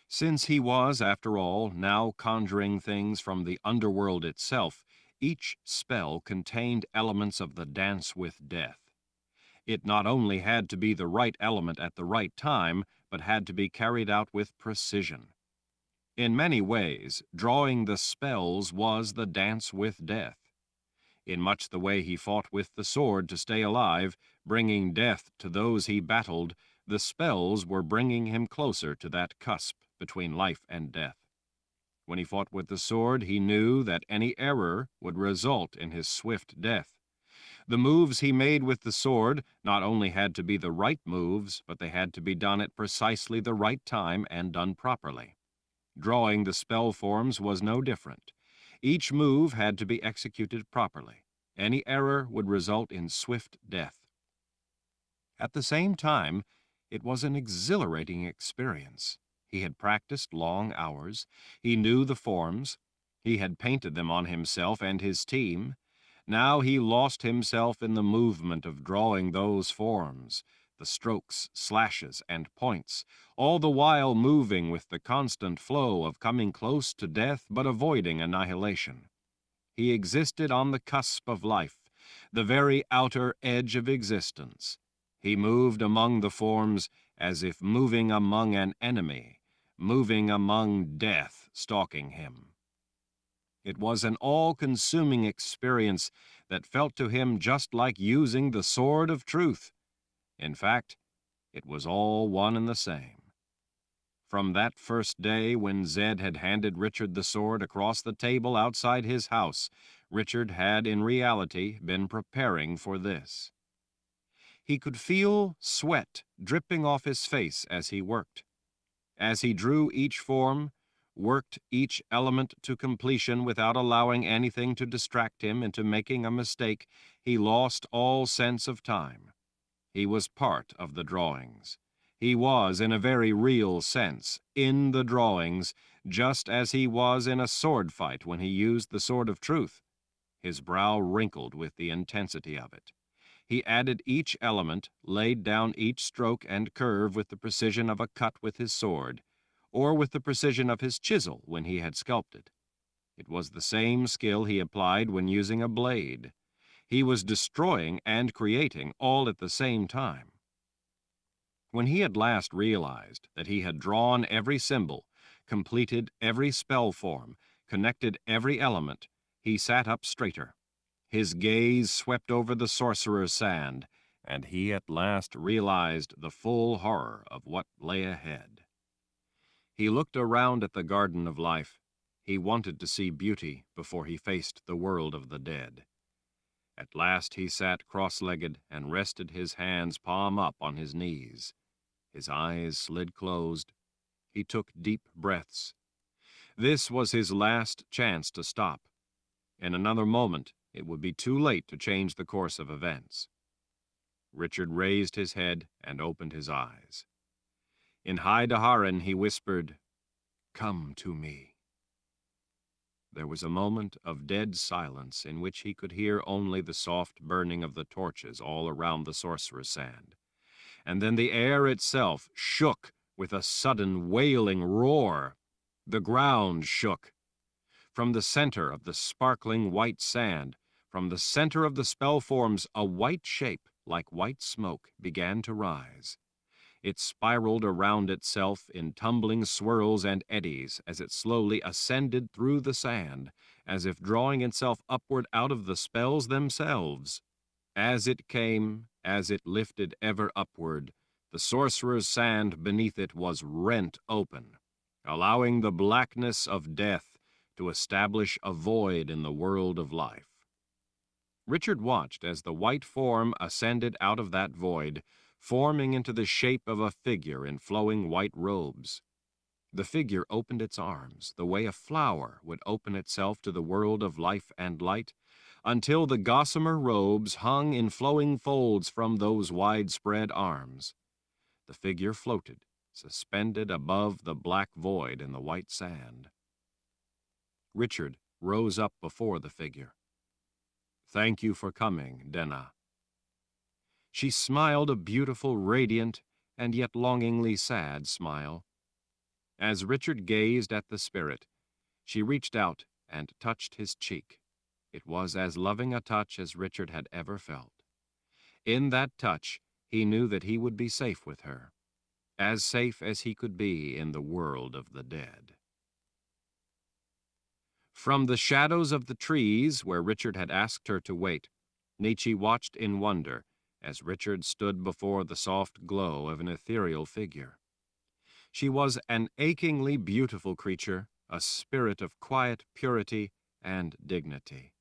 Since he was, after all, now conjuring things from the underworld itself, each spell contained elements of the dance with death. It not only had to be the right element at the right time, but had to be carried out with precision. In many ways, drawing the spells was the dance with death. In much the way he fought with the sword to stay alive, bringing death to those he battled, the spells were bringing him closer to that cusp between life and death. When he fought with the sword, he knew that any error would result in his swift death. The moves he made with the sword not only had to be the right moves, but they had to be done at precisely the right time and done properly. Drawing the spell forms was no different. Each move had to be executed properly. Any error would result in swift death. At the same time, it was an exhilarating experience. He had practiced long hours. He knew the forms. He had painted them on himself and his team. Now he lost himself in the movement of drawing those forms, the strokes, slashes, and points, all the while moving with the constant flow of coming close to death but avoiding annihilation. He existed on the cusp of life, the very outer edge of existence. He moved among the forms as if moving among an enemy, moving among death stalking him. It was an all-consuming experience that felt to him just like using the sword of truth. In fact, it was all one and the same. From that first day when Zed had handed Richard the sword across the table outside his house, Richard had in reality been preparing for this. He could feel sweat dripping off his face as he worked. As he drew each form, worked each element to completion without allowing anything to distract him into making a mistake, he lost all sense of time. He was part of the drawings. He was, in a very real sense, in the drawings, just as he was in a sword fight when he used the sword of truth. His brow wrinkled with the intensity of it. He added each element, laid down each stroke and curve with the precision of a cut with his sword, or with the precision of his chisel when he had sculpted. It was the same skill he applied when using a blade. He was destroying and creating all at the same time. When he at last realized that he had drawn every symbol, completed every spell form, connected every element, he sat up straighter. His gaze swept over the sorcerer's sand, and he at last realized the full horror of what lay ahead. He looked around at the garden of life. He wanted to see beauty before he faced the world of the dead. At last he sat cross-legged and rested his hands palm up on his knees. His eyes slid closed. He took deep breaths. This was his last chance to stop. In another moment, it would be too late to change the course of events. Richard raised his head and opened his eyes. In High Daharan he whispered, "Come to me." There was a moment of dead silence in which he could hear only the soft burning of the torches all around the sorcerer's sand. And then the air itself shook with a sudden wailing roar. The ground shook. From the center of the sparkling white sand, from the center of the spell forms, a white shape, like white smoke, began to rise. It spiraled around itself in tumbling swirls and eddies as it slowly ascended through the sand, as if drawing itself upward out of the spells themselves. As it came, as it lifted ever upward, the sorcerer's sand beneath it was rent open, allowing the blackness of death to establish a void in the world of life. Richard watched as the white form ascended out of that void, forming into the shape of a figure in flowing white robes. The figure opened its arms the way a flower would open itself to the world of life and light, until the gossamer robes hung in flowing folds from those widespread arms. The figure floated, suspended above the black void in the white sand. Richard rose up before the figure. "Thank you for coming, Denna." She smiled a beautiful, radiant, and yet longingly sad smile. As Richard gazed at the spirit, she reached out and touched his cheek. It was as loving a touch as Richard had ever felt. In that touch, he knew that he would be safe with her, as safe as he could be in the world of the dead. From the shadows of the trees, where Richard had asked her to wait, Nietzsche watched in wonder as Richard stood before the soft glow of an ethereal figure. She was an achingly beautiful creature, a spirit of quiet purity and dignity.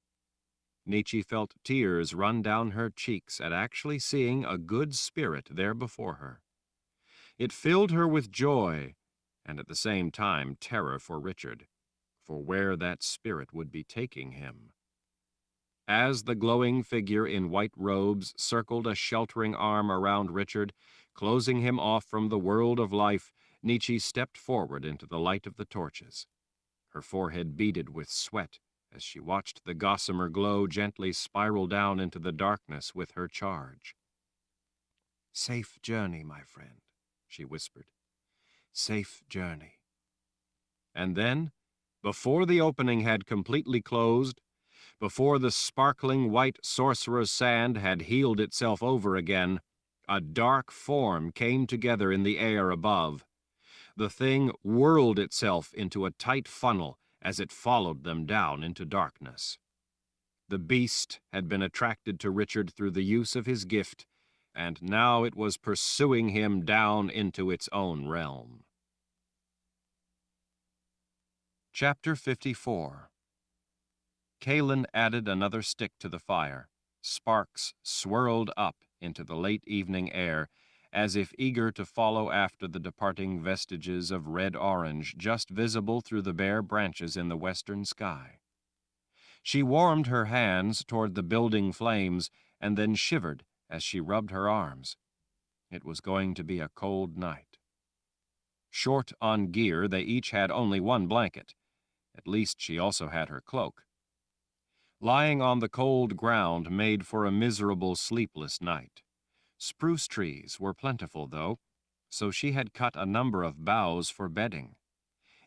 Nietzsche felt tears run down her cheeks at actually seeing a good spirit there before her. It filled her with joy, and at the same time terror for Richard, for where that spirit would be taking him. As the glowing figure in white robes circled a sheltering arm around Richard, closing him off from the world of life, Nietzsche stepped forward into the light of the torches. Her forehead beaded with sweat as she watched the gossamer glow gently spiral down into the darkness with her charge. "Safe journey, my friend," she whispered. "Safe journey." And then, before the opening had completely closed, before the sparkling white sorcerer's sand had healed itself over again, a dark form came together in the air above. The thing whirled itself into a tight funnel as it followed them down into darkness. The beast had been attracted to Richard through the use of his gift, and now it was pursuing him down into its own realm. Chapter 54. Kahlan added another stick to the fire. Sparks swirled up into the late evening air, as if eager to follow after the departing vestiges of red-orange just visible through the bare branches in the western sky. She warmed her hands toward the building flames and then shivered as she rubbed her arms. It was going to be a cold night. Short on gear, they each had only one blanket. At least she also had her cloak. Lying on the cold ground made for a miserable, sleepless night. Spruce trees were plentiful, though, so she had cut a number of boughs for bedding.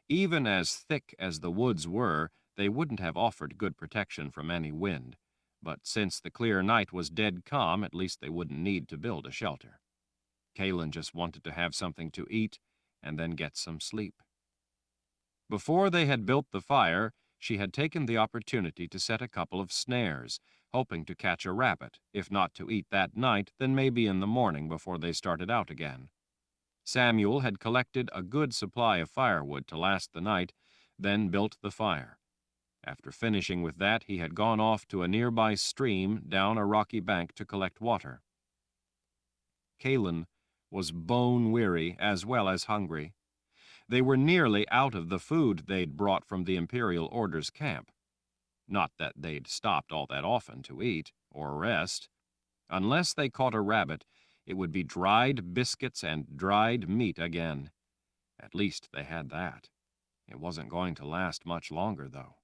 Even as thick as the woods were, they wouldn't have offered good protection from any wind, but since the clear night was dead calm, at least they wouldn't need to build a shelter. Kahlan just wanted to have something to eat and then get some sleep. Before they had built the fire, she had taken the opportunity to set a couple of snares, hoping to catch a rabbit, if not to eat that night, then maybe in the morning before they started out again. Samuel had collected a good supply of firewood to last the night, then built the fire. After finishing with that, he had gone off to a nearby stream down a rocky bank to collect water. Kahlan was bone-weary as well as hungry. They were nearly out of the food they'd brought from the Imperial Order's camp. Not that they'd stopped all that often to eat or rest. Unless they caught a rabbit, it would be dried biscuits and dried meat again. At least they had that. It wasn't going to last much longer, though.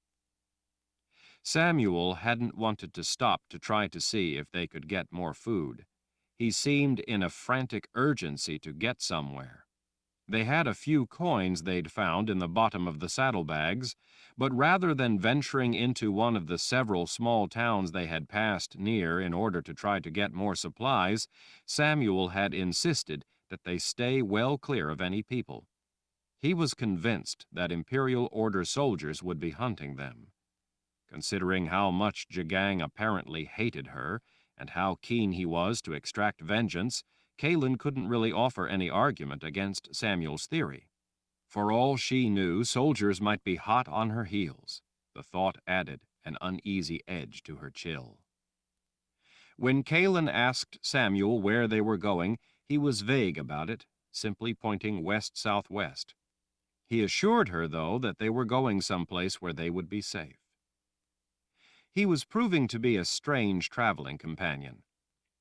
Samuel hadn't wanted to stop to try to see if they could get more food. He seemed in a frantic urgency to get somewhere. They had a few coins they'd found in the bottom of the saddlebags, but rather than venturing into one of the several small towns they had passed near in order to try to get more supplies, Samuel had insisted that they stay well clear of any people. He was convinced that Imperial Order soldiers would be hunting them. Considering how much Jagang apparently hated her, and how keen he was to extract vengeance, Kahlan couldn't really offer any argument against Samuel's theory. For all she knew, soldiers might be hot on her heels. The thought added an uneasy edge to her chill. When Kahlan asked Samuel where they were going, he was vague about it, simply pointing west-southwest. He assured her, though, that they were going someplace where they would be safe. He was proving to be a strange traveling companion.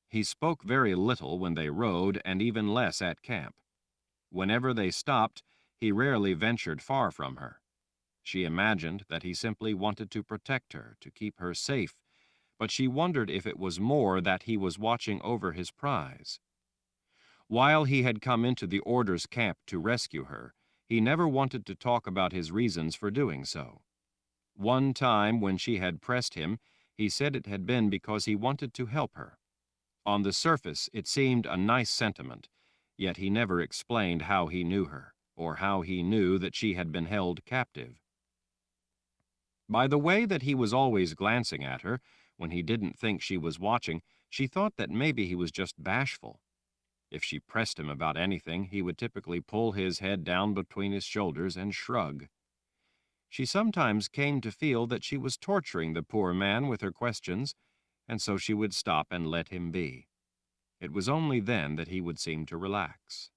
He spoke very little when they rode, and even less at camp. Whenever they stopped, he rarely ventured far from her. She imagined that he simply wanted to protect her, to keep her safe, but she wondered if it was more that he was watching over his prize. While he had come into the Order's camp to rescue her, he never wanted to talk about his reasons for doing so. One time, when she had pressed him, he said it had been because he wanted to help her. On the surface, it seemed a nice sentiment, yet he never explained how he knew her, or how he knew that she had been held captive. By the way that he was always glancing at her, when he didn't think she was watching, she thought that maybe he was just bashful. If she pressed him about anything, he would typically pull his head down between his shoulders and shrug. She sometimes came to feel that she was torturing the poor man with her questions, and so she would stop and let him be. It was only then that he would seem to relax.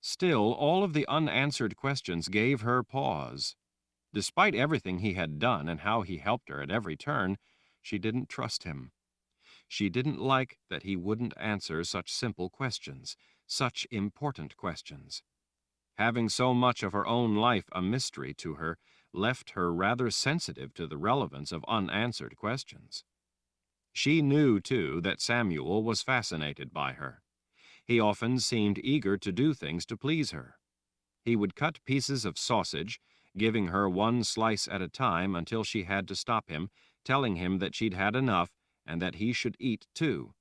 Still, all of the unanswered questions gave her pause. Despite everything he had done and how he helped her at every turn, she didn't trust him. She didn't like that he wouldn't answer such simple questions, such important questions. Having so much of her own life a mystery to her left her rather sensitive to the relevance of unanswered questions. She knew, too, that Samuel was fascinated by her. He often seemed eager to do things to please her. He would cut pieces of sausage, giving her one slice at a time until she had to stop him, telling him that she'd had enough and that he should eat too.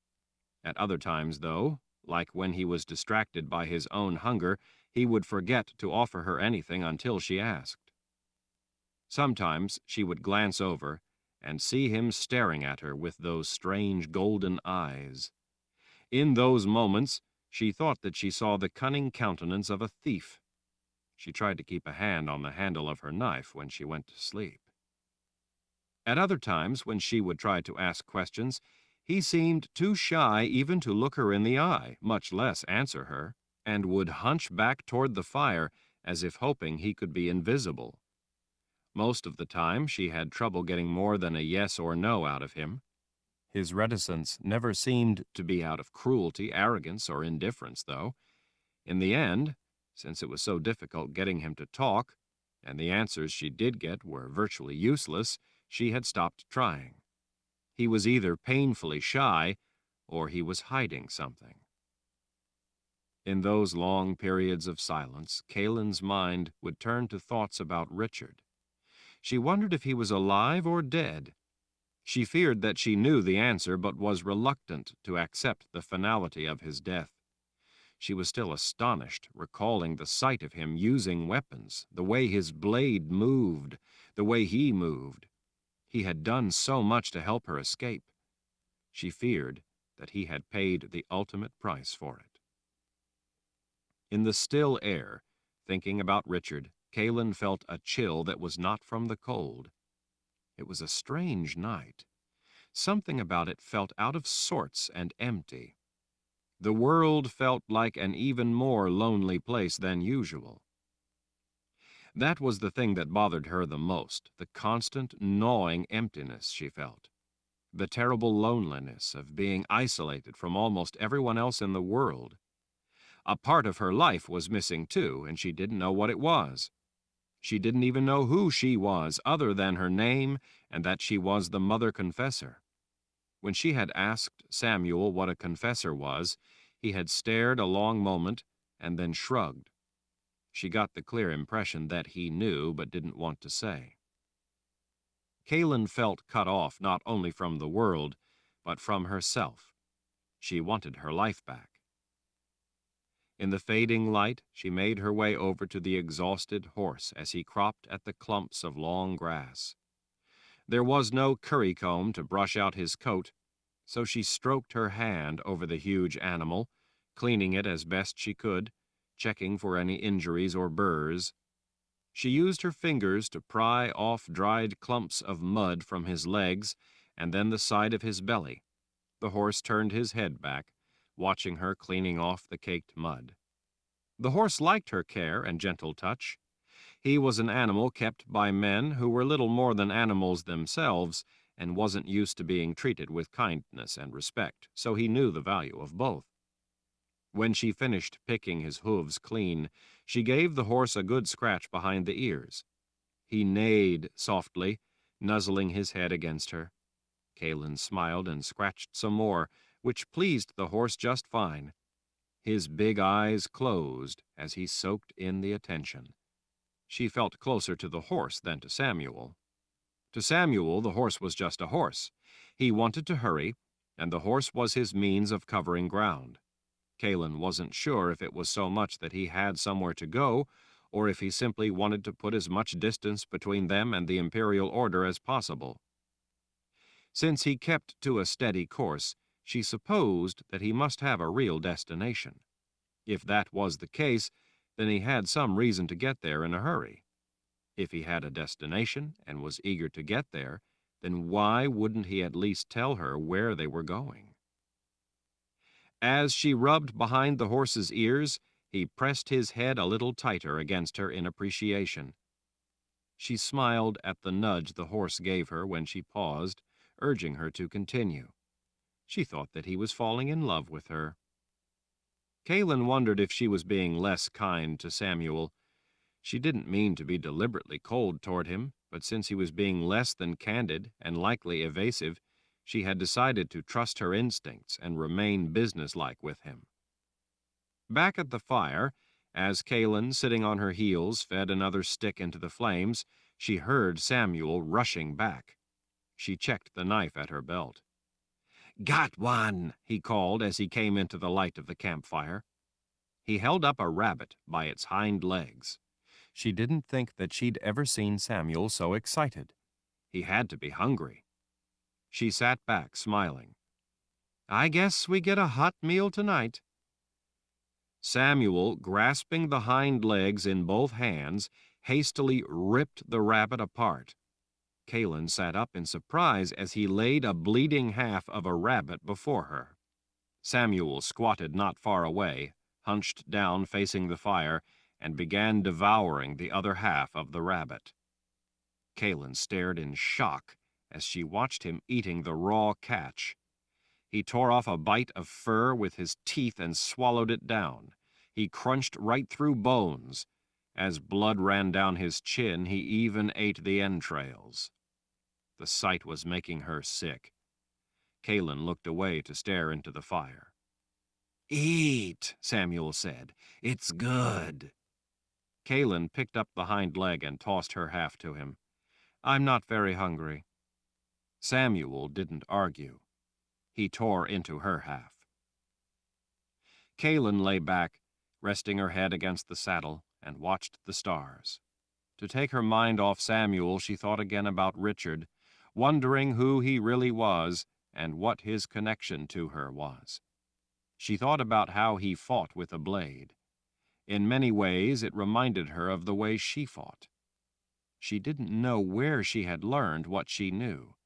At other times, though, like when he was distracted by his own hunger, he would forget to offer her anything until she asked. Sometimes she would glance over and see him staring at her with those strange golden eyes. In those moments, she thought that she saw the cunning countenance of a thief. She tried to keep a hand on the handle of her knife when she went to sleep. At other times, when she would try to ask questions, he seemed too shy even to look her in the eye, much less answer her, and would hunch back toward the fire as if hoping he could be invisible. Most of the time, she had trouble getting more than a yes or no out of him. His reticence never seemed to be out of cruelty, arrogance, or indifference, though. In the end, since it was so difficult getting him to talk, and the answers she did get were virtually useless, she had stopped trying. He was either painfully shy, or he was hiding something. In those long periods of silence, Kahlan's mind would turn to thoughts about Richard. She wondered if he was alive or dead. She feared that she knew the answer, but was reluctant to accept the finality of his death. She was still astonished, recalling the sight of him using weapons, the way his blade moved, the way he moved. He had done so much to help her escape. She feared that he had paid the ultimate price for it. In the still air, thinking about Richard, Kahlan felt a chill that was not from the cold. It was a strange night. Something about it felt out of sorts and empty. The world felt like an even more lonely place than usual. That was the thing that bothered her the most, the constant, gnawing emptiness she felt. The terrible loneliness of being isolated from almost everyone else in the world. A part of her life was missing, too, and she didn't know what it was. She didn't even know who she was, other than her name and that she was the mother confessor. When she had asked Samuel what a confessor was, he had stared a long moment and then shrugged. She got the clear impression that he knew but didn't want to say. Kahlan felt cut off not only from the world, but from herself. She wanted her life back. In the fading light, she made her way over to the exhausted horse as he cropped at the clumps of long grass. There was no currycomb to brush out his coat, so she stroked her hand over the huge animal, cleaning it as best she could, checking for any injuries or burrs. She used her fingers to pry off dried clumps of mud from his legs and then the side of his belly. The horse turned his head back, watching her cleaning off the caked mud. The horse liked her care and gentle touch. He was an animal kept by men who were little more than animals themselves and wasn't used to being treated with kindness and respect, so he knew the value of both. When she finished picking his hooves clean, she gave the horse a good scratch behind the ears. He neighed softly, nuzzling his head against her. Kahlan smiled and scratched some more, which pleased the horse just fine. His big eyes closed as he soaked in the attention. She felt closer to the horse than to Samuel. To Samuel, the horse was just a horse. He wanted to hurry, and the horse was his means of covering ground. Kahlan wasn't sure if it was so much that he had somewhere to go, or if he simply wanted to put as much distance between them and the imperial order as possible. Since he kept to a steady course, she supposed that he must have a real destination. If that was the case, then he had some reason to get there in a hurry. If he had a destination and was eager to get there, then why wouldn't he at least tell her where they were going? As she rubbed behind the horse's ears, he pressed his head a little tighter against her in appreciation. She smiled at the nudge the horse gave her when she paused, urging her to continue. She thought that he was falling in love with her. Kahlan wondered if she was being less kind to Samuel. She didn't mean to be deliberately cold toward him, but since he was being less than candid and likely evasive, she had decided to trust her instincts and remain businesslike with him. Back at the fire, as Kahlan, sitting on her heels, fed another stick into the flames, she heard Samuel rushing back. She checked the knife at her belt. "Got one," he called as he came into the light of the campfire. He held up a rabbit by its hind legs. She didn't think that she'd ever seen Samuel so excited. He had to be hungry. She sat back, smiling. "I guess we get a hot meal tonight." Samuel, grasping the hind legs in both hands, hastily ripped the rabbit apart. Kahlan sat up in surprise as he laid a bleeding half of a rabbit before her. Samuel squatted not far away, hunched down facing the fire, and began devouring the other half of the rabbit. Kahlan stared in shock as she watched him eating the raw catch. He tore off a bite of fur with his teeth and swallowed it down. He crunched right through bones. As blood ran down his chin, he even ate the entrails. The sight was making her sick. Kahlan looked away to stare into the fire. "Eat," Samuel said. "It's good." Kahlan picked up the hind leg and tossed her half to him. "I'm not very hungry." Samuel didn't argue. He tore into her half. Kahlan lay back, resting her head against the saddle, and watched the stars. To take her mind off Samuel, she thought again about Richard, wondering who he really was and what his connection to her was. She thought about how he fought with a blade. In many ways, it reminded her of the way she fought. She didn't know where she had learned what she knew.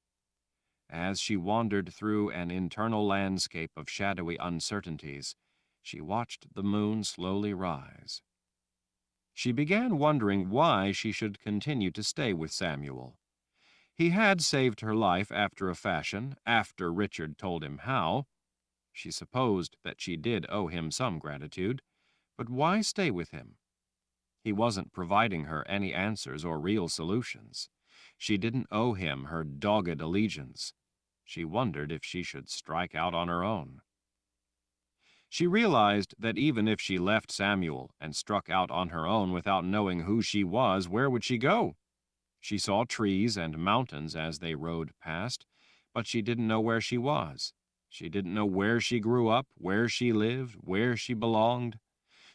As she wandered through an internal landscape of shadowy uncertainties, she watched the moon slowly rise. She began wondering why she should continue to stay with Samuel. He had saved her life after a fashion, after Richard told him how. She supposed that she did owe him some gratitude, but why stay with him? He wasn't providing her any answers or real solutions. She didn't owe him her dogged allegiance. She wondered if she should strike out on her own. She realized that even if she left Samuel and struck out on her own without knowing who she was, where would she go? She saw trees and mountains as they rode past, but she didn't know where she was. She didn't know where she grew up, where she lived, where she belonged.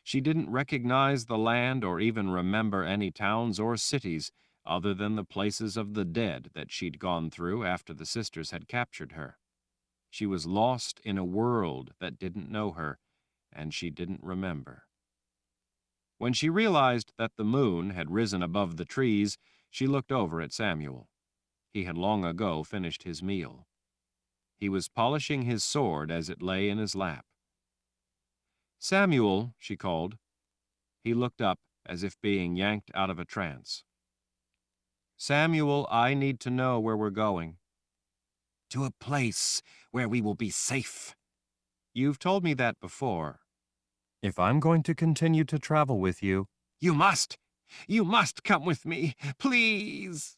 She didn't recognize the land or even remember any towns or cities other than the places of the dead that she'd gone through after the sisters had captured her. She was lost in a world that didn't know her, and she didn't remember. When she realized that the moon had risen above the trees, she looked over at Samuel. He had long ago finished his meal. He was polishing his sword as it lay in his lap. "Samuel," she called. He looked up as if being yanked out of a trance. "Samuel, I need to know where we're going." To a place where we will be safe. "You've told me that before. If I'm going to continue to travel with you—" You must! You must come with me! Please!"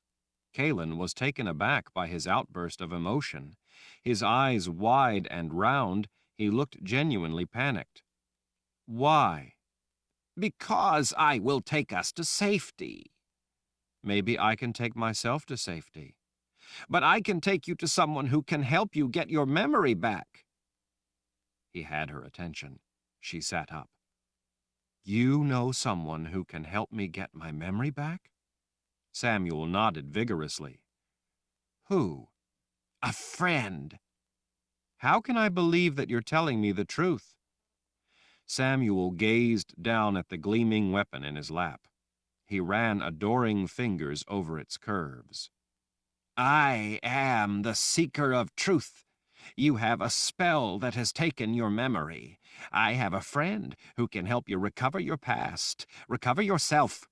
Kahlan was taken aback by his outburst of emotion. His eyes wide and round, he looked genuinely panicked. "Why?" "Because I will take us to safety." "Maybe I can take myself to safety." "But I can take you to someone who can help you get your memory back." He had her attention. She sat up. "You know someone who can help me get my memory back?" Samuel nodded vigorously. "Who?" "A friend." "How can I believe that you're telling me the truth?" Samuel gazed down at the gleaming weapon in his lap. He ran adoring fingers over its curves. "I am the seeker of truth. You have a spell that has taken your memory. I have a friend who can help you recover your past, recover yourself."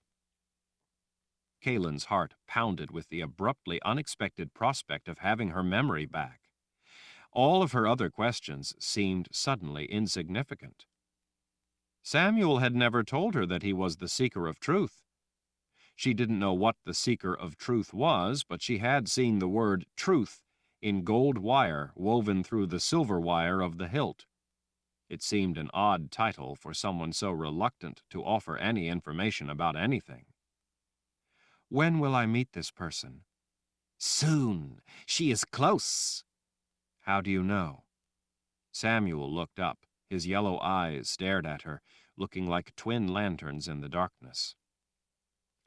Kahlan's heart pounded with the abruptly unexpected prospect of having her memory back. All of her other questions seemed suddenly insignificant. Samuel had never told her that he was the seeker of truth. She didn't know what the seeker of truth was, but she had seen the word truth in gold wire woven through the silver wire of the hilt. It seemed an odd title for someone so reluctant to offer any information about anything. "When will I meet this person?" "Soon. She is close." "How do you know?" Samuel looked up. His yellow eyes stared at her, looking like twin lanterns in the darkness.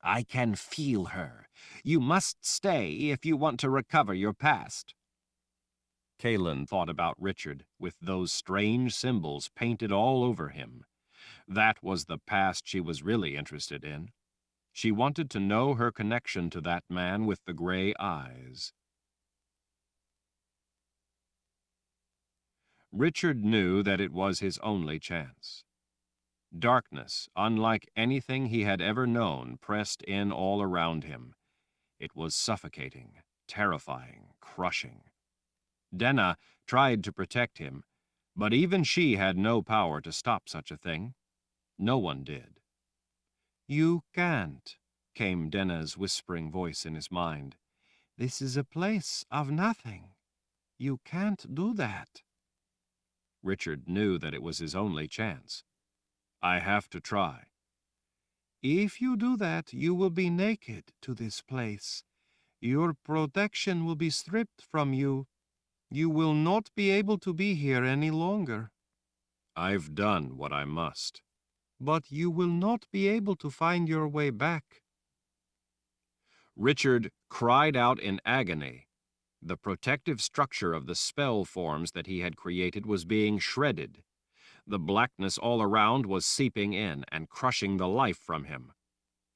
"I can feel her. You must stay if you want to recover your past." Kahlan thought about Richard with those strange symbols painted all over him. That was the past she was really interested in. She wanted to know her connection to that man with the gray eyes. Richard knew that it was his only chance. Darkness, unlike anything he had ever known, pressed in all around him. It was suffocating, terrifying, crushing. Denna tried to protect him, but even she had no power to stop such a thing. No one did. "You can't," came Denna's whispering voice in his mind. "This is a place of nothing. You can't do that." Richard knew that it was his only chance. "I have to try." "If you do that, you will be naked to this place. Your protection will be stripped from you. You will not be able to be here any longer." "I've done what I must." "But you will not be able to find your way back." Richard cried out in agony. The protective structure of the spell forms that he had created was being shredded. The blackness all around was seeping in and crushing the life from him.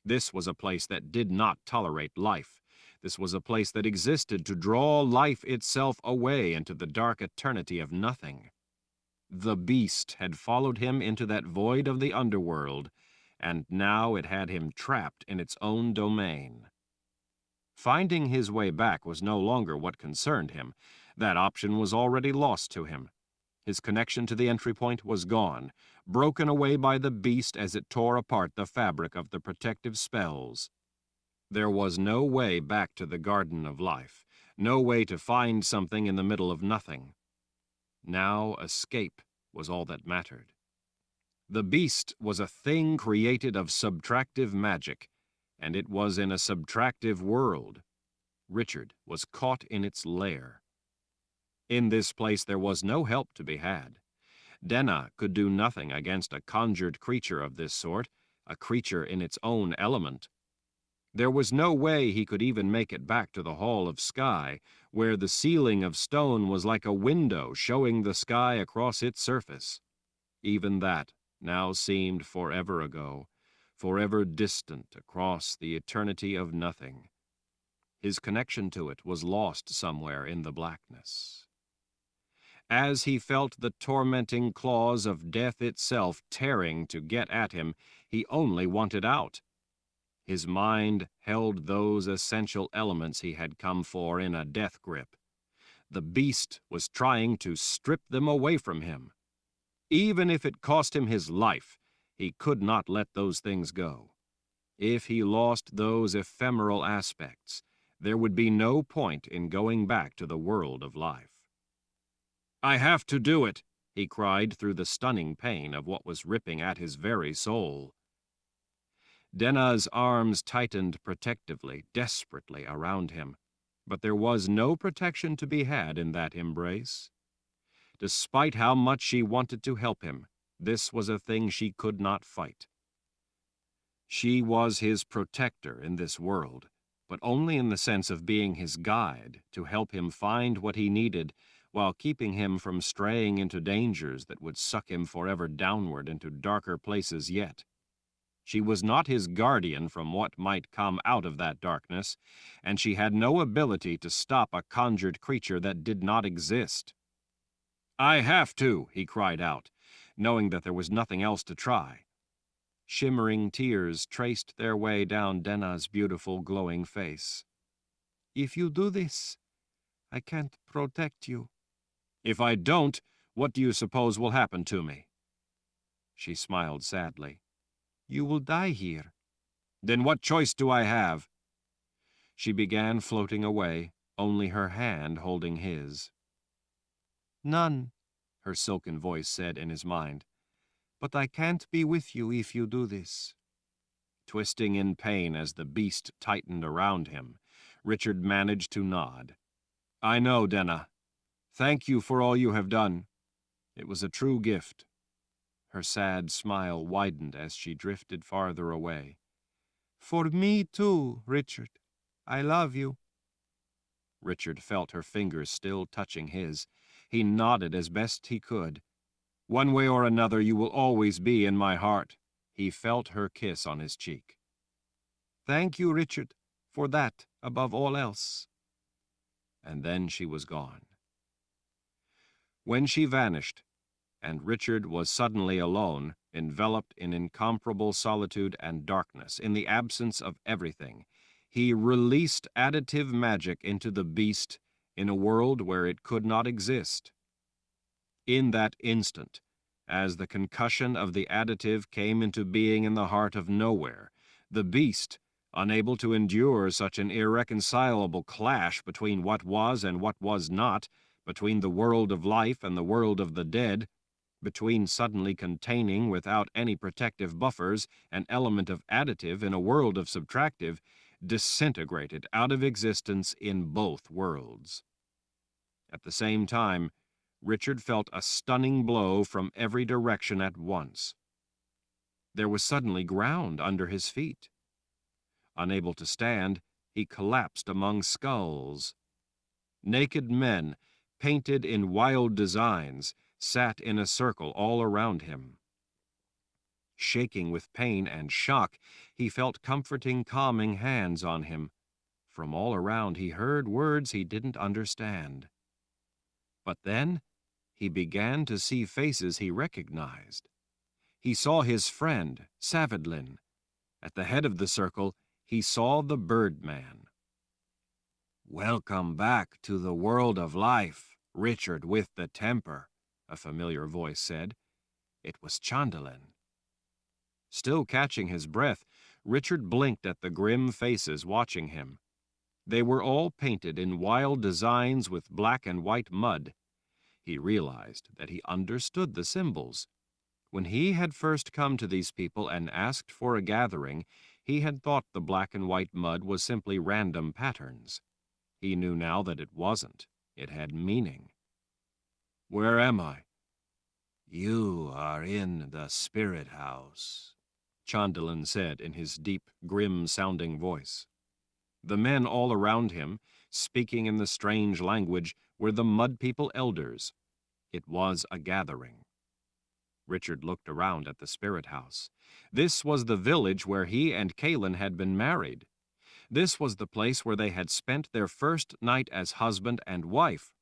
This was a place that did not tolerate life. This was a place that existed to draw life itself away into the dark eternity of nothing. The beast had followed him into that void of the underworld, and now it had him trapped in its own domain. Finding his way back was no longer what concerned him. That option was already lost to him. His connection to the entry point was gone, broken away by the beast as it tore apart the fabric of the protective spells. There was no way back to the Garden of Life, no way to find something in the middle of nothing. Now escape was all that mattered. The beast was a thing created of subtractive magic, and it was in a subtractive world. Richard was caught in its lair. In this place there was no help to be had. Denna could do nothing against a conjured creature of this sort, a creature in its own element. There was no way he could even make it back to the Hall of Sky, where the ceiling of stone was like a window showing the sky across its surface. Even that now seemed forever ago, forever distant across the eternity of nothing. His connection to it was lost somewhere in the blackness. As he felt the tormenting claws of death itself tearing to get at him, he only wanted out. His mind held those essential elements he had come for in a death grip. The beast was trying to strip them away from him. Even if it cost him his life, he could not let those things go. If he lost those ephemeral aspects, there would be no point in going back to the world of life. "I have to do it," he cried through the stunning pain of what was ripping at his very soul. Denna's arms tightened protectively, desperately around him, but there was no protection to be had in that embrace. Despite how much she wanted to help him, this was a thing she could not fight. She was his protector in this world, but only in the sense of being his guide to help him find what he needed while keeping him from straying into dangers that would suck him forever downward into darker places yet. She was not his guardian from what might come out of that darkness, and she had no ability to stop a conjured creature that did not exist. "I have to," he cried out, knowing that there was nothing else to try. Shimmering tears traced their way down Denna's beautiful, glowing face. "If you do this, I can't protect you." "If I don't, what do you suppose will happen to me?" She smiled sadly. "You will die here." "Then what choice do I have?" She began floating away, only her hand holding his. "None," her silken voice said in his mind. "But I can't be with you if you do this." Twisting in pain as the beast tightened around him, Richard managed to nod. "I know, Denna. Thank you for all you have done. It was a true gift." Her sad smile widened as she drifted farther away. "For me too, Richard. I love you." Richard felt her fingers still touching his. He nodded as best he could. "One way or another, you will always be in my heart." He felt her kiss on his cheek. "Thank you, Richard, for that above all else." And then she was gone. When she vanished, and Richard was suddenly alone, enveloped in incomparable solitude and darkness, in the absence of everything, he released additive magic into the beast in a world where it could not exist. In that instant, as the concussion of the additive came into being in the heart of nowhere, the beast, unable to endure such an irreconcilable clash between what was and what was not, between the world of life and the world of the dead, between suddenly containing, without any protective buffers, an element of additive in a world of subtractive, disintegrated out of existence in both worlds. At the same time, Richard felt a stunning blow from every direction at once. There was suddenly ground under his feet. Unable to stand, he collapsed among skulls. Naked men, painted in wild designs, sat in a circle all around him. Shaking with pain and shock, he felt comforting, calming hands on him. From all around he heard words he didn't understand. But then he began to see faces he recognized. He saw his friend, Savidlin. At the head of the circle, he saw the Birdman. "Welcome back to the world of life, Richard with the temper," a familiar voice said. It was Chandlan. Still catching his breath, Richard blinked at the grim faces watching him. They were all painted in wild designs with black and white mud. He realized that he understood the symbols. When he had first come to these people and asked for a gathering, he had thought the black and white mud was simply random patterns. He knew now that it wasn't. It had meaning. "Where am I?" "You are in the spirit house," Chandlan said in his deep, grim-sounding voice. The men all around him, speaking in the strange language, were the Mud People elders. It was a gathering. Richard looked around at the spirit house. This was the village where he and Kahlan had been married. This was the place where they had spent their first night as husband and wife.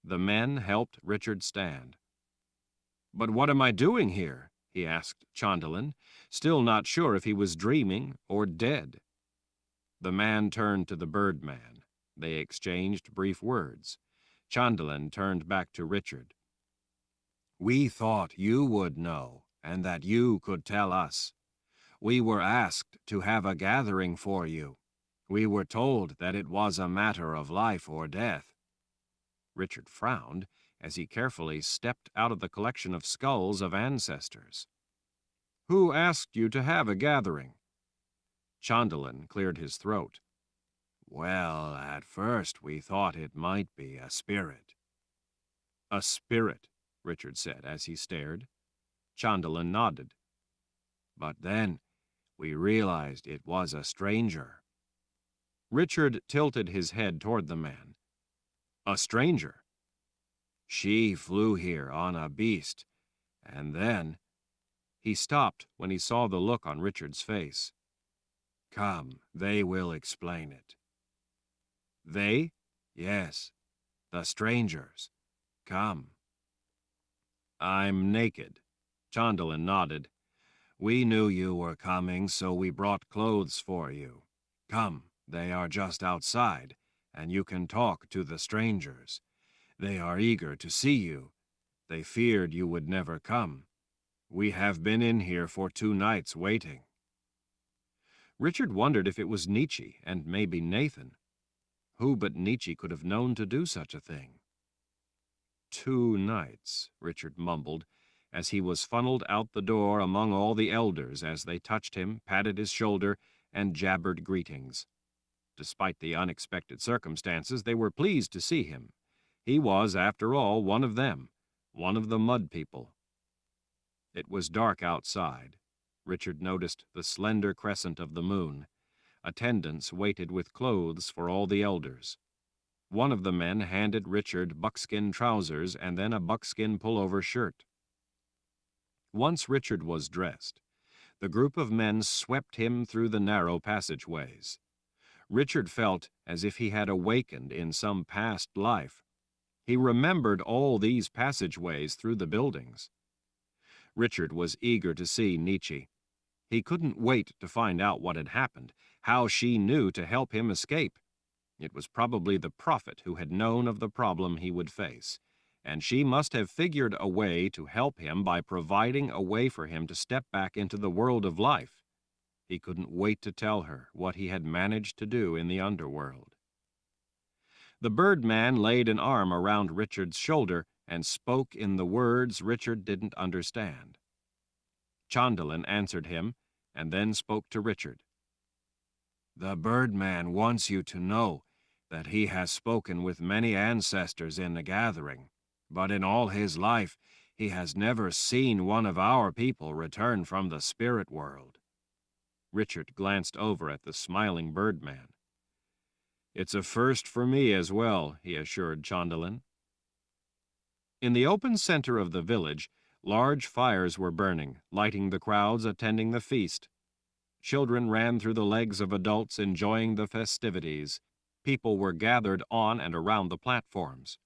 The men helped Richard stand. "But what am I doing here?" he asked Chandlan, still not sure if he was dreaming or dead. The man turned to the Birdman. They exchanged brief words. Chandlan turned back to Richard. "We thought you would know, and that you could tell us. We were asked to have a gathering for you. We were told that it was a matter of life or death." Richard frowned as he carefully stepped out of the collection of skulls of ancestors. "Who asked you to have a gathering?" Chandlan cleared his throat. "Well, at first we thought it might be a spirit." "A spirit," Richard said as he stared. Chandlan nodded. "But then we realized it was a stranger." Richard tilted his head toward the man. "A stranger?" "She flew here on a beast, and then—" He stopped when he saw the look on Richard's face. "Come, they will explain it." "They?" "Yes, the strangers. Come." "I'm naked." Chandlan nodded. "We knew you were coming, so we brought clothes for you. Come, they are just outside, and you can talk to the strangers. They are eager to see you. They feared you would never come. We have been in here for 2 nights waiting." Richard wondered if it was Nietzsche and maybe Nathan. Who but Nietzsche could have known to do such a thing? 2 nights, Richard mumbled, as he was funneled out the door among all the elders as they touched him, patted his shoulder, and jabbered greetings. Despite the unexpected circumstances, they were pleased to see him. He was, after all, one of them, one of the Mud People. It was dark outside. Richard noticed the slender crescent of the moon. Attendants waited with clothes for all the elders. One of the men handed Richard buckskin trousers and then a buckskin pullover shirt. Once Richard was dressed, the group of men swept him through the narrow passageways. Richard felt as if he had awakened in some past life. He remembered all these passageways through the buildings. Richard was eager to see Nietzsche. He couldn't wait to find out what had happened, how she knew to help him escape. It was probably the prophet who had known of the problem he would face, and she must have figured a way to help him by providing a way for him to step back into the world of life. He couldn't wait to tell her what he had managed to do in the underworld. The Birdman laid an arm around Richard's shoulder and spoke in the words Richard didn't understand. Chandlan answered him, and then spoke to Richard. "The Birdman wants you to know that he has spoken with many ancestors in the gathering, but in all his life he has never seen one of our people return from the spirit world." Richard glanced over at the smiling Birdman. "It's a first for me as well," he assured Chandlan. In the open center of the village, large fires were burning, lighting the crowds attending the feast. Children ran through the legs of adults enjoying the festivities. People were gathered on and around the platforms.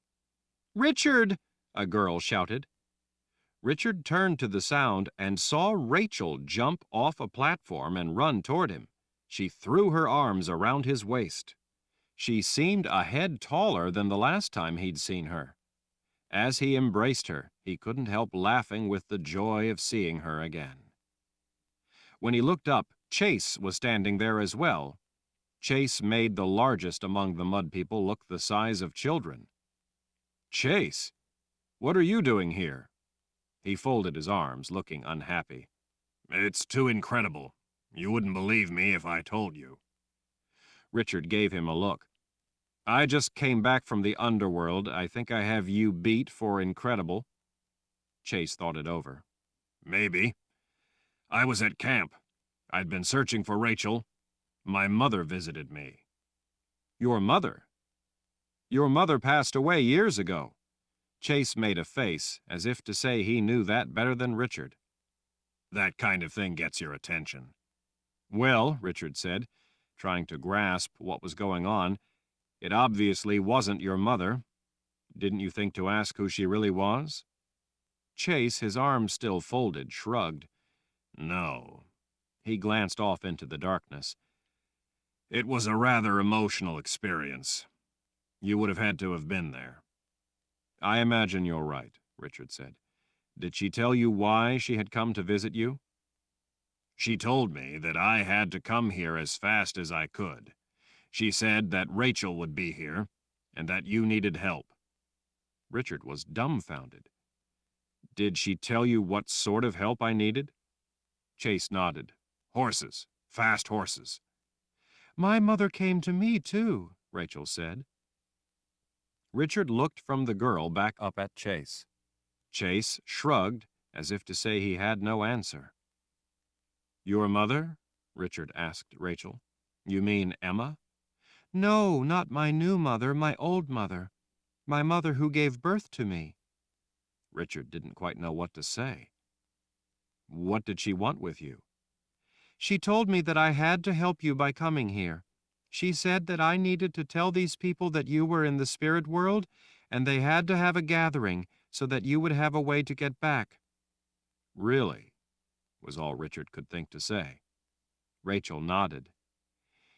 "Richard!" a girl shouted. Richard turned to the sound and saw Rachel jump off a platform and run toward him. She threw her arms around his waist. She seemed a head taller than the last time he'd seen her. As he embraced her, he couldn't help laughing with the joy of seeing her again. When he looked up, Chase was standing there as well. Chase made the largest among the mud people look the size of children. "Chase, what are you doing here?" He folded his arms, looking unhappy. "It's too incredible. You wouldn't believe me if I told you." Richard gave him a look. "I just came back from the underworld. I think I have you beat for incredible." Chase thought it over. "Maybe. I was at camp. I'd been searching for Rachel. My mother visited me." "Your mother? Your mother passed away years ago." Chase made a face, as if to say he knew that better than Richard. "That kind of thing gets your attention." "Well," Richard said, trying to grasp what was going on, "it obviously wasn't your mother. Didn't you think to ask who she really was?" Chase, his arms still folded, shrugged. "No." He glanced off into the darkness. "It was a rather emotional experience. You would have had to have been there." "I imagine you're right," Richard said. "Did she tell you why she had come to visit you?" "She told me that I had to come here as fast as I could. She said that Rachel would be here, and that you needed help." Richard was dumbfounded. "Did she tell you what sort of help I needed?" Chase nodded. "Horses. Fast horses." "My mother came to me, too," Rachel said. Richard looked from the girl back up at Chase. Chase shrugged, as if to say he had no answer. "Your mother?" Richard asked Rachel. "You mean Emma?" "No, not my new mother, my old mother. My mother who gave birth to me." Richard didn't quite know what to say. "What did she want with you?" "She told me that I had to help you by coming here. She said that I needed to tell these people that you were in the spirit world, and they had to have a gathering so that you would have a way to get back." "Really?" was all Richard could think to say. Rachel nodded.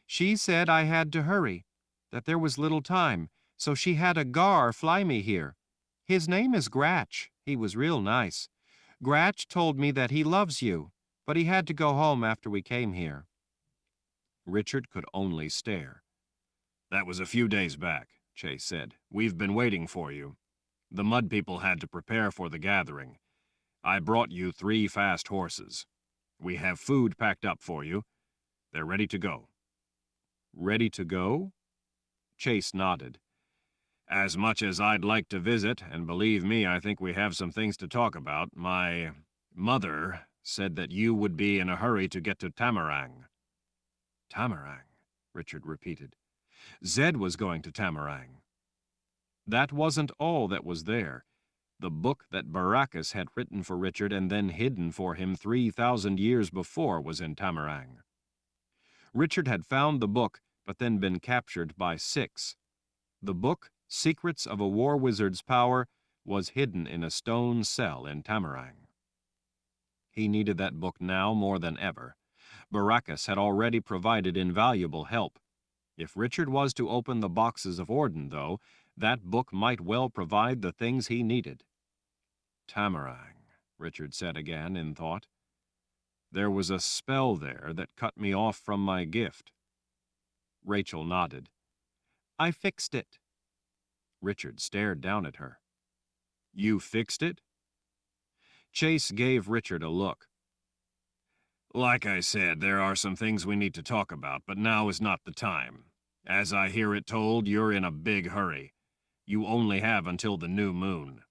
"She said I had to hurry, that there was little time, so she had a gar fly me here. His name is Gratch. He was real nice. Gratch told me that he loves you, but he had to go home after we came here." Richard could only stare. "That was a few days back," Chase said. "We've been waiting for you. The mud people had to prepare for the gathering. I brought you 3 fast horses. We have food packed up for you. They're ready to go." "Ready to go?" Chase nodded. "As much as I'd like to visit, and believe me, I think we have some things to talk about, my mother said that you would be in a hurry to get to Tamarang." "Tamarang," Richard repeated. Zed was going to Tamarang. That wasn't all that was there. The book that Baracus had written for Richard and then hidden for him 3,000 years before was in Tamarang. Richard had found the book, but then been captured by 6. The book, Secrets of a War Wizard's Power, was hidden in a stone cell in Tamarang. He needed that book now more than ever. Baracus had already provided invaluable help. If Richard was to open the boxes of Orden, though, that book might well provide the things he needed. "Tamarang," Richard said again in thought. "There was a spell there that cut me off from my gift." Rachel nodded. "I fixed it." Richard stared down at her. "You fixed it?" Chase gave Richard a look. "Like I said, there are some things we need to talk about, but now is not the time. As I hear it told, you're in a big hurry. You only have until the new moon."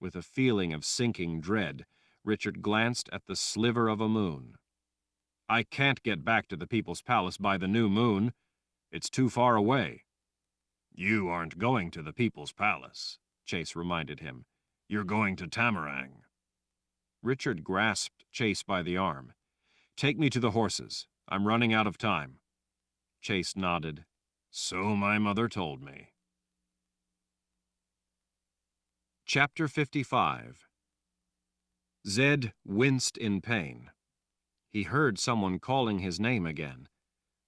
With a feeling of sinking dread, Richard glanced at the sliver of a moon. "I can't get back to the People's Palace by the new moon. It's too far away." "You aren't going to the People's Palace," Chase reminded him. "You're going to Tamarang." Richard grasped Chase by the arm. "Take me to the horses. I'm running out of time." Chase nodded. "So my mother told me." Chapter 55. Zed winced in pain. He heard someone calling his name again.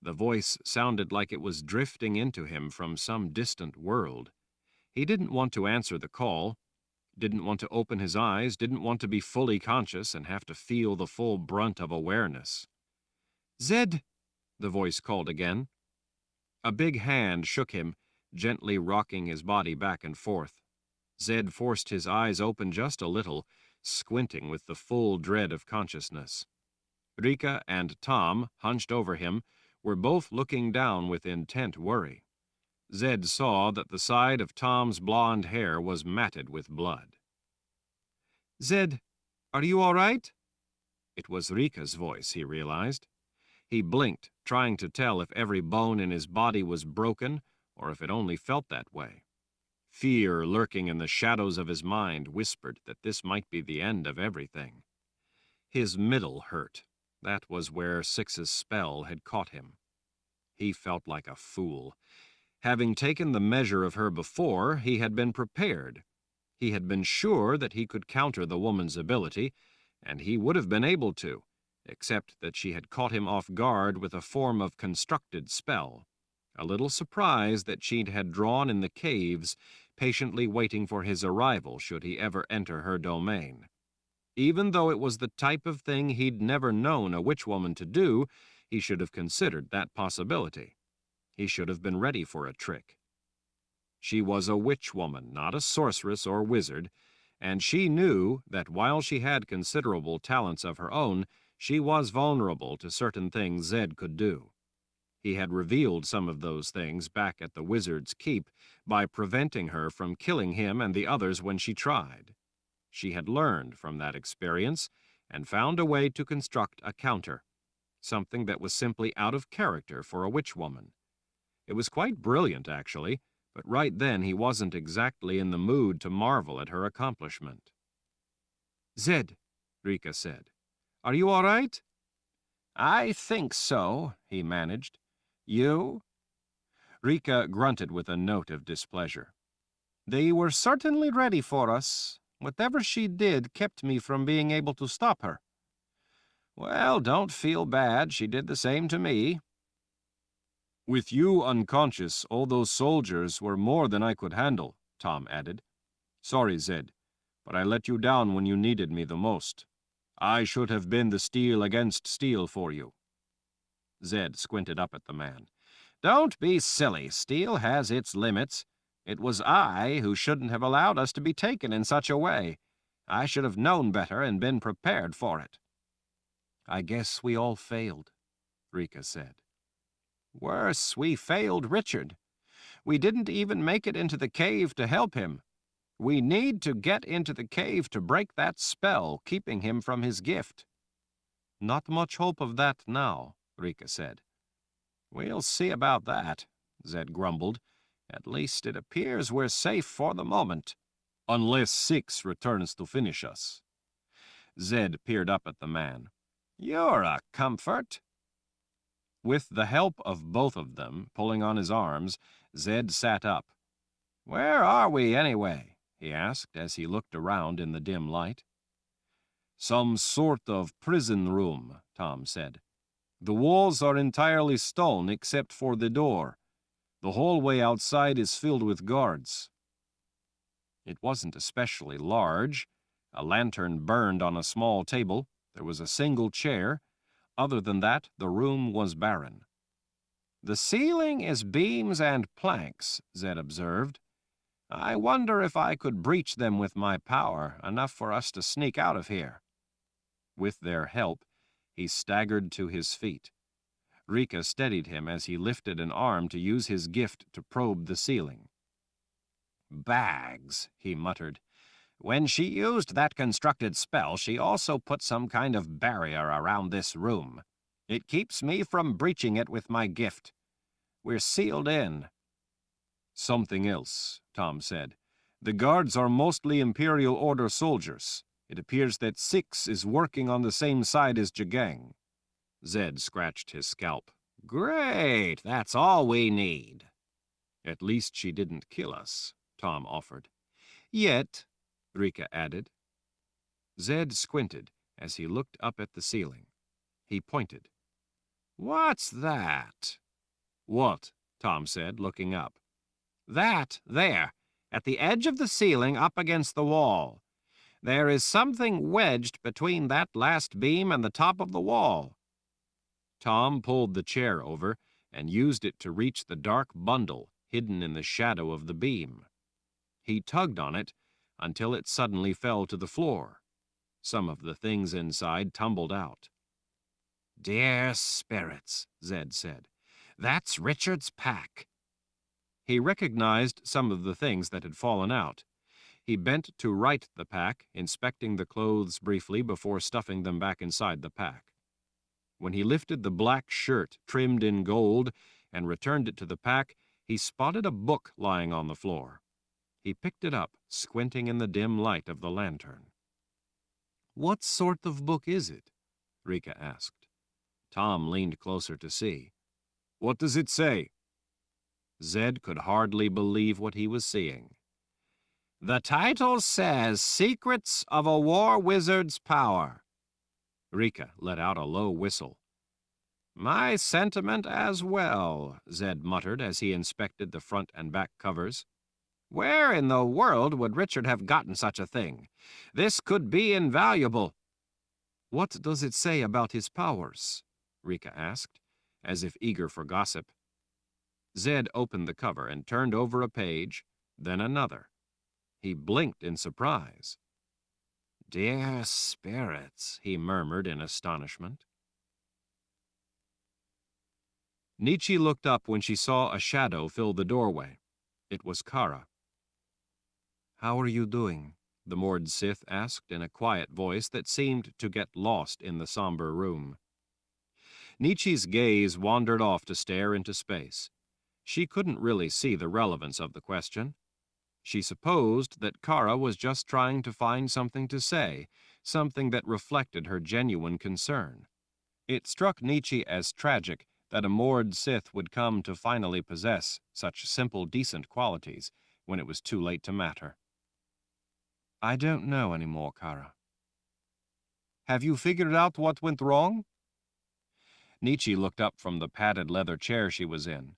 The voice sounded like it was drifting into him from some distant world. He didn't want to answer the call, didn't want to open his eyes, didn't want to be fully conscious and have to feel the full brunt of awareness. "Zed," the voice called again. A big hand shook him, gently rocking his body back and forth. Zed forced his eyes open just a little, squinting with the full dread of consciousness. Rika and Tom, hunched over him, were both looking down with intent worry. Zed saw that the side of Tom's blonde hair was matted with blood. "Zed, are you all right?" It was Rika's voice, he realized. He blinked, trying to tell if every bone in his body was broken or if it only felt that way. Fear lurking in the shadows of his mind whispered that this might be the end of everything. His middle hurt. That was where Six's spell had caught him. He felt like a fool. Having taken the measure of her before, he had been prepared. He had been sure that he could counter the woman's ability, and he would have been able to, except that she had caught him off guard with a form of constructed spell, a little surprise that she had drawn in the caves, patiently waiting for his arrival should he ever enter her domain. Even though it was the type of thing he'd never known a witchwoman to do, he should have considered that possibility. He should have been ready for a trick. She was a witchwoman, not a sorceress or wizard, and she knew that while she had considerable talents of her own, she was vulnerable to certain things Zed could do. He had revealed some of those things back at the Wizard's Keep by preventing her from killing him and the others when she tried. She had learned from that experience and found a way to construct a counter, something that was simply out of character for a witchwoman. It was quite brilliant, actually, but right then he wasn't exactly in the mood to marvel at her accomplishment. "Zed," Rika said, "are you all right?" "I think so," he managed. "You?" Rika grunted with a note of displeasure. "They were certainly ready for us. Whatever she did kept me from being able to stop her." "Well, don't feel bad. She did the same to me." "With you unconscious, all those soldiers were more than I could handle," Tom added. "Sorry, Zed, but I let you down when you needed me the most. I should have been the steel against steel for you." Zed squinted up at the man. "Don't be silly. Steel has its limits. It was I who shouldn't have allowed us to be taken in such a way. I should have known better and been prepared for it." "I guess we all failed," Rika said. "Worse, we failed Richard. We didn't even make it into the cave to help him. We need to get into the cave to break that spell, keeping him from his gift." "Not much hope of that now," Rika said. "We'll see about that," Zed grumbled. "At least it appears we're safe for the moment." "Unless Six returns to finish us." Zed peered up at the man. "You're a comfort." With the help of both of them pulling on his arms, Zed sat up. "Where are we, anyway?" he asked as he looked around in the dim light. "Some sort of prison room," Tom said. "The walls are entirely stone except for the door. The hallway outside is filled with guards." It wasn't especially large. A lantern burned on a small table. There was a single chair. Other than that, the room was barren. "The ceiling is beams and planks," Zed observed. "I wonder if I could breach them with my power, enough for us to sneak out of here." With their help, he staggered to his feet. Rika steadied him as he lifted an arm to use his gift to probe the ceiling. "Bags," he muttered. "When she used that constructed spell, she also put some kind of barrier around this room. It keeps me from breaching it with my gift. We're sealed in." "Something else," Tom said. "The guards are mostly Imperial Order soldiers. It appears that Six is working on the same side as Jagang." Zed scratched his scalp. "Great! That's all we need." "At least she didn't kill us," Tom offered. "Yet," Rika added. Zed squinted as he looked up at the ceiling. He pointed. "What's that?" "What?" Tom said, looking up. "That, there. at the edge of the ceiling up against the wall. There is something wedged between that last beam and the top of the wall." Tom pulled the chair over and used it to reach the dark bundle hidden in the shadow of the beam. He tugged on it until it suddenly fell to the floor. Some of the things inside tumbled out. "Dear spirits," Zed said. "That's Richard's pack." He recognized some of the things that had fallen out. He bent to right the pack, inspecting the clothes briefly before stuffing them back inside the pack. When he lifted the black shirt trimmed in gold and returned it to the pack, he spotted a book lying on the floor. He picked it up, squinting in the dim light of the lantern. "What sort of book is it?" Rika asked. Tom leaned closer to see. "What does it say?" Zed could hardly believe what he was seeing. "The title says Secrets of a War Wizard's Power." Rika let out a low whistle. "My sentiment as well," Zed muttered as he inspected the front and back covers. "Where in the world would Richard have gotten such a thing? This could be invaluable." "What does it say about his powers?" Rika asked, as if eager for gossip. Zed opened the cover and turned over a page, then another. He blinked in surprise. "Dear spirits," he murmured in astonishment. Nietzsche looked up when she saw a shadow fill the doorway. It was Kara. "How are you doing?" the moored Sith asked in a quiet voice that seemed to get lost in the somber room. Nietzsche's gaze wandered off to stare into space. She couldn't really see the relevance of the question. She supposed that Kara was just trying to find something to say, something that reflected her genuine concern. It struck Nietzsche as tragic that a moored Sith would come to finally possess such simple, decent qualities when it was too late to matter. "I don't know anymore, Kara." "Have you figured out what went wrong?" Nietzsche looked up from the padded leather chair she was in.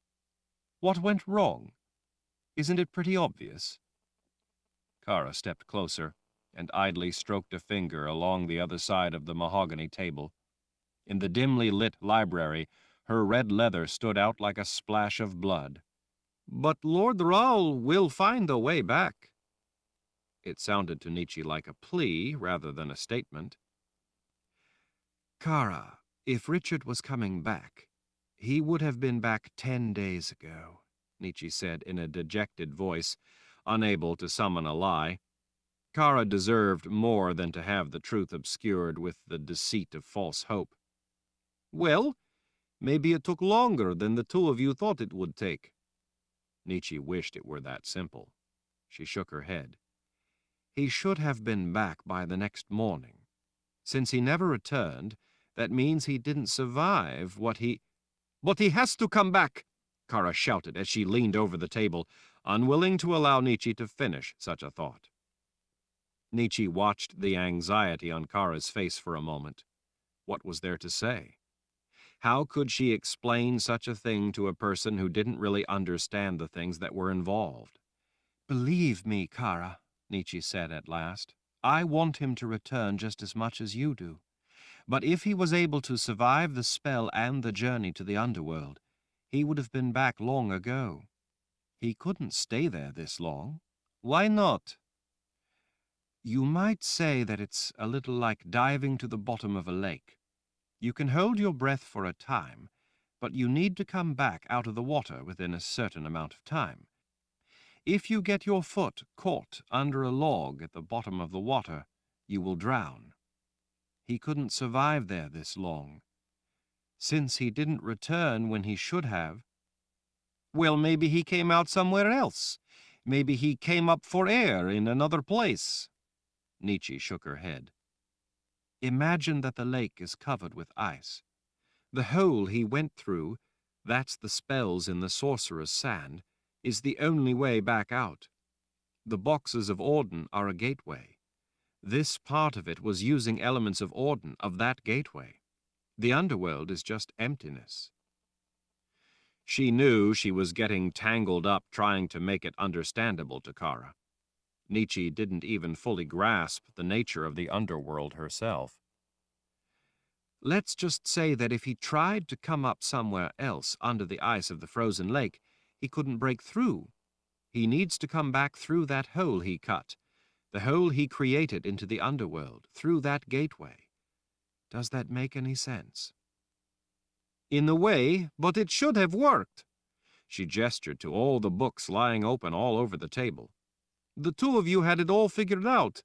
"What went wrong? Isn't it pretty obvious?" Kara stepped closer and idly stroked a finger along the other side of the mahogany table. In the dimly lit library, her red leather stood out like a splash of blood. "But Lord Raoul will find a way back." It sounded to Nietzsche like a plea rather than a statement. "Kara, if Richard was coming back, he would have been back 10 days ago," Nietzsche said in a dejected voice, unable to summon a lie. Kara deserved more than to have the truth obscured with the deceit of false hope. "Well, maybe it took longer than the two of you thought it would take." Nietzsche wished it were that simple. She shook her head. "He should have been back by the next morning. Since he never returned, that means he didn't survive what he—" "But he has to come back!" Kara shouted as she leaned over the table, unwilling to allow Nietzsche to finish such a thought. Nietzsche watched the anxiety on Kara's face for a moment. What was there to say? How could she explain such a thing to a person who didn't really understand the things that were involved? "Believe me, Kara," Nietzsche said at last, "I want him to return just as much as you do. But if he was able to survive the spell and the journey to the underworld, he would have been back long ago. He couldn't stay there this long." "Why not?" "You might say that it's a little like diving to the bottom of a lake. You can hold your breath for a time, but you need to come back out of the water within a certain amount of time. If you get your foot caught under a log at the bottom of the water, you will drown. He couldn't survive there this long. Since he didn't return when he should have—" "Well, maybe he came out somewhere else. Maybe he came up for air in another place." Nietzsche shook her head. "Imagine that the lake is covered with ice. The hole he went through, that's the spells in the sorcerer's sand, is the only way back out. The boxes of Auden are a gateway. This part of it was using elements of Auden, of that gateway. The underworld is just emptiness." She knew she was getting tangled up trying to make it understandable to Kara. Nietzsche didn't even fully grasp the nature of the underworld herself. Let's just say that if he tried to come up somewhere else under the ice of the frozen lake, he couldn't break through. He needs to come back through that hole he cut, the hole he created into the underworld, through that gateway. Does that make any sense? In a way, but it should have worked. She gestured to all the books lying open all over the table. The two of you had it all figured out.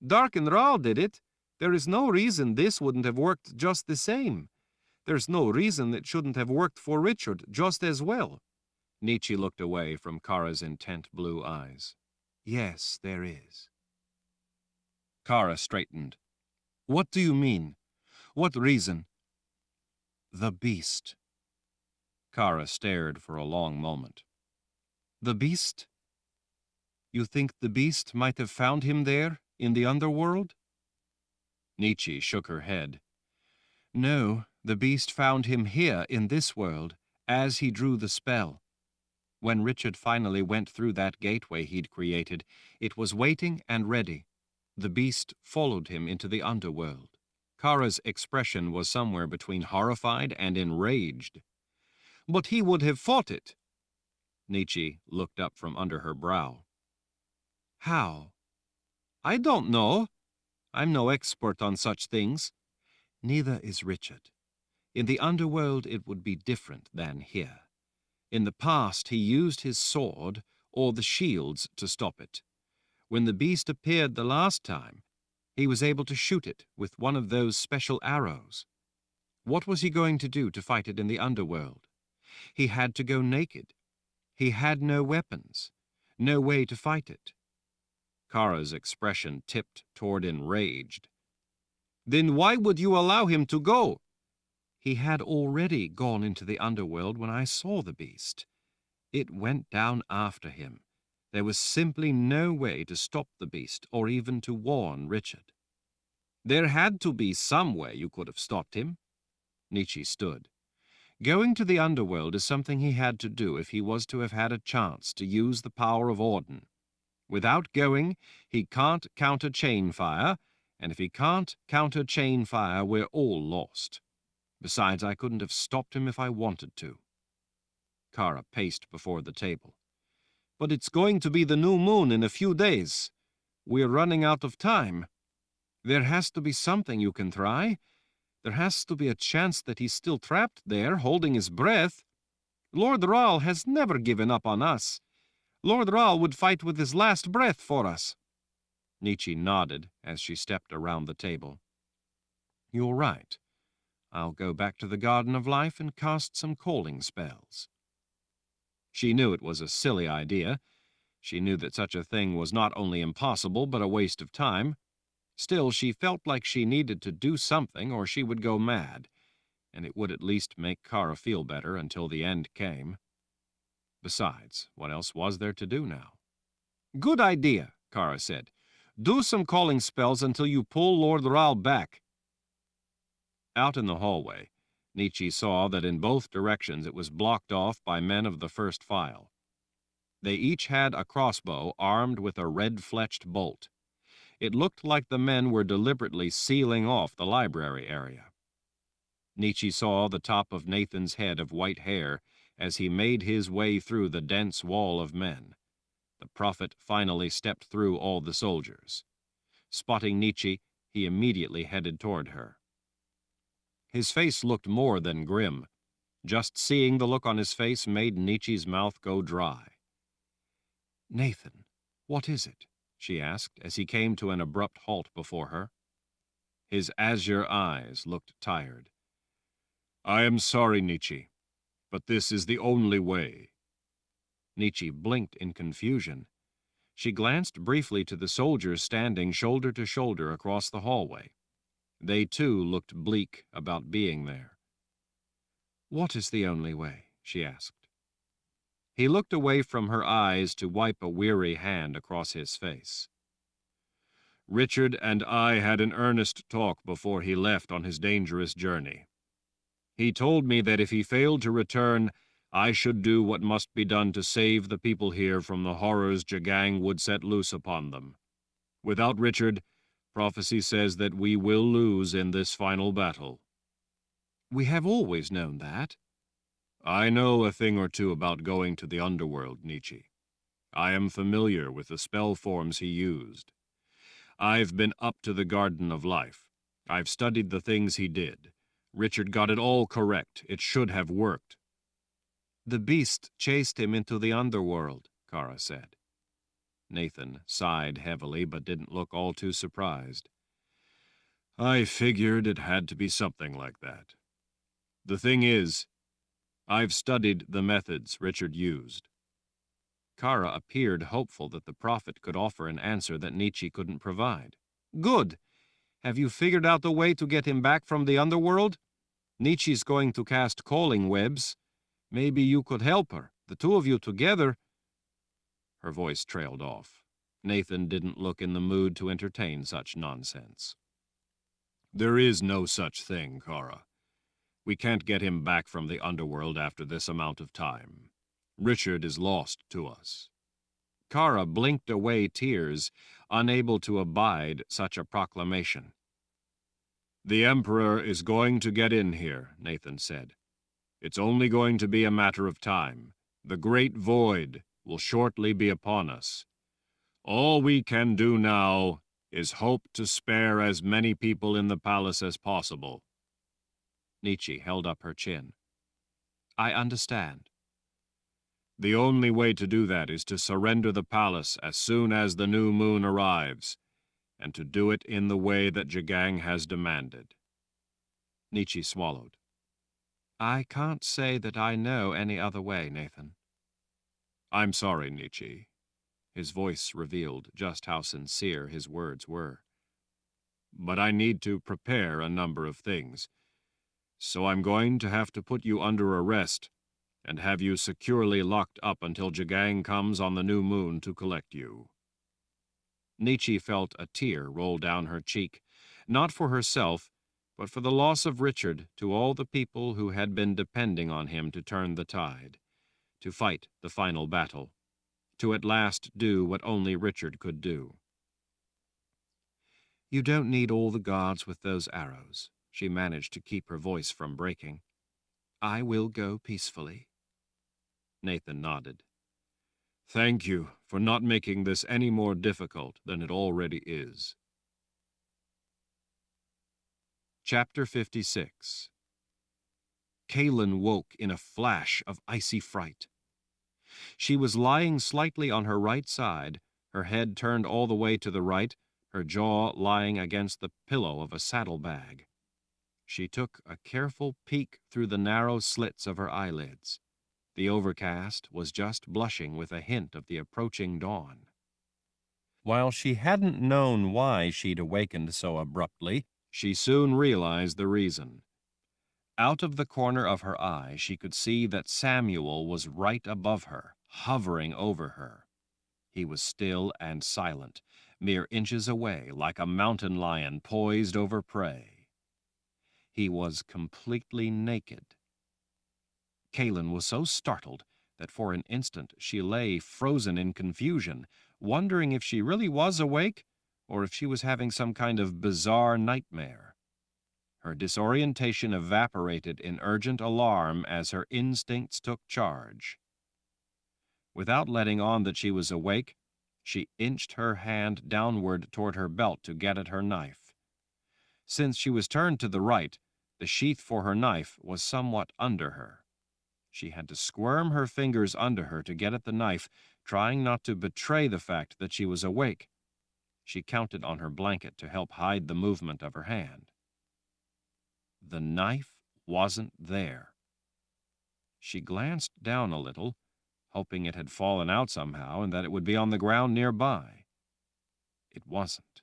Dark and Raal did it. There is no reason this wouldn't have worked just the same. There's no reason it shouldn't have worked for Richard just as well. Nietzsche looked away from Kara's intent blue eyes. Yes, there is. Kara straightened. What do you mean? What reason? The beast. Kara stared for a long moment. The beast? You think the beast might have found him there, in the underworld? Nietzsche shook her head. No, the beast found him here in this world, as he drew the spell. When Richard finally went through that gateway he'd created, it was waiting and ready. The beast followed him into the underworld. Kara's expression was somewhere between horrified and enraged. But he would have fought it. Nietzsche looked up from under her brow. How? I don't know. I'm no expert on such things. Neither is Richard. In the underworld it would be different than here. In the past he used his sword or the shields to stop it. When the beast appeared the last time, he was able to shoot it with one of those special arrows. What was he going to do to fight it in the underworld? He had to go naked. He had no weapons, no way to fight it. Kara's expression tipped toward enraged. Then why would you allow him to go? He had already gone into the underworld when I saw the beast. It went down after him. There was simply no way to stop the beast or even to warn Richard. There had to be some way you could have stopped him. Nietzsche stood. Going to the underworld is something he had to do if he was to have had a chance to use the power of Auden. Without going, he can't counter chain fire, and if he can't counter chain fire, we're all lost. Besides, I couldn't have stopped him if I wanted to. Kara paced before the table. But it's going to be the new moon in a few days. We're running out of time. There has to be something you can try. There has to be a chance that he's still trapped there, holding his breath. Lord Raal has never given up on us. Lord Raal would fight with his last breath for us. Nietzsche nodded as she stepped around the table. You're right. I'll go back to the Garden of Life and cast some calling spells. She knew it was a silly idea. She knew that such a thing was not only impossible but a waste of time. Still, she felt like she needed to do something or she would go mad, and it would at least make Kara feel better until the end came. Besides, what else was there to do now? Good idea, Kara said. Do some calling spells until you pull Lord Raal back. Out in the hallway, Nietzsche saw that in both directions it was blocked off by men of the first file. They each had a crossbow armed with a red-fletched bolt. It looked like the men were deliberately sealing off the library area. Nietzsche saw the top of Nathan's head of white hair as he made his way through the dense wall of men. The prophet finally stepped through all the soldiers. Spotting Nietzsche, he immediately headed toward her. His face looked more than grim. Just seeing the look on his face made Nietzsche's mouth go dry. Nathan, what is it? She asked as he came to an abrupt halt before her. His azure eyes looked tired. I am sorry, Nietzsche, but this is the only way. Nietzsche blinked in confusion. She glanced briefly to the soldiers standing shoulder to shoulder across the hallway. They, too, looked bleak about being there. What is the only way? She asked. He looked away from her eyes to wipe a weary hand across his face. Richard and I had an earnest talk before he left on his dangerous journey. He told me that if he failed to return, I should do what must be done to save the people here from the horrors Jagang would set loose upon them. Without Richard, prophecy says that we will lose in this final battle. We have always known that. I know a thing or two about going to the underworld, Nietzsche. I am familiar with the spell forms he used. I've been up to the Garden of Life. I've studied the things he did. Richard got it all correct. It should have worked. The beast chased him into the underworld, Kara said. Nathan sighed heavily, but didn't look all too surprised. I figured it had to be something like that. The thing is, I've studied the methods Richard used. Kara appeared hopeful that the prophet could offer an answer that Nietzsche couldn't provide. Good! Have you figured out a way to get him back from the underworld? Nietzsche's going to cast calling webs. Maybe you could help her. The two of you together. Her voice trailed off. Nathan didn't look in the mood to entertain such nonsense. There is no such thing, Kara. We can't get him back from the underworld after this amount of time. Richard is lost to us. Kara blinked away tears, unable to abide such a proclamation. The Emperor is going to get in here, Nathan said. It's only going to be a matter of time. The Great Void will shortly be upon us. All we can do now is hope to spare as many people in the palace as possible. Nietzsche held up her chin. I understand. The only way to do that is to surrender the palace as soon as the new moon arrives, and to do it in the way that Jagang has demanded. Nietzsche swallowed. I can't say that I know any other way, Nathan. I'm sorry, Nietzsche. His voice revealed just how sincere his words were. But I need to prepare a number of things, so I'm going to have to put you under arrest and have you securely locked up until Jagang comes on the new moon to collect you. Nietzsche felt a tear roll down her cheek, not for herself, but for the loss of Richard to all the people who had been depending on him to turn the tide, to fight the final battle, to at last do what only Richard could do. You don't need all the guards with those arrows. She managed to keep her voice from breaking. I will go peacefully. Nathan nodded. Thank you for not making this any more difficult than it already is. Chapter 56. Kahlan woke in a flash of icy fright. She was lying slightly on her right side, her head turned all the way to the right, her jaw lying against the pillow of a saddlebag. She took a careful peek through the narrow slits of her eyelids. The overcast was just blushing with a hint of the approaching dawn. While she hadn't known why she'd awakened so abruptly, she soon realized the reason. Out of the corner of her eye, she could see that Samuel was right above her, hovering over her. He was still and silent, mere inches away, like a mountain lion poised over prey. He was completely naked. Kahlan was so startled that for an instant she lay frozen in confusion, wondering if she really was awake or if she was having some kind of bizarre nightmare. Her disorientation evaporated in urgent alarm as her instincts took charge. Without letting on that she was awake, she inched her hand downward toward her belt to get at her knife. Since she was turned to the right, the sheath for her knife was somewhat under her. She had to squirm her fingers under her to get at the knife, trying not to betray the fact that she was awake. She counted on her blanket to help hide the movement of her hand. The knife wasn't there. She glanced down a little, hoping it had fallen out somehow and that it would be on the ground nearby. It wasn't.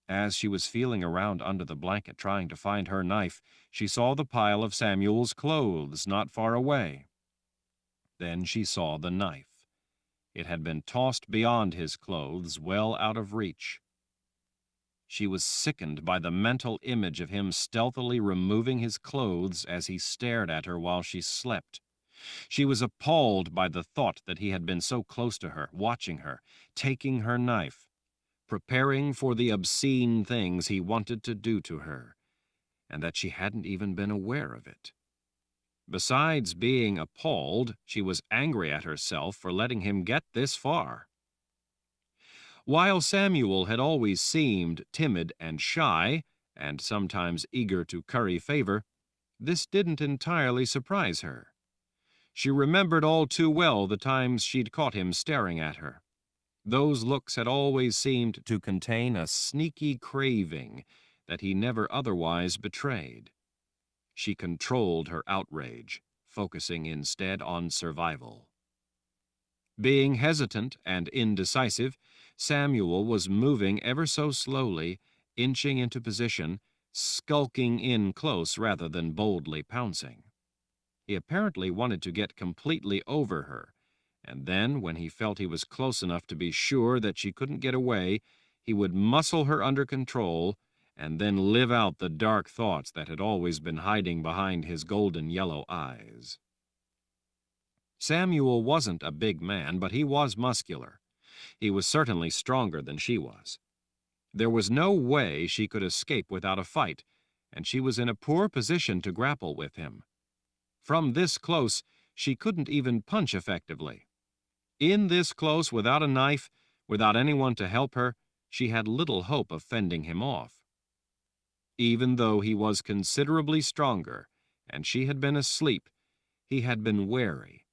As she was feeling around under the blanket trying to find her knife, she saw the pile of Samuel's clothes not far away. Then she saw the knife. It had been tossed beyond his clothes, well out of reach. She was sickened by the mental image of him stealthily removing his clothes as he stared at her while she slept. She was appalled by the thought that he had been so close to her, watching her, taking her knife, preparing for the obscene things he wanted to do to her, and that she hadn't even been aware of it. Besides being appalled, she was angry at herself for letting him get this far. While Samuel had always seemed timid and shy, and sometimes eager to curry favor, this didn't entirely surprise her. She remembered all too well the times she'd caught him staring at her. Those looks had always seemed to contain a sneaky craving that he never otherwise betrayed. She controlled her outrage, focusing instead on survival. Being hesitant and indecisive, Samuel was moving ever so slowly, inching into position, skulking in close rather than boldly pouncing. He apparently wanted to get completely over her, and then, when he felt he was close enough to be sure that she couldn't get away, he would muscle her under control and then live out the dark thoughts that had always been hiding behind his golden yellow eyes. Samuel wasn't a big man, but he was muscular. He was certainly stronger than she was. There was no way she could escape without a fight, and she was in a poor position to grapple with him. From this close, she couldn't even punch effectively. In this close, without a knife, without anyone to help her, she had little hope of fending him off. Even though he was considerably stronger, and she had been asleep, he had been wary.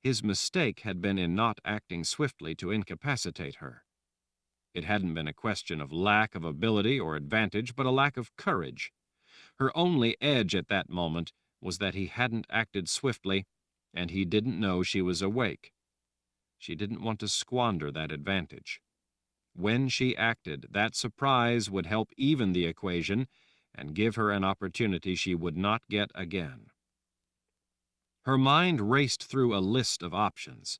His mistake had been in not acting swiftly to incapacitate her. It hadn't been a question of lack of ability or advantage, but a lack of courage. Her only edge at that moment was that he hadn't acted swiftly, and he didn't know she was awake. She didn't want to squander that advantage. When she acted, that surprise would help even the equation and give her an opportunity she would not get again. Her mind raced through a list of options.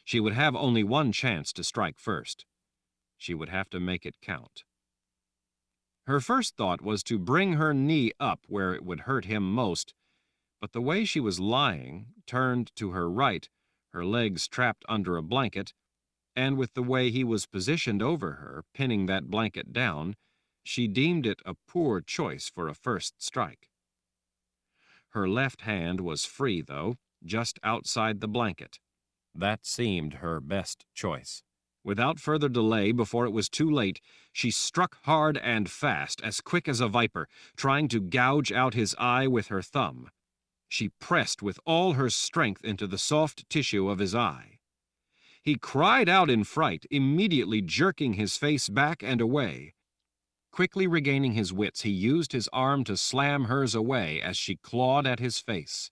She would have only one chance to strike first. She would have to make it count. Her first thought was to bring her knee up where it would hurt him most, but the way she was lying, turned to her right, her legs trapped under a blanket, and with the way he was positioned over her, pinning that blanket down, she deemed it a poor choice for a first strike. Her left hand was free, though, just outside the blanket. That seemed her best choice. Without further delay, before it was too late, she struck hard and fast, as quick as a viper, trying to gouge out his eye with her thumb. She pressed with all her strength into the soft tissue of his eye. He cried out in fright, immediately jerking his face back and away. Quickly regaining his wits, he used his arm to slam hers away as she clawed at his face.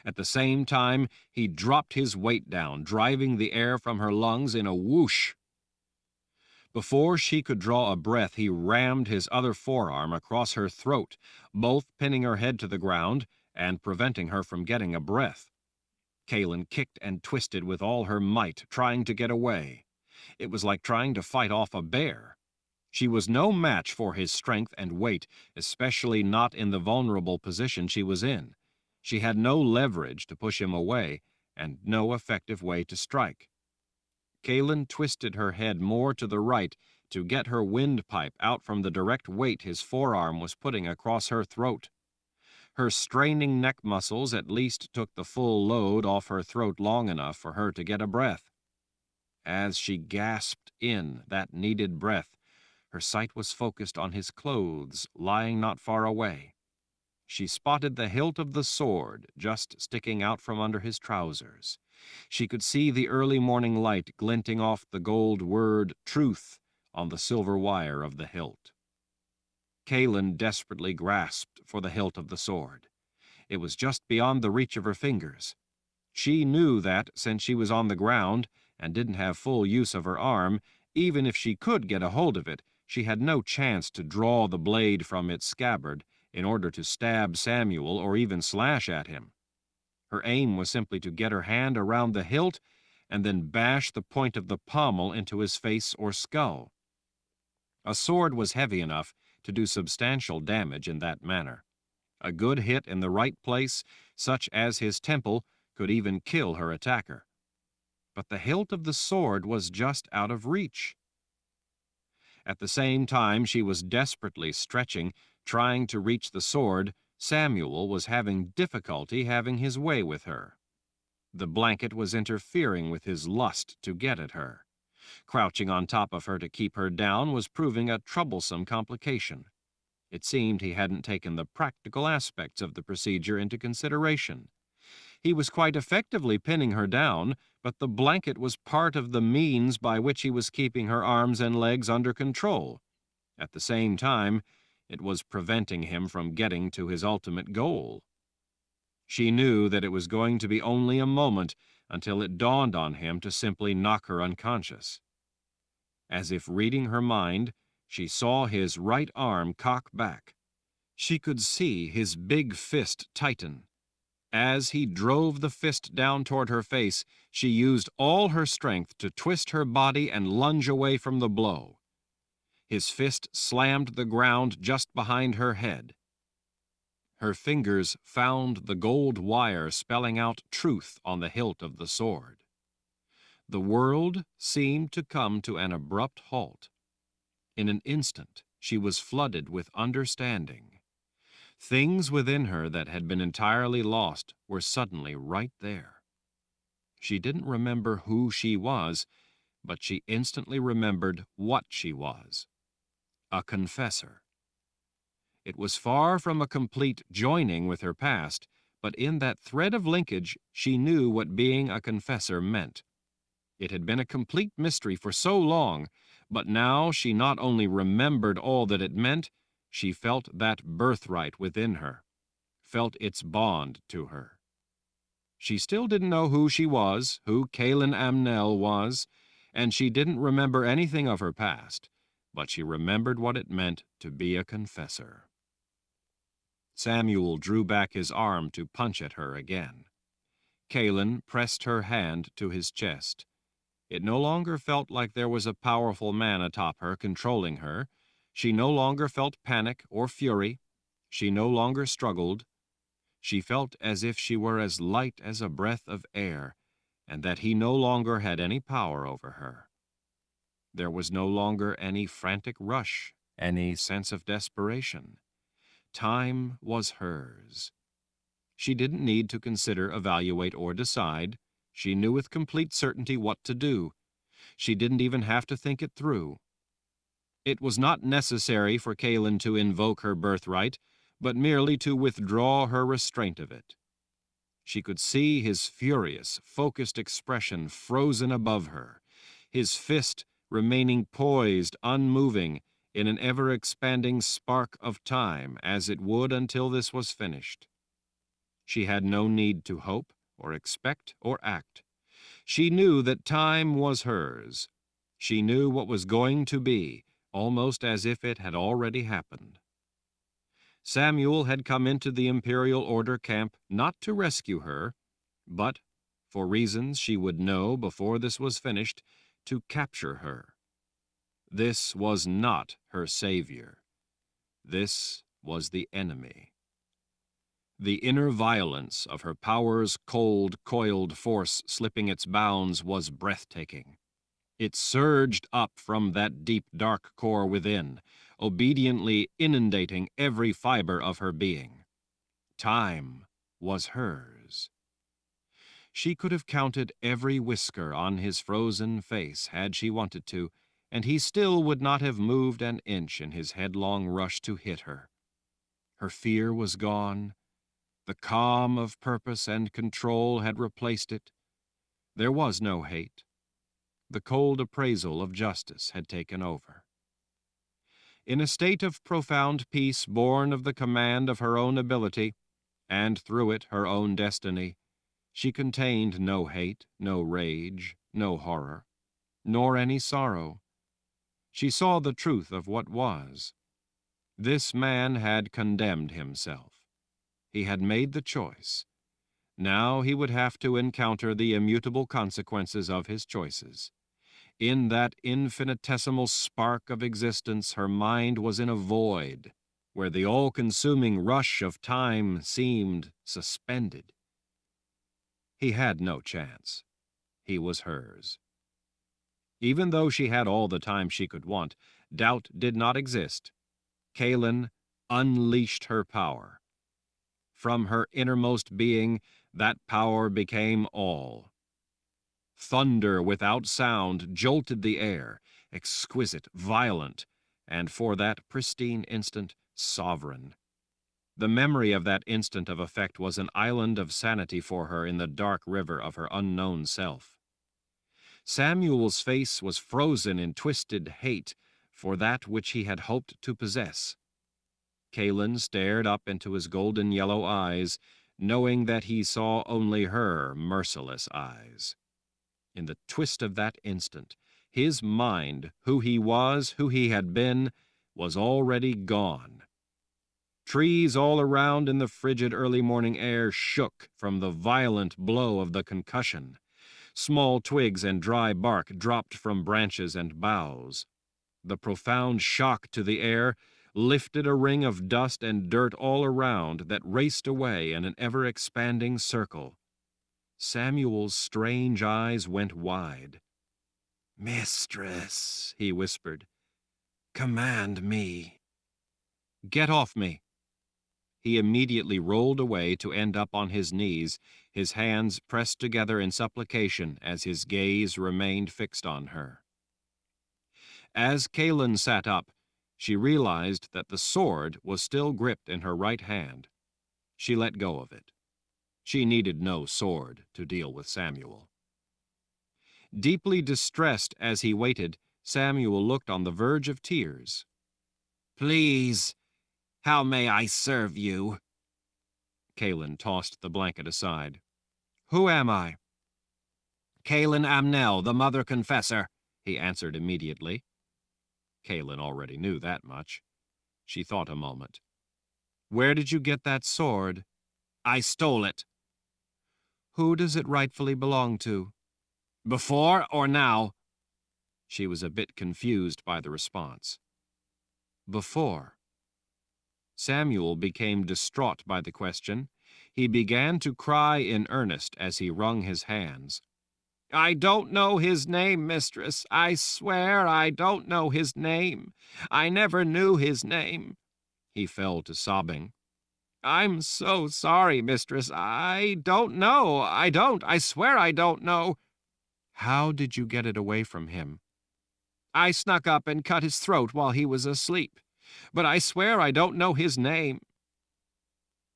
At the same time, he dropped his weight down, driving the air from her lungs in a whoosh. Before she could draw a breath, he rammed his other forearm across her throat, both pinning her head to the ground and preventing her from getting a breath. Kahlan kicked and twisted with all her might, trying to get away. It was like trying to fight off a bear. She was no match for his strength and weight, especially not in the vulnerable position she was in. She had no leverage to push him away, and no effective way to strike. Kahlan twisted her head more to the right to get her windpipe out from the direct weight his forearm was putting across her throat. Her straining neck muscles at least took the full load off her throat long enough for her to get a breath. As she gasped in that needed breath, her sight was focused on his clothes lying not far away. She spotted the hilt of the sword just sticking out from under his trousers. She could see the early morning light glinting off the gold word "truth" on the silver wire of the hilt. Kahlan desperately grasped for the hilt of the sword. It was just beyond the reach of her fingers. She knew that, since she was on the ground and didn't have full use of her arm, even if she could get a hold of it, she had no chance to draw the blade from its scabbard in order to stab Samuel or even slash at him. Her aim was simply to get her hand around the hilt and then bash the point of the pommel into his face or skull. A sword was heavy enough to do substantial damage in that manner. A good hit in the right place, such as his temple, could even kill her attacker. But the hilt of the sword was just out of reach. At the same time she was desperately stretching, trying to reach the sword, Samuel was having difficulty having his way with her. The blanket was interfering with his lust to get at her. Crouching on top of her to keep her down was proving a troublesome complication. It seemed he hadn't taken the practical aspects of the procedure into consideration. He was quite effectively pinning her down, but the blanket was part of the means by which he was keeping her arms and legs under control. At the same time, it was preventing him from getting to his ultimate goal. She knew that it was going to be only a moment until it dawned on him to simply knock her unconscious. As if reading her mind, she saw his right arm cock back. She could see his big fist tighten. As he drove the fist down toward her face, she used all her strength to twist her body and lunge away from the blow. His fist slammed the ground just behind her head. Her fingers found the gold wire spelling out truth on the hilt of the sword. The world seemed to come to an abrupt halt. In an instant, she was flooded with understanding. Things within her that had been entirely lost were suddenly right there. She didn't remember who she was, but she instantly remembered what she was. A confessor. It was far from a complete joining with her past, but in that thread of linkage she knew what being a confessor meant. It had been a complete mystery for so long, but now she not only remembered all that it meant, she felt that birthright within her, felt its bond to her. She still didn't know who she was, who Kahlan Amnel was, and she didn't remember anything of her past, but she remembered what it meant to be a confessor. Samuel drew back his arm to punch at her again. Kahlan pressed her hand to his chest. It no longer felt like there was a powerful man atop her controlling her. She no longer felt panic or fury. She no longer struggled. She felt as if she were as light as a breath of air, and that he no longer had any power over her. There was no longer any frantic rush, any sense of desperation. Time was hers. She didn't need to consider, evaluate, or decide. She knew with complete certainty what to do. She didn't even have to think it through. It was not necessary for Kahlan to invoke her birthright, but merely to withdraw her restraint of it. She could see his furious, focused expression frozen above her, his fist remaining poised, unmoving, in an ever-expanding spark of time, as it would until this was finished. She had no need to hope, or expect, or act. She knew that time was hers. She knew what was going to be, almost as if it had already happened. Samuel had come into the Imperial Order camp not to rescue her, but, for reasons she would know before this was finished, to capture her. This was not her savior. This was the enemy. The inner violence of her power's cold, coiled force slipping its bounds was breathtaking. It surged up from that deep, dark core within, obediently inundating every fiber of her being. Time was hers. She could have counted every whisker on his frozen face had she wanted to, and he still would not have moved an inch in his headlong rush to hit her. Her fear was gone. The calm of purpose and control had replaced it. There was no hate. The cold appraisal of justice had taken over. In a state of profound peace born of the command of her own ability, and through it her own destiny, she contained no hate, no rage, no horror, nor any sorrow. She saw the truth of what was. This man had condemned himself. He had made the choice. Now he would have to encounter the immutable consequences of his choices. In that infinitesimal spark of existence, her mind was in a void. where the all-consuming rush of time seemed suspended. He had no chance. He was hers. Even though she had all the time she could want, doubt did not exist. Kahlan unleashed her power. From her innermost being, that power became all. Thunder without sound jolted the air, exquisite, violent, and for that pristine instant, sovereign. The memory of that instant of effect was an island of sanity for her in the dark river of her unknown self. Samuel's face was frozen in twisted hate for that which he had hoped to possess. Kahlan stared up into his golden yellow eyes, knowing that he saw only her merciless eyes. In the twist of that instant, his mind, who he was, who he had been, was already gone. Trees all around in the frigid early morning air shook from the violent blow of the concussion. Small twigs and dry bark dropped from branches and boughs. The profound shock to the air lifted a ring of dust and dirt all around that raced away in an ever-expanding circle. Samuel's strange eyes went wide. "Mistress," he whispered, "command me." "Get off me." He immediately rolled away to end up on his knees, his hands pressed together in supplication as his gaze remained fixed on her. As Kahlan sat up, she realized that the sword was still gripped in her right hand. She let go of it. She needed no sword to deal with Samuel. Deeply distressed as he waited, Samuel looked on the verge of tears. "Please, how may I serve you?" Kahlan tossed the blanket aside. "Who am I?" "Kahlan Amnel, the Mother Confessor," he answered immediately. Kahlan already knew that much. She thought a moment. "Where did you get that sword?" "I stole it." "Who does it rightfully belong to?" "Before or now?" She was a bit confused by the response. "Before." Samuel became distraught by the question. He began to cry in earnest as he wrung his hands. "I don't know his name, mistress. I swear I don't know his name. I never knew his name." He fell to sobbing. "I'm so sorry, mistress. I don't know. I swear I don't know." "How did you get it away from him?" "I snuck up and cut his throat while he was asleep. But I swear I don't know his name."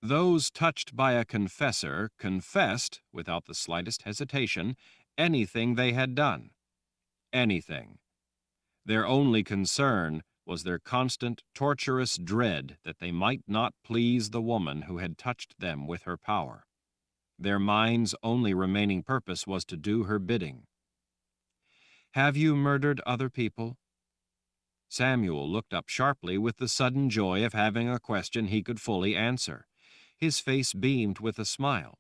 Those touched by a confessor confessed, without the slightest hesitation, anything they had done. Anything. Their only concern was their constant, torturous dread that they might not please the woman who had touched them with her power. Their minds' only remaining purpose was to do her bidding. "Have you murdered other people?" Samuel looked up sharply with the sudden joy of having a question he could fully answer. His face beamed with a smile.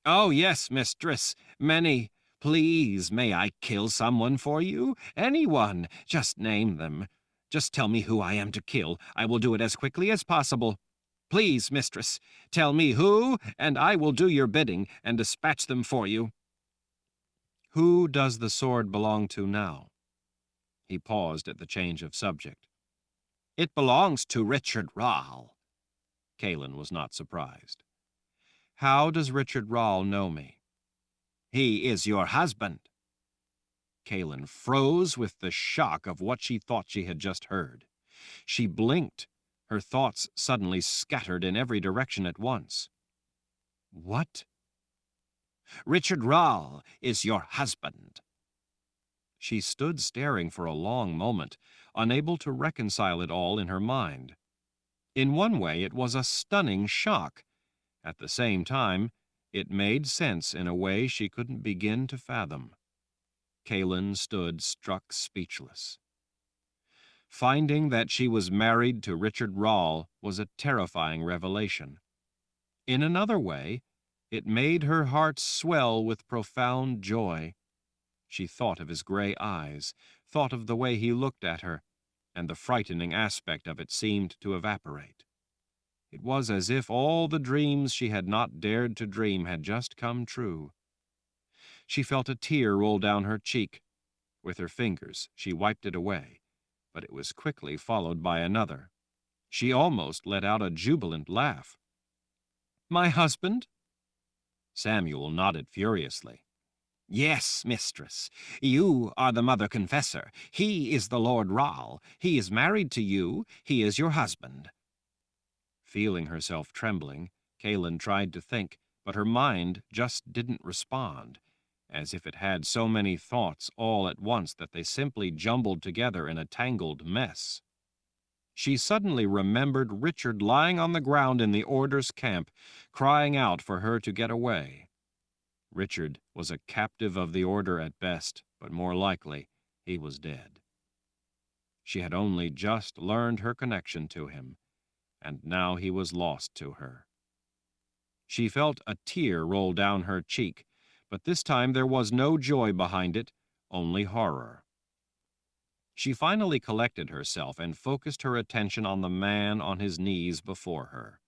"Oh, yes, mistress, many. Please, may I kill someone for you? Anyone. Just name them. Just tell me who I am to kill. I will do it as quickly as possible. Please, mistress, tell me who, and I will do your bidding and dispatch them for you." "Who does the sword belong to now?" He paused at the change of subject. "It belongs to Richard Rall." Kahlan was not surprised. "How does Richard Rall know me?" "He is your husband." Kahlan froze with the shock of what she thought she had just heard. She blinked, her thoughts suddenly scattered in every direction at once. "What?" "Richard Rall is your husband." She stood staring for a long moment, unable to reconcile it all in her mind. In one way, it was a stunning shock. At the same time, it made sense in a way she couldn't begin to fathom. Kahlan stood struck speechless. Finding that she was married to Richard Rall was a terrifying revelation. In another way, it made her heart swell with profound joy. She thought of his gray eyes, thought of the way he looked at her, and the frightening aspect of it seemed to evaporate. It was as if all the dreams she had not dared to dream had just come true. She felt a tear roll down her cheek. With her fingers, she wiped it away, but it was quickly followed by another. She almost let out a jubilant laugh. "My husband?" Samuel nodded furiously. "Yes, mistress. You are the Mother Confessor. He is the Lord Ral. He is married to you. He is your husband." Feeling herself trembling, Kahlan tried to think, but her mind just didn't respond, as if it had so many thoughts all at once that they simply jumbled together in a tangled mess. She suddenly remembered Richard lying on the ground in the order's camp, crying out for her to get away. Richard was a captive of the order at best, but more likely he was dead. She had only just learned her connection to him, and now he was lost to her. She felt a tear roll down her cheek, but this time there was no joy behind it, only horror. She finally collected herself and focused her attention on the man on his knees before her.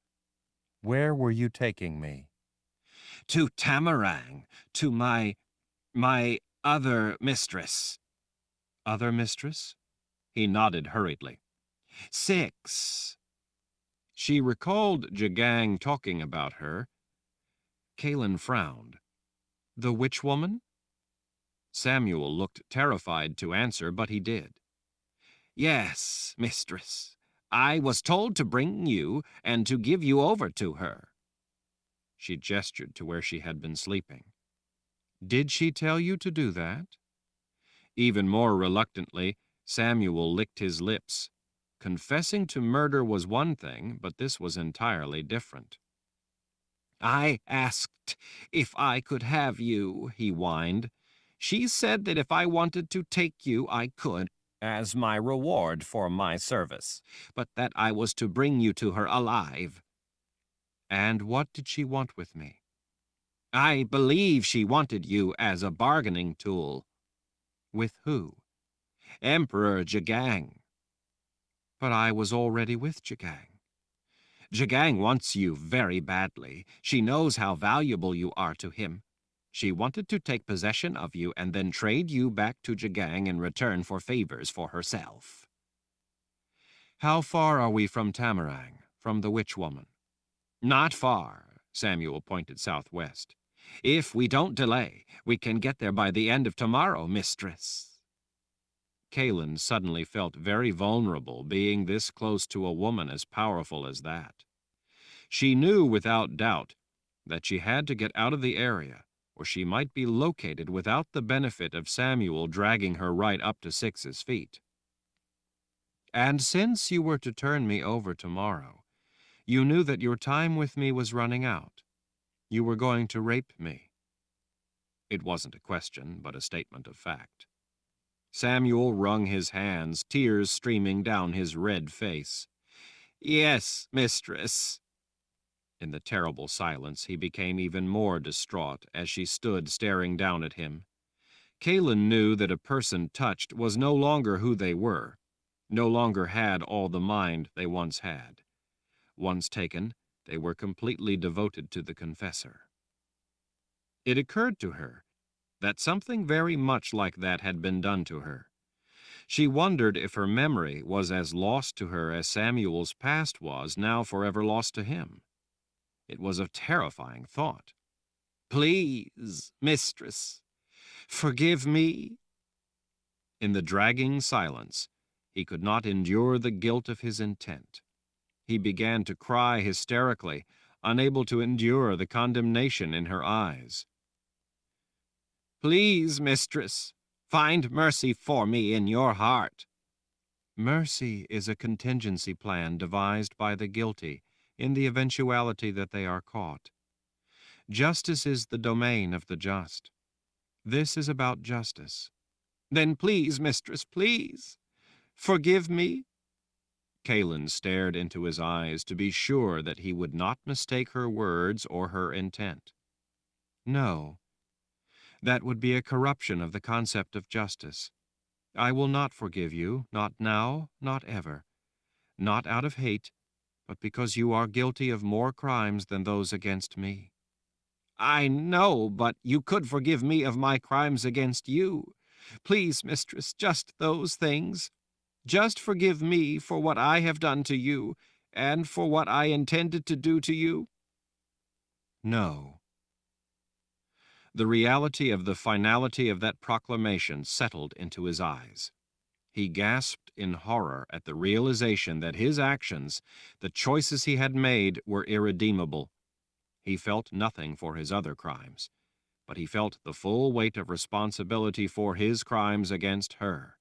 "Where were you taking me?" "To Tamarang, to my other mistress." "Other mistress?" He nodded hurriedly. 6. She recalled Jagang talking about her. Kahlan frowned. "The witch woman?" Samuel looked terrified to answer, but he did. "Yes, mistress. I was told to bring you and to give you over to her." She gestured to where she had been sleeping. "Did she tell you to do that?" Even more reluctantly, Samuel licked his lips. Confessing to murder was one thing, but this was entirely different. "I asked if I could have you," he whined. "She said that if I wanted to take you, I could, as my reward for my service, but that I was to bring you to her alive." "And what did she want with me?" "I believe she wanted you as a bargaining tool." "With who?" "Emperor Jagang." "But I was already with Jagang." "Jagang wants you very badly. She knows how valuable you are to him. She wanted to take possession of you and then trade you back to Jagang in return for favors for herself." "How far are we from Tamarang, from the witch woman?" "Not far," Samuel pointed southwest. "If we don't delay, we can get there by the end of tomorrow, mistress." Kahlan suddenly felt very vulnerable being this close to a woman as powerful as that. She knew without doubt that she had to get out of the area, or she might be located without the benefit of Samuel dragging her right up to Six's feet. "And since you were to turn me over tomorrow, you knew that your time with me was running out. You were going to rape me." It wasn't a question, but a statement of fact. Samuel wrung his hands, tears streaming down his red face. "Yes, mistress." In the terrible silence, he became even more distraught as she stood staring down at him. Kahlan knew that a person touched was no longer who they were, no longer had all the mind they once had. Once taken, they were completely devoted to the confessor. It occurred to her that something very much like that had been done to her. She wondered if her memory was as lost to her as Samuel's past was now forever lost to him. It was a terrifying thought. "Please, mistress, forgive me." In the dragging silence, he could not endure the guilt of his intent. He began to cry hysterically, unable to endure the condemnation in her eyes. "Please, mistress, find mercy for me in your heart." Mercy is a contingency plan devised by the guilty in the eventuality that they are caught. Justice is the domain of the just. This is about justice. "Then please, mistress, please, forgive me." Kahlan stared into his eyes to be sure that he would not mistake her words or her intent. "No. That would be a corruption of the concept of justice. I will not forgive you, not now, not ever. Not out of hate, but because you are guilty of more crimes than those against me. I know, but you could forgive me of my crimes against you. Please, mistress, just those things. Just forgive me for what I have done to you, and for what I intended to do to you. No. The reality of the finality of that proclamation settled into his eyes. He gasped in horror at the realization that his actions, the choices he had made, were irredeemable. He felt nothing for his other crimes, but he felt the full weight of responsibility for his crimes against her.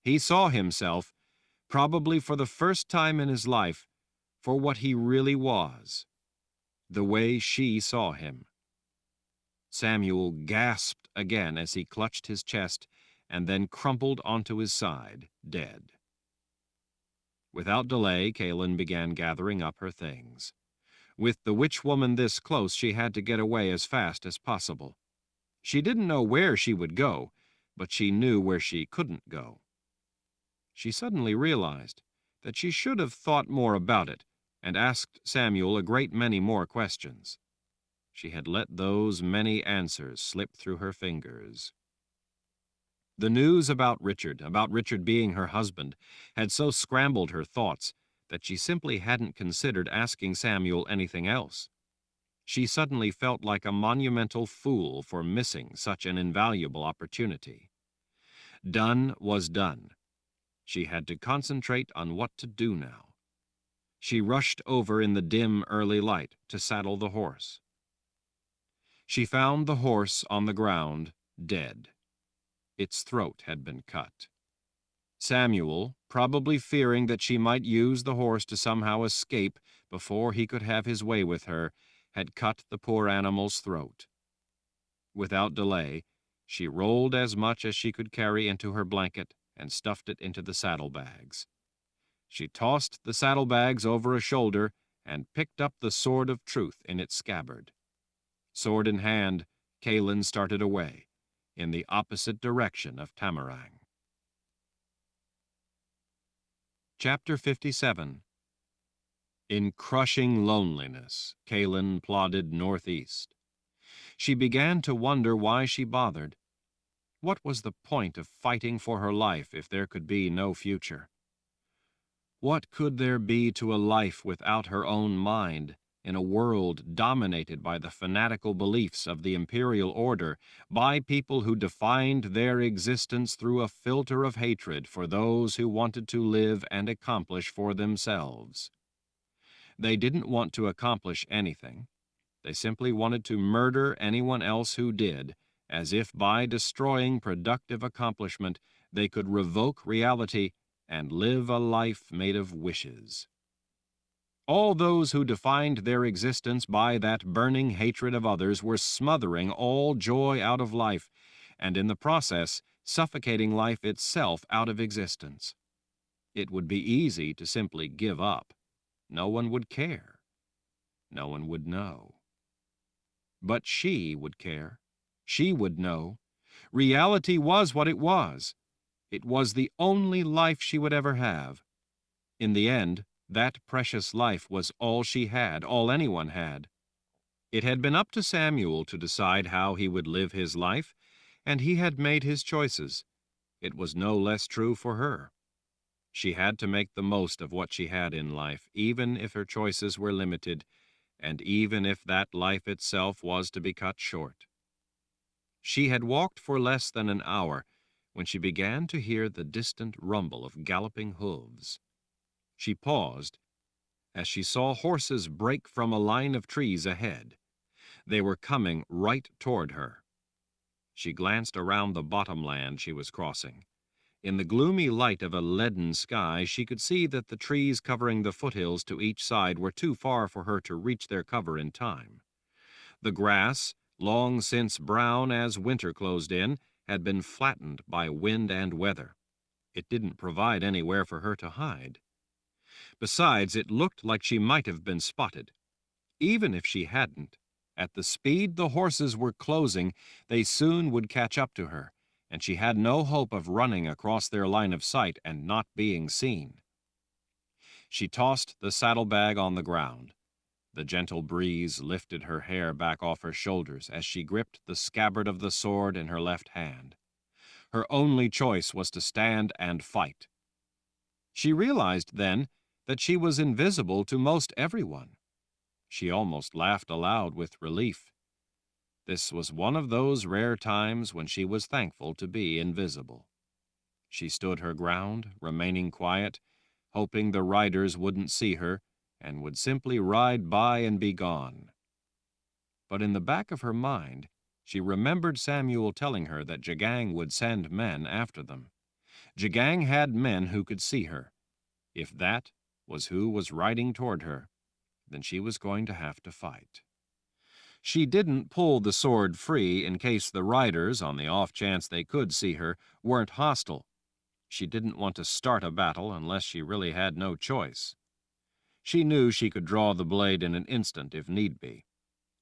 He saw himself, probably for the first time in his life, for what he really was, the way she saw him. Samuel gasped again as he clutched his chest and then crumpled onto his side, dead. Without delay, Kahlan began gathering up her things. With the witch woman this close, she had to get away as fast as possible. She didn't know where she would go, but she knew where she couldn't go. She suddenly realized that she should have thought more about it and asked Samuel a great many more questions. She had let those many answers slip through her fingers. The news about Richard being her husband, had so scrambled her thoughts that she simply hadn't considered asking Samuel anything else. She suddenly felt like a monumental fool for missing such an invaluable opportunity. Done was done. She had to concentrate on what to do now. She rushed over in the dim early light to saddle the horse. She found the horse on the ground, dead. Its throat had been cut. Samuel, probably fearing that she might use the horse to somehow escape before he could have his way with her, had cut the poor animal's throat. Without delay, she rolled as much as she could carry into her blanket and stuffed it into the saddlebags. She tossed the saddlebags over a shoulder and picked up the sword of truth in its scabbard. Sword in hand, Kahlan started away, in the opposite direction of Tamarang. Chapter 57. In crushing loneliness, Kahlan plodded northeast. She began to wonder why she bothered. What was the point of fighting for her life if there could be no future? What could there be to a life without her own mind, in a world dominated by the fanatical beliefs of the imperial order, by people who defined their existence through a filter of hatred for those who wanted to live and accomplish for themselves? They didn't want to accomplish anything. They simply wanted to murder anyone else who did, as if by destroying productive accomplishment they could revoke reality and live a life made of wishes. All those who defined their existence by that burning hatred of others were smothering all joy out of life, and in the process suffocating life itself out of existence. It would be easy to simply give up. No one would care. No one would know. But she would care. She would know. Reality was what it was. It was the only life she would ever have. In the end, that precious life was all she had, all anyone had. It had been up to Samuel to decide how he would live his life, and he had made his choices. It was no less true for her. She had to make the most of what she had in life, even if her choices were limited, and even if that life itself was to be cut short. She had walked for less than an hour when she began to hear the distant rumble of galloping hooves. She paused as she saw horses break from a line of trees ahead. They were coming right toward her. She glanced around the bottomland she was crossing. In the gloomy light of a leaden sky, she could see that the trees covering the foothills to each side were too far for her to reach their cover in time. The grass, long since brown as winter closed in, had been flattened by wind and weather. It didn't provide anywhere for her to hide. Besides, it looked like she might have been spotted. Even if she hadn't, at the speed the horses were closing, they soon would catch up to her, and she had no hope of running across their line of sight and not being seen. She tossed the saddlebag on the ground. The gentle breeze lifted her hair back off her shoulders as she gripped the scabbard of the sword in her left hand. Her only choice was to stand and fight. She realized then that she was invisible to most everyone. She almost laughed aloud with relief. This was one of those rare times when she was thankful to be invisible. She stood her ground, remaining quiet, hoping the riders wouldn't see her and would simply ride by and be gone. But in the back of her mind, she remembered Samuel telling her that Jagang would send men after them. Jagang had men who could see her. If that was who was riding toward her, then she was going to have to fight. She didn't pull the sword free in case the riders, on the off chance they could see her, weren't hostile. She didn't want to start a battle unless she really had no choice. She knew she could draw the blade in an instant if need be.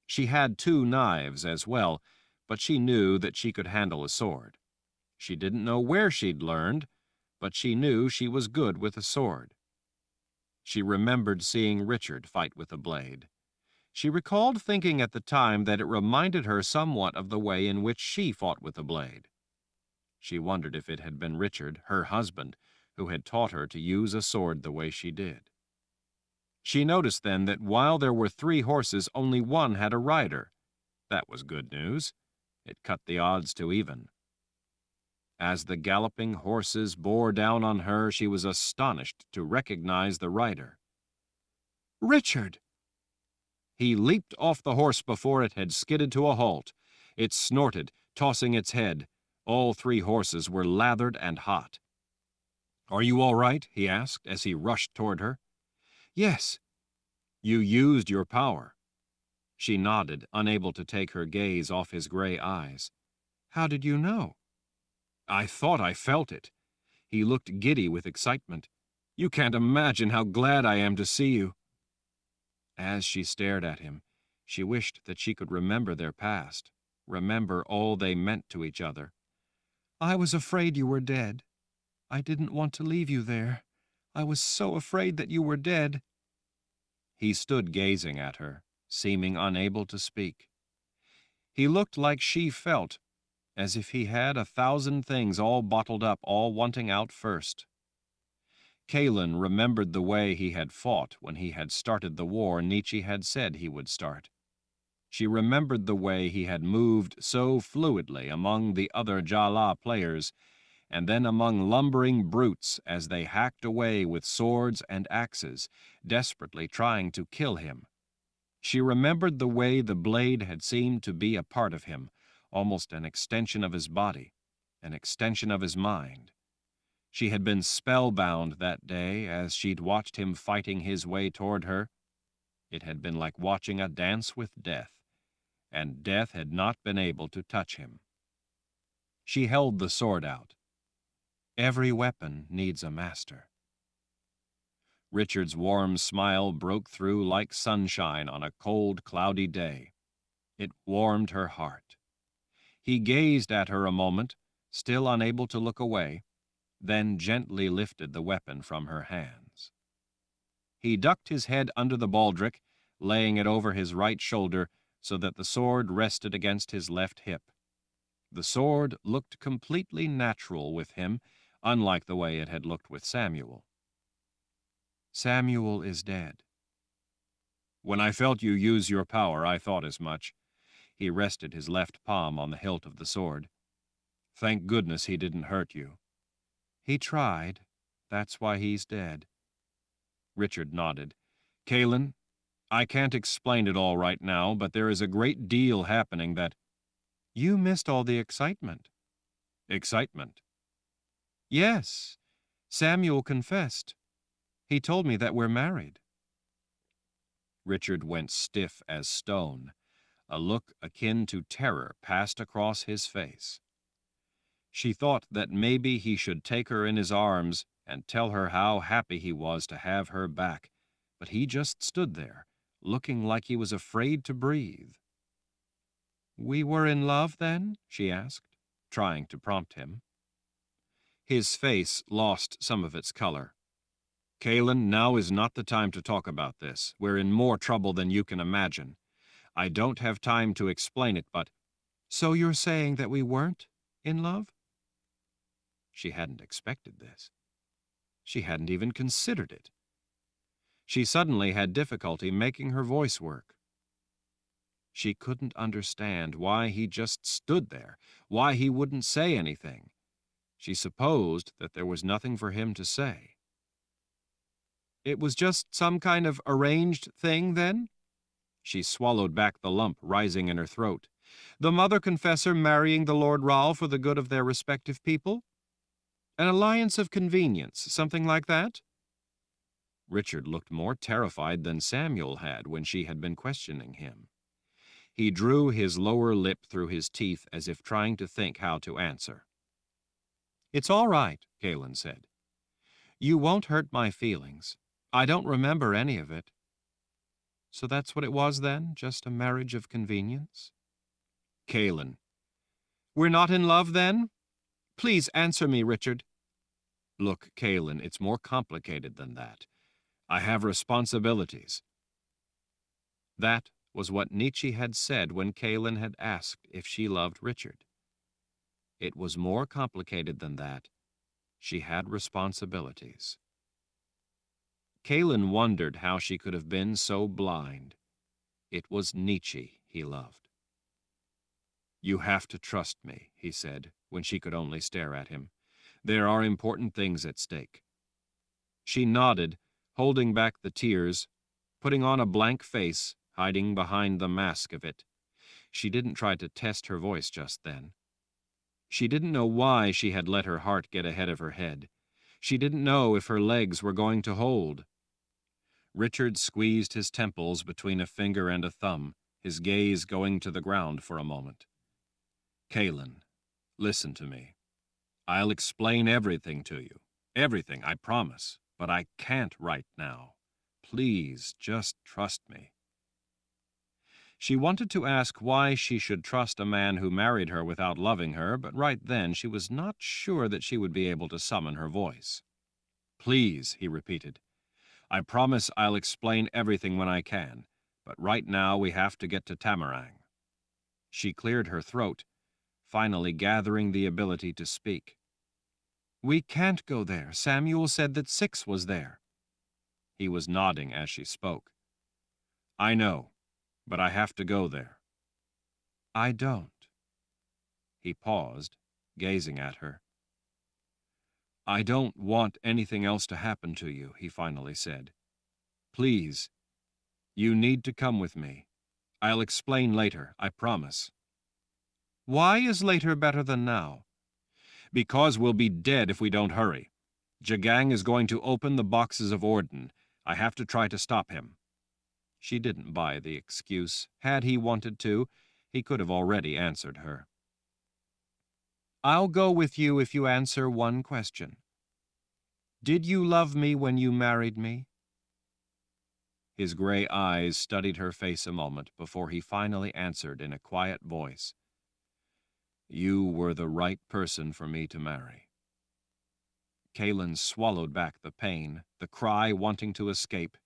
She had 2 knives as well, but she knew that she could handle a sword. She didn't know where she'd learned, but she knew she was good with a sword. She remembered seeing Richard fight with a blade. She recalled thinking at the time that it reminded her somewhat of the way in which she fought with a blade. She wondered if it had been Richard, her husband, who had taught her to use a sword the way she did. She noticed then that while there were 3 horses, only 1 had a rider. That was good news. It cut the odds to even. As the galloping horses bore down on her, she was astonished to recognize the rider. Richard! He leaped off the horse before it had skidded to a halt. It snorted, tossing its head. All 3 horses were lathered and hot. "Are you all right?" he asked as he rushed toward her. "Yes." "You used your power." She nodded, unable to take her gaze off his gray eyes. "How did you know?" "I thought I felt it." He looked giddy with excitement. "You can't imagine how glad I am to see you." As she stared at him, she wished that she could remember their past, remember all they meant to each other. "I was afraid you were dead. I didn't want to leave you there. I was so afraid that you were dead." He stood gazing at her, seeming unable to speak. He looked like she felt, as if he had 1,000 things all bottled up, all wanting out first. Kahlan remembered the way he had fought when he had started the war Nietzsche had said he would start. She remembered the way he had moved so fluidly among the other Jala players, and then among lumbering brutes as they hacked away with swords and axes, desperately trying to kill him. She remembered the way the blade had seemed to be a part of him, almost an extension of his body, an extension of his mind. She had been spellbound that day as she'd watched him fighting his way toward her. It had been like watching a dance with death, and death had not been able to touch him. She held the sword out. Every weapon needs a master. Richard's warm smile broke through like sunshine on a cold, cloudy day. It warmed her heart. He gazed at her a moment, still unable to look away, then gently lifted the weapon from her hands. He ducked his head under the baldric, laying it over his right shoulder so that the sword rested against his left hip. The sword looked completely natural with him, unlike the way it had looked with Samuel. "Samuel is dead." "When I felt you use your power, I thought as much." He rested his left palm on the hilt of the sword. "Thank goodness he didn't hurt you." "He tried. That's why he's dead." Richard nodded. "Kahlan, I can't explain it all right now, but there is a great deal happening that—" "You missed all the excitement." "Excitement?" "Yes. Samuel confessed. He told me that we're married." Richard went stiff as stone. A look akin to terror passed across his face. She thought that maybe he should take her in his arms and tell her how happy he was to have her back, but he just stood there, looking like he was afraid to breathe. "We were in love, then?" she asked, trying to prompt him. His face lost some of its color. Kahlan, now is not the time to talk about this. We're in more trouble than you can imagine. I don't have time to explain it, but— So you're saying that we weren't in love? She hadn't expected this. She hadn't even considered it. She suddenly had difficulty making her voice work. She couldn't understand why he just stood there, why he wouldn't say anything. She supposed that there was nothing for him to say. It was just some kind of arranged thing, then? She swallowed back the lump rising in her throat. The mother confessor marrying the Lord Ralph for the good of their respective people? An alliance of convenience, something like that? Richard looked more terrified than Samuel had when she had been questioning him. He drew his lower lip through his teeth as if trying to think how to answer. "It's all right," Kahlan said. "You won't hurt my feelings. I don't remember any of it." So that's what it was then, just a marriage of convenience? Kahlan. "We're not in love then? Please answer me, Richard." "Look, Kahlan, it's more complicated than that. I have responsibilities." That was what Nietzsche had said when Kahlan had asked if she loved Richard. It was more complicated than that. She had responsibilities. Kahlan wondered how she could have been so blind. It was Nietzsche he loved. "You have to trust me," he said, when she could only stare at him. "There are important things at stake." She nodded, holding back the tears, putting on a blank face, hiding behind the mask of it. She didn't try to test her voice just then. She didn't know why she had let her heart get ahead of her head. She didn't know if her legs were going to hold. Richard squeezed his temples between a finger and a thumb, his gaze going to the ground for a moment. "Kahlan, listen to me. I'll explain everything to you. Everything, I promise. But I can't right now. Please, just trust me." She wanted to ask why she should trust a man who married her without loving her, but right then she was not sure that she would be able to summon her voice. "Please," he repeated. "I promise I'll explain everything when I can, but right now we have to get to Tamarang." She cleared her throat, finally gathering the ability to speak. "We can't go there. Samuel said that 6 was there." He was nodding as she spoke. "I know, but I have to go there." "I don't." He paused, gazing at her. "I don't want anything else to happen to you," he finally said. "Please, you need to come with me. I'll explain later, I promise." "Why is later better than now?" "Because we'll be dead if we don't hurry. Jagang is going to open the boxes of Orden. I have to try to stop him." She didn't buy the excuse. Had he wanted to, he could have already answered her. "I'll go with you if you answer one question. Did you love me when you married me?" His gray eyes studied her face a moment before he finally answered in a quiet voice. "You were the right person for me to marry." Kahlan swallowed back the pain, the cry wanting to escape.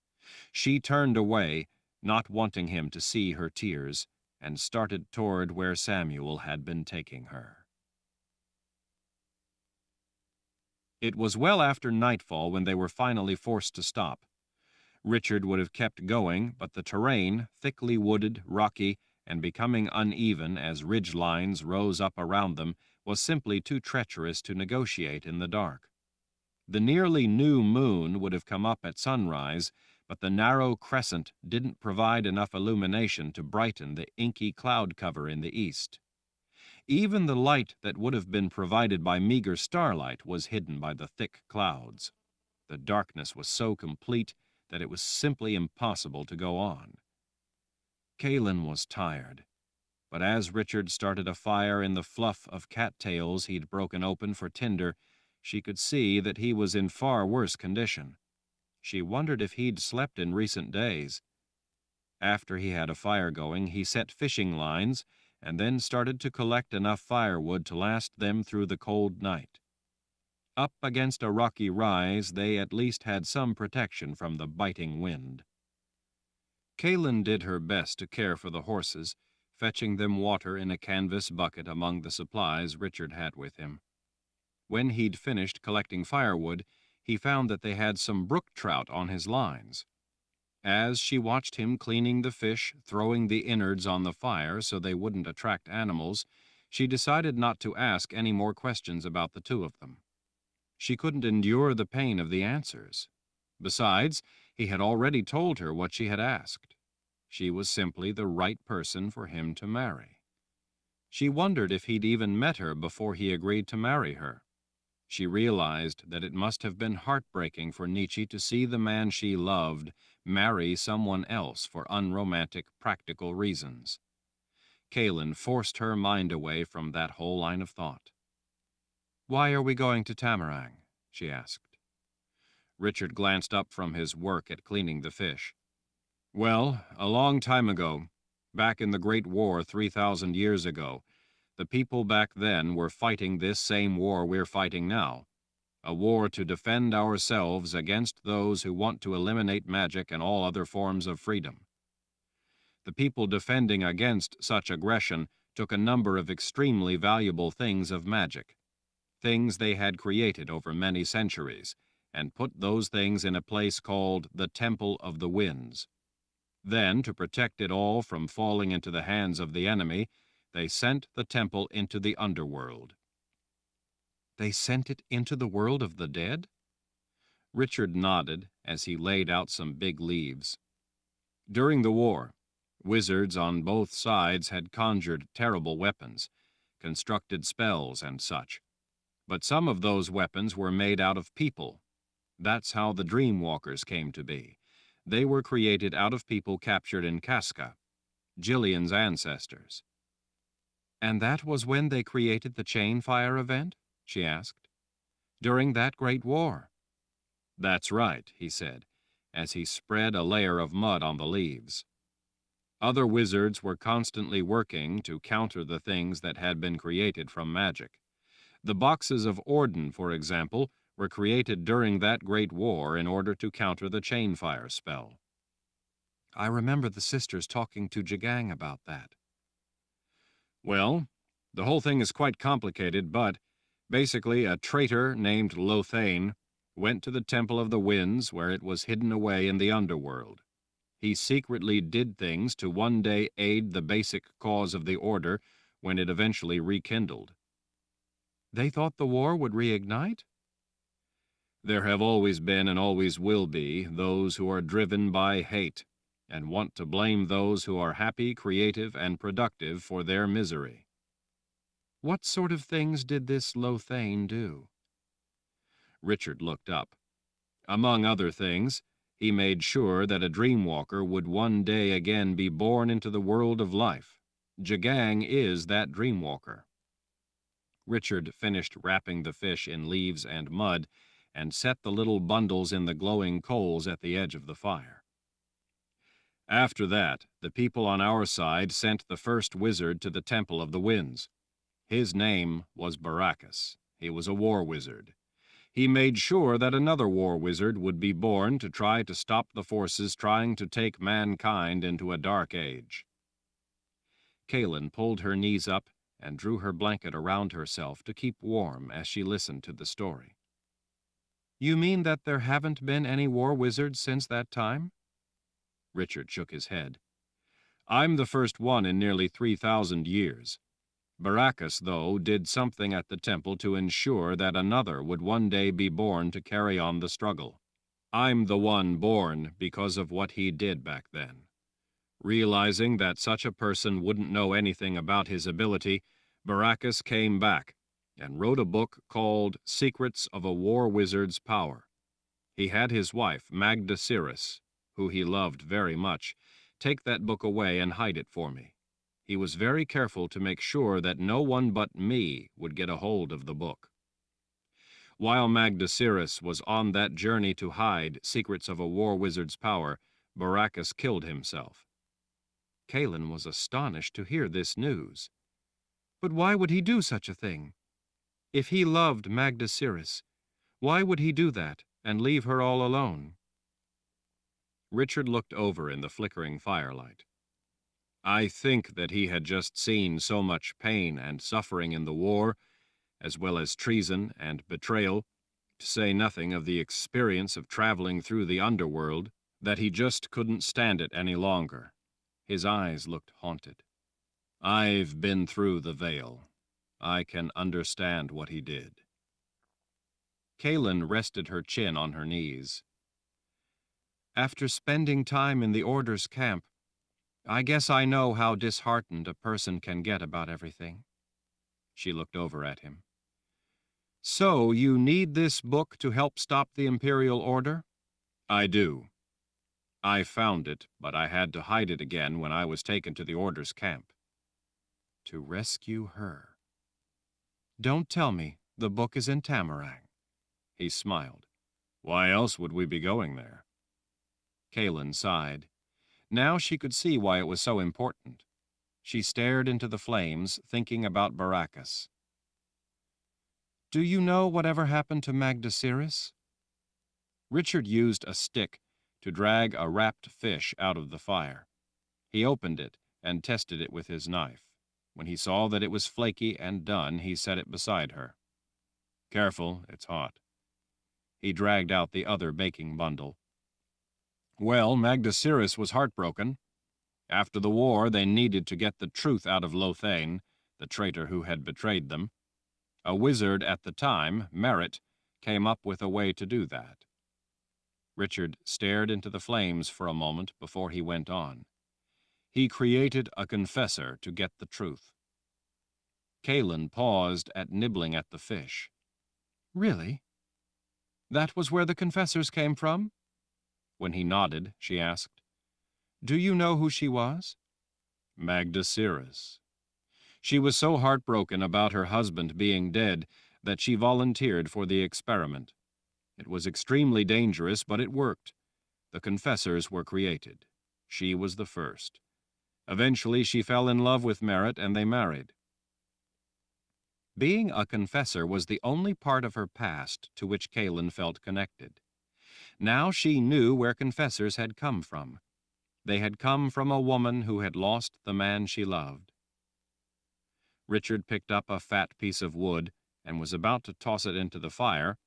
She turned away, not wanting him to see her tears, and started toward where Samuel had been taking her. It was well after nightfall when they were finally forced to stop. Richard would have kept going, but the terrain, thickly wooded, rocky, and becoming uneven as ridge lines rose up around them, was simply too treacherous to negotiate in the dark. The nearly new moon would have come up at sunrise, but the narrow crescent didn't provide enough illumination to brighten the inky cloud cover in the east. Even the light that would have been provided by meager starlight was hidden by the thick clouds. The darkness was so complete that it was simply impossible to go on. Kahlan was tired, but as Richard started a fire in the fluff of cattails he'd broken open for tinder, she could see that he was in far worse condition. She wondered if he'd slept in recent days. After he had a fire going, he set fishing lines and then started to collect enough firewood to last them through the cold night. Up against a rocky rise, they at least had some protection from the biting wind. Kahlan did her best to care for the horses, fetching them water in a canvas bucket among the supplies Richard had with him. When he'd finished collecting firewood, he found that they had some brook trout on his lines. As she watched him cleaning the fish, throwing the innards on the fire so they wouldn't attract animals, she decided not to ask any more questions about the two of them. She couldn't endure the pain of the answers. Besides, he had already told her what she had asked. She was simply the right person for him to marry. She wondered if he'd even met her before he agreed to marry her. She realized that it must have been heartbreaking for Nietzsche to see the man she loved marry someone else for unromantic, practical reasons. Kahlan forced her mind away from that whole line of thought. "Why are we going to Tamarang?" she asked. Richard glanced up from his work at cleaning the fish. "Well, a long time ago, back in the Great War 3,000 years ago, the people back then were fighting this same war we're fighting now, a war to defend ourselves against those who want to eliminate magic and all other forms of freedom. The people defending against such aggression took a number of extremely valuable things of magic, things they had created over many centuries, and put those things in a place called the Temple of the Winds. Then, to protect it all from falling into the hands of the enemy, they sent the temple into the underworld." "They sent it into the world of the dead?" Richard nodded as he laid out some big leaves. "During the war, wizards on both sides had conjured terrible weapons, constructed spells and such. But some of those weapons were made out of people. That's how the dream walkers came to be. They were created out of people captured in Casca, Gillian's ancestors." "And that was when they created the chain fire event?" she asked. "During that great war?" "That's right," he said, as he spread a layer of mud on the leaves. "Other wizards were constantly working to counter the things that had been created from magic. The boxes of Orden, for example, were created during that great war in order to counter the chain fire spell." "I remember the sisters talking to Jagang about that." "Well, the whole thing is quite complicated, but basically a traitor named Lothane went to the Temple of the Winds where it was hidden away in the underworld. He secretly did things to one day aid the basic cause of the Order when it eventually rekindled." "They thought the war would reignite?" "There have always been and always will be those who are driven by hate and want to blame those who are happy, creative, and productive for their misery." "What sort of things did this Lothane do?" Richard looked up. "Among other things, he made sure that a dreamwalker would one day again be born into the world of life. Jagang is that dreamwalker." Richard finished wrapping the fish in leaves and mud and set the little bundles in the glowing coals at the edge of the fire. "After that, the people on our side sent the first wizard to the Temple of the Winds. His name was Baracus. He was a war wizard. He made sure that another war wizard would be born to try to stop the forces trying to take mankind into a dark age." Kahlan pulled her knees up and drew her blanket around herself to keep warm as she listened to the story. "You mean that there haven't been any war wizards since that time?" Richard shook his head. "I'm the first one in nearly 3,000 years. Baracus, though, did something at the temple to ensure that another would one day be born to carry on the struggle. I'm the one born because of what he did back then. Realizing that such a person wouldn't know anything about his ability, Baracus came back and wrote a book called Secrets of a War Wizard's Power. He had his wife, Magda Cirrus, who he loved very much, take that book away and hide it for me. He was very careful to make sure that no one but me would get a hold of the book. While Magda Cirrus was on that journey to hide Secrets of a War Wizard's Power, Baracus killed himself." Kahlan was astonished to hear this news. "But why would he do such a thing? If he loved Magda Cirrus, Why would he do that and leave her all alone? Richard looked over in the flickering firelight. I think that he had just seen so much pain and suffering in the war, as well as treason and betrayal, to say nothing of the experience of traveling through the underworld, that he just couldn't stand it any longer. His eyes looked haunted. I've been through the veil. I can understand what he did. Kahlan rested her chin on her knees. After spending time in the Order's camp, I guess I know how disheartened a person can get about everything. She looked over at him. So you need this book to help stop the Imperial Order? I do. I found it, but I had to hide it again when I was taken to the Order's camp. To rescue her. Don't tell me the book is in Tamarang. He smiled. Why else would we be going there? Kahlan sighed. Now she could see why it was so important. She stared into the flames, thinking about Baracus. Do you know whatever happened to Magdasiris? Richard used a stick to drag a wrapped fish out of the fire. He opened it and tested it with his knife. When he saw that it was flaky and done, he set it beside her. Careful, it's hot. He dragged out the other baking bundle. Well, Magdasiris was heartbroken. After the war, they needed to get the truth out of Lothane, the traitor who had betrayed them. A wizard at the time, Merritt, came up with a way to do that. Richard stared into the flames for a moment before he went on. He created a confessor to get the truth. Kahlan paused at nibbling at the fish. Really? That was where the confessors came from? When he nodded, she asked, Do you know who she was? Magdasiris. She was so heartbroken about her husband being dead that she volunteered for the experiment. It was extremely dangerous, but it worked. The confessors were created. She was the first. Eventually, she fell in love with Merritt, and they married. Being a confessor was the only part of her past to which Kahlan felt connected. Now she knew where confessors had come from. They had come from a woman who had lost the man she loved. Richard picked up a fat piece of wood and was about to toss it into the fire,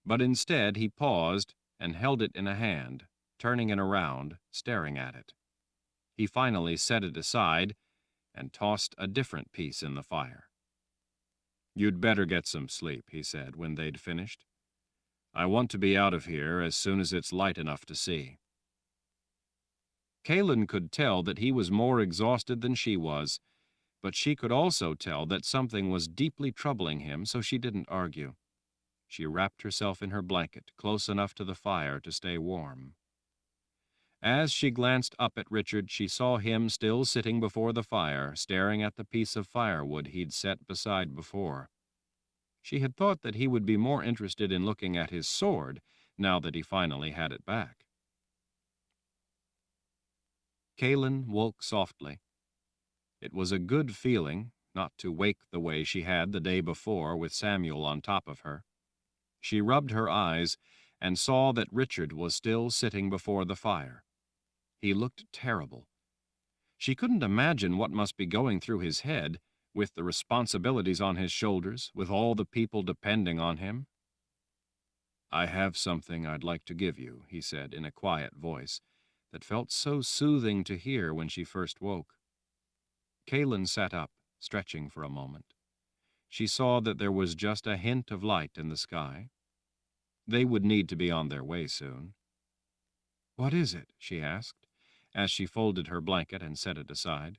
but instead he paused and held it in a hand, turning it around, staring at it. He finally set it aside and tossed a different piece in the fire. You'd better get some sleep, he said when they'd finished. I want to be out of here as soon as it's light enough to see. Kahlan could tell that he was more exhausted than she was, but she could also tell that something was deeply troubling him, so she didn't argue. She wrapped herself in her blanket, close enough to the fire to stay warm. As she glanced up at Richard, she saw him still sitting before the fire, staring at the piece of firewood he'd set beside before. She had thought that he would be more interested in looking at his sword, now that he finally had it back. Kahlan woke softly. It was a good feeling not to wake the way she had the day before with Samuel on top of her. She rubbed her eyes and saw that Richard was still sitting before the fire. He looked terrible. She couldn't imagine what must be going through his head, with the responsibilities on his shoulders, with all the people depending on him. I have something I'd like to give you, he said in a quiet voice that felt so soothing to hear when she first woke. Kahlan sat up, stretching for a moment. She saw that there was just a hint of light in the sky. They would need to be on their way soon. What is it? She asked, as she folded her blanket and set it aside.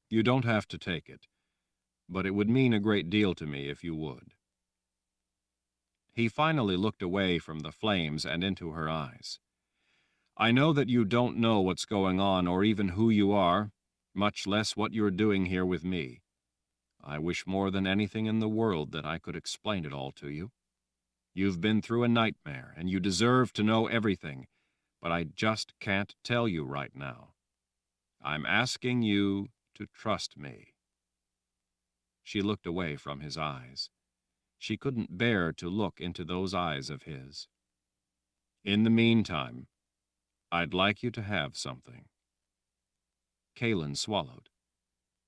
You don't have to take it, but it would mean a great deal to me if you would. He finally looked away from the flames and into her eyes. I know that you don't know what's going on or even who you are, much less what you're doing here with me. I wish more than anything in the world that I could explain it all to you. You've been through a nightmare, and you deserve to know everything, but I just can't tell you right now. I'm asking you to trust me. She looked away from his eyes. She couldn't bear to look into those eyes of his. "In the meantime, I'd like you to have something." Kahlan swallowed.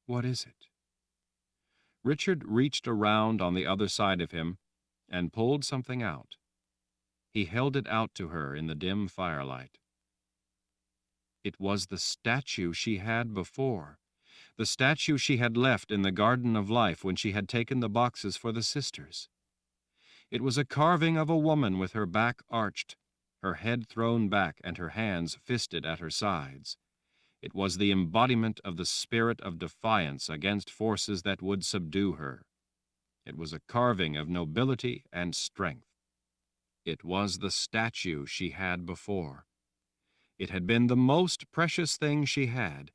"What is it?" Richard reached around on the other side of him and pulled something out. He held it out to her in the dim firelight. It was the statue she had before, the statue she had left in the Garden of Life when she had taken the boxes for the sisters. It was a carving of a woman with her back arched, her head thrown back and her hands fisted at her sides. It was the embodiment of the spirit of defiance against forces that would subdue her. It was a carving of nobility and strength. It was the statue she had before. It had been the most precious thing she had,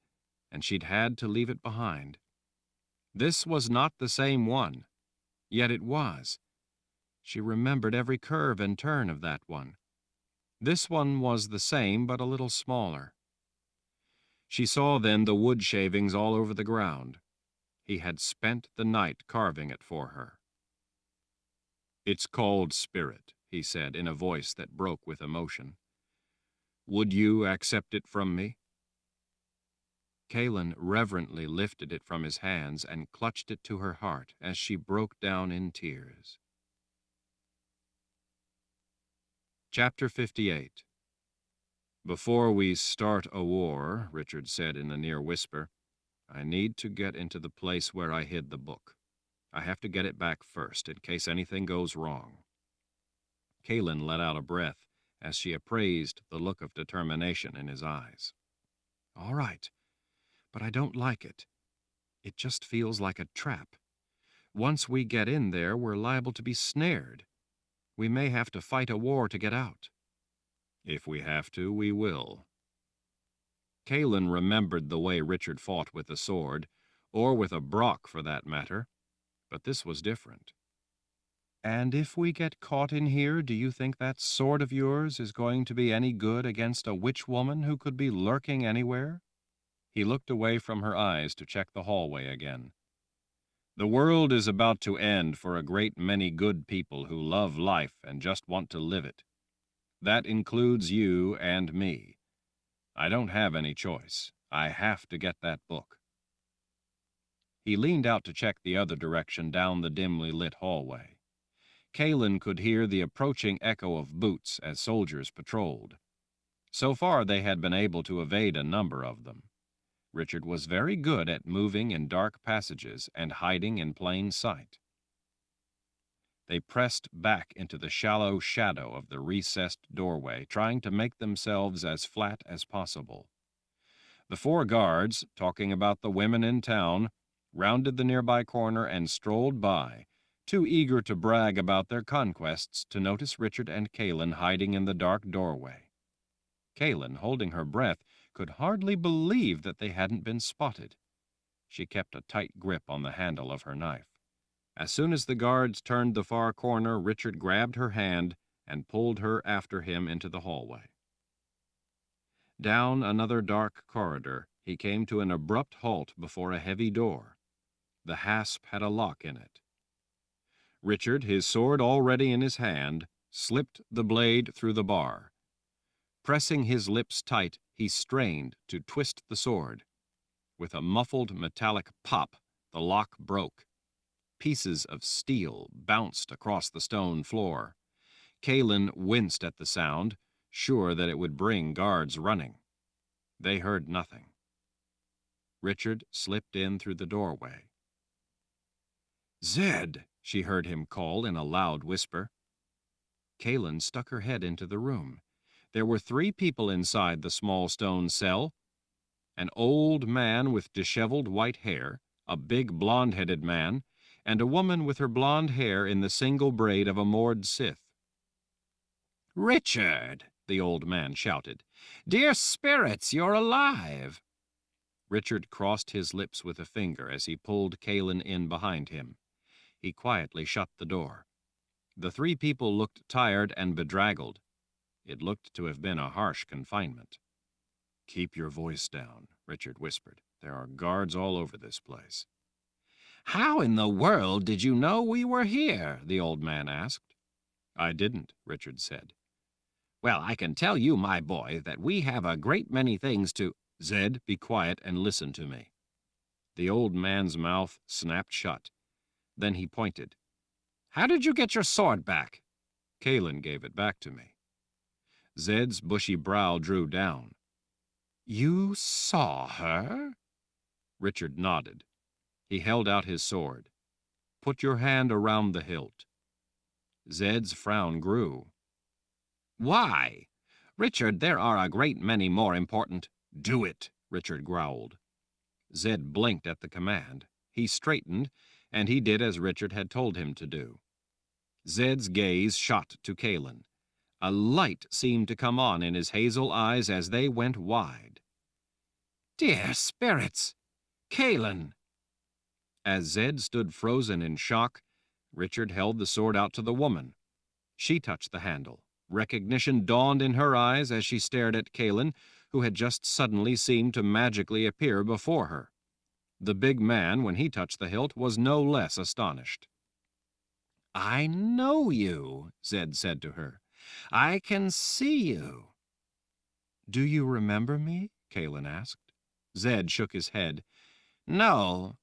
and she'd had to leave it behind. This was not the same one, yet it was. She remembered every curve and turn of that one. This one was the same, but a little smaller. She saw then the wood shavings all over the ground. He had spent the night carving it for her. "It's called Spirit," he said in a voice that broke with emotion. "Would you accept it from me?" Kahlan reverently lifted it from his hands and clutched it to her heart as she broke down in tears. Chapter 58. "Before we start a war," Richard said in a near whisper, "I need to get into the place where I hid the book. I have to get it back first, in case anything goes wrong." Kahlan let out a breath as she appraised the look of determination in his eyes. "All right, but I don't like it. It just feels like a trap. Once we get in there, we're liable to be snared. We may have to fight a war to get out." "If we have to, we will." Kahlan remembered the way Richard fought with the sword, or with a brock for that matter, but this was different. "And if we get caught in here, do you think that sword of yours is going to be any good against a witch woman who could be lurking anywhere?" He looked away from her eyes to check the hallway again. "The world is about to end for a great many good people who love life and just want to live it. That includes you and me. I don't have any choice. I have to get that book." He leaned out to check the other direction down the dimly lit hallway. Kahlan could hear the approaching echo of boots as soldiers patrolled. So far they had been able to evade a number of them. Richard was very good at moving in dark passages and hiding in plain sight. They pressed back into the shallow shadow of the recessed doorway, trying to make themselves as flat as possible. The 4 guards, talking about the women in town, rounded the nearby corner and strolled by, too eager to brag about their conquests to notice Richard and Kahlan hiding in the dark doorway. Kahlan, holding her breath, could hardly believe that they hadn't been spotted. She kept a tight grip on the handle of her knife. As soon as the guards turned the far corner, Richard grabbed her hand and pulled her after him into the hallway. Down another dark corridor, he came to an abrupt halt before a heavy door. The hasp had a lock in it. Richard, his sword already in his hand, slipped the blade through the bar. Pressing his lips tight, he strained to twist the sword. With a muffled metallic pop, the lock broke. Pieces of steel bounced across the stone floor. Kahlan winced at the sound, sure that it would bring guards running. They heard nothing. Richard slipped in through the doorway. "Zed!" she heard him call in a loud whisper. Kahlan stuck her head into the room. There were 3 people inside the small stone cell: an old man with disheveled white hair, a big blonde-headed man, and a woman with her blonde hair in the single braid of a moored scythe. "Richard!" the old man shouted. "Dear spirits, you're alive!" Richard crossed his lips with a finger as he pulled Kahlan in behind him. He quietly shut the door. The 3 people looked tired and bedraggled. It looked to have been a harsh confinement. "Keep your voice down," Richard whispered. "There are guards all over this place." How in the world did you know we were here? The old man asked. I didn't, Richard said. Well, I can tell you, my boy, that we have a great many things to— Zed, be quiet and listen to me. The old man's mouth snapped shut. Then he pointed. How did you get your sword back? Kahlan gave it back to me. Zed's bushy brow drew down. You saw her? Richard nodded. He held out his sword. Put your hand around the hilt. Zed's frown grew. Why? Richard, there are a great many more important— Do it, Richard growled. Zed blinked at the command. He straightened, and he did as Richard had told him to do. Zed's gaze shot to Kahlan. A light seemed to come on in his hazel eyes as they went wide. Dear spirits! Kahlan! As Zed stood frozen in shock, Richard held the sword out to the woman. She touched the handle. Recognition dawned in her eyes as she stared at Kahlan, who had just suddenly seemed to magically appear before her. The big man, when he touched the hilt, was no less astonished. I know you, Zed said to her. I can see you. Do you remember me? Kahlan asked. Zed shook his head. No.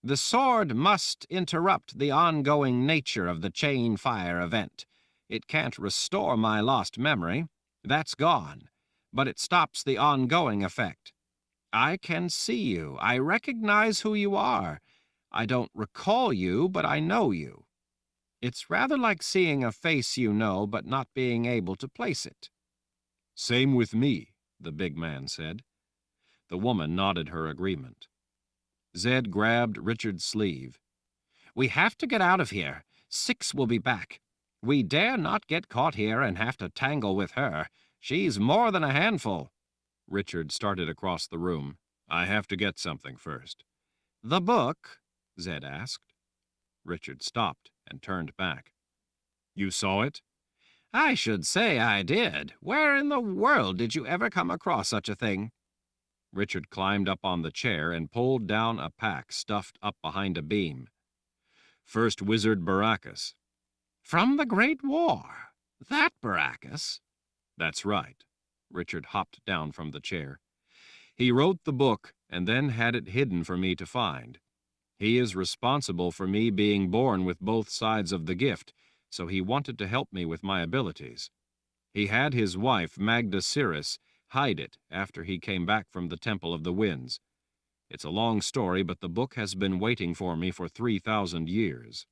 The sword must interrupt the ongoing nature of the chain fire event. It can't restore my lost memory. That's gone. But it stops the ongoing effect. I can see you. I recognize who you are. I don't recall you, but I know you. It's rather like seeing a face you know, but not being able to place it. Same with me, the big man said. The woman nodded her agreement. Zed grabbed Richard's sleeve. We have to get out of here. 6 will be back. We dare not get caught here and have to tangle with her. She's more than a handful. Richard started across the room. I have to get something first. The book? Zed asked. Richard stopped and turned back. You saw it? I should say I did. Where in the world did you ever come across such a thing? Richard climbed up on the chair and pulled down a pack stuffed up behind a beam. First Wizard Baracus. From the Great War? That Baracus? That's right. Richard hopped down from the chair. He wrote the book and then had it hidden for me to find. He is responsible for me being born with both sides of the gift, so he wanted to help me with my abilities. He had his wife, Magda Cirrus, hide it after he came back from the Temple of the Winds. It's a long story, but the book has been waiting for me for 3,000 years.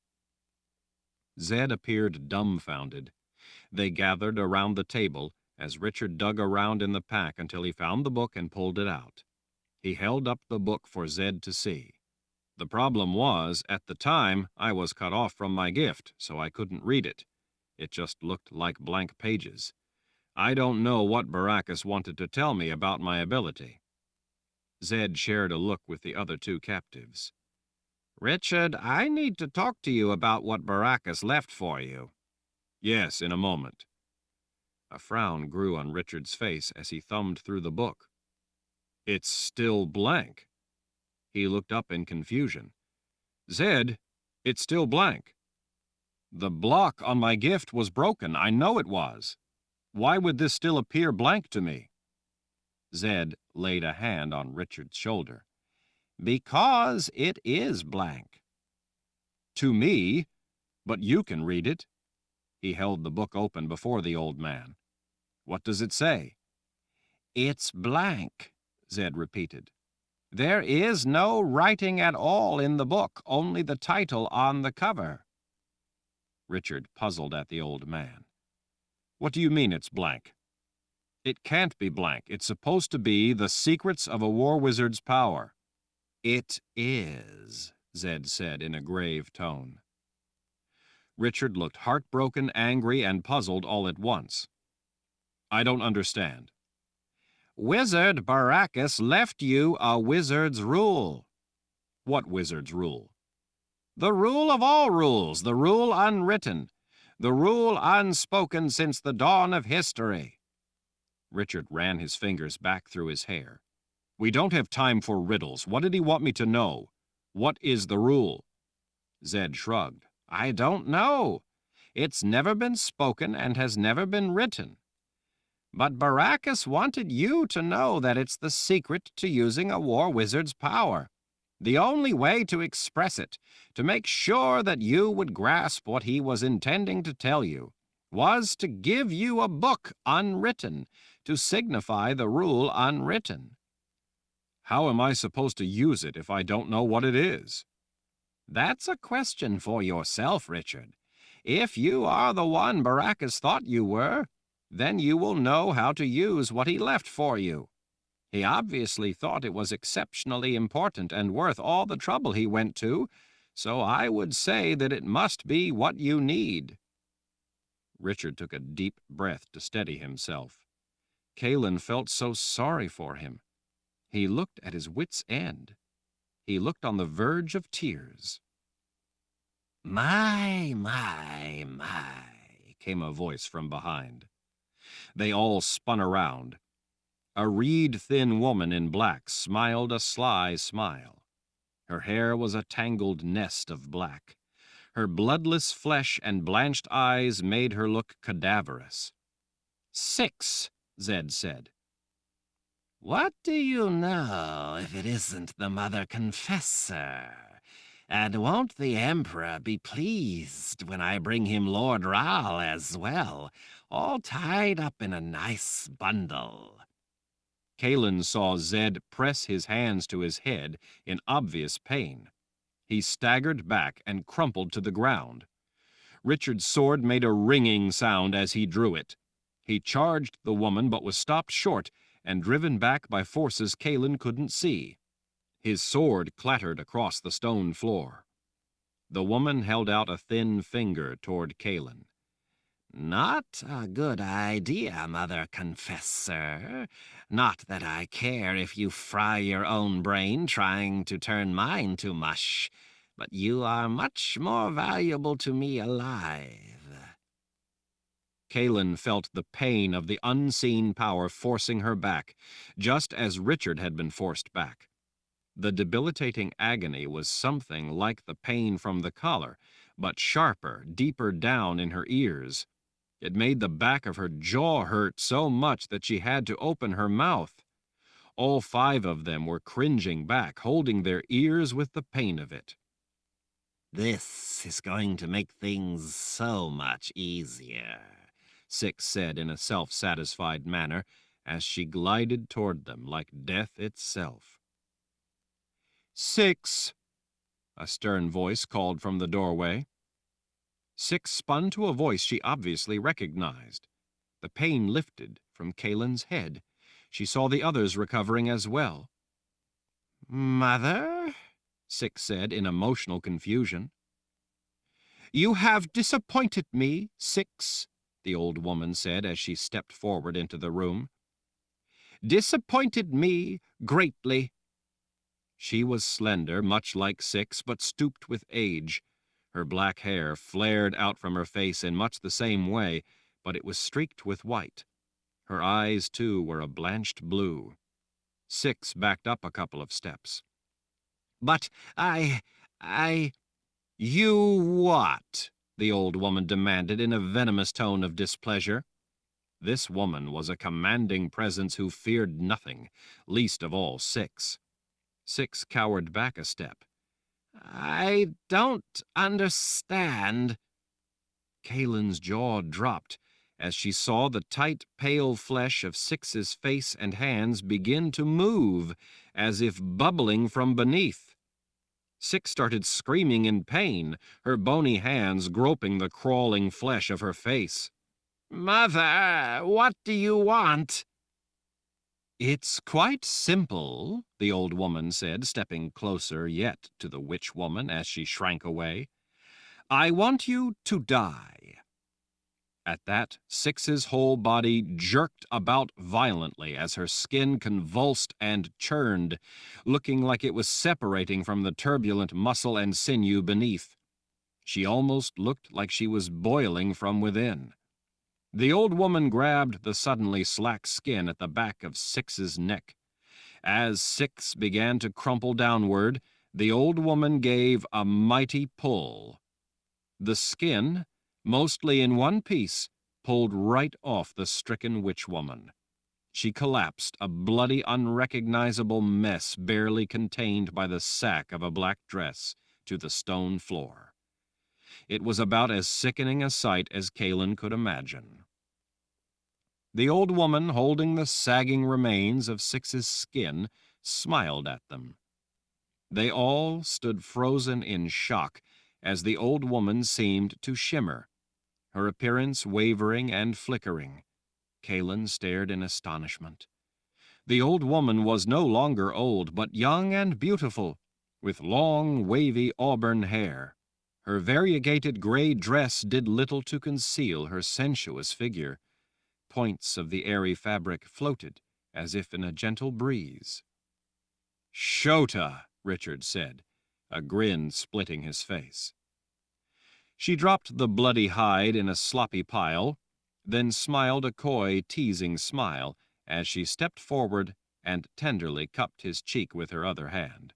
Zed appeared dumbfounded. They gathered around the table as Richard dug around in the pack until he found the book and pulled it out. He held up the book for Zed to see. The problem was, at the time, I was cut off from my gift, so I couldn't read it. It just looked like blank pages. I don't know what Baracus wanted to tell me about my ability. Zed shared a look with the other 2 captives. Richard, I need to talk to you about what Baracus left for you. Yes, in a moment. A frown grew on Richard's face as he thumbed through the book. It's still blank. He looked up in confusion. Zed, it's still blank. The block on my gift was broken. I know it was. Why would this still appear blank to me? Zed laid a hand on Richard's shoulder. Because it is blank. To me, but you can read it. He held the book open before the old man. What does it say? It's blank, Zed repeated. There is no writing at all in the book, only the title on the cover. Richard puzzled at the old man. What do you mean it's blank? It can't be blank. It's supposed to be The Secrets of a War Wizard's Power. It is, Zed said in a grave tone. Richard looked heartbroken, angry, and puzzled all at once. I don't understand. Wizard Baracus left you a wizard's rule. What wizard's rule? The rule of all rules, the rule unwritten, the rule unspoken since the dawn of history. Richard ran his fingers back through his hair. We don't have time for riddles. What did he want me to know? What is the rule? Zed shrugged. "I don't know. It's never been spoken and has never been written. But Baracus wanted you to know that it's the secret to using a war wizard's power. The only way to express it, to make sure that you would grasp what he was intending to tell you, was to give you a book unwritten, to signify the rule unwritten." "How am I supposed to use it if I don't know what it is?" "That's a question for yourself, Richard. If you are the one Baracus thought you were, then you will know how to use what he left for you. He obviously thought it was exceptionally important and worth all the trouble he went to, so I would say that it must be what you need." Richard took a deep breath to steady himself. Kahlan felt so sorry for him. He looked at his wits' end. He looked on the verge of tears. My, came a voice from behind. They all spun around. A reed-thin woman in black smiled a sly smile. Her hair was a tangled nest of black. Her bloodless flesh and blanched eyes made her look cadaverous. "6," Zed said. What do you know if it isn't the Mother Confessor? And won't the Emperor be pleased when I bring him Lord Ral as well, all tied up in a nice bundle?" Kahlan saw Zed press his hands to his head in obvious pain. He staggered back and crumpled to the ground. Richard's sword made a ringing sound as he drew it. He charged the woman but was stopped short and driven back by forces Kahlan couldn't see. His sword clattered across the stone floor. The woman held out a thin finger toward Kahlan. "Not a good idea, Mother Confessor. Not that I care if you fry your own brain trying to turn mine to mush, but you are much more valuable to me alive." Kahlan felt the pain of the unseen power forcing her back, just as Richard had been forced back. The debilitating agony was something like the pain from the collar, but sharper, deeper down in her ears. It made the back of her jaw hurt so much that she had to open her mouth. All 5 of them were cringing back, holding their ears with the pain of it. "This is going to make things so much easier," 6 said in a self-satisfied manner as she glided toward them like death itself. "6!" a stern voice called from the doorway. 6 spun to a voice she obviously recognized. The pain lifted from Kahlan's head. She saw the others recovering as well. "Mother?" 6 said in emotional confusion. "You have disappointed me, 6, the old woman said as she stepped forward into the room. "Disappointed me greatly." She was slender, much like 6, but stooped with age. Her black hair flared out from her face in much the same way, but it was streaked with white. Her eyes, too, were a blanched blue. 6 backed up a couple of steps. "But I... You what?" the old woman demanded in a venomous tone of displeasure. This woman was a commanding presence who feared nothing, least of all 6. 6 cowered back a step. "I don't understand." Kahlan's jaw dropped as she saw the tight, pale flesh of 6's face and hands begin to move, as if bubbling from beneath. 6 started screaming in pain, her bony hands groping the crawling flesh of her face. "Mother, what do you want?" "It's quite simple," the old woman said, stepping closer yet to the witch woman as she shrank away. "I want you to die." At that, 6's whole body jerked about violently as her skin convulsed and churned, looking like it was separating from the turbulent muscle and sinew beneath. She almost looked like she was boiling from within. The old woman grabbed the suddenly slack skin at the back of 6's neck. As 6 began to crumple downward, The old woman gave a mighty pull. The skin, mostly in one piece, pulled right off the stricken witch-woman. She collapsed, a bloody, unrecognizable mess barely contained by the sack of a black dress, to the stone floor. It was about as sickening a sight as Kahlan could imagine. The old woman, holding the sagging remains of Six's skin, smiled at them. They all stood frozen in shock as the old woman seemed to shimmer, her appearance wavering and flickering. Kahlan stared in astonishment. The old woman was no longer old, but young and beautiful, with long, wavy auburn hair. Her variegated gray dress did little to conceal her sensuous figure. Points of the airy fabric floated as if in a gentle breeze. "Shota," Richard said, a grin splitting his face. She dropped the bloody hide in a sloppy pile, then smiled a coy, teasing smile as she stepped forward and tenderly cupped his cheek with her other hand.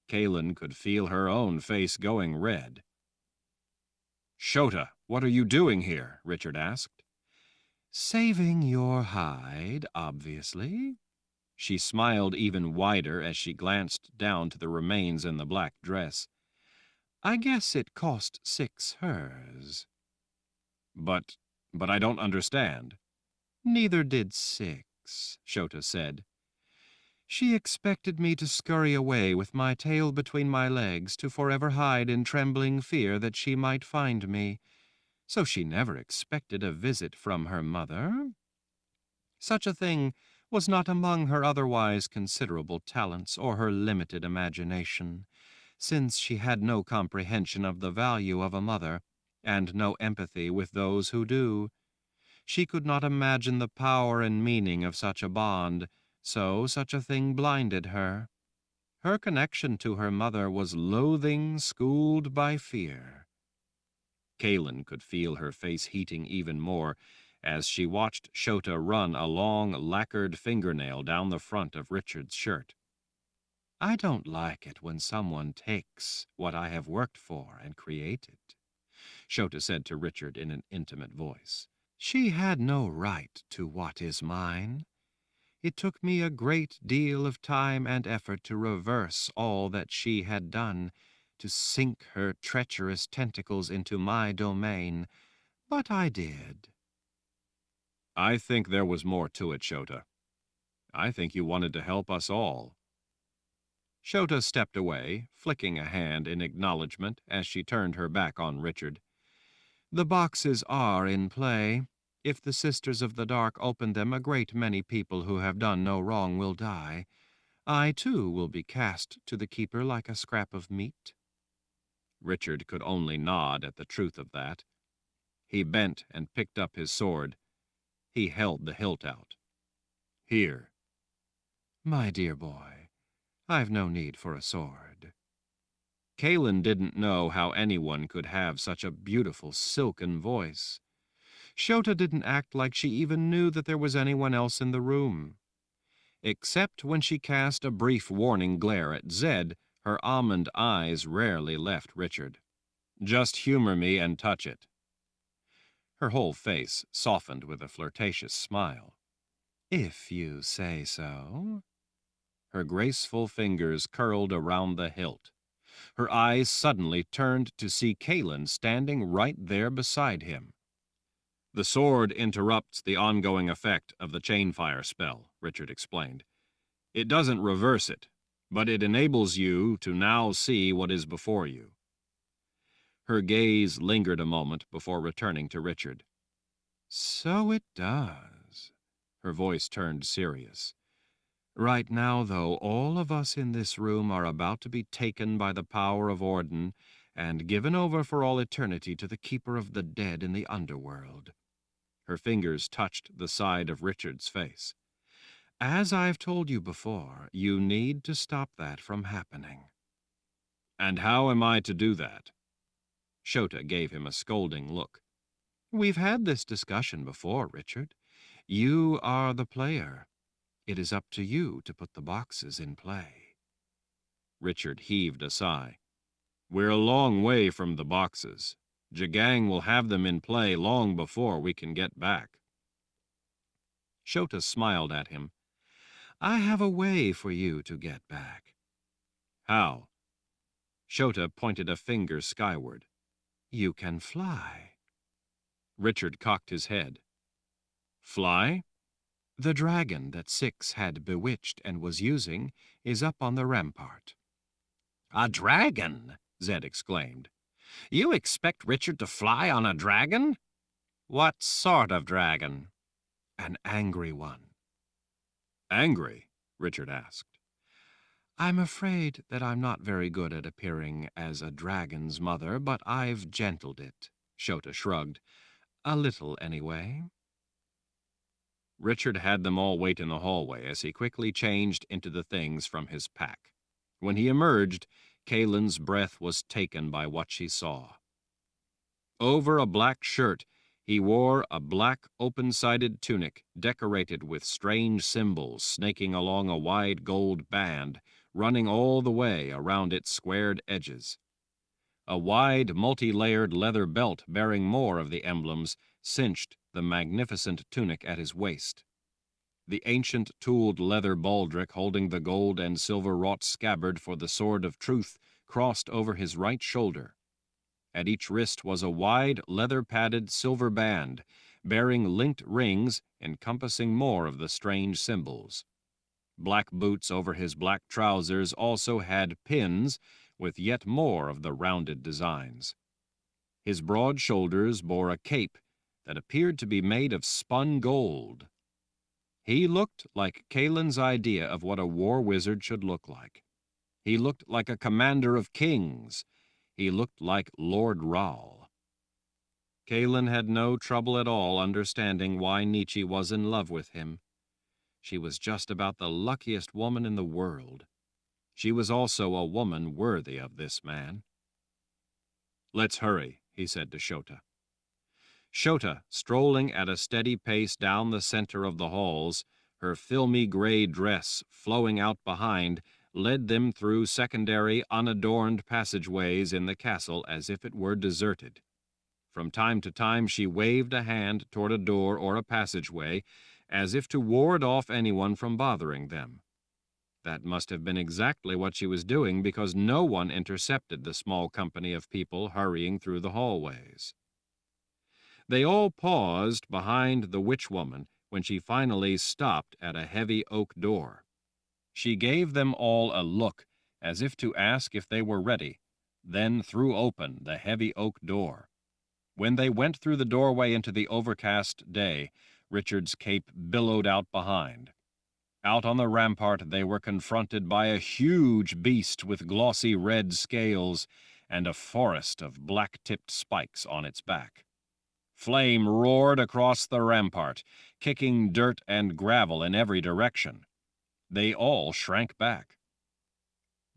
Kahlan could feel her own face going red. "Shota, what are you doing here?" Richard asked. "Saving your hide, obviously." She smiled even wider as she glanced down to the remains in the black dress. "I guess it cost Six hers." But I don't understand." "Neither did Six," Shota said. "She expected me to scurry away with my tail between my legs to forever hide in trembling fear that she might find me. So she never expected a visit from her mother. Such a thing was not among her otherwise considerable talents or her limited imagination, since she had no comprehension of the value of a mother, and no empathy with those who do. She could not imagine the power and meaning of such a bond, so such a thing blinded her. Her connection to her mother was loathing schooled by fear." Kahlan could feel her face heating even more as she watched Shota run a long, lacquered fingernail down the front of Richard's shirt. "I don't like it when someone takes what I have worked for and created," Shota said to Richard in an intimate voice. "She had no right to what is mine. It took me a great deal of time and effort to reverse all that she had done, to sink her treacherous tentacles into my domain, but I did." "I think there was more to it, Shota. I think you wanted to help us all." Shota stepped away, flicking a hand in acknowledgment as she turned her back on Richard. "The boxes are in play. If the Sisters of the Dark open them, a great many people who have done no wrong will die. I, too, will be cast to the keeper like a scrap of meat." Richard could only nod at the truth of that. He bent and picked up his sword. He held the hilt out. "Here." "My dear boy, I've no need for a sword." Kahlan didn't know how anyone could have such a beautiful, silken voice. Shota didn't act like she even knew that there was anyone else in the room. Except when she cast a brief warning glare at Zed, her almond eyes rarely left Richard. "Just humor me and touch it." Her whole face softened with a flirtatious smile. "If you say so." Her graceful fingers curled around the hilt. Her eyes suddenly turned to see Kahlan standing right there beside him. "The sword interrupts the ongoing effect of the chain fire spell," Richard explained. "It doesn't reverse it, but it enables you to now see what is before you." Her gaze lingered a moment before returning to Richard. "So it does." Her voice turned serious. "Right now, though, all of us in this room are about to be taken by the power of Orden and given over for all eternity to the Keeper of the Dead in the underworld." Her fingers touched the side of Richard's face. "As I've told you before, you need to stop that from happening." "And how am I to do that?" Shota gave him a scolding look. "We've had this discussion before, Richard. You are the player. It is up to you to put the boxes in play." Richard heaved a sigh. We're a long way from the boxes. Jagang will have them in play long before we can get back. Shota smiled at him. I have a way for you to get back. How? Shota pointed a finger skyward. You can fly. Richard cocked his head. Fly? The dragon that Six had bewitched and was using is up on the rampart. A dragon? Zed exclaimed. You expect Richard to fly on a dragon? What sort of dragon? An angry one. Angry? Richard asked. I'm afraid that I'm not very good at appearing as a dragon's mother, but I've gentled it, Shota shrugged. A little, anyway. Richard had them all wait in the hallway as he quickly changed into the things from his pack. When he emerged, Kahlan's breath was taken by what she saw. Over a black shirt, he wore a black open-sided tunic decorated with strange symbols snaking along a wide gold band, running all the way around its squared edges. A wide, multi-layered leather belt bearing more of the emblems cinched the magnificent tunic at his waist. The ancient tooled leather baldric holding the gold and silver-wrought scabbard for the sword of truth crossed over his right shoulder. At each wrist was a wide, leather-padded silver band, bearing linked rings encompassing more of the strange symbols. Black boots over his black trousers also had pins with yet more of the rounded designs. His broad shoulders bore a cape that appeared to be made of spun gold. He looked like Kahlan's idea of what a war wizard should look like. He looked like a commander of kings. He looked like Lord Raoul. Kahlan had no trouble at all understanding why Nietzsche was in love with him. She was just about the luckiest woman in the world. She was also a woman worthy of this man. Let's hurry, he said to Shota. Shota, strolling at a steady pace down the center of the halls, her filmy gray dress flowing out behind, led them through secondary, unadorned passageways in the castle as if it were deserted. From time to time she waved a hand toward a door or a passageway, as if to ward off anyone from bothering them. That must have been exactly what she was doing, because no one intercepted the small company of people hurrying through the hallways. They all paused behind the witch woman when she finally stopped at a heavy oak door. She gave them all a look, as if to ask if they were ready, then threw open the heavy oak door. When they went through the doorway into the overcast day, Richard's cape billowed out behind. Out on the rampart they were confronted by a huge beast with glossy red scales and a forest of black-tipped spikes on its back. Flame roared across the rampart, kicking dirt and gravel in every direction. They all shrank back.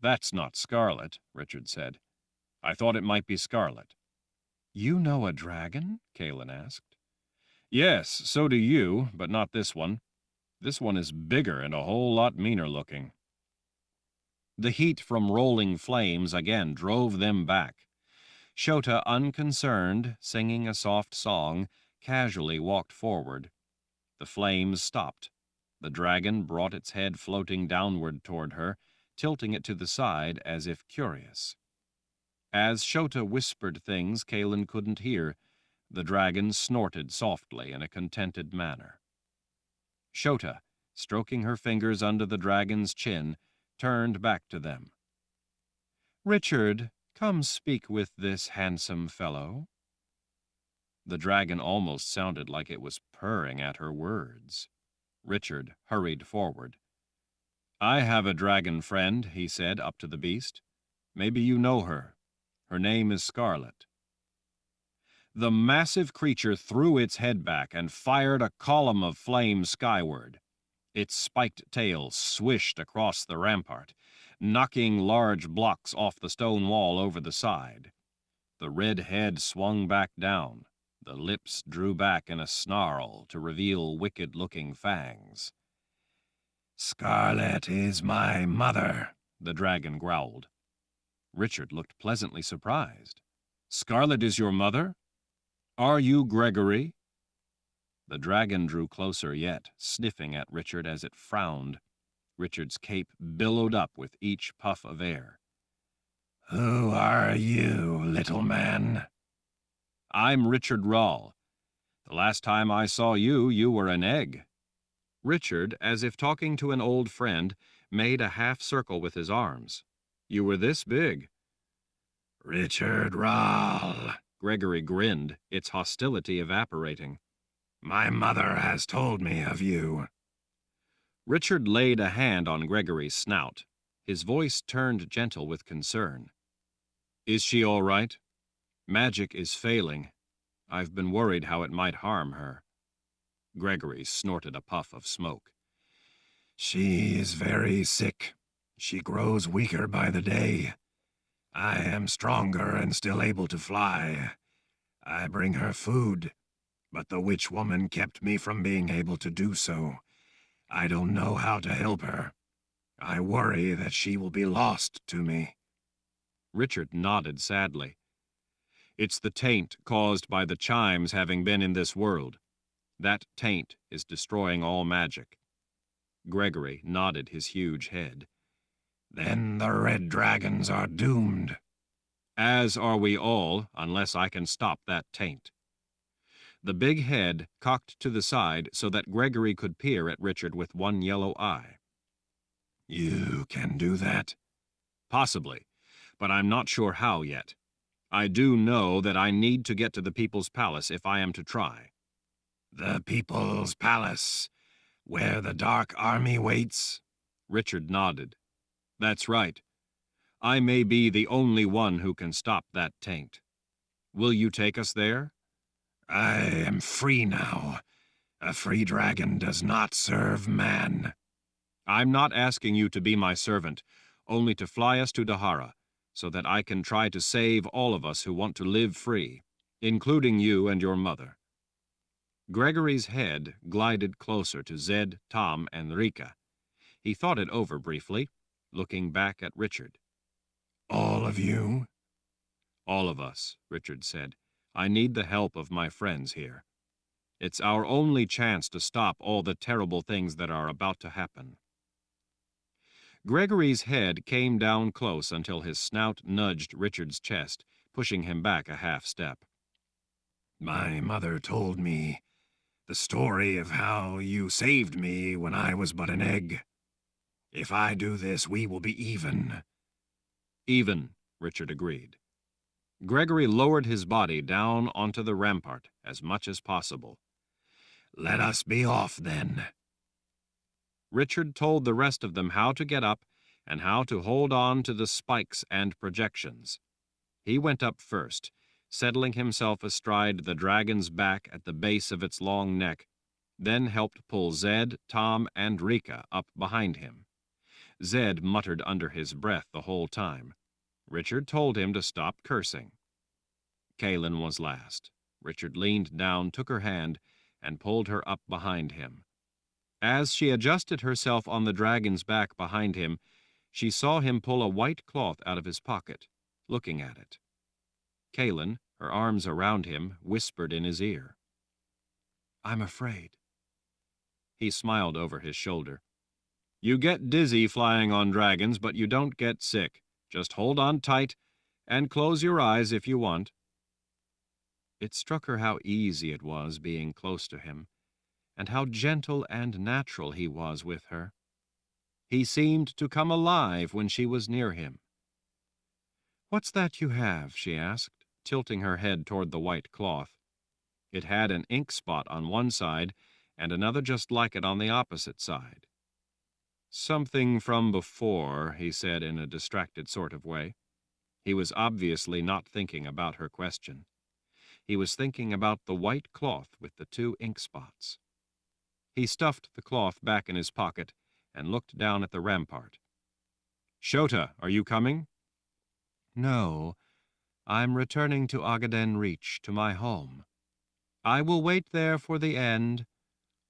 That's not Scarlet, Richard said. I thought it might be Scarlet. You know a dragon? Kahlan asked. Yes, so do you, but not this one. This one is bigger and a whole lot meaner looking. The heat from rolling flames again drove them back. Shota, unconcerned, singing a soft song, casually walked forward. The flames stopped. The dragon brought its head floating downward toward her, tilting it to the side as if curious. As Shota whispered things Kahlan couldn't hear, the dragon snorted softly in a contented manner. Shota, stroking her fingers under the dragon's chin, turned back to them. Richard, come speak with this handsome fellow. The dragon almost sounded like it was purring at her words. Richard hurried forward. I have a dragon friend, he said up to the beast. Maybe you know her. Her name is Scarlet. The massive creature threw its head back and fired a column of flame skyward. Its spiked tail swished across the rampart, knocking large blocks off the stone wall over the side. The red head swung back down. The lips drew back in a snarl to reveal wicked-looking fangs. Scarlet is my mother, the dragon growled. Richard looked pleasantly surprised. Scarlet is your mother? Are you Gregory? The dragon drew closer yet, sniffing at Richard as it frowned. Richard's cape billowed up with each puff of air. Who are you, little man? I'm Richard Rahl. The last time I saw you, you were an egg. Richard, as if talking to an old friend, made a half circle with his arms. You were this big. Richard Rahl. Gregory grinned, its hostility evaporating. My mother has told me of you. Richard laid a hand on Gregory's snout. His voice turned gentle with concern. Is she all right? Magic is failing. I've been worried how it might harm her. Gregory snorted a puff of smoke. She is very sick. She grows weaker by the day. I am stronger and still able to fly. I bring her food, but the witch woman kept me from being able to do so. I don't know how to help her. I worry that she will be lost to me. Richard nodded sadly. It's the taint caused by the chimes having been in this world. That taint is destroying all magic. Gregory nodded his huge head. Then the red dragons are doomed. As are we all, unless I can stop that taint. The big head cocked to the side so that Gregory could peer at Richard with one yellow eye. You can do that? Possibly, but I'm not sure how yet. I do know that I need to get to the People's Palace if I am to try. The People's Palace, where the Dark Army waits? Richard nodded. That's right. I may be the only one who can stop that taint. Will you take us there? I am free now. A free dragon does not serve man. I'm not asking you to be my servant, only to fly us to Dahara, so that I can try to save all of us who want to live free, including you and your mother. Gregory's head glided closer to Zed, Tom, and Rika. He thought it over briefly, looking back at Richard. All of you? All of us, Richard said. I need the help of my friends here. It's our only chance to stop all the terrible things that are about to happen. Gregory's head came down close until his snout nudged Richard's chest, pushing him back a half step. My mother told me the story of how you saved me when I was but an egg. If I do this, we will be even. Even, Richard agreed. Gregory lowered his body down onto the rampart as much as possible. Let us be off, then. Richard told the rest of them how to get up and how to hold on to the spikes and projections. He went up first, settling himself astride the dragon's back at the base of its long neck, then helped pull Zed, Tom, and Rika up behind him. Zed muttered under his breath the whole time. Richard told him to stop cursing. Kahlan was last. Richard leaned down, took her hand, and pulled her up behind him. As she adjusted herself on the dragon's back behind him, she saw him pull a white cloth out of his pocket, looking at it. Kahlan, her arms around him, whispered in his ear. I'm afraid. He smiled over his shoulder. You get dizzy flying on dragons, but you don't get sick. Just hold on tight, and close your eyes if you want. It struck her how easy it was being close to him, and how gentle and natural he was with her. He seemed to come alive when she was near him. What's that you have? She asked, tilting her head toward the white cloth. It had an ink spot on one side and another just like it on the opposite side. Something from before, he said in a distracted sort of way. He was obviously not thinking about her question. He was thinking about the white cloth with the 2 ink spots. He stuffed the cloth back in his pocket and looked down at the rampart. Shota, are you coming? No, I'm returning to Agaden Reach, to my home. I will wait there for the end,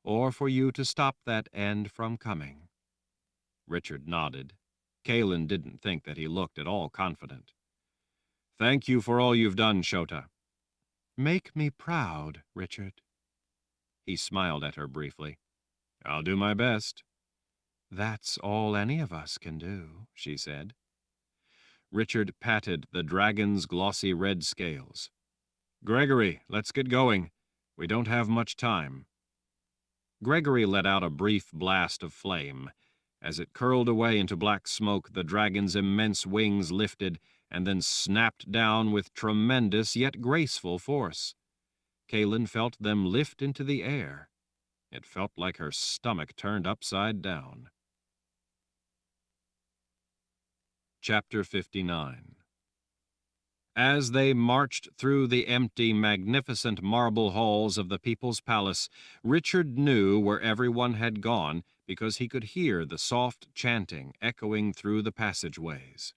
or for you to stop that end from coming. Richard nodded. Kahlan didn't think that he looked at all confident. "Thank you for all you've done, Shota." "Make me proud, Richard." He smiled at her briefly. "I'll do my best." "That's all any of us can do," she said. Richard patted the dragon's glossy red scales. "Gregory, let's get going. We don't have much time." Gregory let out a brief blast of flame. As it curled away into black smoke, the dragon's immense wings lifted and then snapped down with tremendous yet graceful force. Kahlan felt them lift into the air. It felt like her stomach turned upside down. Chapter 59. As they marched through the empty, magnificent marble halls of the people's palace, Richard knew where everyone had gone because he could hear the soft chanting echoing through the passageways.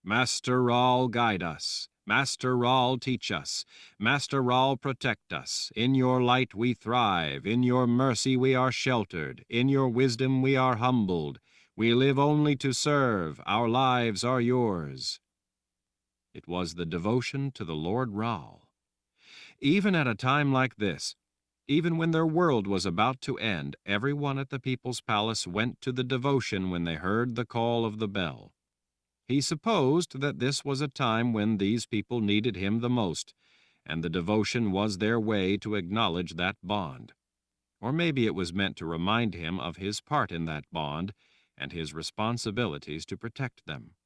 "Master Rahl, guide us. Master Rahl, teach us. Master Rahl, protect us. In your light we thrive. In your mercy we are sheltered. In your wisdom we are humbled. We live only to serve. Our lives are yours." It was the devotion to the Lord Rahl. Even at a time like this, even when their world was about to end, everyone at the people's palace went to the devotion when they heard the call of the bell. He supposed that this was a time when these people needed him the most, and the devotion was their way to acknowledge that bond. Or maybe it was meant to remind him of his part in that bond and his responsibilities to protect them.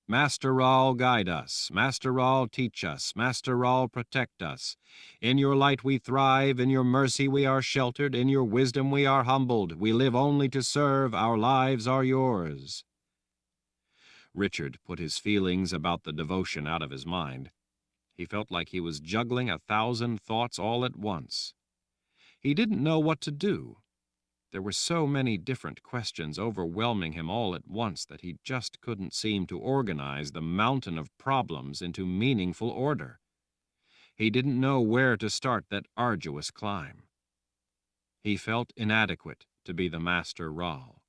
"Master Rahl, guide us. Master Rahl, teach us. Master Rahl, protect us. In your light we thrive. In your mercy we are sheltered. In your wisdom we are humbled. We live only to serve. Our lives are yours." Richard put his feelings about the devotion out of his mind. He felt like he was juggling 1,000 thoughts all at once. He didn't know what to do. There were so many different questions overwhelming him all at once that he just couldn't seem to organize the mountain of problems into meaningful order. He didn't know where to start that arduous climb. He felt inadequate to be the Master Rahl.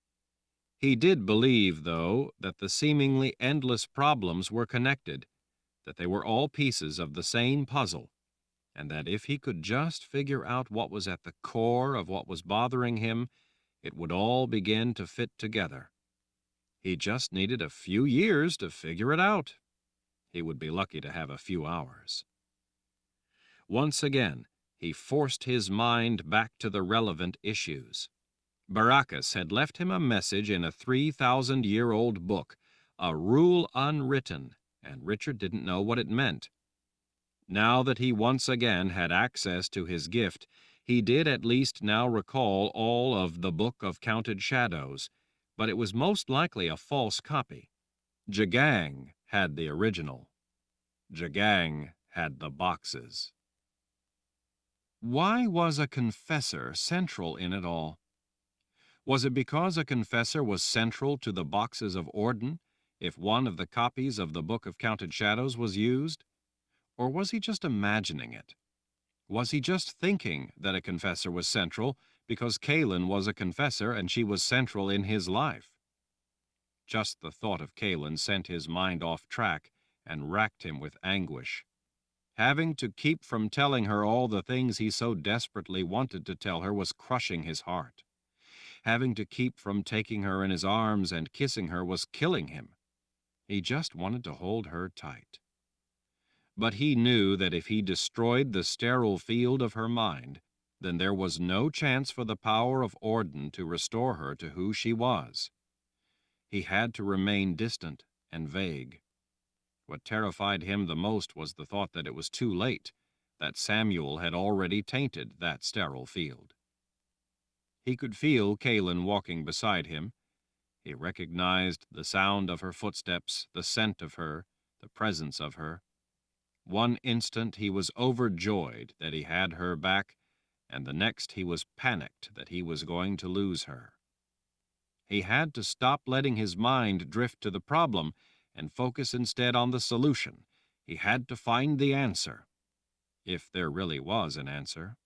He did believe, though, that the seemingly endless problems were connected, that they were all pieces of the same puzzle, and that if he could just figure out what was at the core of what was bothering him, it would all begin to fit together. He just needed a few years to figure it out. He would be lucky to have a few hours. Once again, he forced his mind back to the relevant issues. Baracus had left him a message in a 3,000-year-old book, a rule unwritten, and Richard didn't know what it meant. Now that he once again had access to his gift, he did at least now recall all of the Book of Counted Shadows, but it was most likely a false copy. Jagang had the original. Jagang had the boxes. Why was a confessor central in it all? Was it because a confessor was central to the boxes of Orden if one of the copies of the Book of Counted Shadows was used? Or was he just imagining it? Was he just thinking that a confessor was central because Kahlan was a confessor and she was central in his life? Just the thought of Kahlan sent his mind off track and racked him with anguish. Having to keep from telling her all the things he so desperately wanted to tell her was crushing his heart. Having to keep from taking her in his arms and kissing her was killing him. He just wanted to hold her tight. But he knew that if he destroyed the sterile field of her mind, then there was no chance for the power of Orden to restore her to who she was. He had to remain distant and vague. What terrified him the most was the thought that it was too late, that Samuel had already tainted that sterile field. He could feel Kahlan walking beside him. He recognized the sound of her footsteps, the scent of her, the presence of her. One instant he was overjoyed that he had her back, and the next he was panicked that he was going to lose her. He had to stop letting his mind drift to the problem and focus instead on the solution. He had to find the answer, if there really was an answer.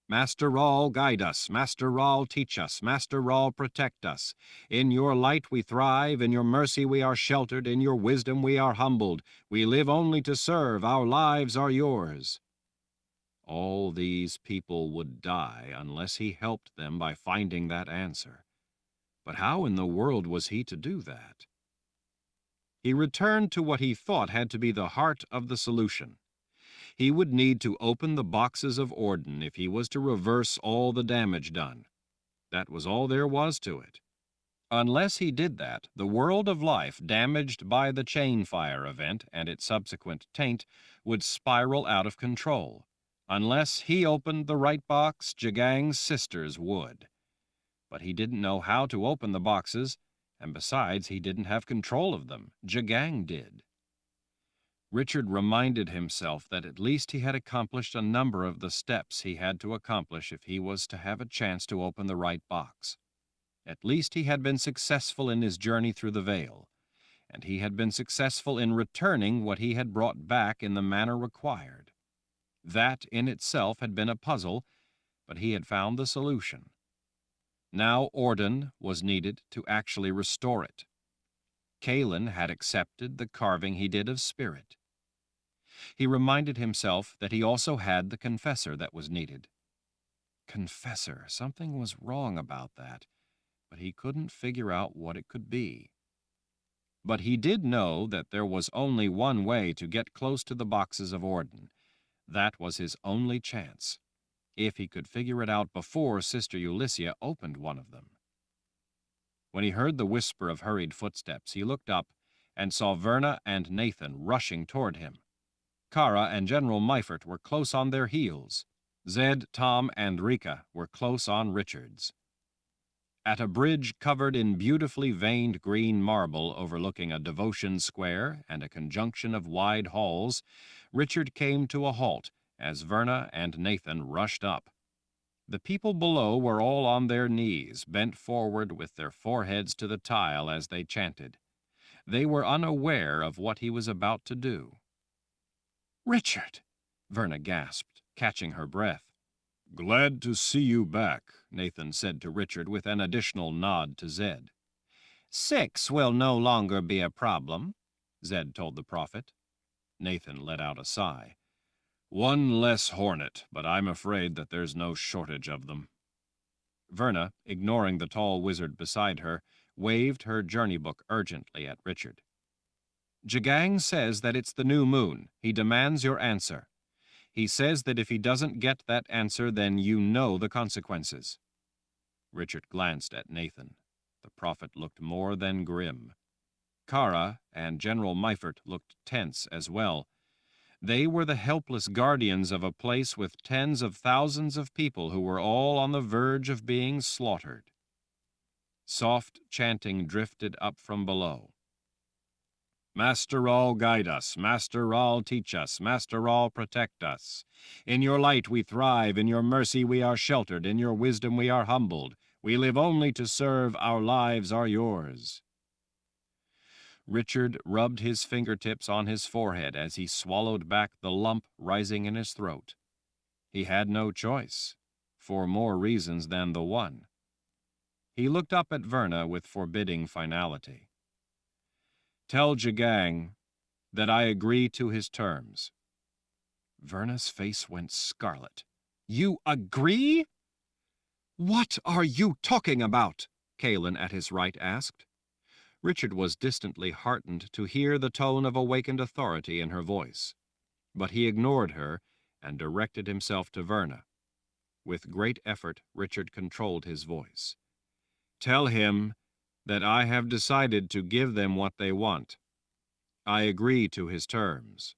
Master Rawl, guide us. Master Rawl, teach us. Master Rawl, protect us. In your light we thrive. In your mercy we are sheltered. In your wisdom we are humbled. We live only to serve. Our lives are yours. All these people would die unless he helped them by finding that answer. But how in the world was he to do that? He returned to what he thought had to be the heart of the solution. He would need to open the boxes of Orden if he was to reverse all the damage done. That was all there was to it. Unless he did that, the world of life damaged by the chain fire event and its subsequent taint would spiral out of control. Unless he opened the right box, Jagang's sisters would. But he didn't know how to open the boxes, and besides, he didn't have control of them. Jagang did. Richard reminded himself that at least he had accomplished a number of the steps he had to accomplish if he was to have a chance to open the right box. At least he had been successful in his journey through the veil, and he had been successful in returning what he had brought back in the manner required. That in itself had been a puzzle, but he had found the solution. Now Orden was needed to actually restore it. Kahlan had accepted the carving he did of spirit. He reminded himself that he also had the confessor that was needed. Confessor, something was wrong about that, but he couldn't figure out what it could be. But he did know that there was only one way to get close to the boxes of Orden. That was his only chance, if he could figure it out before Sister Ulyssia opened one of them. When he heard the whisper of hurried footsteps, he looked up and saw Verna and Nathan rushing toward him. Kara and General Meifert were close on their heels. Zed, Tom, and Rika were close on Richard's. At a bridge covered in beautifully veined green marble overlooking a devotion square and a conjunction of wide halls, Richard came to a halt as Verna and Nathan rushed up. The people below were all on their knees, bent forward with their foreheads to the tile as they chanted. They were unaware of what he was about to do. "Richard!" Verna gasped, catching her breath. "Glad to see you back," Nathan said to Richard with an additional nod to Zed. 6 will no longer be a problem," Zed told the prophet. Nathan let out a sigh. "One less hornet, but I'm afraid that there's no shortage of them." Verna, ignoring the tall wizard beside her, waved her journey book urgently at Richard. "Jagang says that it's the new moon. He demands your answer. He says that if he doesn't get that answer, then you know the consequences." Richard glanced at Nathan. The prophet looked more than grim. Kara and General Meifert looked tense as well. They were the helpless guardians of a place with tens of thousands of people who were all on the verge of being slaughtered. Soft chanting drifted up from below. "Master Rawl, guide us. Master Rawl, teach us. Master Rawl, protect us. In your light we thrive. In your mercy we are sheltered. In your wisdom we are humbled. We live only to serve. Our lives are yours." Richard rubbed his fingertips on his forehead as he swallowed back the lump rising in his throat. He had no choice, for more reasons than the one. He looked up at Verna with forbidding finality. "Tell Jagang that I agree to his terms." Verna's face went scarlet. "You agree?" "What are you talking about?" Kahlan at his right asked. Richard was distantly heartened to hear the tone of awakened authority in her voice, but he ignored her and directed himself to Verna. With great effort, Richard controlled his voice. "Tell him that I have decided to give them what they want. I agree to his terms."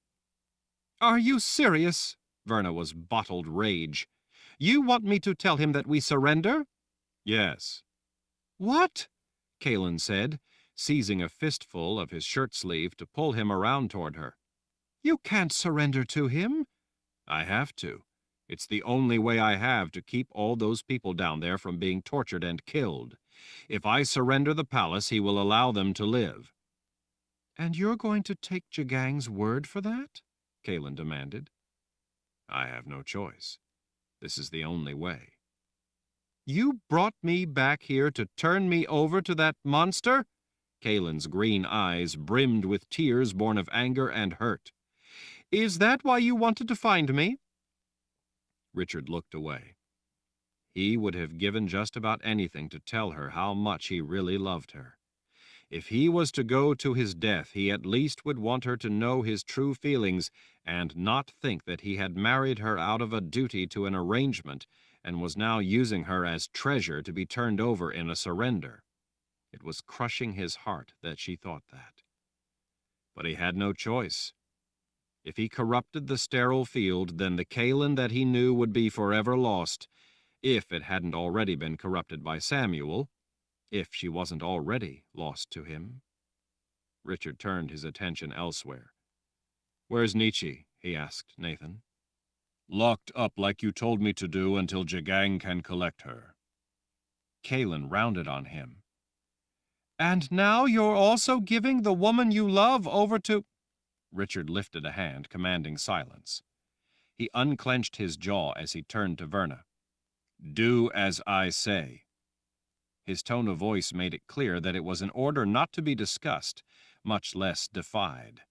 "Are you serious?" Verna was bottled rage. "You want me to tell him that we surrender?" "Yes." "What?" Kahlan said, seizing a fistful of his shirt sleeve to pull him around toward her. "You can't surrender to him." "I have to. It's the only way I have to keep all those people down there from being tortured and killed. If I surrender the palace, he will allow them to live." "And you're going to take Jagang's word for that?" Kahlan demanded. "I have no choice." This is the only way. You brought me back here to turn me over to that monster? Kahlan's green eyes brimmed with tears born of anger and hurt. Is that why you wanted to find me? Richard looked away. He would have given just about anything to tell her how much he really loved her. If he was to go to his death, he at least would want her to know his true feelings and not think that he had married her out of a duty to an arrangement and was now using her as treasure to be turned over in a surrender. It was crushing his heart that she thought that. But he had no choice. If he corrupted the sterile field, then the Kahlan that he knew would be forever lost, if it hadn't already been corrupted by Samuel, if she wasn't already lost to him. Richard turned his attention elsewhere. Where's Nietzsche? He asked Nathan. Locked up like you told me to do until Jagang can collect her. Kahlan rounded on him. And now you're also giving the woman you love over to... Richard lifted a hand, commanding silence. He unclenched his jaw as he turned to Verna. Do as I say. His tone of voice made it clear that it was an order not to be discussed, much less defied.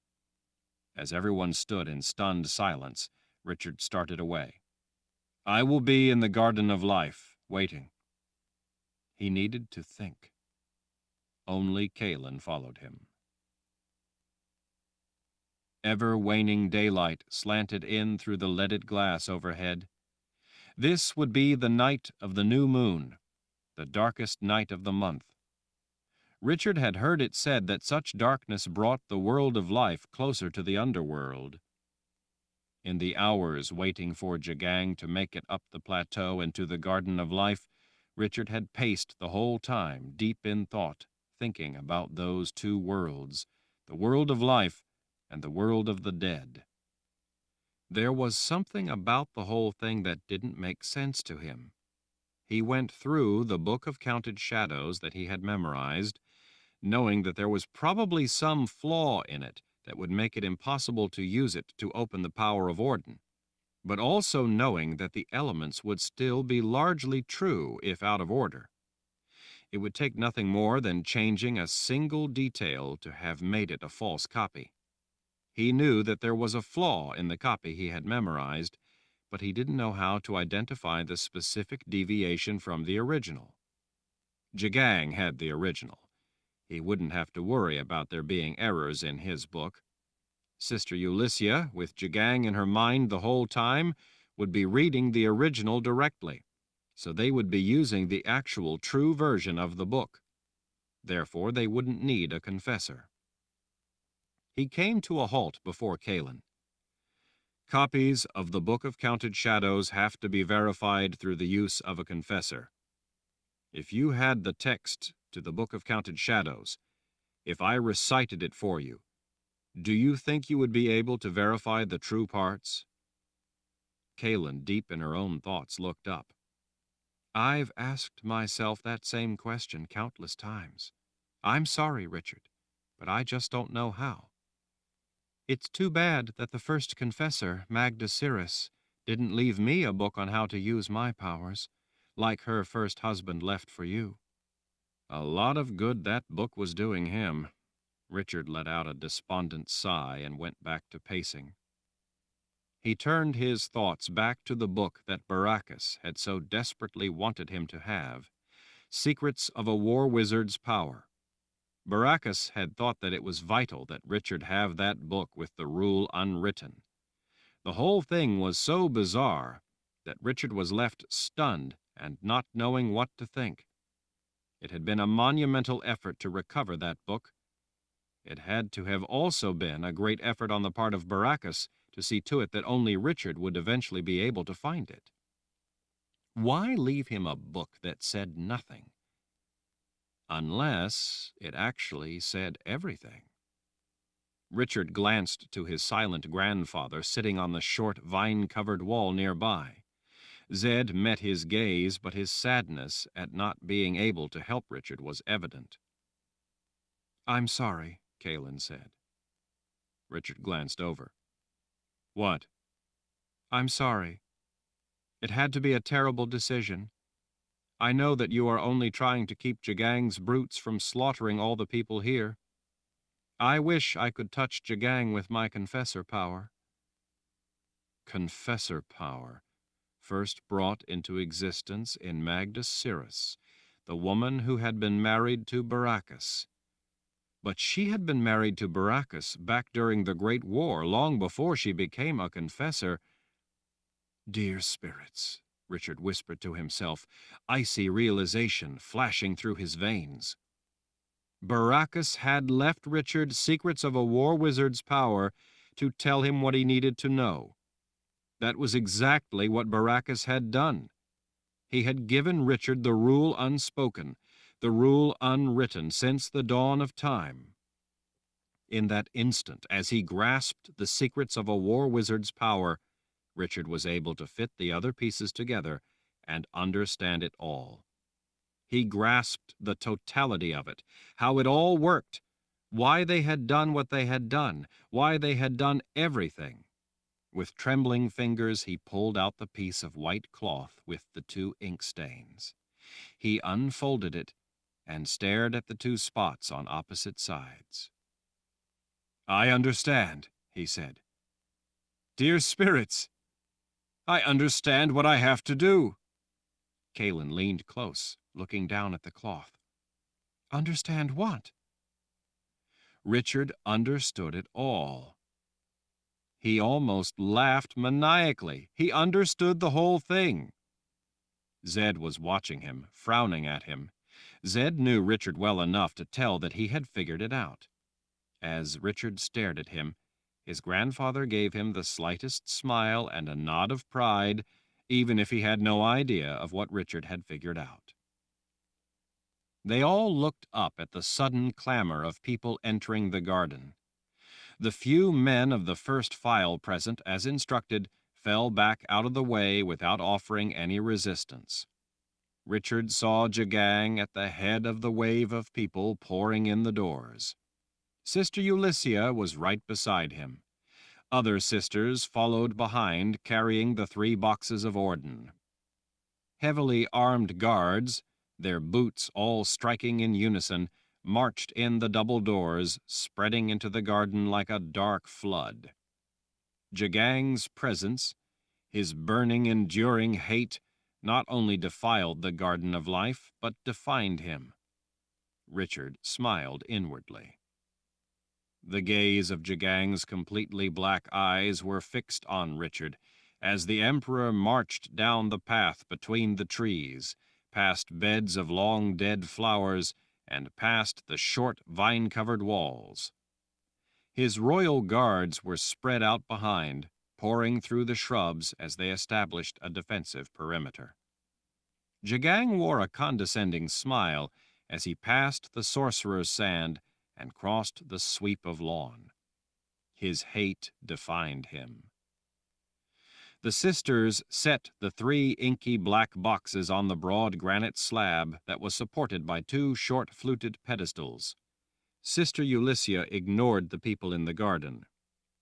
As everyone stood in stunned silence, Richard started away. I will be in the Garden of Life, waiting. He needed to think. Only Kahlan followed him. Ever-waning daylight slanted in through the leaded glass overhead. This would be the night of the new moon, the darkest night of the month. Richard had heard it said that such darkness brought the world of life closer to the underworld. In the hours waiting for Jagang to make it up the plateau and to the Garden of Life, Richard had paced the whole time, deep in thought, thinking about those two worlds, the world of life and the world of the dead. There was something about the whole thing that didn't make sense to him. He went through the Book of Counted Shadows that he had memorized, knowing that there was probably some flaw in it that would make it impossible to use it to open the power of Orden, but also knowing that the elements would still be largely true if out of order. It would take nothing more than changing a single detail to have made it a false copy. He knew that there was a flaw in the copy he had memorized, but he didn't know how to identify the specific deviation from the original. Jagang had the original. He wouldn't have to worry about there being errors in his book. Sister Ulyssia, with Jagang in her mind the whole time, would be reading the original directly, so they would be using the actual true version of the book. Therefore, they wouldn't need a confessor. He came to a halt before Kahlan. Copies of the Book of Counted Shadows have to be verified through the use of a confessor. If you had the text to the Book of Counted Shadows, if I recited it for you, do you think you would be able to verify the true parts? Kahlan, deep in her own thoughts, looked up. I've asked myself that same question countless times. I'm sorry, Richard, but I just don't know how. It's too bad that the first confessor, Magda Cirrus, didn't leave me a book on how to use my powers, like her first husband left for you. A lot of good that book was doing him. Richard let out a despondent sigh and went back to pacing. He turned his thoughts back to the book that Baracus had so desperately wanted him to have, Secrets of a War Wizard's Power. Baracus had thought that it was vital that Richard have that book with the rule unwritten. The whole thing was so bizarre that Richard was left stunned and not knowing what to think. It had been a monumental effort to recover that book. It had to have also been a great effort on the part of Baracus to see to it that only Richard would eventually be able to find it. Why leave him a book that said nothing? Unless it actually said everything. Richard glanced to his silent grandfather sitting on the short, vine-covered wall nearby. Zed met his gaze, but his sadness at not being able to help Richard was evident. I'm sorry, Kahlan said. Richard glanced over. What? I'm sorry. It had to be a terrible decision. I know that you are only trying to keep Jagang's brutes from slaughtering all the people here. I wish I could touch Jagang with my confessor power. Confessor power, first brought into existence in Magda Cirrus, the woman who had been married to Baracus. But she had been married to Baracus back during the Great War, long before she became a confessor. Dear spirits, Richard whispered to himself, icy realization flashing through his veins. Baracus had left Richard secrets of a war wizard's power to tell him what he needed to know. That was exactly what Baracus had done. He had given Richard the rule unspoken, the rule unwritten since the dawn of time. In that instant, as he grasped the secrets of a war wizard's power, Richard was able to fit the other pieces together and understand it all. He grasped the totality of it, how it all worked, why they had done what they had done, why they had done everything. With trembling fingers, he pulled out the piece of white cloth with the 2 ink stains. He unfolded it and stared at the 2 spots on opposite sides. I understand, he said. Dear spirits, I understand what I have to do. Kahlan leaned close, looking down at the cloth. Understand what? Richard understood it all. He almost laughed maniacally. He understood the whole thing. Zed was watching him, frowning at him. Zed knew Richard well enough to tell that he had figured it out. As Richard stared at him, his grandfather gave him the slightest smile and a nod of pride, even if he had no idea of what Richard had figured out. They all looked up at the sudden clamor of people entering the garden. The few men of the first file present, as instructed, fell back out of the way without offering any resistance. Richard saw Jagang at the head of the wave of people pouring in the doors. Sister Ulyssia was right beside him. Other sisters followed behind, carrying the 3 boxes of Orden. Heavily armed guards, their boots all striking in unison, marched in the double doors, spreading into the garden like a dark flood. Jagang's presence, his burning, enduring hate, not only defiled the garden of life, but defined him. Richard smiled inwardly. The gaze of Jagang's completely black eyes were fixed on Richard, as the Emperor marched down the path between the trees, past beds of long dead flowers, and past the short vine-covered walls. His royal guards were spread out behind, pouring through the shrubs as they established a defensive perimeter. Jagang wore a condescending smile as he passed the sorcerer's sand and crossed the sweep of lawn. His hate defined him. The sisters set the 3 inky black boxes on the broad granite slab that was supported by 2 short-fluted pedestals. Sister Ulyssia ignored the people in the garden.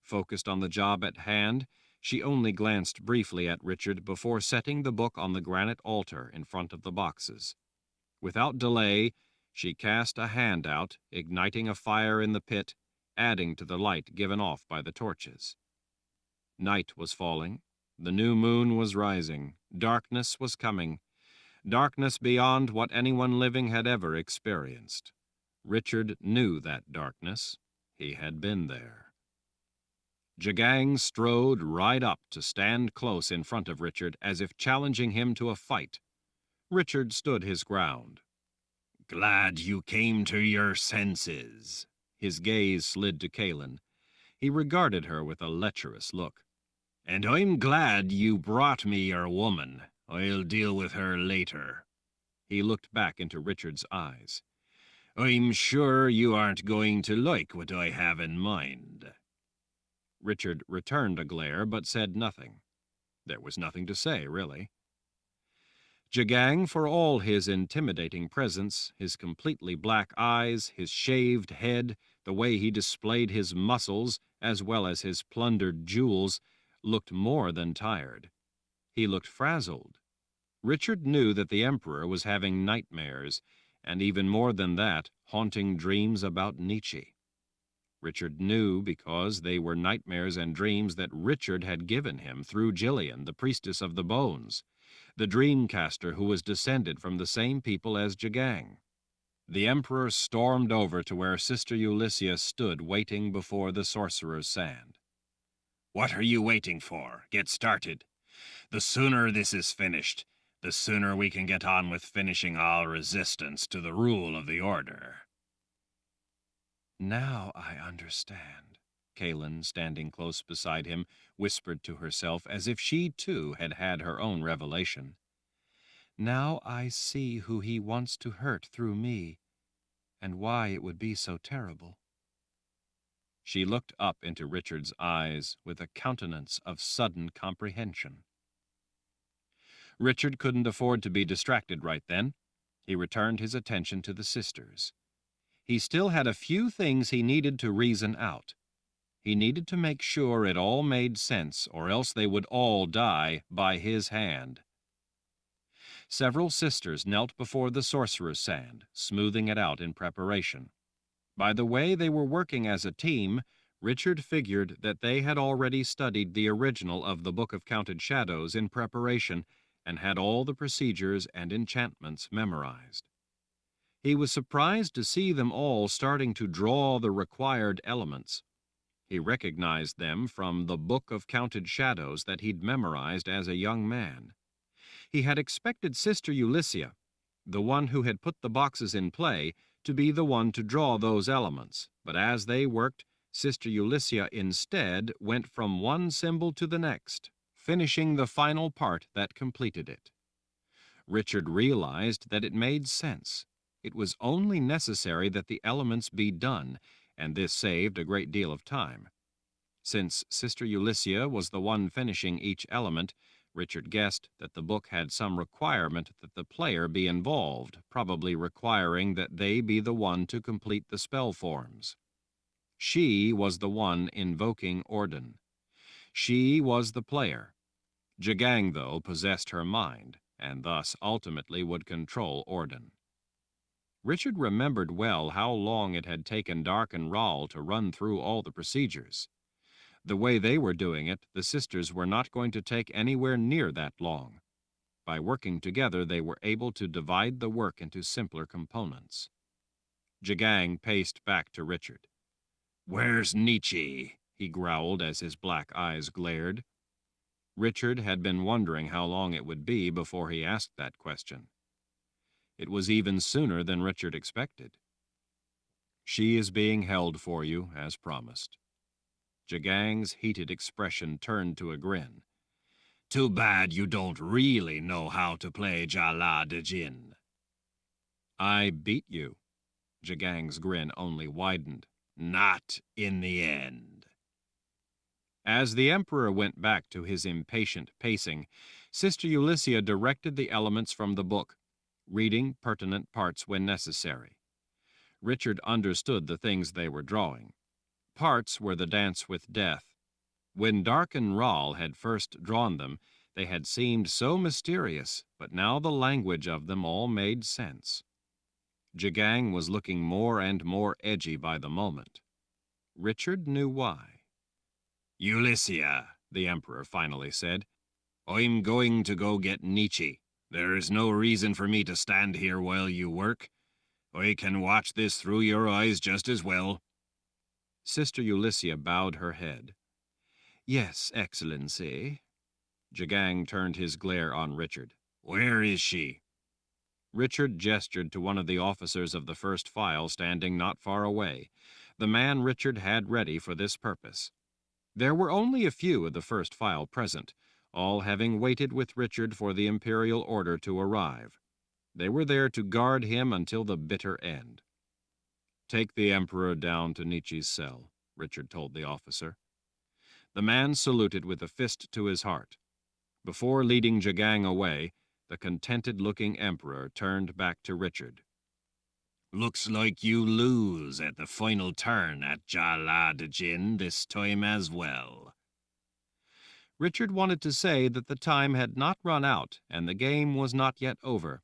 Focused on the job at hand, she only glanced briefly at Richard before setting the book on the granite altar in front of the boxes. Without delay, she cast a hand out, igniting a fire in the pit, adding to the light given off by the torches. Night was falling. The new moon was rising. Darkness was coming. Darkness beyond what anyone living had ever experienced. Richard knew that darkness. He had been there. Jagang strode right up to stand close in front of Richard, as if challenging him to a fight. Richard stood his ground. Glad you came to your senses. His gaze slid to Kahlan. He regarded her with a lecherous look. And I'm glad you brought me your woman. I'll deal with her later. He looked back into Richard's eyes. I'm sure you aren't going to like what I have in mind. Richard returned a glare, but said nothing. There was nothing to say, really. Jagang, for all his intimidating presence, his completely black eyes, his shaved head, the way he displayed his muscles, as well as his plundered jewels, looked more than tired. He looked frazzled. Richard knew that the Emperor was having nightmares, and even more than that, haunting dreams about Nietzsche. Richard knew because they were nightmares and dreams that Richard had given him through Gillian, the priestess of the bones, the dreamcaster who was descended from the same people as Jagang. The Emperor stormed over to where Sister Ulyssia stood waiting before the sorcerer's sand. "What are you waiting for? Get started. The sooner this is finished, the sooner we can get on with finishing all resistance to the rule of the Order." "Now I understand," Kahlan, standing close beside him, whispered to herself as if she too had had her own revelation. "Now I see who he wants to hurt through me, and why it would be so terrible." She looked up into Richard's eyes with a countenance of sudden comprehension. Richard couldn't afford to be distracted right then. He returned his attention to the sisters. He still had a few things he needed to reason out. He needed to make sure it all made sense, or else they would all die by his hand. Several sisters knelt before the sorcerer's sand, smoothing it out in preparation. By the way they were working as a team, Richard figured that they had already studied the original of the Book of Counted Shadows in preparation and had all the procedures and enchantments memorized. He was surprised to see them all starting to draw the required elements. He recognized them from the Book of Counted Shadows that he'd memorized as a young man. He had expected Sister Ulyssia, the one who had put the boxes in play, to be the one to draw those elements, but as they worked, Sister Ulyssia instead went from one symbol to the next, finishing the final part that completed it. Richard realized that it made sense. It was only necessary that the elements be done, and this saved a great deal of time. Since Sister Ulyssia was the one finishing each element, Richard guessed that the book had some requirement that the player be involved, probably requiring that they be the one to complete the spell forms. She was the one invoking Orden. She was the player. Jagang, though, possessed her mind, and thus ultimately would control Orden. Richard remembered well how long it had taken Dark and Rahl to run through all the procedures. The way they were doing it, the sisters were not going to take anywhere near that long. By working together, they were able to divide the work into simpler components. Jagang paced back to Richard. "Where's Nietzsche?" he growled as his black eyes glared. Richard had been wondering how long it would be before he asked that question. It was even sooner than Richard expected. "She is being held for you, as promised." Jagang's heated expression turned to a grin. "Too bad you don't really know how to play Jala de Jinn." "I beat you." Jagang's grin only widened. "Not in the end." As the Emperor went back to his impatient pacing, Sister Ulyssia directed the elements from the book, reading pertinent parts when necessary. Richard understood the things they were drawing. Parts were the dance with death. When Dark and Rahl had first drawn them, they had seemed so mysterious, but now the language of them all made sense. Jagang was looking more and more edgy by the moment. Richard knew why. "Ulyssia," the Emperor finally said, "I'm going to go get Nietzsche. There is no reason for me to stand here while you work. I can watch this through your eyes just as well." Sister Ulyssia bowed her head. "Yes, Excellency." Jagang turned his glare on Richard. "Where is she?" Richard gestured to one of the officers of the first file standing not far away, the man Richard had ready for this purpose. There were only a few of the first file present, all having waited with Richard for the imperial order to arrive. They were there to guard him until the bitter end. "Take the Emperor down to Nietzsche's cell," Richard told the officer. The man saluted with a fist to his heart. Before leading Jagang away, the contented-looking Emperor turned back to Richard. "Looks like you lose at the final turn at Jala de Jinn this time as well." Richard wanted to say that the time had not run out and the game was not yet over,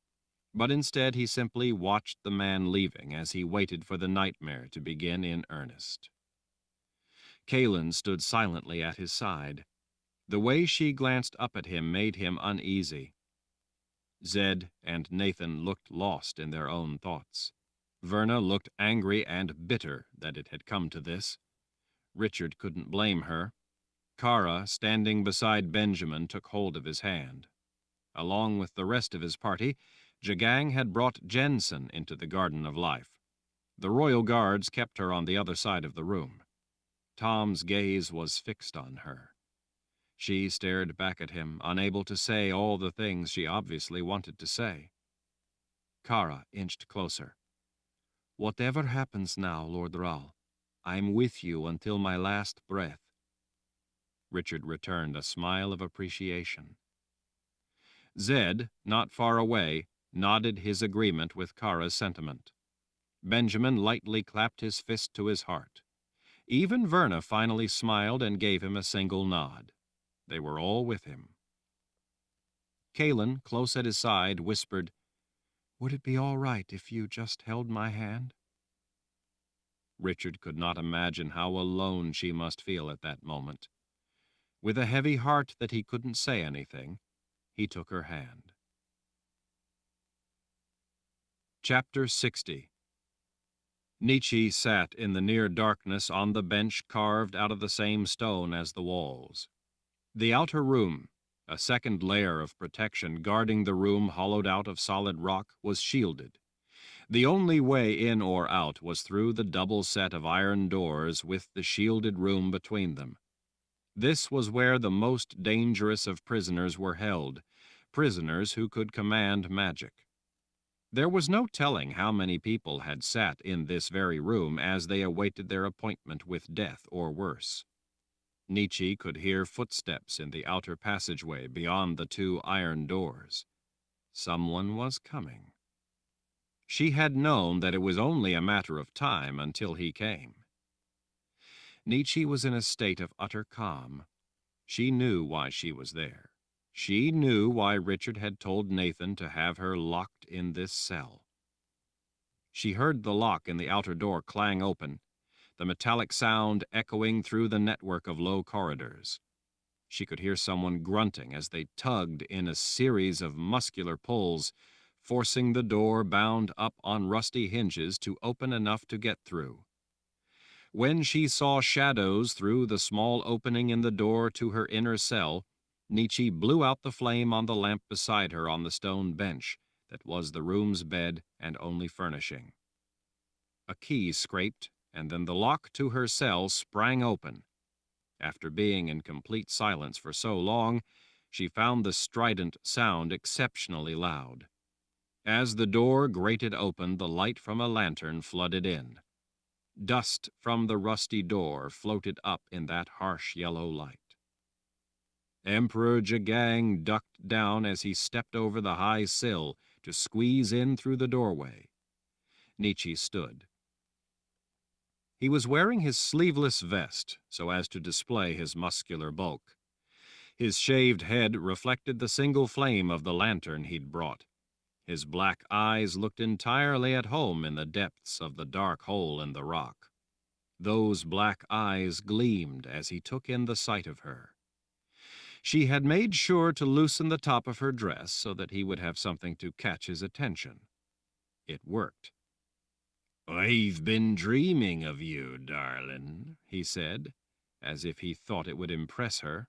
but instead he simply watched the man leaving as he waited for the nightmare to begin in earnest. Kahlan stood silently at his side. The way she glanced up at him made him uneasy. Zed and Nathan looked lost in their own thoughts. Verna looked angry and bitter that it had come to this. Richard couldn't blame her. Kara, standing beside Benjamin, took hold of his hand. Along with the rest of his party, Jagang had brought Jensen into the Garden of Life. The royal guards kept her on the other side of the room. Tom's gaze was fixed on her. She stared back at him, unable to say all the things she obviously wanted to say. Kara inched closer. "Whatever happens now, Lord Ral, I'm with you until my last breath." Richard returned a smile of appreciation. Zed, not far away, nodded his agreement with Kara's sentiment. Benjamin lightly clapped his fist to his heart. Even Verna finally smiled and gave him a single nod. They were all with him. Kahlan, close at his side, whispered, "Would it be all right if you just held my hand?" Richard could not imagine how alone she must feel at that moment. With a heavy heart that he couldn't say anything, he took her hand. Chapter 60. Nietzsche sat in the near darkness on the bench carved out of the same stone as the walls. The outer room, a second layer of protection guarding the room hollowed out of solid rock, was shielded. The only way in or out was through the double set of iron doors with the shielded room between them. This was where the most dangerous of prisoners were held, prisoners who could command magic. There was no telling how many people had sat in this very room as they awaited their appointment with death or worse. Nietzsche could hear footsteps in the outer passageway beyond the two iron doors. Someone was coming. She had known that it was only a matter of time until he came. Nietzsche was in a state of utter calm. She knew why she was there. She knew why Richard had told Nathan to have her locked in this cell. She heard the lock in the outer door clang open, the metallic sound echoing through the network of low corridors. She could hear someone grunting as they tugged in a series of muscular pulls, forcing the door bound up on rusty hinges to open enough to get through. When she saw shadows through the small opening in the door to her inner cell, Nietzsche blew out the flame on the lamp beside her on the stone bench that was the room's bed and only furnishing. A key scraped, and then the lock to her cell sprang open. After being in complete silence for so long, she found the strident sound exceptionally loud. As the door grated open, the light from a lantern flooded in. Dust from the rusty door floated up in that harsh yellow light. Emperor Jagang ducked down as he stepped over the high sill to squeeze in through the doorway. Nietzsche stood. He was wearing his sleeveless vest so as to display his muscular bulk. His shaved head reflected the single flame of the lantern he'd brought. His black eyes looked entirely at home in the depths of the dark hole in the rock. Those black eyes gleamed as he took in the sight of her. She had made sure to loosen the top of her dress so that he would have something to catch his attention. It worked. "I've been dreaming of you, darling," he said, as if he thought it would impress her.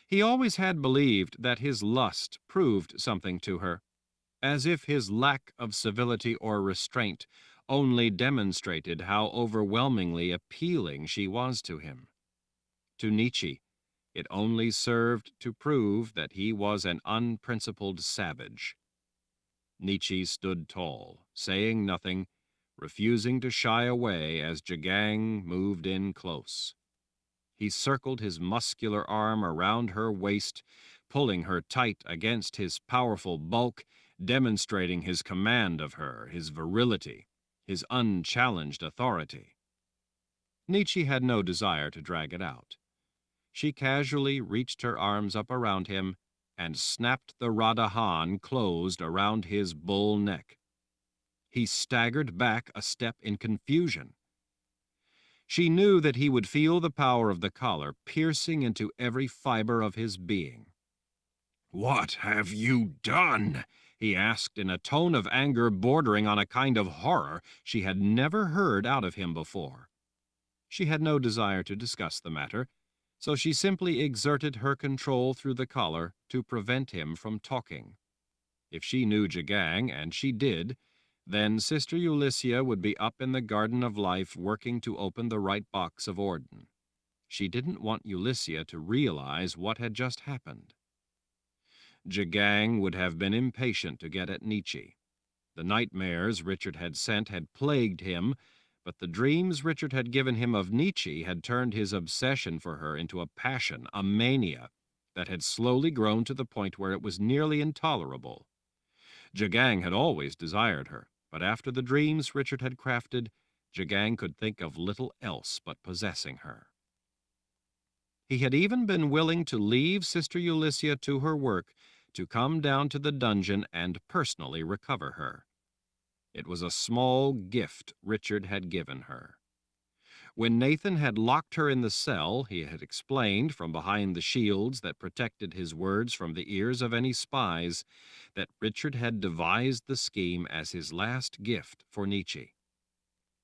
He always had believed that his lust proved something to her, as if his lack of civility or restraint only demonstrated how overwhelmingly appealing she was to him. To Nietzsche, it only served to prove that he was an unprincipled savage. Nietzsche stood tall, saying nothing, refusing to shy away as Jagang moved in close. He circled his muscular arm around her waist, pulling her tight against his powerful bulk, demonstrating his command of her, his virility, his unchallenged authority. Nietzsche had no desire to drag it out. She casually reached her arms up around him and snapped the Radahan closed around his bull neck. He staggered back a step in confusion. She knew that he would feel the power of the collar piercing into every fiber of his being. "What have you done?" he asked in a tone of anger bordering on a kind of horror she had never heard out of him before. She had no desire to discuss the matter, so she simply exerted her control through the collar to prevent him from talking. If she knew Jagang, and she did, then Sister Ulyssia would be up in the Garden of Life working to open the right box of Orden. She didn't want Ulyssia to realize what had just happened. Jagang would have been impatient to get at Nietzsche. The nightmares Richard had sent had plagued him, but the dreams Richard had given him of Nietzsche had turned his obsession for her into a passion, a mania, that had slowly grown to the point where it was nearly intolerable. Jagang had always desired her, but after the dreams Richard had crafted, Jagang could think of little else but possessing her. He had even been willing to leave Sister Ulyssia to her work, to come down to the dungeon and personally recover her. It was a small gift Richard had given her. When Nathan had locked her in the cell, he had explained from behind the shields that protected his words from the ears of any spies that Richard had devised the scheme as his last gift for Nietzsche.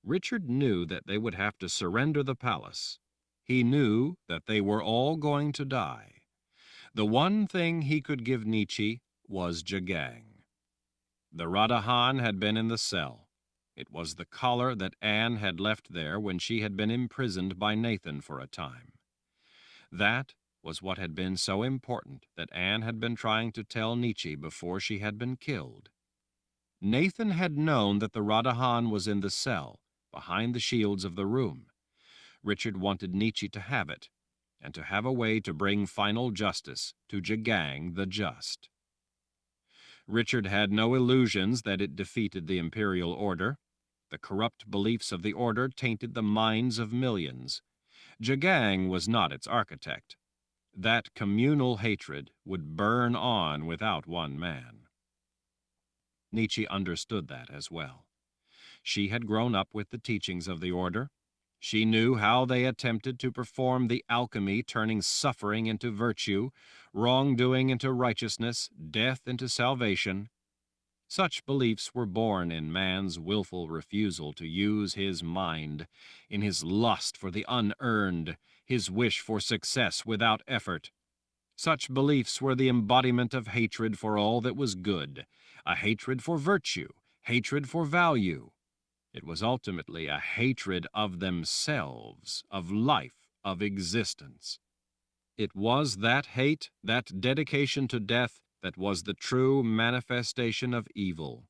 Richard knew that they would have to surrender the palace. He knew that they were all going to die. The one thing he could give Nietzsche was Jagang. The Radahan had been in the cell. It was the collar that Anne had left there when she had been imprisoned by Nathan for a time. That was what had been so important that Anne had been trying to tell Nietzsche before she had been killed. Nathan had known that the Radahan was in the cell, behind the shields of the room. Richard wanted Nietzsche to have it, and to have a way to bring final justice to Jagang the Just. Richard had no illusions that it defeated the imperial order. The corrupt beliefs of the order tainted the minds of millions. Jagang was not its architect. That communal hatred would burn on without one man. Nietzsche understood that as well. She had grown up with the teachings of the order. She knew how they attempted to perform the alchemy, turning suffering into virtue, wrongdoing into righteousness, death into salvation. Such beliefs were born in man's willful refusal to use his mind, in his lust for the unearned, his wish for success without effort. Such beliefs were the embodiment of hatred for all that was good, a hatred for virtue, hatred for value. It was ultimately a hatred of themselves, of life, of existence. It was that hate, that dedication to death, that was the true manifestation of evil.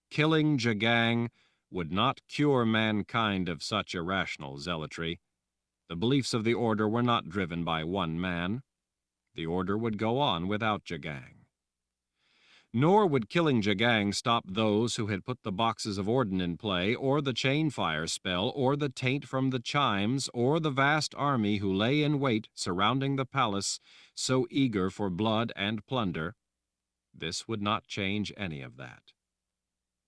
Killing Jagang would not cure mankind of such irrational zealotry. The beliefs of the order were not driven by one man. The order would go on without Jagang. Nor would killing Jagang stop those who had put the boxes of Orden in play, or the chain fire spell, or the taint from the chimes, or the vast army who lay in wait surrounding the palace, so eager for blood and plunder. This would not change any of that.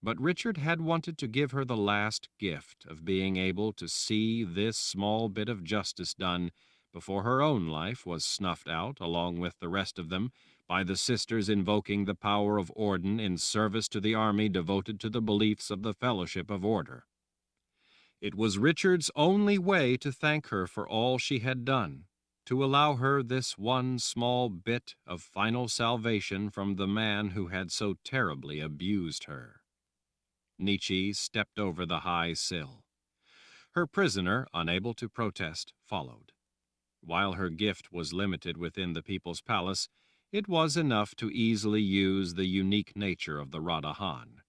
But Richard had wanted to give her the last gift of being able to see this small bit of justice done before her own life was snuffed out, along with the rest of them, by the sisters invoking the power of Orden in service to the army devoted to the beliefs of the Fellowship of Order. It was Richard's only way to thank her for all she had done, to allow her this one small bit of final salvation from the man who had so terribly abused her. Nietzsche stepped over the high sill. Her prisoner, unable to protest, followed. While her gift was limited within the people's palace, it was enough to easily use the unique nature of the Radahan.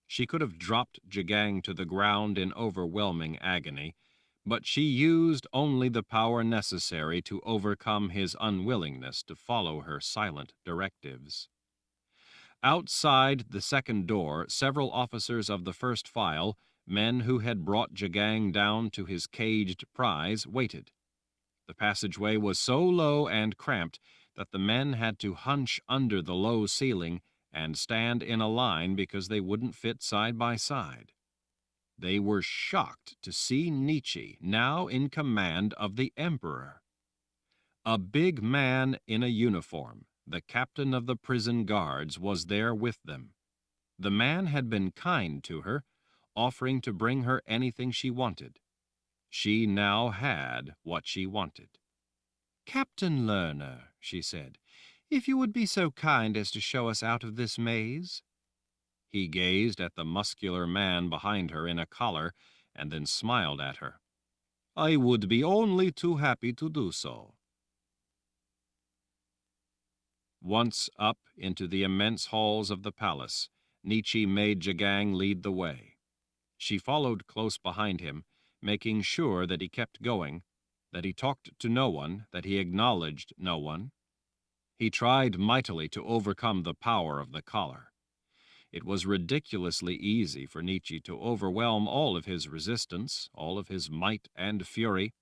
She could have dropped Jagang to the ground in overwhelming agony, but she used only the power necessary to overcome his unwillingness to follow her silent directives. Outside the second door, several officers of the first file, men who had brought Jagang down to his caged prize, waited. The passageway was so low and cramped that the men had to hunch under the low ceiling and stand in a line because they wouldn't fit side by side. They were shocked to see Nietzsche now in command of the Emperor. A big man in a uniform, the captain of the prison guards, was there with them. The man had been kind to her, offering to bring her anything she wanted. She now had what she wanted. "Captain Lerner," she said, "if you would be so kind as to show us out of this maze." He gazed at the muscular man behind her in a collar and then smiled at her. "I would be only too happy to do so." Once up into the immense halls of the palace, Nietzsche made Jagang lead the way. She followed close behind him, making sure that he kept going, that he talked to no one, that he acknowledged no one. He tried mightily to overcome the power of the collar. It was ridiculously easy for Nietzsche to overwhelm all of his resistance, all of his might and fury.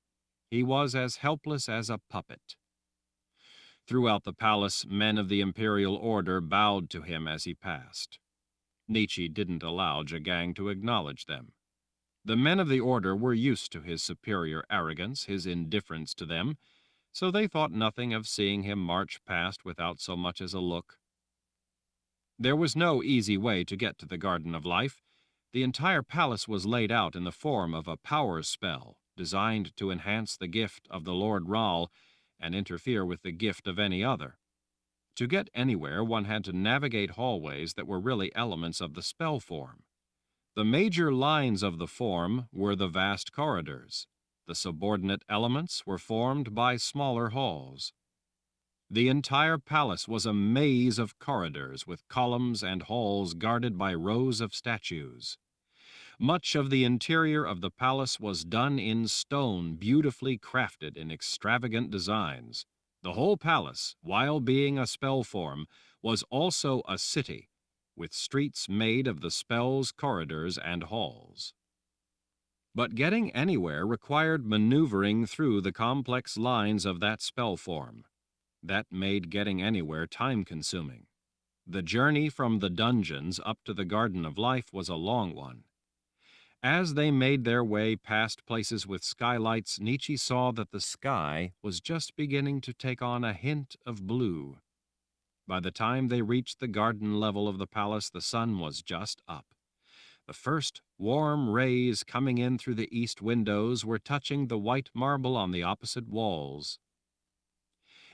He was as helpless as a puppet. Throughout the palace, men of the imperial order bowed to him as he passed. Nietzsche didn't allow Jagang to acknowledge them. The men of the order were used to his superior arrogance, his indifference to them, so they thought nothing of seeing him march past without so much as a look. There was no easy way to get to the Garden of Life. The entire palace was laid out in the form of a power spell, designed to enhance the gift of the Lord Rahl and interfere with the gift of any other. To get anywhere, one had to navigate hallways that were really elements of the spell form. The major lines of the form were the vast corridors. The subordinate elements were formed by smaller halls. The entire palace was a maze of corridors with columns and halls guarded by rows of statues. Much of the interior of the palace was done in stone, beautifully crafted in extravagant designs. The whole palace, while being a spell form, was also a city, with streets made of the spell's corridors and halls. But getting anywhere required maneuvering through the complex lines of that spell form. That made getting anywhere time-consuming. The journey from the dungeons up to the Garden of Life was a long one. As they made their way past places with skylights, Nietzsche saw that the sky was just beginning to take on a hint of blue. By the time they reached the garden level of the palace, the sun was just up. The first warm rays coming in through the east windows were touching the white marble on the opposite walls.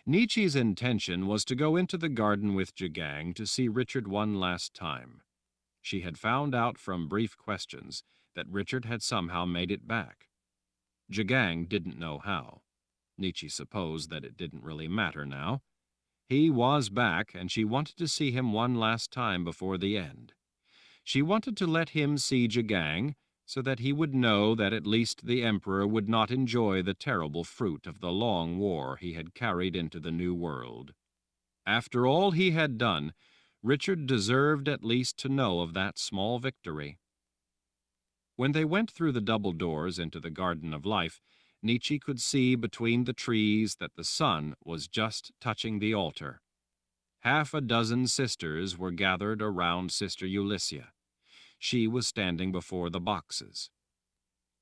Nietzsche's intention was to go into the garden with Jagang to see Richard one last time. She had found out from brief questions that Richard had somehow made it back. Jagang didn't know how. Nietzsche supposed that it didn't really matter now. He was back, and she wanted to see him one last time before the end. She wanted to let him see Jagang, so that he would know that at least the Emperor would not enjoy the terrible fruit of the long war he had carried into the New World. After all he had done, Richard deserved at least to know of that small victory. When they went through the double doors into the Garden of Life, Nietzsche could see between the trees that the sun was just touching the altar. Half a dozen sisters were gathered around Sister Ulyssia. She was standing before the boxes.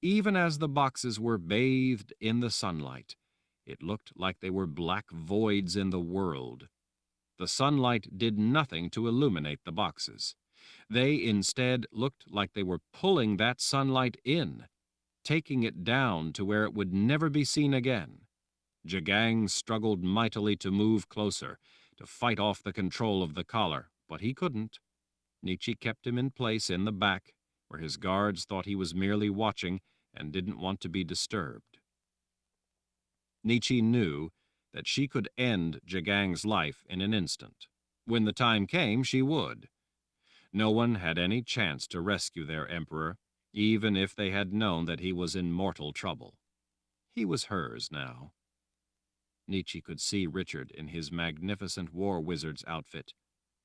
Even as the boxes were bathed in the sunlight, it looked like they were black voids in the world. The sunlight did nothing to illuminate the boxes. They instead looked like they were pulling that sunlight in, taking it down to where it would never be seen again. Jagang struggled mightily to move closer, to fight off the control of the collar, but he couldn't. Nietzsche kept him in place in the back, where his guards thought he was merely watching and didn't want to be disturbed. Nietzsche knew that she could end Jagang's life in an instant. When the time came, she would. No one had any chance to rescue their emperor, even if they had known that he was in mortal trouble. He was hers now. Nietzsche could see Richard in his magnificent war wizard's outfit.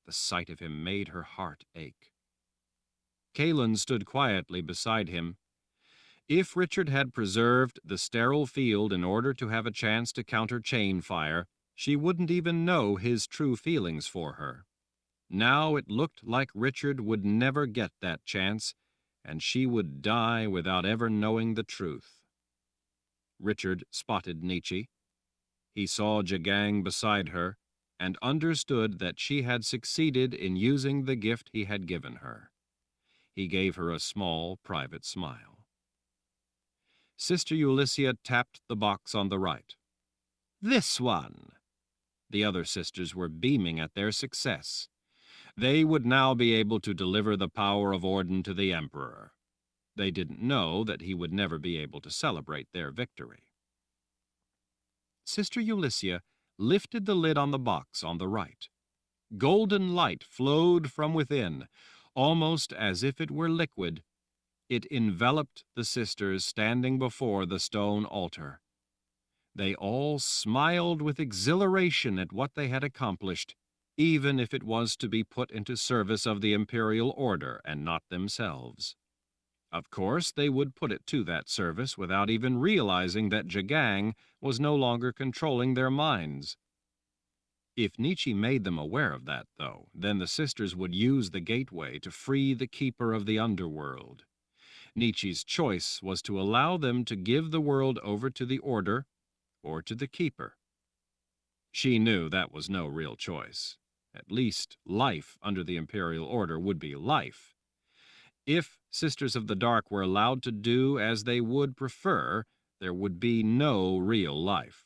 The sight of him made her heart ache. Kahlan stood quietly beside him. If Richard had preserved the sterile field in order to have a chance to counter chain fire, she wouldn't even know his true feelings for her. Now it looked like Richard would never get that chance, and she would die without ever knowing the truth. Richard spotted Nietzsche. He saw Jagang beside her, and understood that she had succeeded in using the gift he had given her. He gave her a small, private smile. Sister Ulysses tapped the box on the right. "This one." The other sisters were beaming at their success. They would now be able to deliver the power of Orden to the Emperor. They didn't know that he would never be able to celebrate their victory. Sister Ulysses lifted the lid on the box on the right. Golden light flowed from within, almost as if it were liquid. It enveloped the sisters standing before the stone altar. They all smiled with exhilaration at what they had accomplished, even if it was to be put into service of the imperial order and not themselves. Of course, they would put it to that service without even realizing that Jagang was no longer controlling their minds. If Nietzsche made them aware of that, though, then the sisters would use the gateway to free the keeper of the underworld. Nietzsche's choice was to allow them to give the world over to the order or to the keeper. She knew that was no real choice. At least life under the imperial order would be life. If Sisters of the Dark were allowed to do as they would prefer, there would be no real life.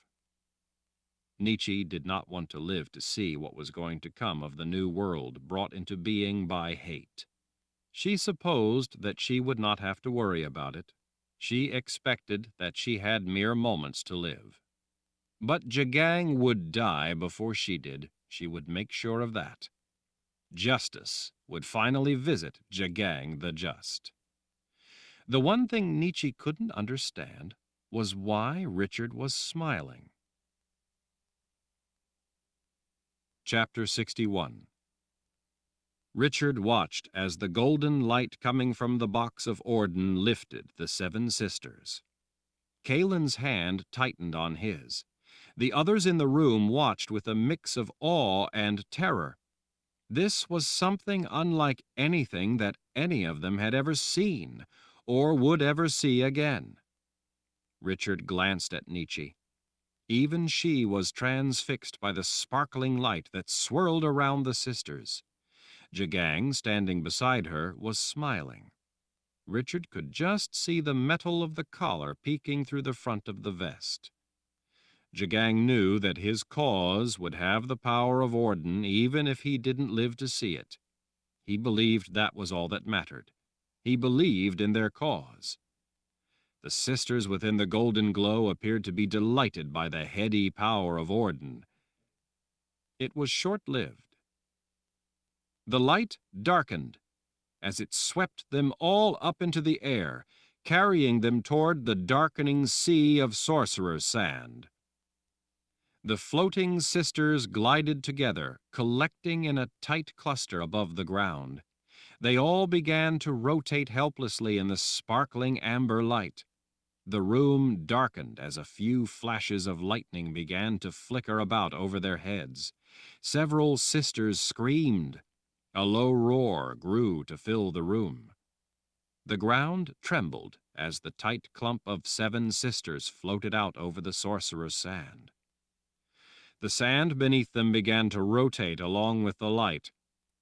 Nietzsche did not want to live to see what was going to come of the new world brought into being by hate. She supposed that she would not have to worry about it. She expected that she had mere moments to live. But Jagang would die before she did. She would make sure of that. Justice would finally visit Jagang the Just. The one thing Nietzsche couldn't understand was why Richard was smiling. Chapter 61. Richard watched as the golden light coming from the box of Orden lifted the seven sisters. Kahlan's hand tightened on his. The others in the room watched with a mix of awe and terror. This was something unlike anything that any of them had ever seen or would ever see again. Richard glanced at Nietzsche. Even she was transfixed by the sparkling light that swirled around the sisters. Jagang, standing beside her, was smiling. Richard could just see the metal of the collar peeking through the front of the vest. Jagang knew that his cause would have the power of Orden even if he didn't live to see it. He believed that was all that mattered. He believed in their cause. The sisters within the golden glow appeared to be delighted by the heady power of Orden. It was short-lived. The light darkened as it swept them all up into the air, carrying them toward the darkening sea of sorcerer's sand. The floating sisters glided together, collecting in a tight cluster above the ground. They all began to rotate helplessly in the sparkling amber light. The room darkened as a few flashes of lightning began to flicker about over their heads. Several sisters screamed. A low roar grew to fill the room. The ground trembled as the tight clump of seven sisters floated out over the sorcerer's sand. The sand beneath them began to rotate along with the light.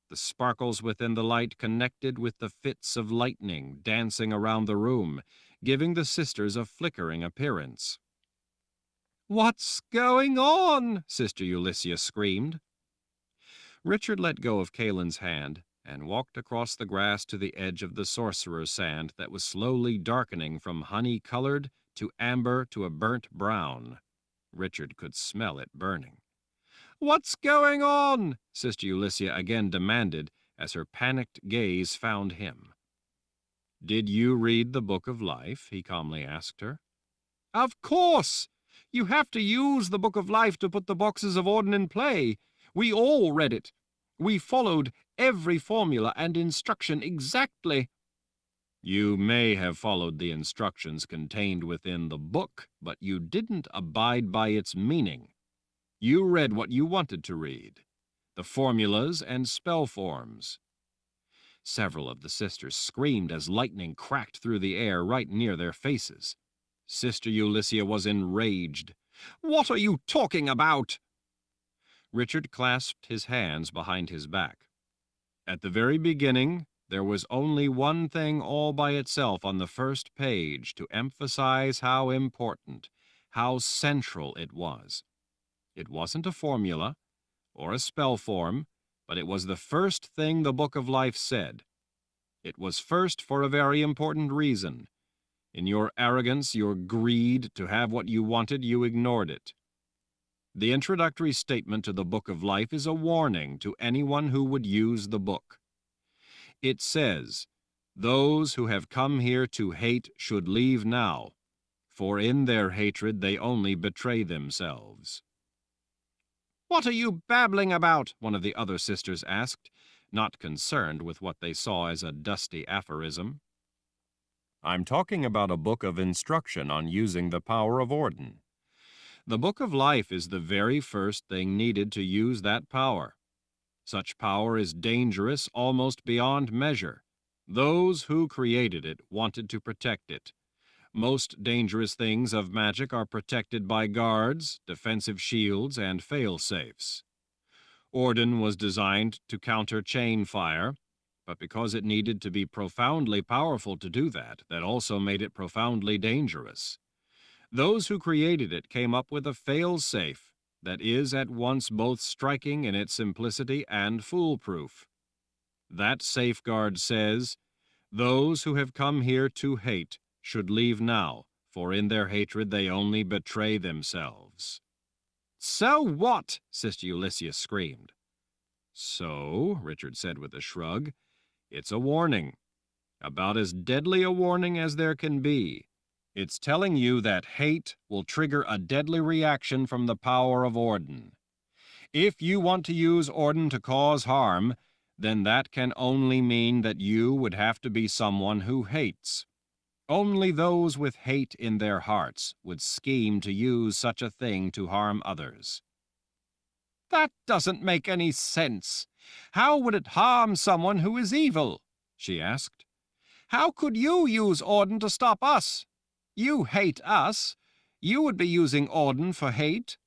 The sparkles within the light connected with the fits of lightning dancing around the room, giving the sisters a flickering appearance. "What's going on?" Sister Ulysses screamed. Richard let go of Kahlan's hand and walked across the grass to the edge of the sorcerer's sand that was slowly darkening from honey-colored to amber to a burnt brown. Richard could smell it burning. "What's going on?" Sister Ulysses again demanded as her panicked gaze found him. "Did you read the Book of Life?" he calmly asked her. "Of course! You have to use the Book of Life to put the boxes of Orden in play. We all read it. We followed every formula and instruction exactly." You may have followed the instructions contained within the book, but you didn't abide by its meaning. You read what you wanted to read, the formulas and spell forms. Several of the sisters screamed as lightning cracked through the air right near their faces. Sister Ulysses was enraged. "What are you talking about?" Richard clasped his hands behind his back. At the very beginning, there was only one thing all by itself on the first page to emphasize how important, how central it was. It wasn't a formula or a spell form, but it was the first thing the Book of Life said. It was first for a very important reason. In your arrogance, your greed to have what you wanted, you ignored it. The introductory statement to the Book of Life is a warning to anyone who would use the book. It says, "Those who have come here to hate should leave now, for in their hatred they only betray themselves." "What are you babbling about?" one of the other sisters asked, not concerned with what they saw as a dusty aphorism. "I'm talking about a book of instruction on using the power of Orden." The Book of Life is the very first thing needed to use that power. Such power is dangerous almost beyond measure. Those who created it wanted to protect it. Most dangerous things of magic are protected by guards, defensive shields, and fail-safes. Orden was designed to counter chain fire, but because it needed to be profoundly powerful to do that, that also made it profoundly dangerous. Those who created it came up with a fail-safe that is at once both striking in its simplicity and foolproof. That safeguard says, "Those who have come here to hate should leave now, for in their hatred they only betray themselves." "So what?" Sister Ulysses screamed. "So," Richard said with a shrug, "it's a warning. About as deadly a warning as there can be. It's telling you that hate will trigger a deadly reaction from the power of Orden. If you want to use Orden to cause harm, then that can only mean that you would have to be someone who hates. Only those with hate in their hearts would scheme to use such a thing to harm others." "That doesn't make any sense. How would it harm someone who is evil?" she asked. "How could you use Orden to stop us? You hate us. You would be using Orden for hate."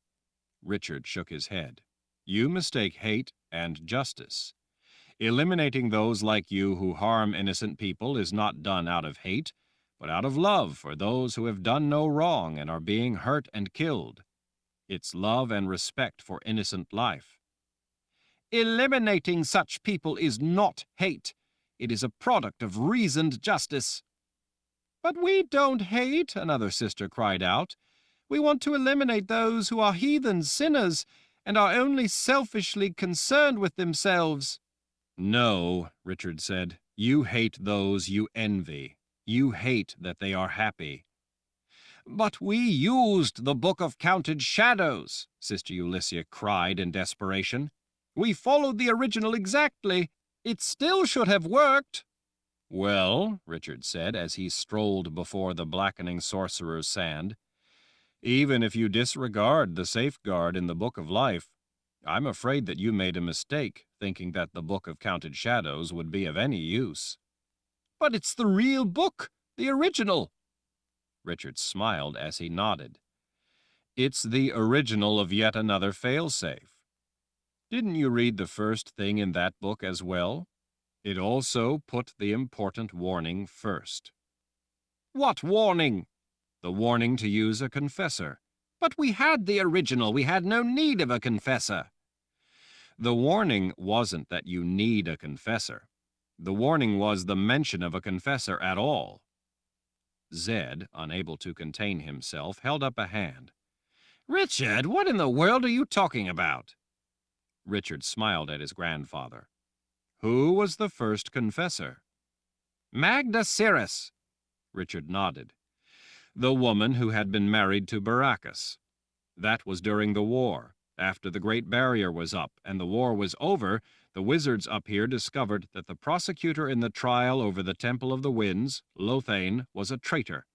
Richard shook his head. "You mistake hate and justice. Eliminating those like you who harm innocent people is not done out of hate, but out of love for those who have done no wrong and are being hurt and killed. It's love and respect for innocent life." "Eliminating such people is not hate. It is a product of reasoned justice." "But we don't hate," another sister cried out. "We want to eliminate those who are heathen sinners and are only selfishly concerned with themselves." "No," Richard said, "you hate those you envy. You hate that they are happy." "But we used the Book of Counted Shadows," Sister Ulysses cried in desperation. "We followed the original exactly. It still should have worked." "Well," Richard said as he strolled before the blackening sorcerer's sand, "even if you disregard the safeguard in the Book of Life, I'm afraid that you made a mistake thinking that the Book of Counted Shadows would be of any use." "But it's the real book, the original." Richard smiled as he nodded. "It's the original of yet another failsafe. Didn't you read the first thing in that book as well? It also put the important warning first." "What warning?" "The warning to use a confessor." "But we had the original. We had no need of a confessor." "The warning wasn't that you need a confessor. The warning was the mention of a confessor at all." Zed, unable to contain himself, held up a hand. "Richard, what in the world are you talking about?" Richard smiled at his grandfather. "Who was the first confessor?" "Magda Cirrus." Richard nodded. "The woman who had been married to Baracus. That was during the war. After the Great Barrier was up and the war was over, the wizards up here discovered that the prosecutor in the trial over the Temple of the Winds, Lothane, was a traitor.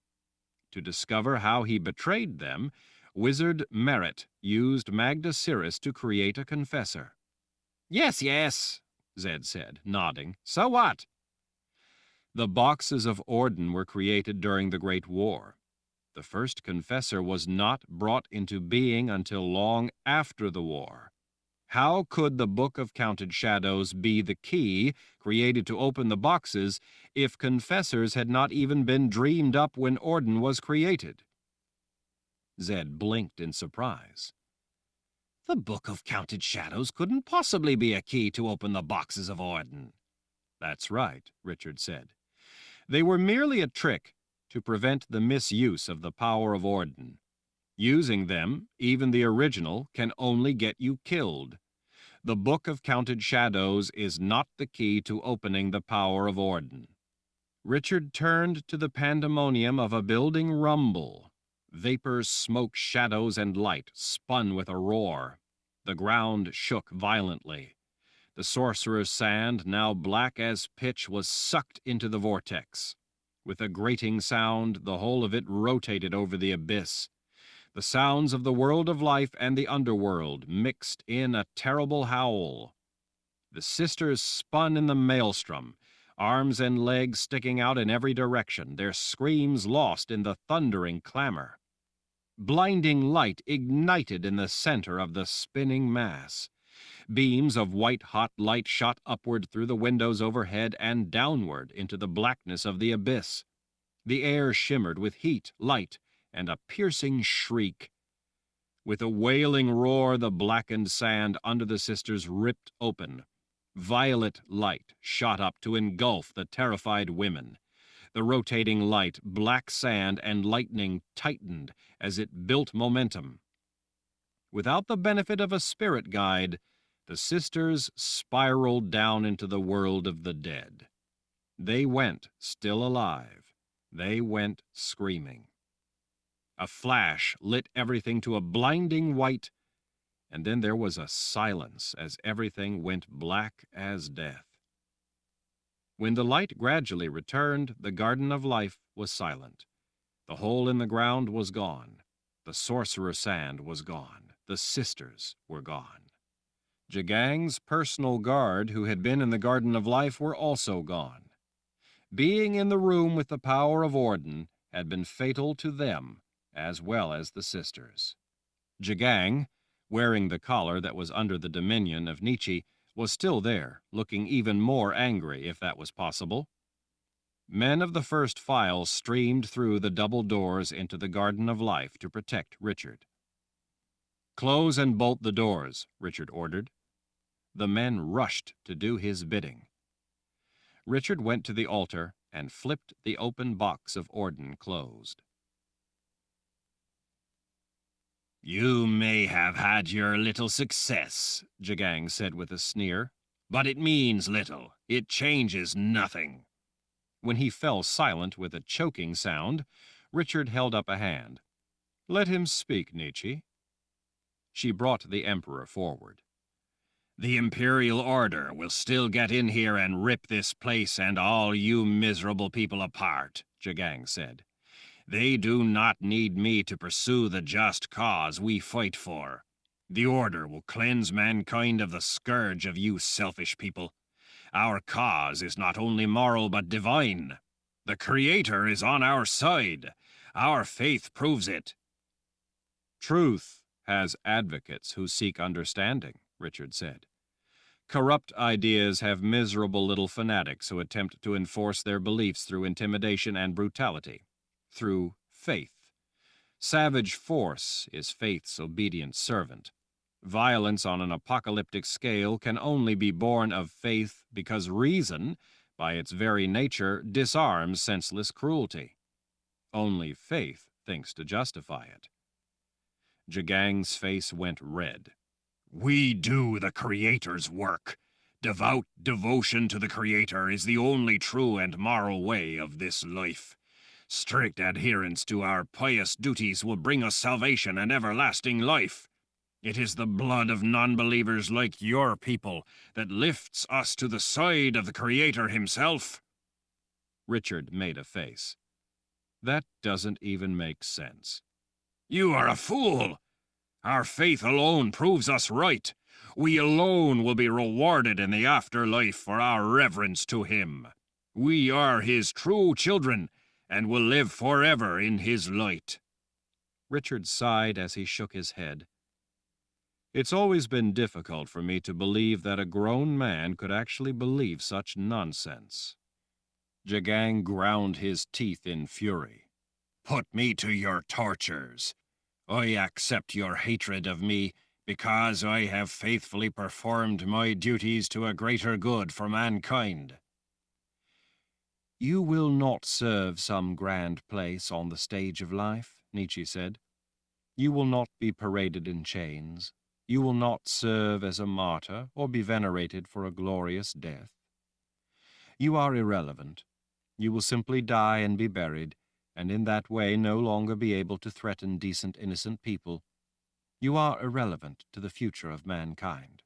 To discover how he betrayed them, Wizard Merit used Magda Cirrus to create a confessor. Yes, yes, Zed said, nodding. So what? The boxes of Orden were created during the Great War. The first confessor was not brought into being until long after the war. How could the Book of Counted Shadows be the key created to open the boxes if confessors had not even been dreamed up when Orden was created? Zed blinked in surprise. The Book of Counted Shadows couldn't possibly be a key to open the boxes of Orden. That's right, Richard said. They were merely a trick to prevent the misuse of the power of Orden. Using them, even the original, can only get you killed. The Book of Counted Shadows is not the key to opening the power of Orden. Richard turned to the pandemonium of a building rumble. Vapors, smoke, shadows, and light spun with a roar. The ground shook violently. The sorcerer's sand, now black as pitch, was sucked into the vortex. With a grating sound, the whole of it rotated over the abyss. The sounds of the world of life and the underworld mixed in a terrible howl. The sisters spun in the maelstrom, arms and legs sticking out in every direction, their screams lost in the thundering clamor. Blinding light ignited in the center of the spinning mass. Beams of white-hot light shot upward through the windows overhead and downward into the blackness of the abyss. The air shimmered with heat, light, and a piercing shriek. With a wailing roar, the blackened sand under the sisters ripped open. Violet light shot up to engulf the terrified women. The rotating light, black sand, and lightning tightened as it built momentum. Without the benefit of a spirit guide, the sisters spiraled down into the world of the dead. They went still alive. They went screaming. A flash lit everything to a blinding white, and then there was a silence as everything went black as death. When the light gradually returned, the Garden of Life was silent. The hole in the ground was gone. The sorcerer's sand was gone. The sisters were gone. Jagang's personal guard, who had been in the Garden of Life, were also gone. Being in the room with the power of Orden had been fatal to them as well as the sisters. Jagang, wearing the collar that was under the dominion of Nietzsche, was still there, looking even more angry, if that was possible. Men of the first file streamed through the double doors into the Garden of Life to protect Richard. "Close and bolt the doors," Richard ordered. The men rushed to do his bidding. Richard went to the altar and flipped the open box of Orden closed. "You may have had your little success," Jagang said with a sneer, "but it means little. It changes nothing." When he fell silent with a choking sound, Richard held up a hand. "Let him speak, Nietzsche." She brought the Emperor forward. "The Imperial Order will still get in here and rip this place and all you miserable people apart," Jagang said. "They do not need me to pursue the just cause we fight for. The Order will cleanse mankind of the scourge of you selfish people. Our cause is not only moral but divine. The Creator is on our side. Our faith proves it." "Truth has advocates who seek understanding," Richard said. "Corrupt ideas have miserable little fanatics who attempt to enforce their beliefs through intimidation and brutality, through faith. Savage force is faith's obedient servant. Violence on an apocalyptic scale can only be born of faith because reason, by its very nature, disarms senseless cruelty. Only faith thinks to justify it." Jagang's face went red. "We do the Creator's work. Devout devotion to the Creator is the only true and moral way of this life. Strict adherence to our pious duties will bring us salvation and everlasting life. It is the blood of non-believers like your people that lifts us to the side of the Creator himself." Richard made a face. "That doesn't even make sense." "You are a fool! Our faith alone proves us right. We alone will be rewarded in the afterlife for our reverence to him. We are his true children, and will live forever in his light." Richard sighed as he shook his head. "It's always been difficult for me to believe that a grown man could actually believe such nonsense." Jagang ground his teeth in fury. "Put me to your tortures. I accept your hatred of me because I have faithfully performed my duties to a greater good for mankind." "You will not serve some grand place on the stage of life," Nietzsche said. "You will not be paraded in chains. You will not serve as a martyr or be venerated for a glorious death. You are irrelevant. You will simply die and be buried, and in that way no longer be able to threaten decent, innocent people. You are irrelevant to the future of mankind."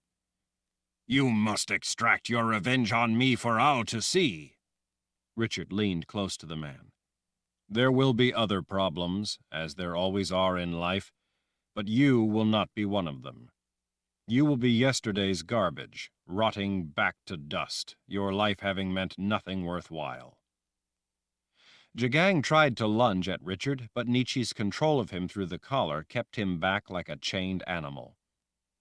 "You must extract your revenge on me for all to see." Richard leaned close to the man. "There will be other problems, as there always are in life, but you will not be one of them. You will be yesterday's garbage, rotting back to dust, your life having meant nothing worthwhile." Jagang tried to lunge at Richard, but Nietzsche's control of him through the collar kept him back like a chained animal.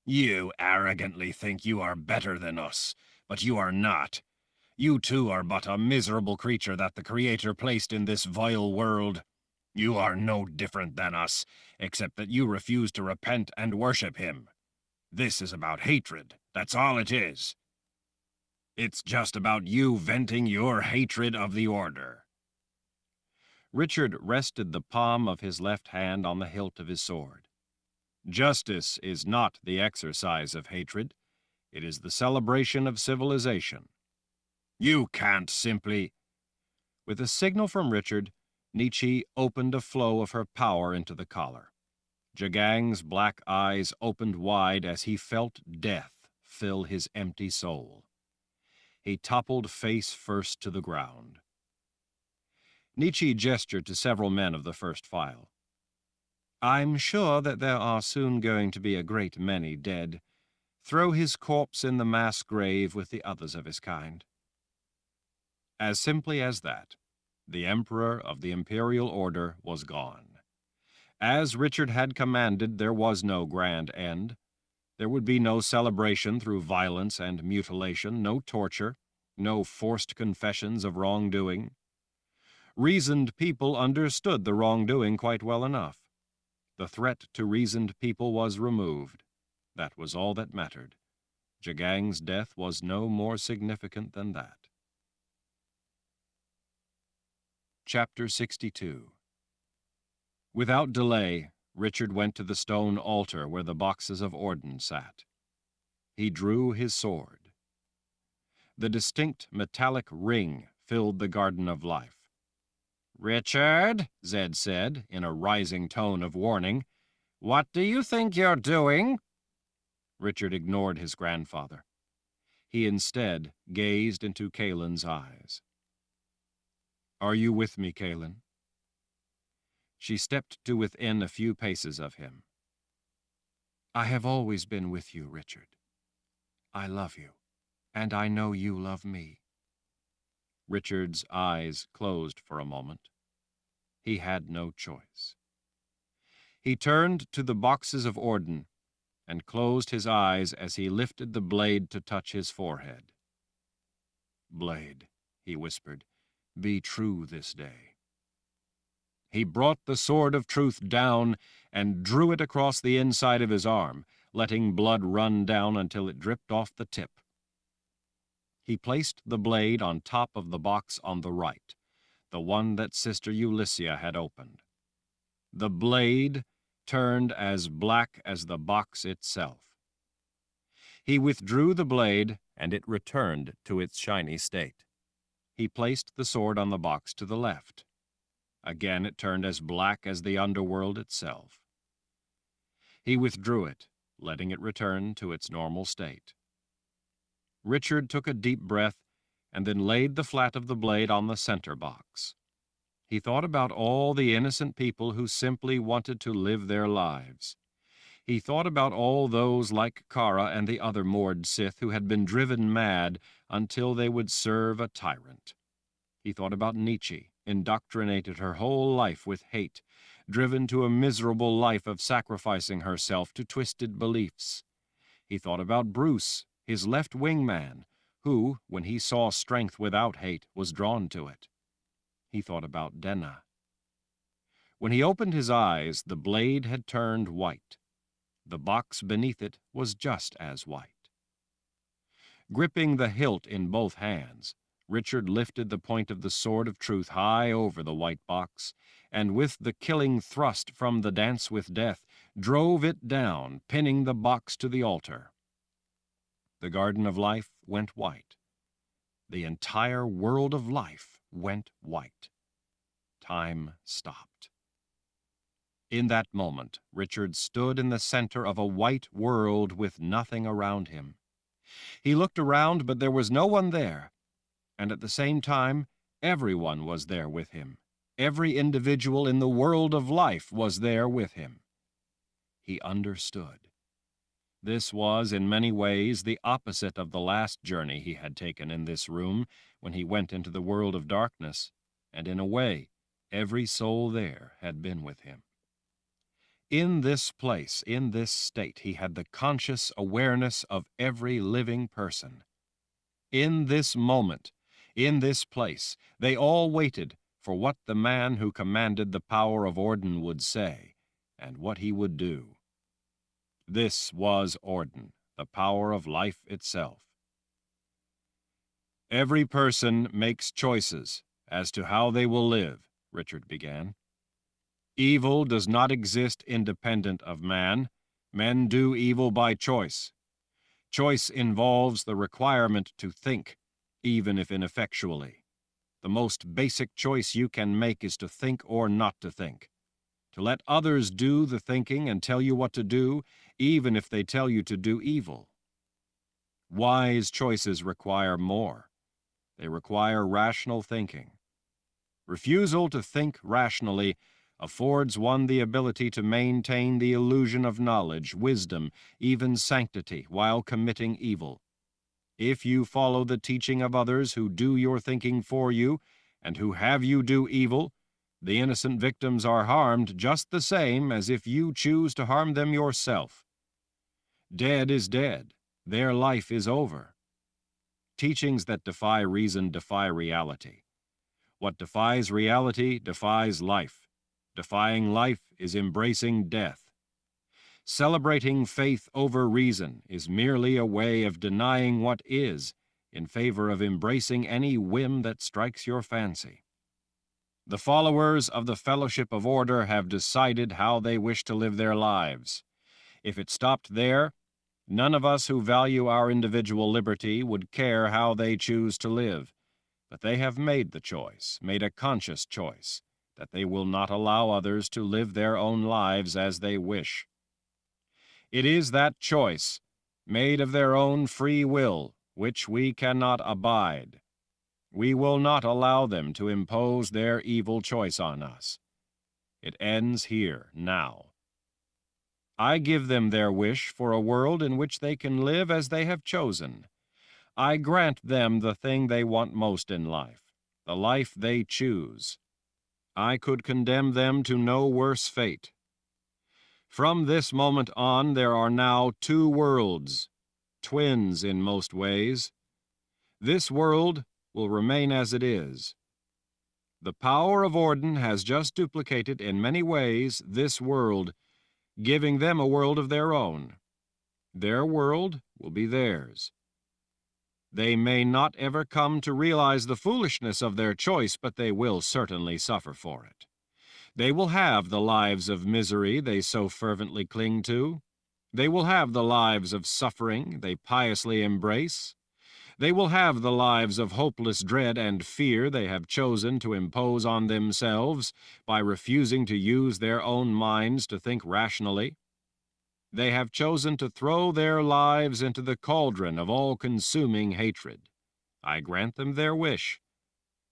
"You arrogantly think you are better than us, but you are not. You too are but a miserable creature that the Creator placed in this vile world. You are no different than us, except that you refuse to repent and worship him. This is about hatred, that's all it is. It's just about you venting your hatred of the Order." Richard rested the palm of his left hand on the hilt of his sword. "Justice is not the exercise of hatred. It is the celebration of civilization." "You can't simply—" With a signal from Richard, Nietzsche opened a flow of her power into the collar. Jagang's black eyes opened wide as he felt death fill his empty soul. He toppled face first to the ground. Nietzsche gestured to several men of the first file. "I'm sure that there are soon going to be a great many dead. Throw his corpse in the mass grave with the others of his kind." As simply as that, the Emperor of the Imperial Order was gone. As Richard had commanded, there was no grand end. There would be no celebration through violence and mutilation, no torture, no forced confessions of wrongdoing. Reasoned people understood the wrongdoing quite well enough. The threat to reasoned people was removed. That was all that mattered. Jagang's death was no more significant than that. Chapter 62. Without delay, Richard went to the stone altar where the boxes of Orden sat. He drew his sword. The distinct metallic ring filled the Garden of Life. "Richard," Zed said, in a rising tone of warning, "what do you think you're doing?" Richard ignored his grandfather. He instead gazed into Kahlan's eyes. "Are you with me, Kahlan?" She stepped to within a few paces of him. "I have always been with you, Richard. I love you, and I know you love me." Richard's eyes closed for a moment. He had no choice. He turned to the boxes of Orden and closed his eyes as he lifted the blade to touch his forehead. "Blade," he whispered, "be true this day." He brought the sword of truth down and drew it across the inside of his arm, letting blood run down until it dripped off the tip. He placed the blade on top of the box on the right, the one that Sister Ulyssia had opened. The blade turned as black as the box itself. He withdrew the blade, and it returned to its shiny state. He placed the sword on the box to the left. Again it turned as black as the underworld itself. He withdrew it, letting it return to its normal state. Richard took a deep breath and then laid the flat of the blade on the center box. He thought about all the innocent people who simply wanted to live their lives. He thought about all those like Kara and the other Mord Sith who had been driven mad until they would serve a tyrant. He thought about Nietzsche, indoctrinated her whole life with hate, driven to a miserable life of sacrificing herself to twisted beliefs. He thought about Bruce, his left-wing man, who, when he saw strength without hate, was drawn to it. He thought about Denna. When he opened his eyes, the blade had turned white. The box beneath it was just as white. Gripping the hilt in both hands, Richard lifted the point of the sword of truth high over the white box, and with the killing thrust from the Dance with Death, drove it down, pinning the box to the altar. The Garden of Life went white. The entire world of life went white. Time stopped. In that moment, Richard stood in the center of a white world with nothing around him. He looked around, but there was no one there, and at the same time, everyone was there with him. Every individual in the world of life was there with him. He understood. This was, in many ways, the opposite of the last journey he had taken in this room when he went into the world of darkness, and in a way, every soul there had been with him. In this place, in this state, he had the conscious awareness of every living person. In this moment, in this place, they all waited for what the man who commanded the power of Orden would say, and what he would do. This was Orden, the power of life itself. Every person makes choices as to how they will live, Richard began. Evil does not exist independent of man. Men do evil by choice. Choice involves the requirement to think, even if ineffectually. The most basic choice you can make is to think or not to think. To let others do the thinking and tell you what to do, even if they tell you to do evil. Wise choices require more. They require rational thinking. Refusal to think rationally affords one the ability to maintain the illusion of knowledge, wisdom, even sanctity, while committing evil. If you follow the teaching of others who do your thinking for you, and who have you do evil, the innocent victims are harmed just the same as if you choose to harm them yourself. Dead is dead. Their life is over. Teachings that defy reason defy reality. What defies reality defies life. Defying life is embracing death. Celebrating faith over reason is merely a way of denying what is in favor of embracing any whim that strikes your fancy. The followers of the Fellowship of Order have decided how they wish to live their lives. If it stopped there, none of us who value our individual liberty would care how they choose to live. But they have made the choice, made a conscious choice, that they will not allow others to live their own lives as they wish. It is that choice, made of their own free will, which we cannot abide. We will not allow them to impose their evil choice on us. It ends here, now. I give them their wish for a world in which they can live as they have chosen. I grant them the thing they want most in life, the life they choose. I could condemn them to no worse fate. From this moment on, there are now two worlds, twins in most ways. This world will remain as it is. The power of Orden has just duplicated in many ways this world, giving them a world of their own. Their world will be theirs. They may not ever come to realize the foolishness of their choice, but they will certainly suffer for it. They will have the lives of misery they so fervently cling to. They will have the lives of suffering they piously embrace. They will have the lives of hopeless dread and fear they have chosen to impose on themselves by refusing to use their own minds to think rationally. They have chosen to throw their lives into the cauldron of all-consuming hatred. I grant them their wish.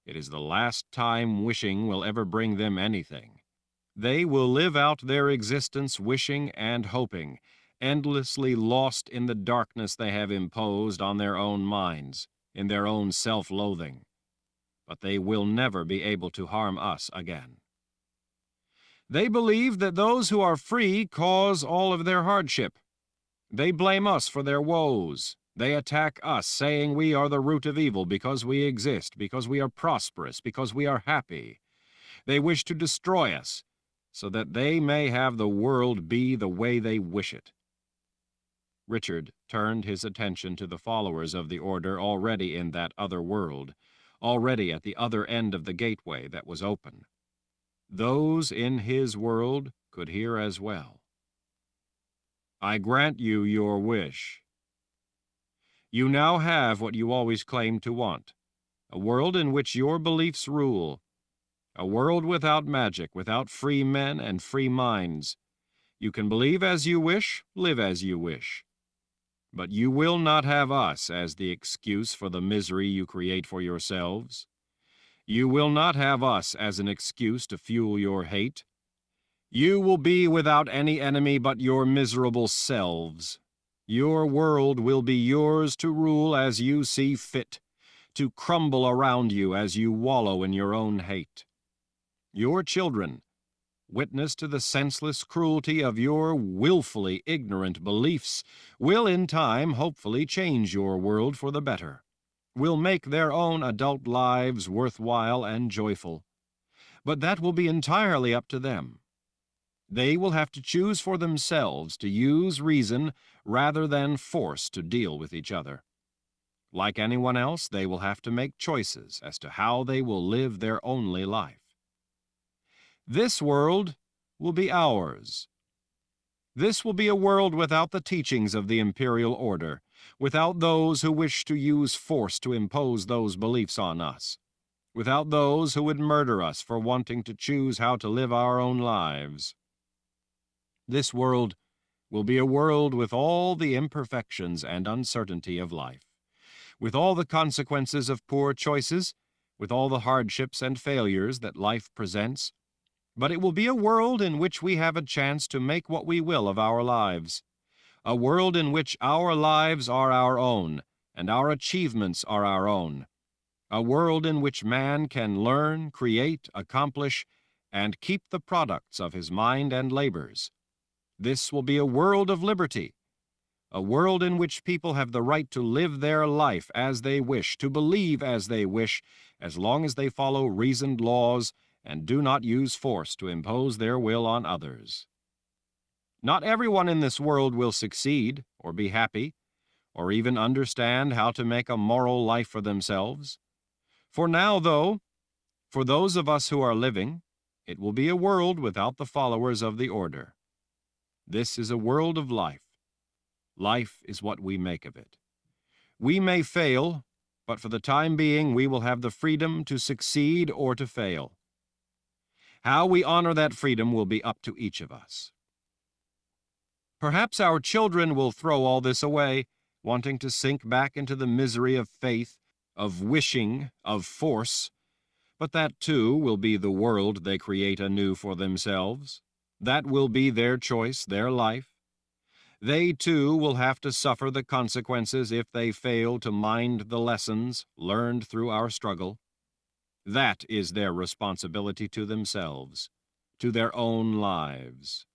It is the last time wishing will ever bring them anything. They will live out their existence wishing and hoping, endlessly lost in the darkness they have imposed on their own minds, in their own self-loathing. But they will never be able to harm us again. They believe that those who are free cause all of their hardship. They blame us for their woes. They attack us, saying we are the root of evil because we exist, because we are prosperous, because we are happy. They wish to destroy us, so that they may have the world be the way they wish it. Richard turned his attention to the followers of the order already in that other world, already at the other end of the gateway that was open. Those in his world could hear as well. I grant you your wish. You now have what you always claimed to want, a world in which your beliefs rule, a world without magic, without free men and free minds. You can believe as you wish, live as you wish. But you will not have us as the excuse for the misery you create for yourselves. You will not have us as an excuse to fuel your hate. You will be without any enemy but your miserable selves. Your world will be yours to rule as you see fit, to crumble around you as you wallow in your own hate. Your children, witness to the senseless cruelty of your willfully ignorant beliefs, will in time hopefully change your world for the better, will make their own adult lives worthwhile and joyful. But that will be entirely up to them. They will have to choose for themselves to use reason rather than force to deal with each other. Like anyone else, they will have to make choices as to how they will live their only life. This world will be ours. This will be a world without the teachings of the imperial order, without those who wish to use force to impose those beliefs on us, without those who would murder us for wanting to choose how to live our own lives. This world will be a world with all the imperfections and uncertainty of life, with all the consequences of poor choices, with all the hardships and failures that life presents. But it will be a world in which we have a chance to make what we will of our lives, a world in which our lives are our own and our achievements are our own, a world in which man can learn, create, accomplish, and keep the products of his mind and labors. This will be a world of liberty, a world in which people have the right to live their life as they wish, to believe as they wish, as long as they follow reasoned laws and do not use force to impose their will on others. Not everyone in this world will succeed or be happy, or even understand how to make a moral life for themselves. For now, though, for those of us who are living, it will be a world without the followers of the order. This is a world of life. Life is what we make of it. We may fail, but for the time being we will have the freedom to succeed or to fail. How we honor that freedom will be up to each of us. Perhaps our children will throw all this away, wanting to sink back into the misery of faith, of wishing, of force, but that too will be the world they create anew for themselves. That will be their choice, their life. They too will have to suffer the consequences if they fail to mind the lessons learned through our struggle. That is their responsibility to themselves, to their own lives.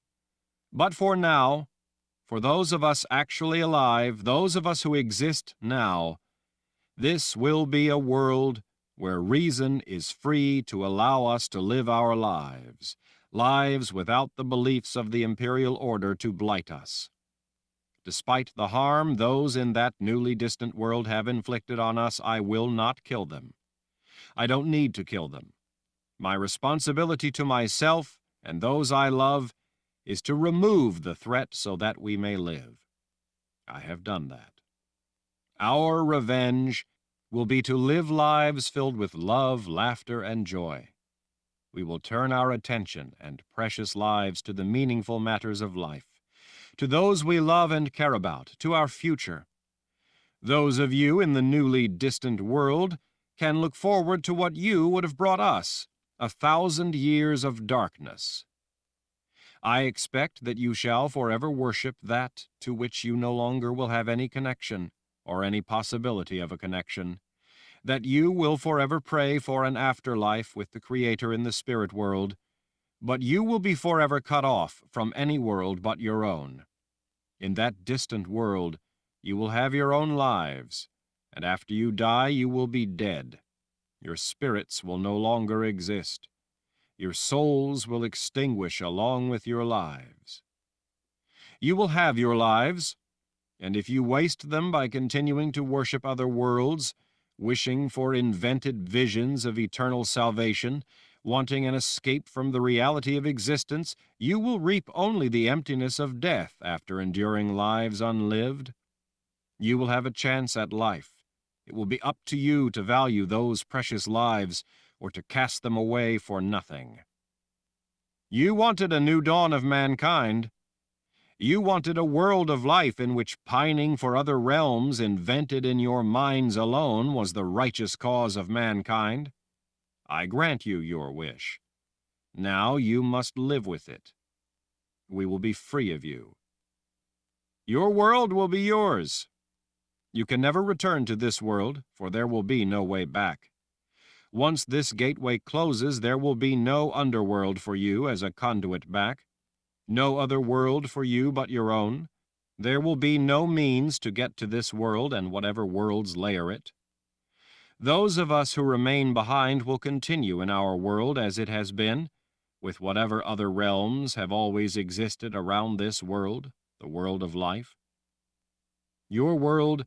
But for now, for those of us actually alive, those of us who exist now, this will be a world where reason is free to allow us to live our lives, lives without the beliefs of the imperial order to blight us. Despite the harm those in that newly distant world have inflicted on us, I will not kill them. I don't need to kill them. My responsibility to myself and those I love is to remove the threat so that we may live. I have done that. Our revenge will be to live lives filled with love, laughter, and joy. We will turn our attention and precious lives to the meaningful matters of life, to those we love and care about, to our future. Those of you in the newly distant world can look forward to what you would have brought us, 1,000 years of darkness. I expect that you shall forever worship that to which you no longer will have any connection, or any possibility of a connection, that you will forever pray for an afterlife with the Creator in the spirit world, but you will be forever cut off from any world but your own. In that distant world, you will have your own lives, and after you die, you will be dead. Your spirits will no longer exist. Your souls will extinguish along with your lives. You will have your lives, and if you waste them by continuing to worship other worlds, wishing for invented visions of eternal salvation, wanting an escape from the reality of existence, you will reap only the emptiness of death after enduring lives unlived. You will have a chance at life. It will be up to you to value those precious lives or to cast them away for nothing. You wanted a new dawn of mankind. You wanted a world of life in which pining for other realms invented in your minds alone was the righteous cause of mankind. I grant you your wish. Now you must live with it. We will be free of you. Your world will be yours. You can never return to this world, for there will be no way back. Once this gateway closes, there will be no underworld for you as a conduit back. No other world for you but your own. There will be no means to get to this world and whatever worlds layer it. Those of us who remain behind will continue in our world as it has been, with whatever other realms have always existed around this world, the world of life. Your world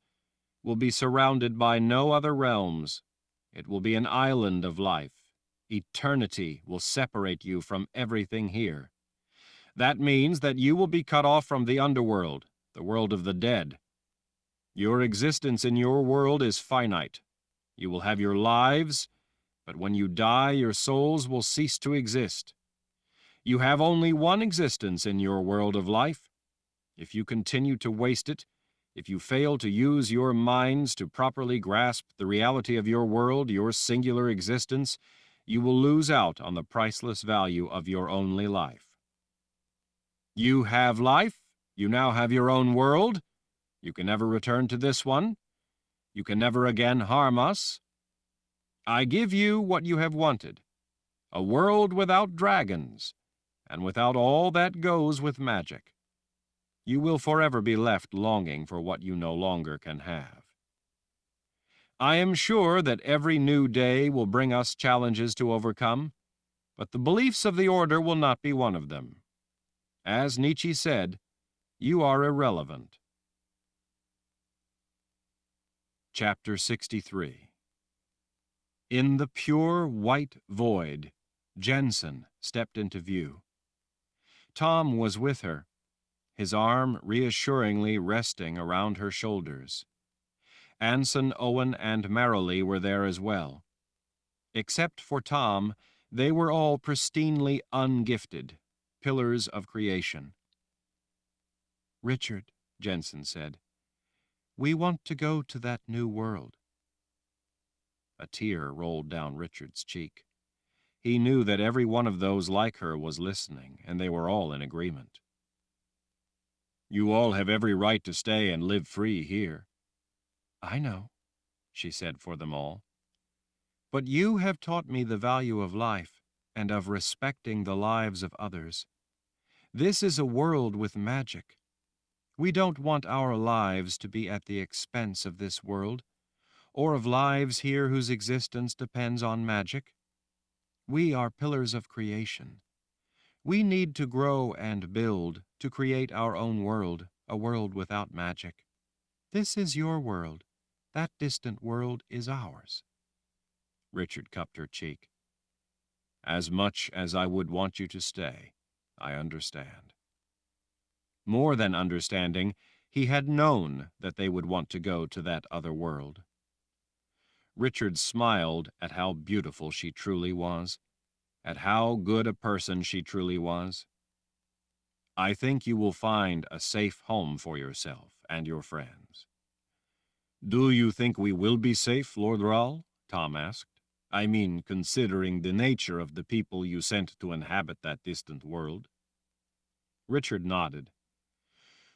will be surrounded by no other realms. It will be an island of life. Eternity will separate you from everything here. That means that you will be cut off from the underworld, the world of the dead. Your existence in your world is finite. You will have your lives, but when you die, your souls will cease to exist. You have only one existence in your world of life. If you continue to waste it, if you fail to use your minds to properly grasp the reality of your world, your singular existence, you will lose out on the priceless value of your only life. You have life. You now have your own world. You can never return to this one. You can never again harm us. I give you what you have wanted, a world without dragons, and without all that goes with magic. You will forever be left longing for what you no longer can have. I am sure that every new day will bring us challenges to overcome, but the beliefs of the order will not be one of them. As Nietzsche said, you are irrelevant. Chapter 63. In the pure white void, Jensen stepped into view. Tom was with her, his arm reassuringly resting around her shoulders. Anson, Owen, and Marilee were there as well. Except for Tom, they were all pristinely ungifted, pillars of creation. Richard, Jensen said, we want to go to that new world. A tear rolled down Richard's cheek. He knew that every one of those like her was listening, and they were all in agreement. You all have every right to stay and live free here. I know, she said for them all. But you have taught me the value of life and of respecting the lives of others. This is a world with magic. We don't want our lives to be at the expense of this world, or of lives here whose existence depends on magic. We are pillars of creation. We need to grow and build to create our own world, a world without magic. This is your world. That distant world is ours. Richard cupped her cheek. As much as I would want you to stay, I understand. More than understanding, he had known that they would want to go to that other world. Richard smiled at how beautiful she truly was, at how good a person she truly was. I think you will find a safe home for yourself and your friends." "Do you think we will be safe, Lord Rahl?" Tom asked. "I mean, considering the nature of the people you sent to inhabit that distant world." Richard nodded.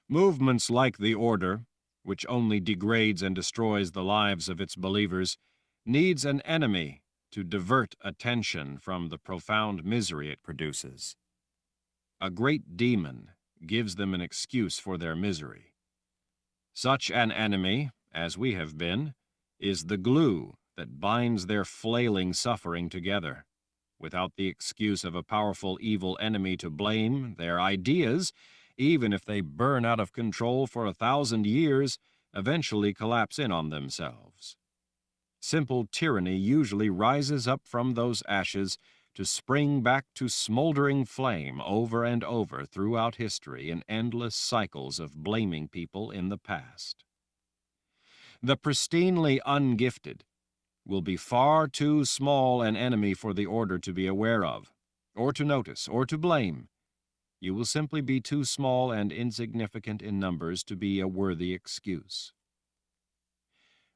"Movements like the Order, which only degrades and destroys the lives of its believers, needs an enemy to divert attention from the profound misery it produces. A great demon gives them an excuse for their misery. Such an enemy, as we have been, is the glue that binds their flailing suffering together. Without the excuse of a powerful evil enemy to blame, their ideas, even if they burn out of control for 1,000 years, eventually collapse in on themselves. Simple tyranny usually rises up from those ashes to spring back to smoldering flame over and over throughout history in endless cycles of blaming people in the past. The pristinely ungifted will be far too small an enemy for the Order to be aware of, or to notice, or to blame. You will simply be too small and insignificant in numbers to be a worthy excuse."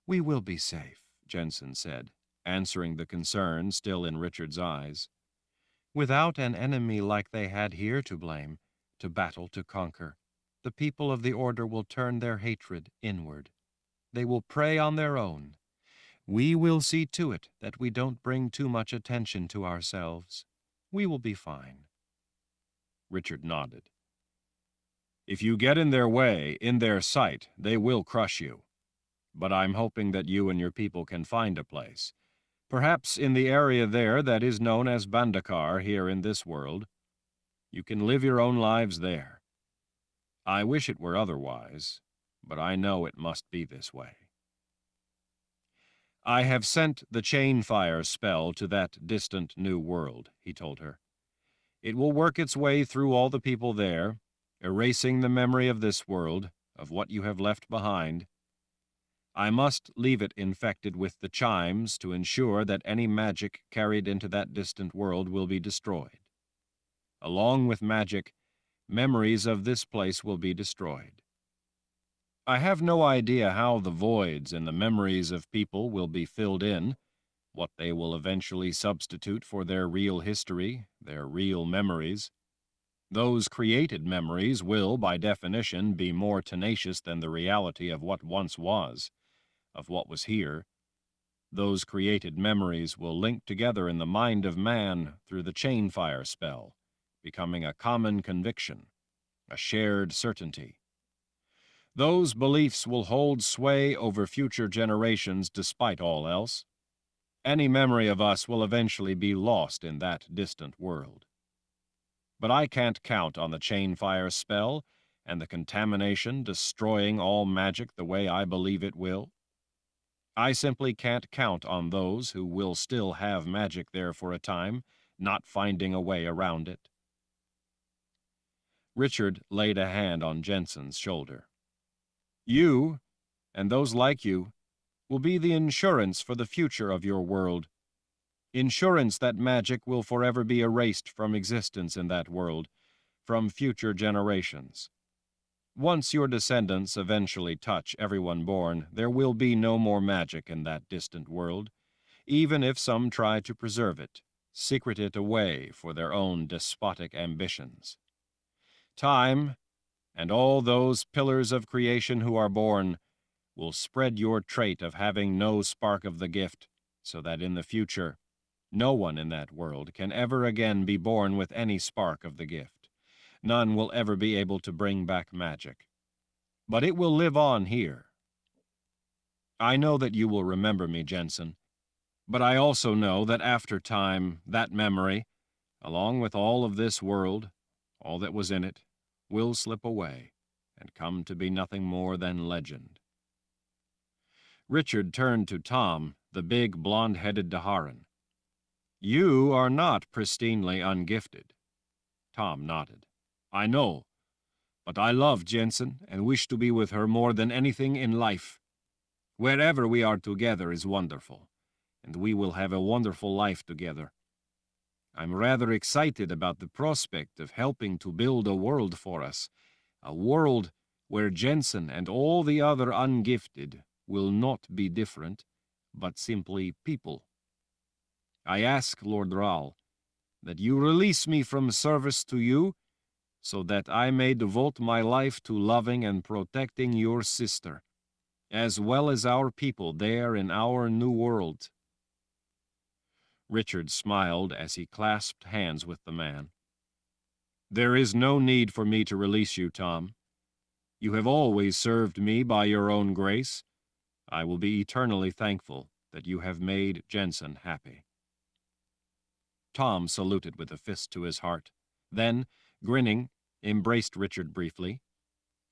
"We will be safe," Jensen said, answering the concern still in Richard's eyes. "Without an enemy like they had here to blame, to battle, to conquer, the people of the Order will turn their hatred inward. They will prey on their own. We will see to it that we don't bring too much attention to ourselves. We will be fine." Richard nodded. "If you get in their way, in their sight, they will crush you. But I'm hoping that you and your people can find a place. Perhaps in the area there that is known as Bandakar here in this world. You can live your own lives there. I wish it were otherwise, but I know it must be this way." "I have sent the chain fire spell to that distant new world," he told her. "It will work its way through all the people there, erasing the memory of this world, of what you have left behind. I must leave it infected with the chimes to ensure that any magic carried into that distant world will be destroyed. Along with magic, memories of this place will be destroyed. I have no idea how the voids in the memories of people will be filled in, what they will eventually substitute for their real history, their real memories. Those created memories will, by definition, be more tenacious than the reality of what once was, of what was here. Those created memories will link together in the mind of man through the chain fire spell, becoming a common conviction, a shared certainty. Those beliefs will hold sway over future generations despite all else. Any memory of us will eventually be lost in that distant world. But I can't count on the chain fire spell and the contamination destroying all magic the way I believe it will. I simply can't count on those who will still have magic there for a time, not finding a way around it." Richard laid a hand on Jensen's shoulder. "You, and those like you, will be the insurance for the future of your world. Insurance that magic will forever be erased from existence in that world, from future generations. Once your descendants eventually touch everyone born, there will be no more magic in that distant world, even if some try to preserve it, secret it away for their own despotic ambitions. Time, and all those pillars of creation who are born, will spread your trait of having no spark of the gift, so that in the future, no one in that world can ever again be born with any spark of the gift. None will ever be able to bring back magic. But it will live on here. I know that you will remember me, Jensen, but I also know that after time, that memory, along with all of this world, all that was in it, will slip away and come to be nothing more than legend." Richard turned to Tom, the big blonde-headed Daharan. "You are not pristinely ungifted." Tom nodded. "I know, but I love Jensen and wish to be with her more than anything in life. Wherever we are together is wonderful, and we will have a wonderful life together. I'm rather excited about the prospect of helping to build a world for us, a world where Jensen and all the other ungifted will not be different, but simply people. I ask, Lord Rahl, that you release me from service to you, so that I may devote my life to loving and protecting your sister, as well as our people there in our new world." Richard smiled as he clasped hands with the man. "There is no need for me to release you, Tom. You have always served me by your own grace. I will be eternally thankful that you have made Jensen happy." Tom saluted with a fist to his heart, then, grinning, embraced Richard briefly.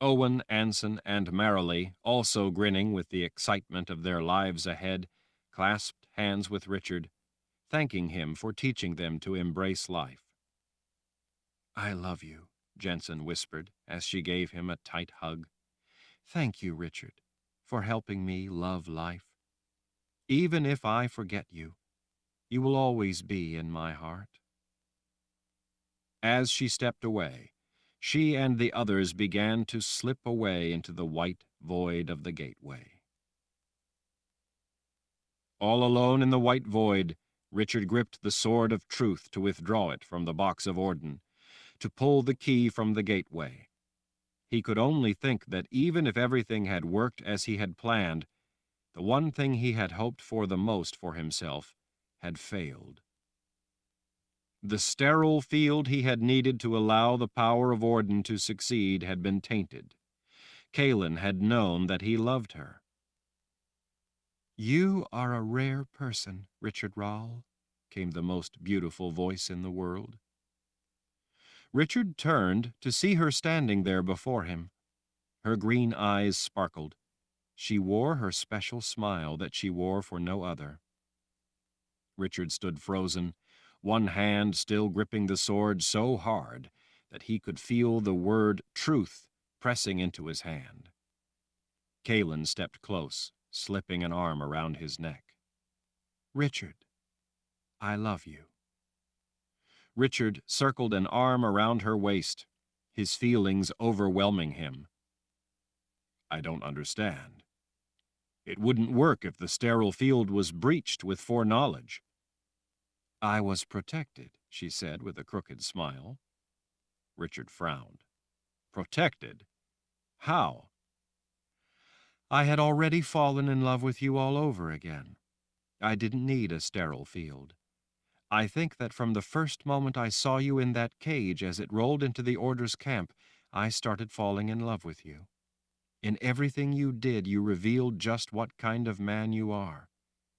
Owen, Anson, and Marilee, also grinning with the excitement of their lives ahead, clasped hands with Richard, thanking him for teaching them to embrace life. "I love you," Jensen whispered as she gave him a tight hug. "Thank you, Richard, for helping me love life. Even if I forget you, you will always be in my heart." As she stepped away, she and the others began to slip away into the white void of the gateway. All alone in the white void, Richard gripped the sword of truth to withdraw it from the box of Orden, to pull the key from the gateway. He could only think that even if everything had worked as he had planned, the one thing he had hoped for the most for himself had failed. The sterile field he had needed to allow the power of Orden to succeed had been tainted. Kahlan had known that he loved her. "You are a rare person, Richard Rahl," came the most beautiful voice in the world. Richard turned to see her standing there before him. Her green eyes sparkled. She wore her special smile that she wore for no other. Richard stood frozen, one hand still gripping the sword so hard that he could feel the word truth pressing into his hand. Kahlan stepped close, slipping an arm around his neck. "Richard, I love you." Richard circled an arm around her waist, his feelings overwhelming him. "I don't understand. It wouldn't work if the sterile field was breached with foreknowledge." "I was protected," she said with a crooked smile. Richard frowned. "Protected? How?" "I had already fallen in love with you all over again. I didn't need a sterile field. I think that from the first moment I saw you in that cage as it rolled into the Order's camp, I started falling in love with you. In everything you did, you revealed just what kind of man you are.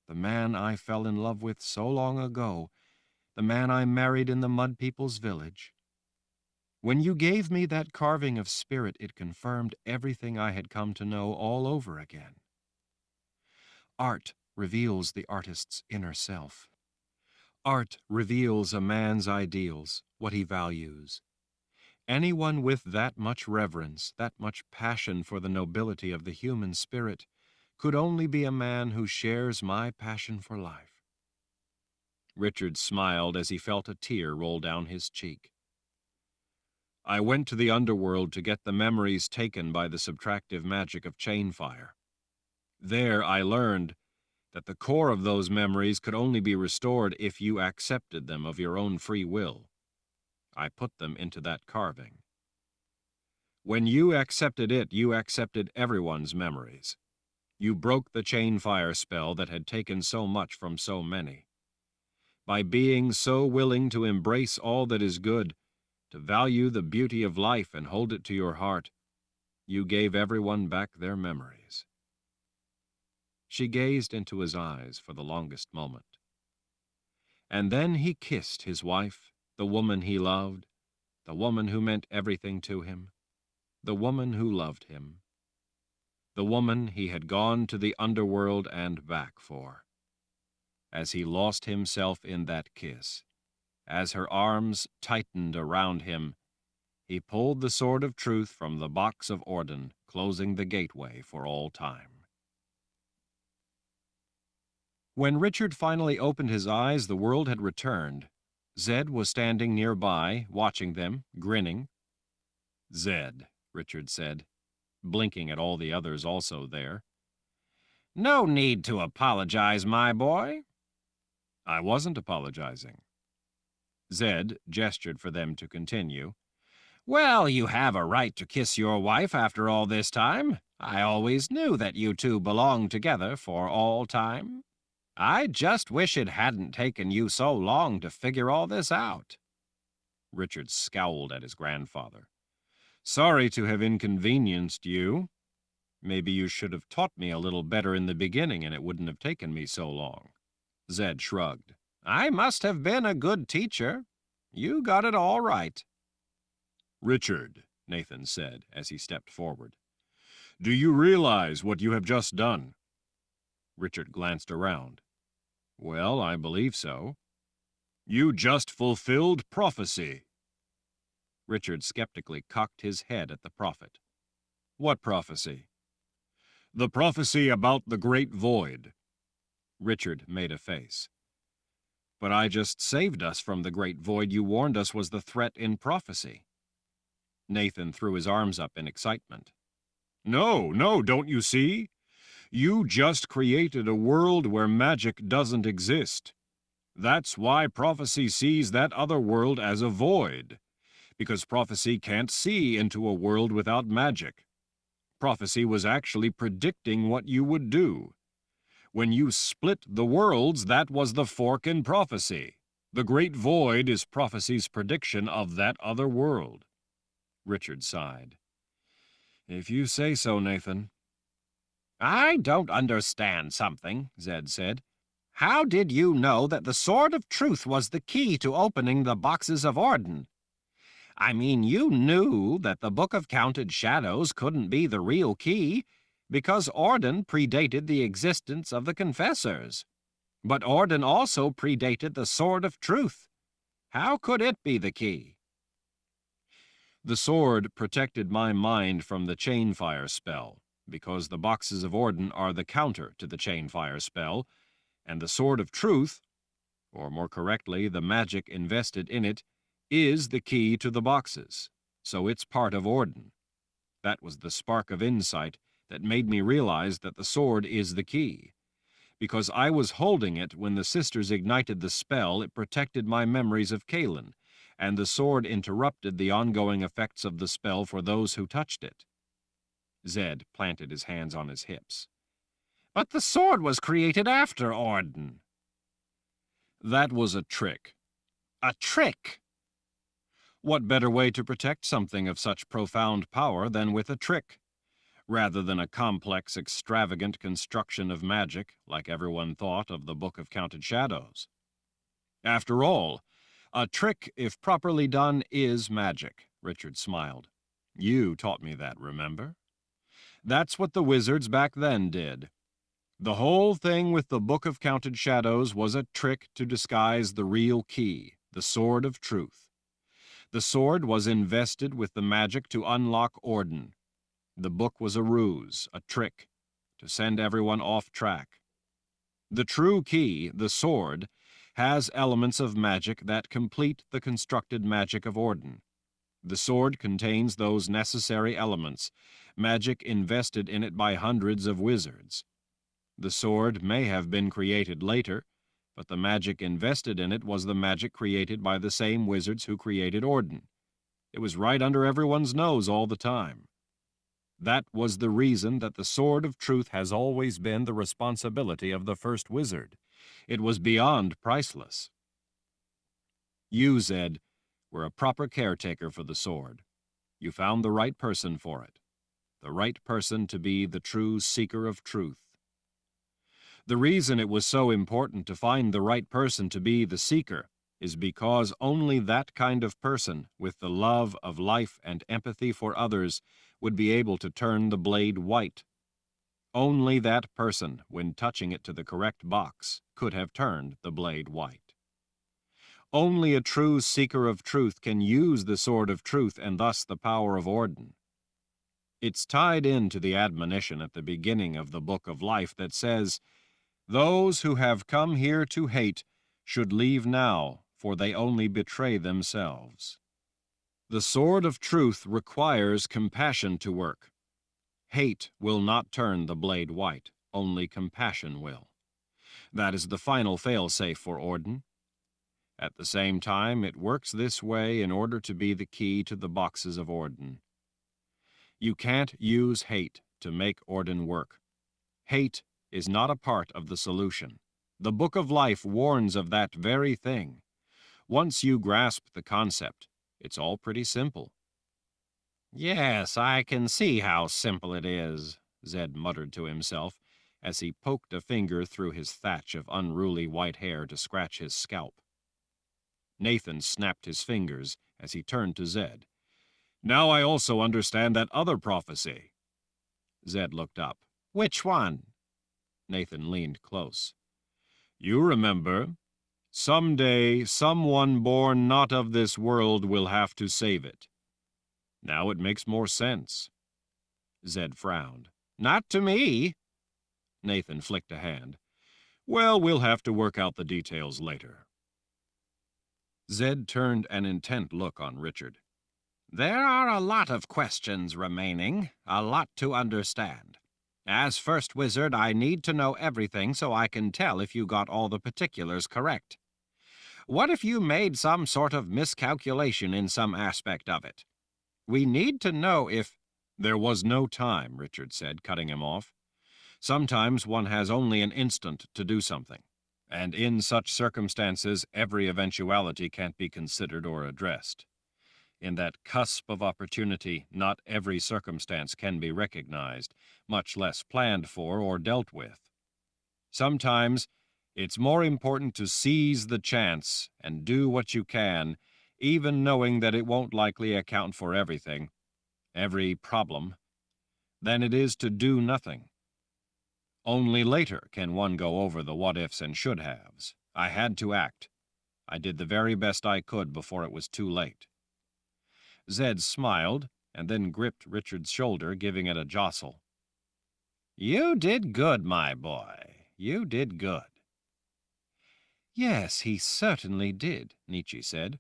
The man I fell in love with so long ago, the man I married in the Mud People's village. When you gave me that carving of spirit, it confirmed everything I had come to know all over again. Art reveals the artist's inner self. Art reveals a man's ideals, what he values. Anyone with that much reverence, that much passion for the nobility of the human spirit, could only be a man who shares my passion for life." Richard smiled as he felt a tear roll down his cheek. "I went to the underworld to get the memories taken by the subtractive magic of chainfire. There I learned that the core of those memories could only be restored if you accepted them of your own free will. I put them into that carving. When you accepted it, you accepted everyone's memories. You broke the chainfire spell that had taken so much from so many. By being so willing to embrace all that is good, to value the beauty of life and hold it to your heart, you gave everyone back their memories." She gazed into his eyes for the longest moment. And then he kissed his wife, the woman he loved, the woman who meant everything to him, the woman who loved him, the woman he had gone to the underworld and back for. As he lost himself in that kiss, as her arms tightened around him, he pulled the sword of truth from the box of Orden, closing the gateway for all time. When Richard finally opened his eyes, the world had returned. Zed was standing nearby, watching them, grinning. "Zed," Richard said, blinking at all the others also there. "No need to apologize, my boy." "I wasn't apologizing." Zed gestured for them to continue. "Well, you have a right to kiss your wife after all this time. I always knew that you two belonged together for all time. I just wish it hadn't taken you so long to figure all this out." Richard scowled at his grandfather. "Sorry to have inconvenienced you. Maybe you should have taught me a little better in the beginning and it wouldn't have taken me so long." Zed shrugged. "I must have been a good teacher. You got it all right." "Richard," Nathan said as he stepped forward, "do you realize what you have just done?" Richard glanced around. "Well, I believe so." "You just fulfilled prophecy." Richard skeptically cocked his head at the prophet. "What prophecy?" "The prophecy about the great void." Richard made a face. "But I just saved us from the great void you warned us was the threat in prophecy." Nathan threw his arms up in excitement. "No, don't you see? You just created a world where magic doesn't exist. That's why prophecy sees that other world as a void, because prophecy can't see into a world without magic. Prophecy was actually predicting what you would do. When you split the worlds, that was the fork in prophecy. The great void is prophecy's prediction of that other world." Richard sighed. "If you say so, Nathan." "I don't understand something," Zed said. "How did you know that the Sword of Truth was the key to opening the boxes of Orden? I mean, you knew that the Book of Counted Shadows couldn't be the real key, because Orden predated the existence of the Confessors. But Orden also predated the Sword of Truth. How could it be the key?" "The sword protected my mind from the chainfire spell, because the boxes of Orden are the counter to the chainfire spell, and the Sword of Truth, or more correctly, the magic invested in it, is the key to the boxes, so it's part of Orden. That was the spark of insight that made me realize that the sword is the key. Because I was holding it when the sisters ignited the spell, it protected my memories of Kahlan, and the sword interrupted the ongoing effects of the spell for those who touched it." Zed planted his hands on his hips. "But the sword was created after Orden." "That was a trick." "A trick?" What better way to protect something of such profound power than with a trick, rather than a complex, extravagant construction of magic, like everyone thought of the Book of Counted Shadows? After all, a trick, if properly done, is magic, Richard smiled. You taught me that, remember? That's what the wizards back then did. The whole thing with the Book of Counted Shadows was a trick to disguise the real key, the Sword of Truth. The sword was invested with the magic to unlock Orden. The book was a ruse, a trick, to send everyone off track. The true key, the sword, has elements of magic that complete the constructed magic of Orden. The sword contains those necessary elements, magic invested in it by hundreds of wizards. The sword may have been created later, but the magic invested in it was the magic created by the same wizards who created Orden. It was right under everyone's nose all the time. That was the reason that the Sword of Truth has always been the responsibility of the first wizard. It was beyond priceless. You, Zed, were a proper caretaker for the sword. You found the right person for it, the right person to be the true seeker of truth. The reason it was so important to find the right person to be the seeker is because only that kind of person, with the love of life and empathy for others, would be able to turn the blade white. Only that person, when touching it to the correct box, could have turned the blade white. Only a true seeker of truth can use the Sword of Truth and thus the power of Orden. It's tied into the admonition at the beginning of the Book of Life that says, "Those who have come here to hate should leave now, for they only betray themselves. The sword of truth requires compassion to work. Hate will not turn the blade white, only compassion will. That is the final fail-safe for Orden. At the same time, it works this way in order to be the key to the boxes of Orden. You can't use hate to make Orden work. Hate is not a part of the solution. The Book of Life warns of that very thing. Once you grasp the concept, it's all pretty simple. Yes, I can see how simple it is, Zed muttered to himself as he poked a finger through his thatch of unruly white hair to scratch his scalp. Nathan snapped his fingers as he turned to Zed. Now I also understand that other prophecy. Zed looked up. Which one? Nathan leaned close. You remember, someday someone born not of this world will have to save it. Now it makes more sense. Zed frowned. Not to me. Nathan flicked a hand. Well, we'll have to work out the details later. Zed turned an intent look on Richard. There are a lot of questions remaining, a lot to understand. As First Wizard, I need to know everything so I can tell if you got all the particulars correct. What if you made some sort of miscalculation in some aspect of it? We need to know if— There was no time, Richard said, cutting him off. Sometimes one has only an instant to do something, and in such circumstances every eventuality can't be considered or addressed. In that cusp of opportunity, not every circumstance can be recognized, much less planned for or dealt with. Sometimes it's more important to seize the chance and do what you can, even knowing that it won't likely account for everything, every problem, than it is to do nothing. Only later can one go over the what-ifs and should-haves. I had to act. I did the very best I could before it was too late. Zed smiled, and then gripped Richard's shoulder, giving it a jostle. You did good, my boy. You did good. Yes, he certainly did, Nietzsche said.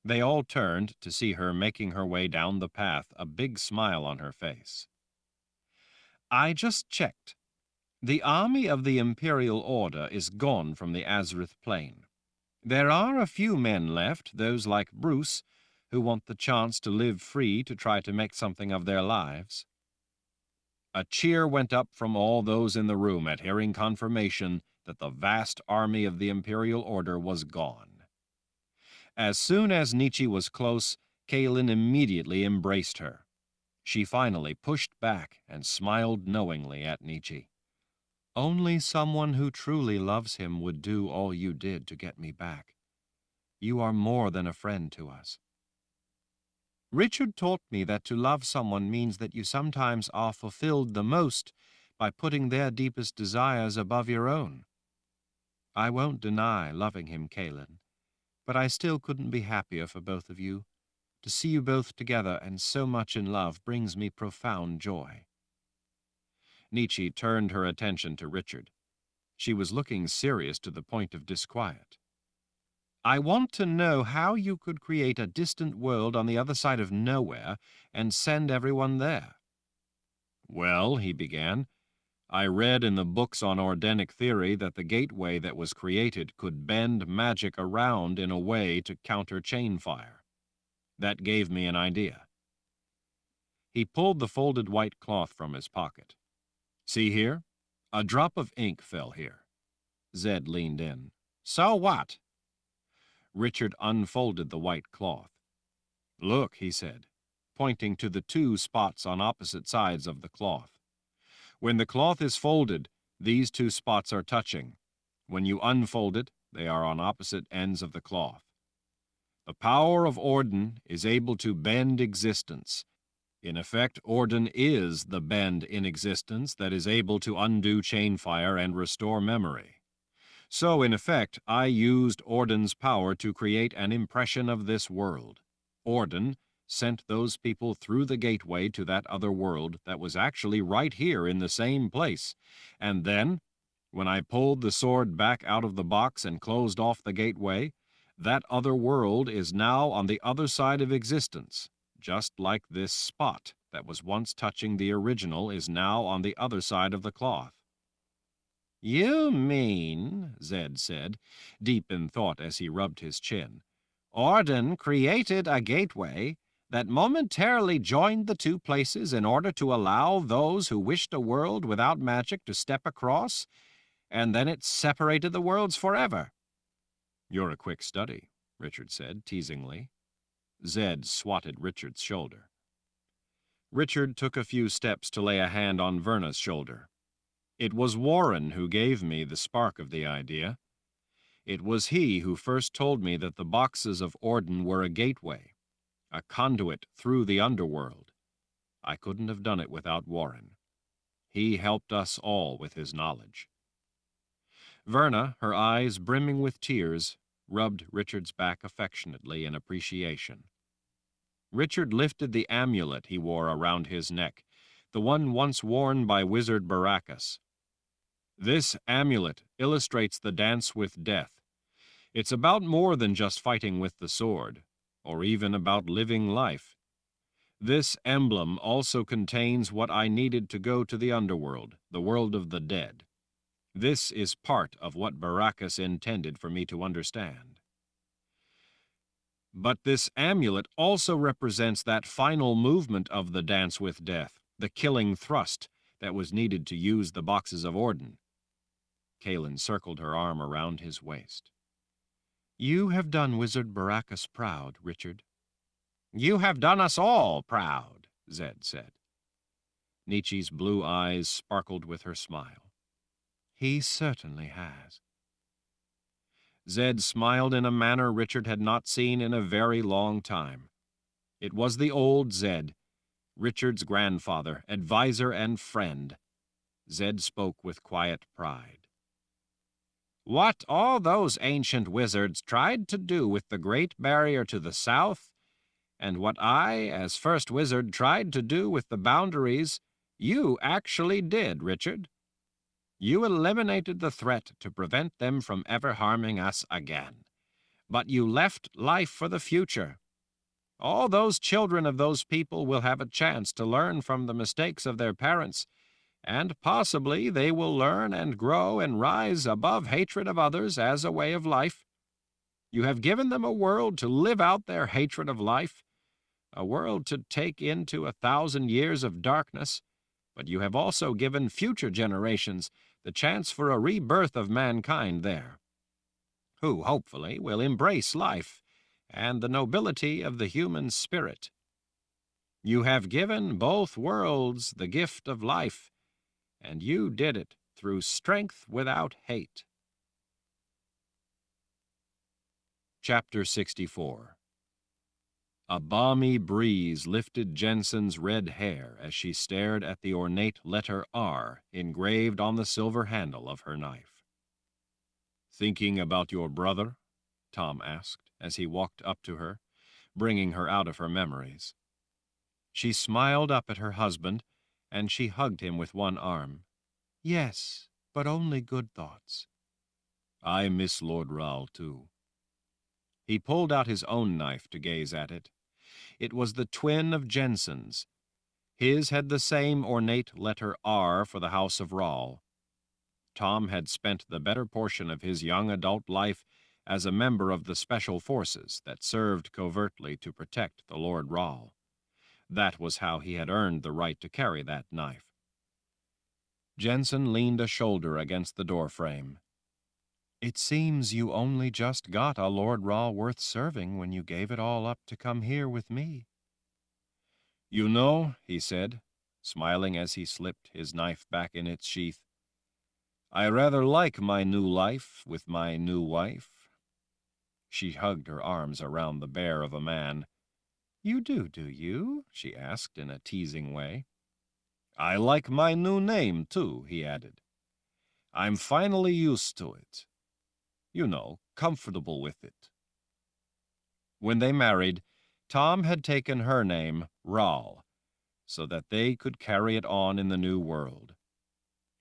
They all turned to see her making her way down the path, a big smile on her face. I just checked. The army of the Imperial Order is gone from the Azrith Plain. There are a few men left, those like Bruce, who want the chance to live free to try to make something of their lives. A cheer went up from all those in the room at hearing confirmation that the vast army of the Imperial Order was gone. As soon as Nietzsche was close, Kahlan immediately embraced her. She finally pushed back and smiled knowingly at Nietzsche. Only someone who truly loves him would do all you did to get me back. You are more than a friend to us. Richard taught me that to love someone means that you sometimes are fulfilled the most by putting their deepest desires above your own. I won't deny loving him, Kahlan, but I still couldn't be happier for both of you. To see you both together and so much in love brings me profound joy. Nietzsche turned her attention to Richard. She was looking serious to the point of disquiet. I want to know how you could create a distant world on the other side of nowhere and send everyone there. Well, he began, I read in the books on Ordenic theory that the gateway that was created could bend magic around in a way to counter chain fire. That gave me an idea. He pulled the folded white cloth from his pocket. See here? A drop of ink fell here. Zed leaned in. So what? Richard unfolded the white cloth. Look, he said, pointing to the two spots on opposite sides of the cloth. When the cloth is folded, these two spots are touching. When you unfold it, they are on opposite ends of the cloth. The power of Orden is able to bend existence. In effect, Orden is the bend in existence that is able to undo chain fire and restore memory. So, in effect, I used Orden's power to create an impression of this world. Orden sent those people through the gateway to that other world that was actually right here in the same place. And then, when I pulled the sword back out of the box and closed off the gateway, That other world is now on the other side of existence, just like this spot that was once touching the original is now on the other side of the cloth. You mean, Zed said, deep in thought as he rubbed his chin, Auden created a gateway that momentarily joined the two places in order to allow those who wished a world without magic to step across, and then it separated the worlds forever. You're a quick study, Richard said, teasingly. Zed swatted Richard's shoulder. Richard took a few steps to lay a hand on Verna's shoulder. It was Warren who gave me the spark of the idea. It was he who first told me that the boxes of Auden were a gateway, a conduit through the underworld. I couldn't have done it without Warren. He helped us all with his knowledge. Verna, her eyes brimming with tears, rubbed Richard's back affectionately in appreciation. Richard lifted the amulet he wore around his neck, the one once worn by Wizard Baracus. This amulet illustrates the dance with death. It's about more than just fighting with the sword, or even about living life. This emblem also contains what I needed to go to the underworld, the world of the dead. This is part of what Baracus intended for me to understand. But this amulet also represents that final movement of the dance with death, the killing thrust that was needed to use the boxes of Auden. Kahlan circled her arm around his waist. You have done Wizard Baracus proud, Richard. You have done us all proud, Zed said. Nietzsche's blue eyes sparkled with her smile. He certainly has. Zed smiled in a manner Richard had not seen in a very long time. It was the old Zed, Richard's grandfather, advisor and friend. Zed spoke with quiet pride. What all those ancient wizards tried to do with the Great Barrier to the south, and what I, as first wizard, tried to do with the boundaries, you actually did, Richard. You eliminated the threat to prevent them from ever harming us again. But you left life for the future. All those children of those people will have a chance to learn from the mistakes of their parents, and possibly they will learn and grow and rise above hatred of others as a way of life. You have given them a world to live out their hatred of life, a world to take into 1,000 years of darkness, but you have also given future generations the chance for a rebirth of mankind there, who hopefully will embrace life and the nobility of the human spirit. You have given both worlds the gift of life, and you did it through strength without hate. Chapter 64. A balmy breeze lifted Jensen's red hair as she stared at the ornate letter R engraved on the silver handle of her knife. "Thinking about your brother?" Tom asked as he walked up to her, bringing her out of her memories. She smiled up at her husband, and she hugged him with one arm. Yes, but only good thoughts. I miss Lord Rahl, too. He pulled out his own knife to gaze at it. It was the twin of Jensen's. His had the same ornate letter R for the House of Rahl. Tom had spent the better portion of his young adult life as a member of the special forces that served covertly to protect the Lord Rahl. That was how he had earned the right to carry that knife. Jensen leaned a shoulder against the doorframe. It seems you only just got a Lord Rahl worth serving when you gave it all up to come here with me. You know, he said, smiling as he slipped his knife back in its sheath, I rather like my new life with my new wife. She hugged her arms around the bear of a man. You do you? She asked in a teasing way. I like my new name, too, he added. I'm finally used to it. You know, comfortable with it. When they married, Tom had taken her name, Rahl, so that they could carry it on in the new world.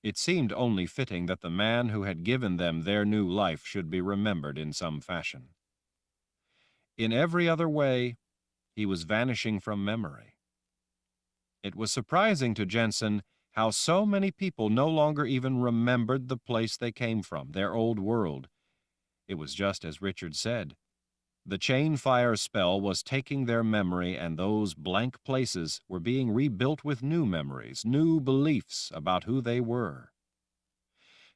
It seemed only fitting that the man who had given them their new life should be remembered in some fashion. In every other way, he was vanishing from memory. It was surprising to Jensen how so many people no longer even remembered the place they came from, their old world. It was just as Richard said. The chain fire spell was taking their memory, and those blank places were being rebuilt with new memories, new beliefs about who they were.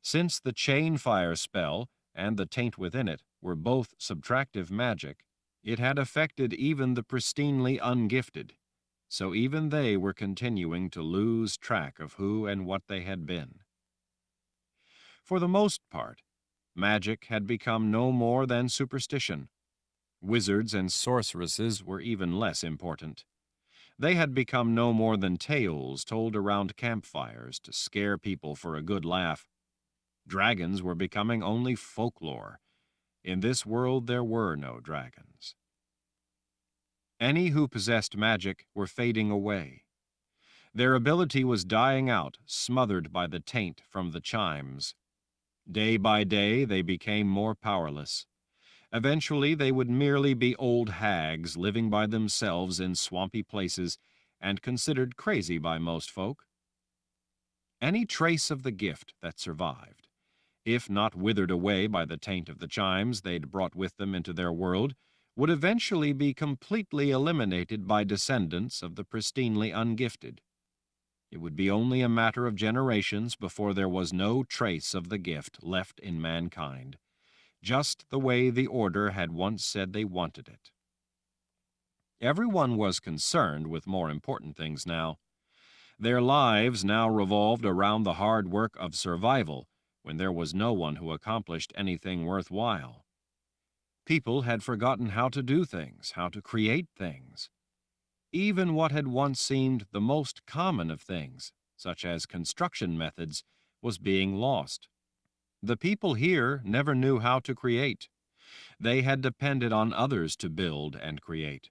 Since the chain fire spell and the taint within it were both subtractive magic, it had affected even the pristinely ungifted, so even they were continuing to lose track of who and what they had been. For the most part, magic had become no more than superstition. Wizards and sorceresses were even less important. They had become no more than tales told around campfires to scare people for a good laugh. Dragons were becoming only folklore. In this world there were no dragons. Any who possessed magic were fading away. Their ability was dying out, smothered by the taint from the chimes. Day by day they became more powerless. Eventually they would merely be old hags living by themselves in swampy places and considered crazy by most folk. Any trace of the gift that survived, if not withered away by the taint of the chimes they'd brought with them into their world, would eventually be completely eliminated by descendants of the pristinely ungifted. It would be only a matter of generations before there was no trace of the gift left in mankind, just the way the Order had once said they wanted it. Everyone was concerned with more important things now. Their lives now revolved around the hard work of survival, when there was no one who accomplished anything worthwhile. People had forgotten how to do things, how to create things. Even what had once seemed the most common of things, such as construction methods, was being lost. The people here never knew how to create. They had depended on others to build and create.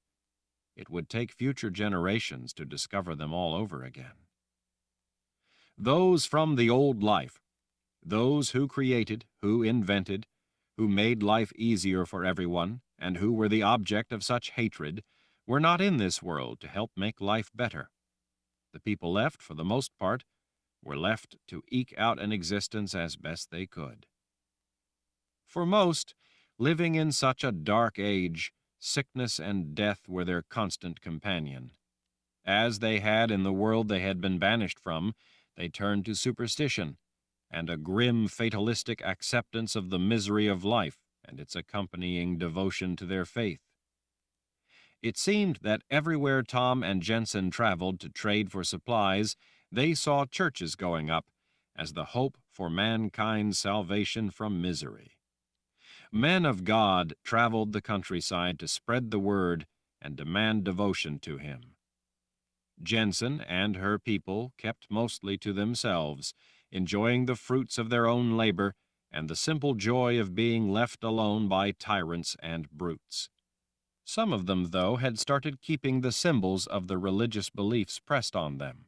It would take future generations to discover them all over again. Those from the old life, those who created, who invented, who made life easier for everyone, and who were the object of such hatred, were not in this world to help make life better. The people left, for the most part, were left to eke out an existence as best they could. For most, living in such a dark age, sickness and death were their constant companion. As they had in the world they had been banished from, they turned to superstition and a grim fatalistic acceptance of the misery of life and its accompanying devotion to their faith. It seemed that everywhere Tom and Jensen traveled to trade for supplies, they saw churches going up as the hope for mankind's salvation from misery. Men of God traveled the countryside to spread the word and demand devotion to him. Jensen and her people kept mostly to themselves, enjoying the fruits of their own labor and the simple joy of being left alone by tyrants and brutes. Some of them, though, had started keeping the symbols of the religious beliefs pressed on them.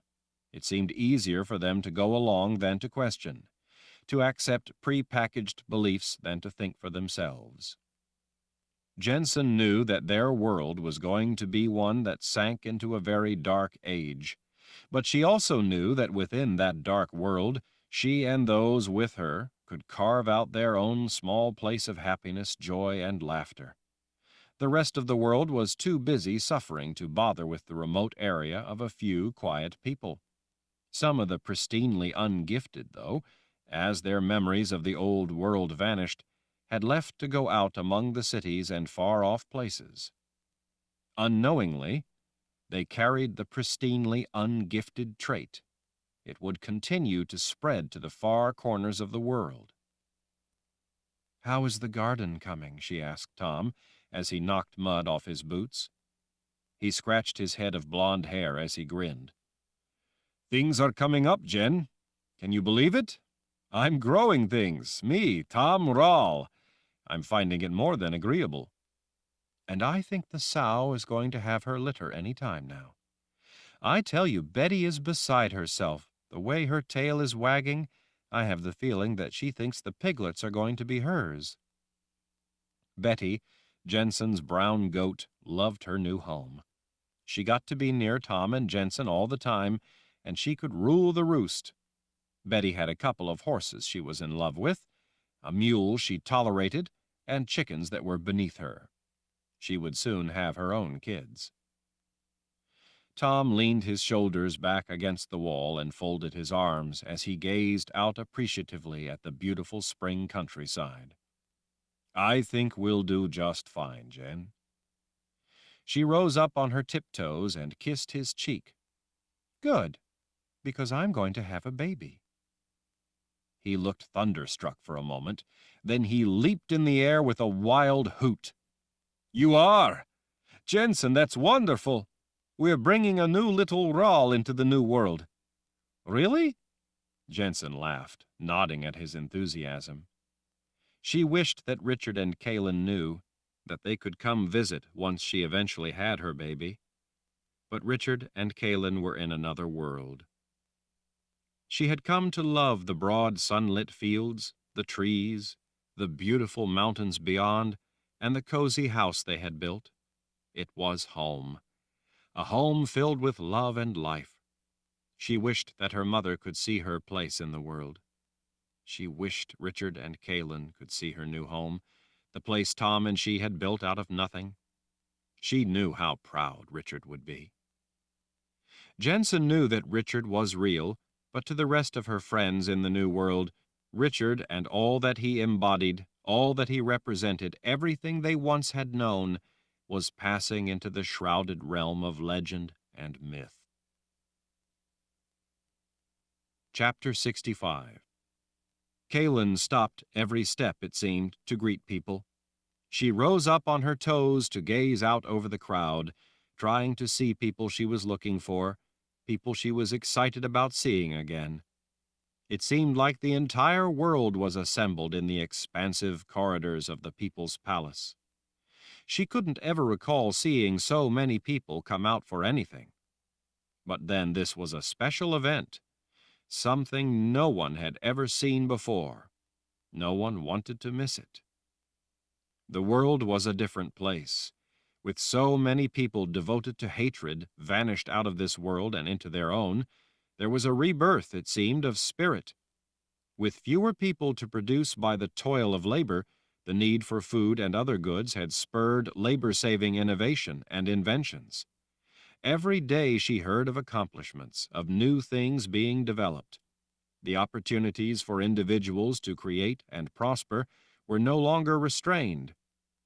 It seemed easier for them to go along than to question, to accept pre-packaged beliefs than to think for themselves. Jensen knew that their world was going to be one that sank into a very dark age, but she also knew that within that dark world, she and those with her could carve out their own small place of happiness, joy, and laughter. The rest of the world was too busy suffering to bother with the remote area of a few quiet people. Some of the pristinely ungifted, though, as their memories of the old world vanished, had left to go out among the cities and far-off places. Unknowingly, they carried the pristinely ungifted trait. It would continue to spread to the far corners of the world. "How is the garden coming?" she asked Tom, as he knocked mud off his boots. He scratched his head of blonde hair as he grinned. "Things are coming up, Jen. Can you believe it? I'm growing things. Me, Tom Rall. I'm finding it more than agreeable. And I think the sow is going to have her litter any time now. I tell you, Betty is beside herself. The way her tail is wagging, I have the feeling that she thinks the piglets are going to be hers." Betty, Jensen's brown goat loved her new home. She got to be near Tom and Jensen all the time, and she could rule the roost. Betty had a couple of horses she was in love with, a mule she tolerated, and chickens that were beneath her. She would soon have her own kids. Tom leaned his shoulders back against the wall and folded his arms as he gazed out appreciatively at the beautiful spring countryside. "I think we'll do just fine, Jen." She rose up on her tiptoes and kissed his cheek. "Good, because I'm going to have a baby." He looked thunderstruck for a moment. Then he leaped in the air with a wild hoot. "You are! Jensen, that's wonderful! We're bringing a new little Rahl into the new world." "Really?" Jensen laughed, nodding at his enthusiasm. She wished that Richard and Kahlan knew, that they could come visit once she eventually had her baby. But Richard and Kahlan were in another world. She had come to love the broad sunlit fields, the trees, the beautiful mountains beyond, and the cozy house they had built. It was home, a home filled with love and life. She wished that her mother could see her place in the world. She wished Richard and Kahlan could see her new home, the place Tom and she had built out of nothing. She knew how proud Richard would be. Jensen knew that Richard was real, but to the rest of her friends in the new world, Richard and all that he embodied, all that he represented, everything they once had known, was passing into the shrouded realm of legend and myth. Chapter 65. Kahlan stopped every step, it seemed, to greet people. She rose up on her toes to gaze out over the crowd, trying to see people she was looking for, people she was excited about seeing again. It seemed like the entire world was assembled in the expansive corridors of the People's Palace. She couldn't ever recall seeing so many people come out for anything. But then this was a special event, something no one had ever seen before. No one wanted to miss it. The world was a different place. With so many people devoted to hatred vanished out of this world and into their own, there was a rebirth, it seemed, of spirit. With fewer people to produce by the toil of labor, the need for food and other goods had spurred labor-saving innovation and inventions. Every day she heard of accomplishments, of new things being developed. The opportunities for individuals to create and prosper were no longer restrained.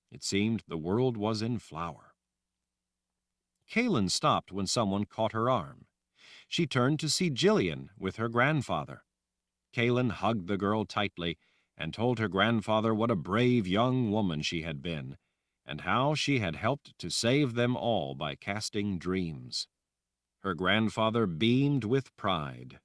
It seemed the world was in flower. Kahlan stopped when someone caught her arm. She turned to see Jillian with her grandfather. Kahlan hugged the girl tightly and told her grandfather what a brave young woman she had been, and how she had helped to save them all by casting dreams. Her grandfather beamed with pride.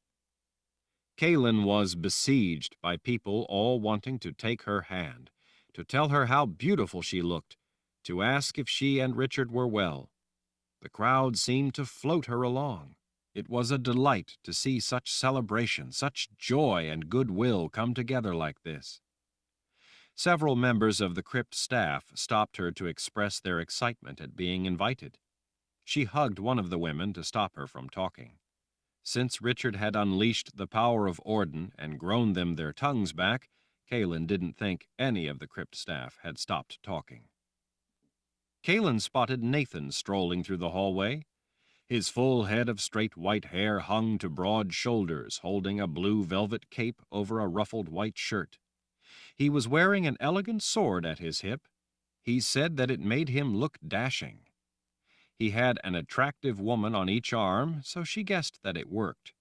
Kahlan was besieged by people all wanting to take her hand, to tell her how beautiful she looked, to ask if she and Richard were well. The crowd seemed to float her along. It was a delight to see such celebration, such joy and goodwill come together like this. Several members of the crypt staff stopped her to express their excitement at being invited. She hugged one of the women to stop her from talking. Since Richard had unleashed the power of Orden and grown them their tongues back, Kahlan didn't think any of the crypt staff had stopped talking. Kahlan spotted Nathan strolling through the hallway. His full head of straight white hair hung to broad shoulders, holding a blue velvet cape over a ruffled white shirt. He was wearing an elegant sword at his hip. He said that it made him look dashing. He had an attractive woman on each arm, so she guessed that it worked.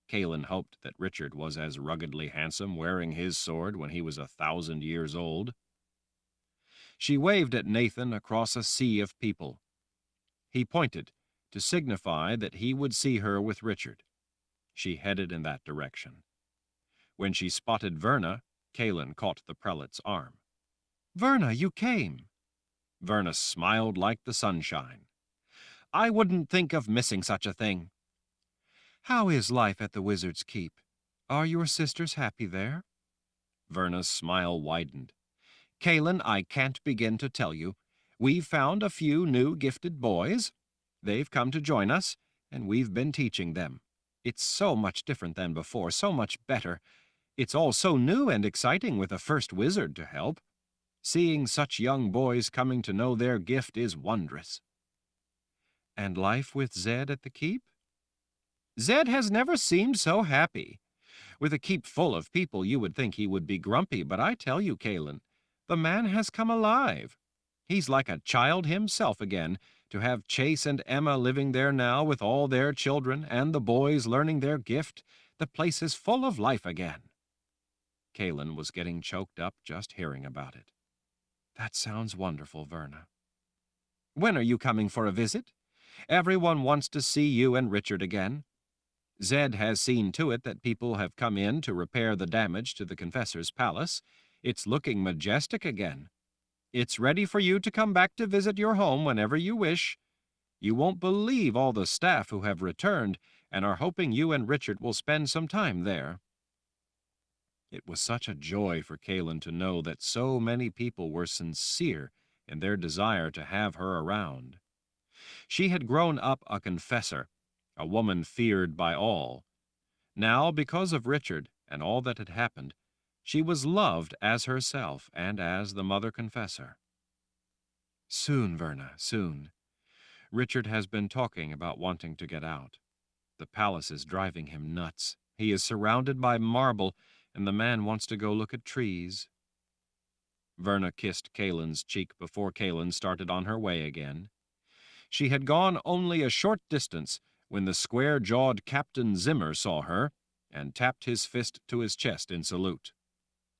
Kahlan hoped that Richard was as ruggedly handsome wearing his sword when he was 1,000 years old. She waved at Nathan across a sea of people. He pointed to signify that he would see her with Richard. She headed in that direction. When she spotted Verna, Kahlan caught the prelate's arm. "Verna, you came!" Verna smiled like the sunshine. "I wouldn't think of missing such a thing." "How is life at the Wizard's Keep? Are your sisters happy there?" Verna's smile widened. "Kahlan, I can't begin to tell you. We've found a few new gifted boys. They've come to join us, and we've been teaching them. It's so much different than before, so much better. It's all so new and exciting with a first wizard to help. Seeing such young boys coming to know their gift is wondrous." "And life with Zed at the keep?" "Zed has never seemed so happy. With a keep full of people, you would think he would be grumpy, but I tell you, Kahlan, the man has come alive. He's like a child himself again, to have Chase and Emma living there now with all their children and the boys learning their gift. The place is full of life again." Kahlan was getting choked up just hearing about it. "That sounds wonderful, Verna." "When are you coming for a visit? Everyone wants to see you and Richard again. Zed has seen to it that people have come in to repair the damage to the Confessor's palace. It's looking majestic again. It's ready for you to come back to visit your home whenever you wish. You won't believe all the staff who have returned and are hoping you and Richard will spend some time there." It was such a joy for Kahlan to know that so many people were sincere in their desire to have her around. She had grown up a confessor, a woman feared by all. Now, because of Richard and all that had happened, she was loved as herself and as the mother confessor. "Soon, Verna, soon. Richard has been talking about wanting to get out. The palace is driving him nuts. He is surrounded by marble, and the man wants to go look at trees." Verna kissed Kahlan's cheek before Kahlan started on her way again. She had gone only a short distance when the square-jawed Captain Zimmer saw her and tapped his fist to his chest in salute.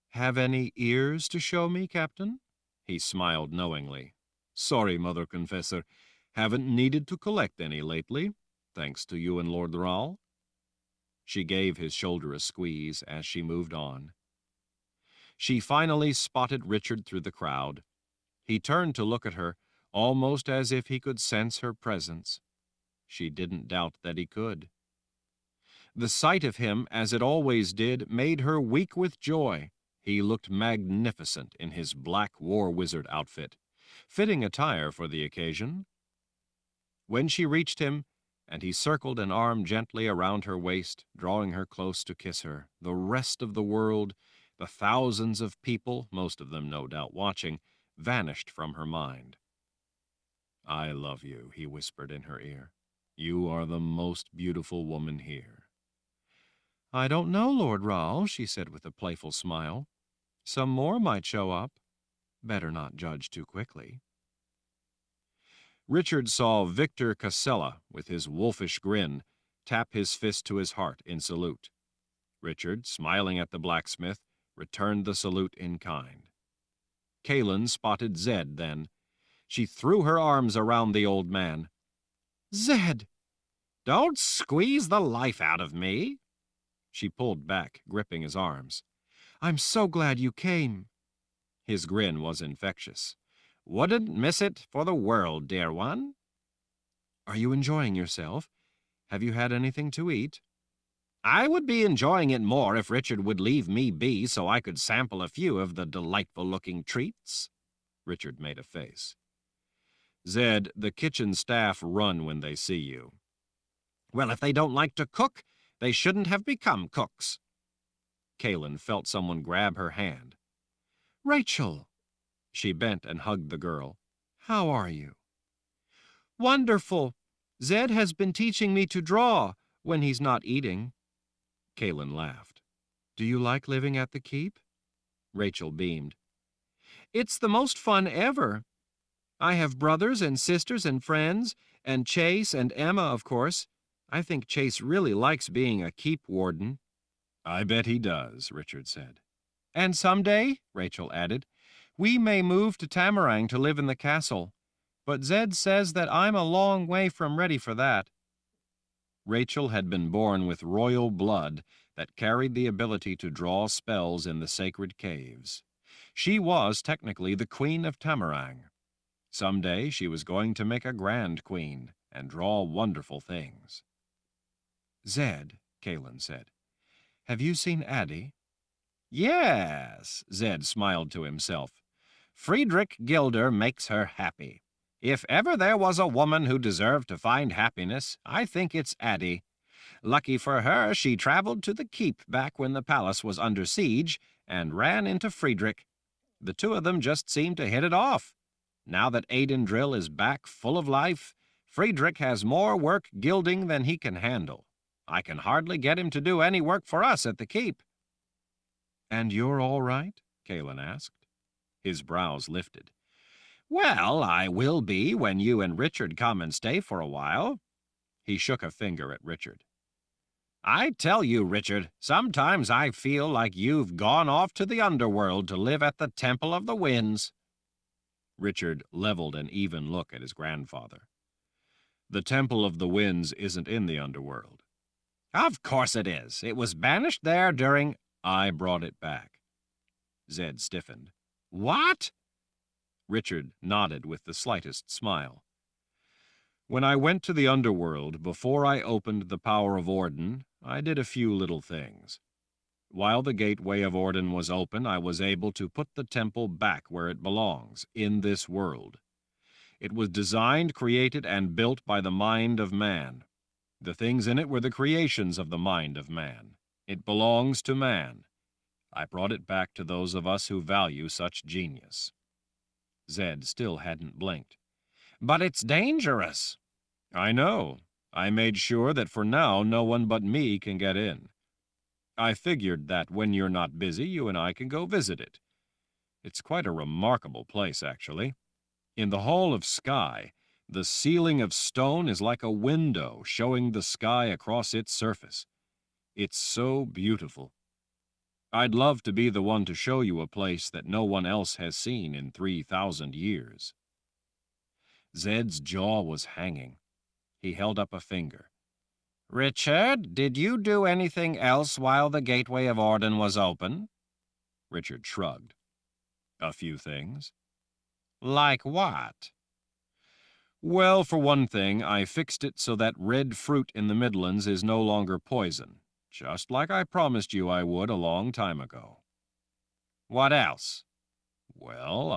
"Have any ears to show me, Captain?" He smiled knowingly. "Sorry, Mother Confessor. Haven't needed to collect any lately, thanks to you and Lord Rahl." She gave his shoulder a squeeze as she moved on. She finally spotted Richard through the crowd. He turned to look at her, almost as if he could sense her presence. She didn't doubt that he could. The sight of him, as it always did, made her weak with joy. He looked magnificent in his black war wizard outfit, fitting attire for the occasion. When she reached him, and he circled an arm gently around her waist, drawing her close to kiss her, the rest of the world, the thousands of people, most of them no doubt watching, vanished from her mind. "I love you," he whispered in her ear. "You are the most beautiful woman here." "I don't know, Lord Rahl," she said with a playful smile. "Some more might show up. Better not judge too quickly." Richard saw Victor Casella, with his wolfish grin, tap his fist to his heart in salute. Richard, smiling at the blacksmith, returned the salute in kind. Kahlan spotted Zed then. She threw her arms around the old man. "Zed!" "Don't squeeze the life out of me." She pulled back, gripping his arms. "I'm so glad you came." His grin was infectious. "Wouldn't miss it for the world, dear one." "Are you enjoying yourself? Have you had anything to eat?" "I would be enjoying it more if Richard would leave me be so I could sample a few of the delightful-looking treats." Richard made a face. "Zed, the kitchen staff run when they see you." "Well, if they don't like to cook, they shouldn't have become cooks." Kahlan felt someone grab her hand. "Rachel!" She bent and hugged the girl. "How are you?" "Wonderful. Zed has been teaching me to draw when he's not eating." Kahlan laughed. "Do you like living at the keep?" Rachel beamed. "It's the most fun ever. I have brothers and sisters and friends, and Chase and Emma, of course. I think Chase really likes being a keep warden." "I bet he does," Richard said. "And someday," Rachel added, "we may move to Tamarang to live in the castle. But Zed says that I'm a long way from ready for that." Rachel had been born with royal blood that carried the ability to draw spells in the sacred caves. She was technically the Queen of Tamarang. Someday she was going to make a grand queen and draw wonderful things. "Zed," Kahlan said, "have you seen Addie?" "Yes," Zed smiled to himself. Friedrich Gilder makes her happy. If ever there was a woman who deserved to find happiness, I think it's Addie. Lucky for her, she traveled to the keep back when the palace was under siege and ran into Friedrich. The two of them just seemed to hit it off. Now that Aidendrill is back full of life, Friedrich has more work gilding than he can handle. I can hardly get him to do any work for us at the keep." "And you're all right?" Kahlan asked. His brows lifted. "Well, I will be when you and Richard come and stay for a while." He shook a finger at Richard. "I tell you, Richard, sometimes I feel like you've gone off to the underworld to live at the Temple of the Winds." Richard leveled an even look at his grandfather. "The Temple of the Winds isn't in the underworld." "Of course it is. It was banished there during—" "I brought it back." Zed stiffened. "What?" Richard nodded with the slightest smile. "When I went to the underworld, before I opened the power of Orden, I did a few little things. While the gateway of Orden was open, I was able to put the temple back where it belongs, in this world. It was designed, created, and built by the mind of man. The things in it were the creations of the mind of man. It belongs to man. I brought it back to those of us who value such genius." Zed still hadn't blinked. "But it's dangerous." "I know. I made sure that for now no one but me can get in. I figured that when you're not busy, you and I can go visit it. It's quite a remarkable place, actually. In the Hall of Sky, the ceiling of stone is like a window showing the sky across its surface. It's so beautiful. I'd love to be the one to show you a place that no one else has seen in 3,000 years." Zed's jaw was hanging. He held up a finger. "Richard, did you do anything else while the Gateway of Orden was open?" Richard shrugged. "A few things." "Like what?" "Well, for one thing, I fixed it so that red fruit in the Midlands is no longer poison, just like I promised you I would a long time ago." "What else?" "Well,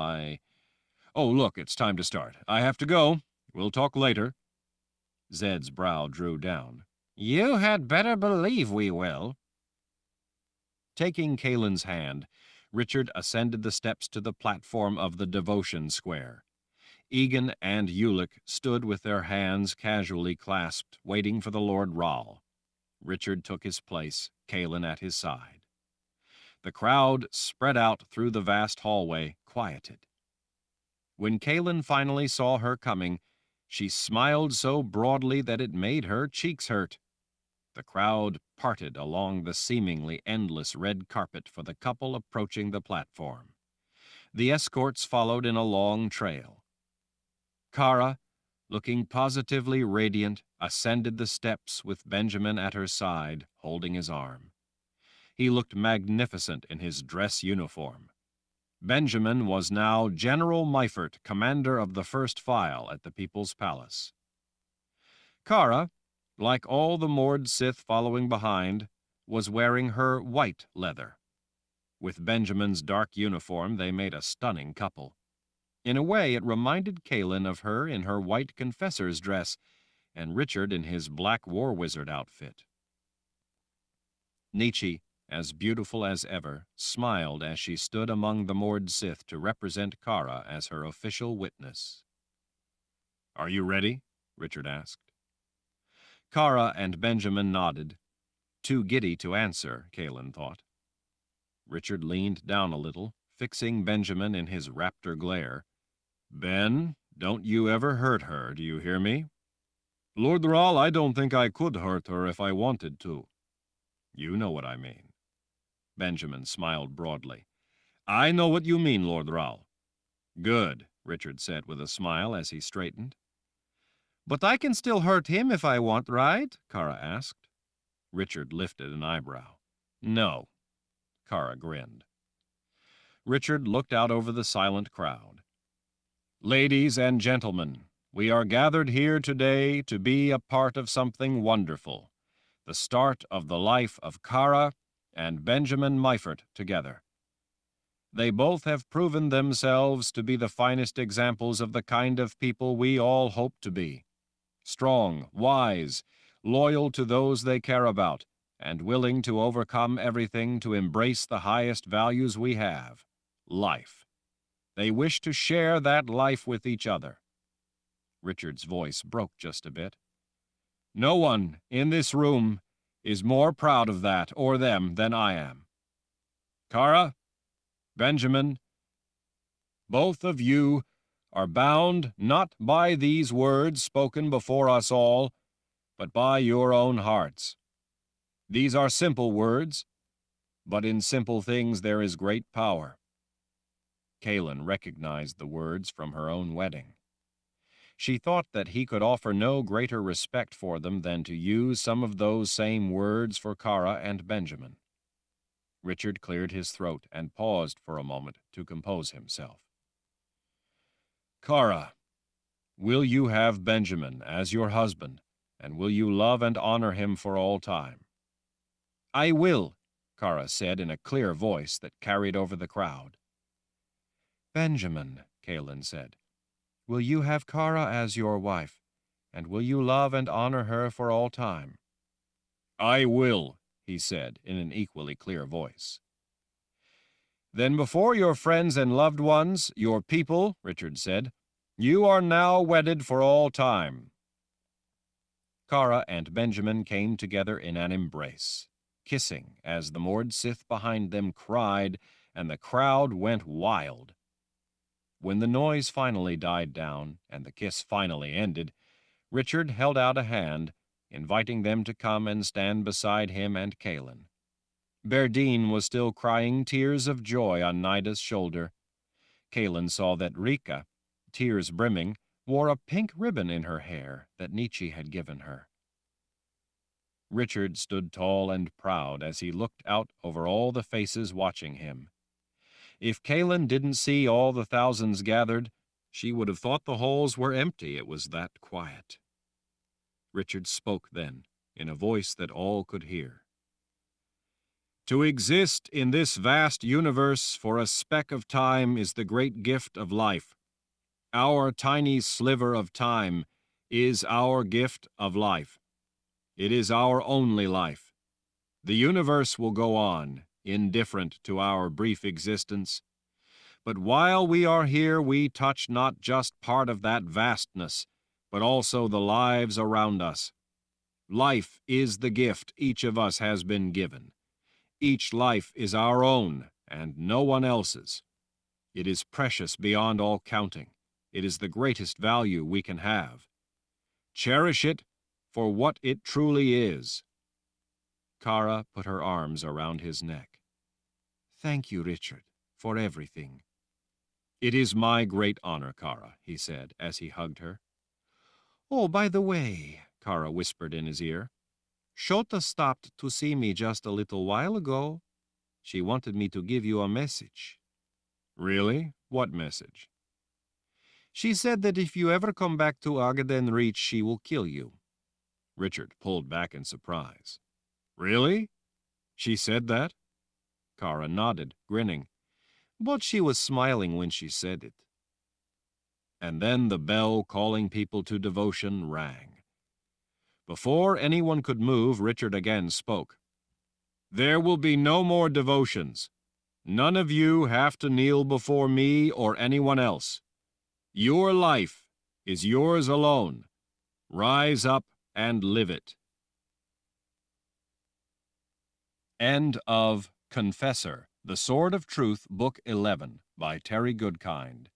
Oh, look, it's time to start. I have to go. We'll talk later." Zed's brow drew down. "You had better believe we will." Taking Kahlan's hand, Richard ascended the steps to the platform of the devotion square. Egan and Ulick stood with their hands casually clasped, waiting for the Lord Ral. Richard took his place, Kahlan at his side. The crowd spread out through the vast hallway, quieted. When Kahlan finally saw her coming, she smiled so broadly that it made her cheeks hurt. The crowd parted along the seemingly endless red carpet for the couple approaching the platform. The escorts followed in a long trail. Kara, looking positively radiant, ascended the steps with Benjamin at her side, holding his arm. He looked magnificent in his dress uniform. Benjamin was now General Meifert, commander of the first file at the People's Palace. Kara, like all the Mord Sith following behind, was wearing her white leather. With Benjamin's dark uniform, they made a stunning couple. In a way, it reminded Kahlan of her in her white confessor's dress, and Richard in his black war wizard outfit. Nietzsche, as beautiful as ever, smiled as she stood among the Mord Sith to represent Kara as her official witness. "Are you ready?" Richard asked. Kara and Benjamin nodded. Too giddy to answer, Kahlan thought. Richard leaned down a little, fixing Benjamin in his raptor glare. "Ben, don't you ever hurt her, do you hear me?" "Lord Ral, I don't think I could hurt her if I wanted to." "You know what I mean." Benjamin smiled broadly. "I know what you mean, Lord Ral." "Good," Richard said with a smile as he straightened. "But I can still hurt him if I want, right?" Kara asked. Richard lifted an eyebrow. "No." Kara grinned. Richard looked out over the silent crowd. "Ladies and gentlemen, we are gathered here today to be a part of something wonderful, the start of the life of Kara and Benjamin Meifert together. They both have proven themselves to be the finest examples of the kind of people we all hope to be. Strong, wise, loyal to those they care about, and willing to overcome everything to embrace the highest values we have, life. They wish to share that life with each other. Richard's voice broke just a bit. No one in this room is more proud of that or them than I am. Kara, Benjamin, both of you are bound not by these words spoken before us all, but by your own hearts. These are simple words, but in simple things there is great power. Kahlan recognized the words from her own wedding. She thought that he could offer no greater respect for them than to use some of those same words for Kara and Benjamin. Richard cleared his throat and paused for a moment to compose himself. Kara, will you have Benjamin as your husband, and will you love and honor him for all time? I will, Kara said in a clear voice that carried over the crowd. Benjamin, Kahlan said, will you have Kara as your wife, and will you love and honor her for all time? I will, he said in an equally clear voice. Then before your friends and loved ones, your people, Richard said, you are now wedded for all time. Kara and Benjamin came together in an embrace, kissing as the moored Sith behind them cried, and the crowd went wild. When the noise finally died down and the kiss finally ended, Richard held out a hand, inviting them to come and stand beside him and Kahlan. Berdine was still crying tears of joy on Nida's shoulder. Kahlan saw that Rika, tears brimming, wore a pink ribbon in her hair that Nietzsche had given her. Richard stood tall and proud as he looked out over all the faces watching him. If Kahlan didn't see all the thousands gathered, she would have thought the halls were empty, it was that quiet. Richard spoke then, in a voice that all could hear. To exist in this vast universe for a speck of time is the great gift of life. Our tiny sliver of time is our gift of life. It is our only life. The universe will go on, indifferent to our brief existence. But while we are here, we touch not just part of that vastness, but also the lives around us. Life is the gift each of us has been given. Each life is our own and no one else's. It is precious beyond all counting. It is the greatest value we can have. Cherish it for what it truly is. Kara put her arms around his neck. Thank you, Richard, for everything. It is my great honor, Kara, he said as he hugged her. Oh, by the way, Kara whispered in his ear, Shota stopped to see me just a little while ago. She wanted me to give you a message. Really? What message? She said that if you ever come back to Agaden Reach, she will kill you. Richard pulled back in surprise. Really? She said that? Kara nodded, grinning. But she was smiling when she said it. And then the bell calling people to devotion rang. Before anyone could move, Richard again spoke. There will be no more devotions. None of you have to kneel before me or anyone else. Your life is yours alone. Rise up and live it. End of Confessor, The Sword of Truth, Book 11, by Terry Goodkind.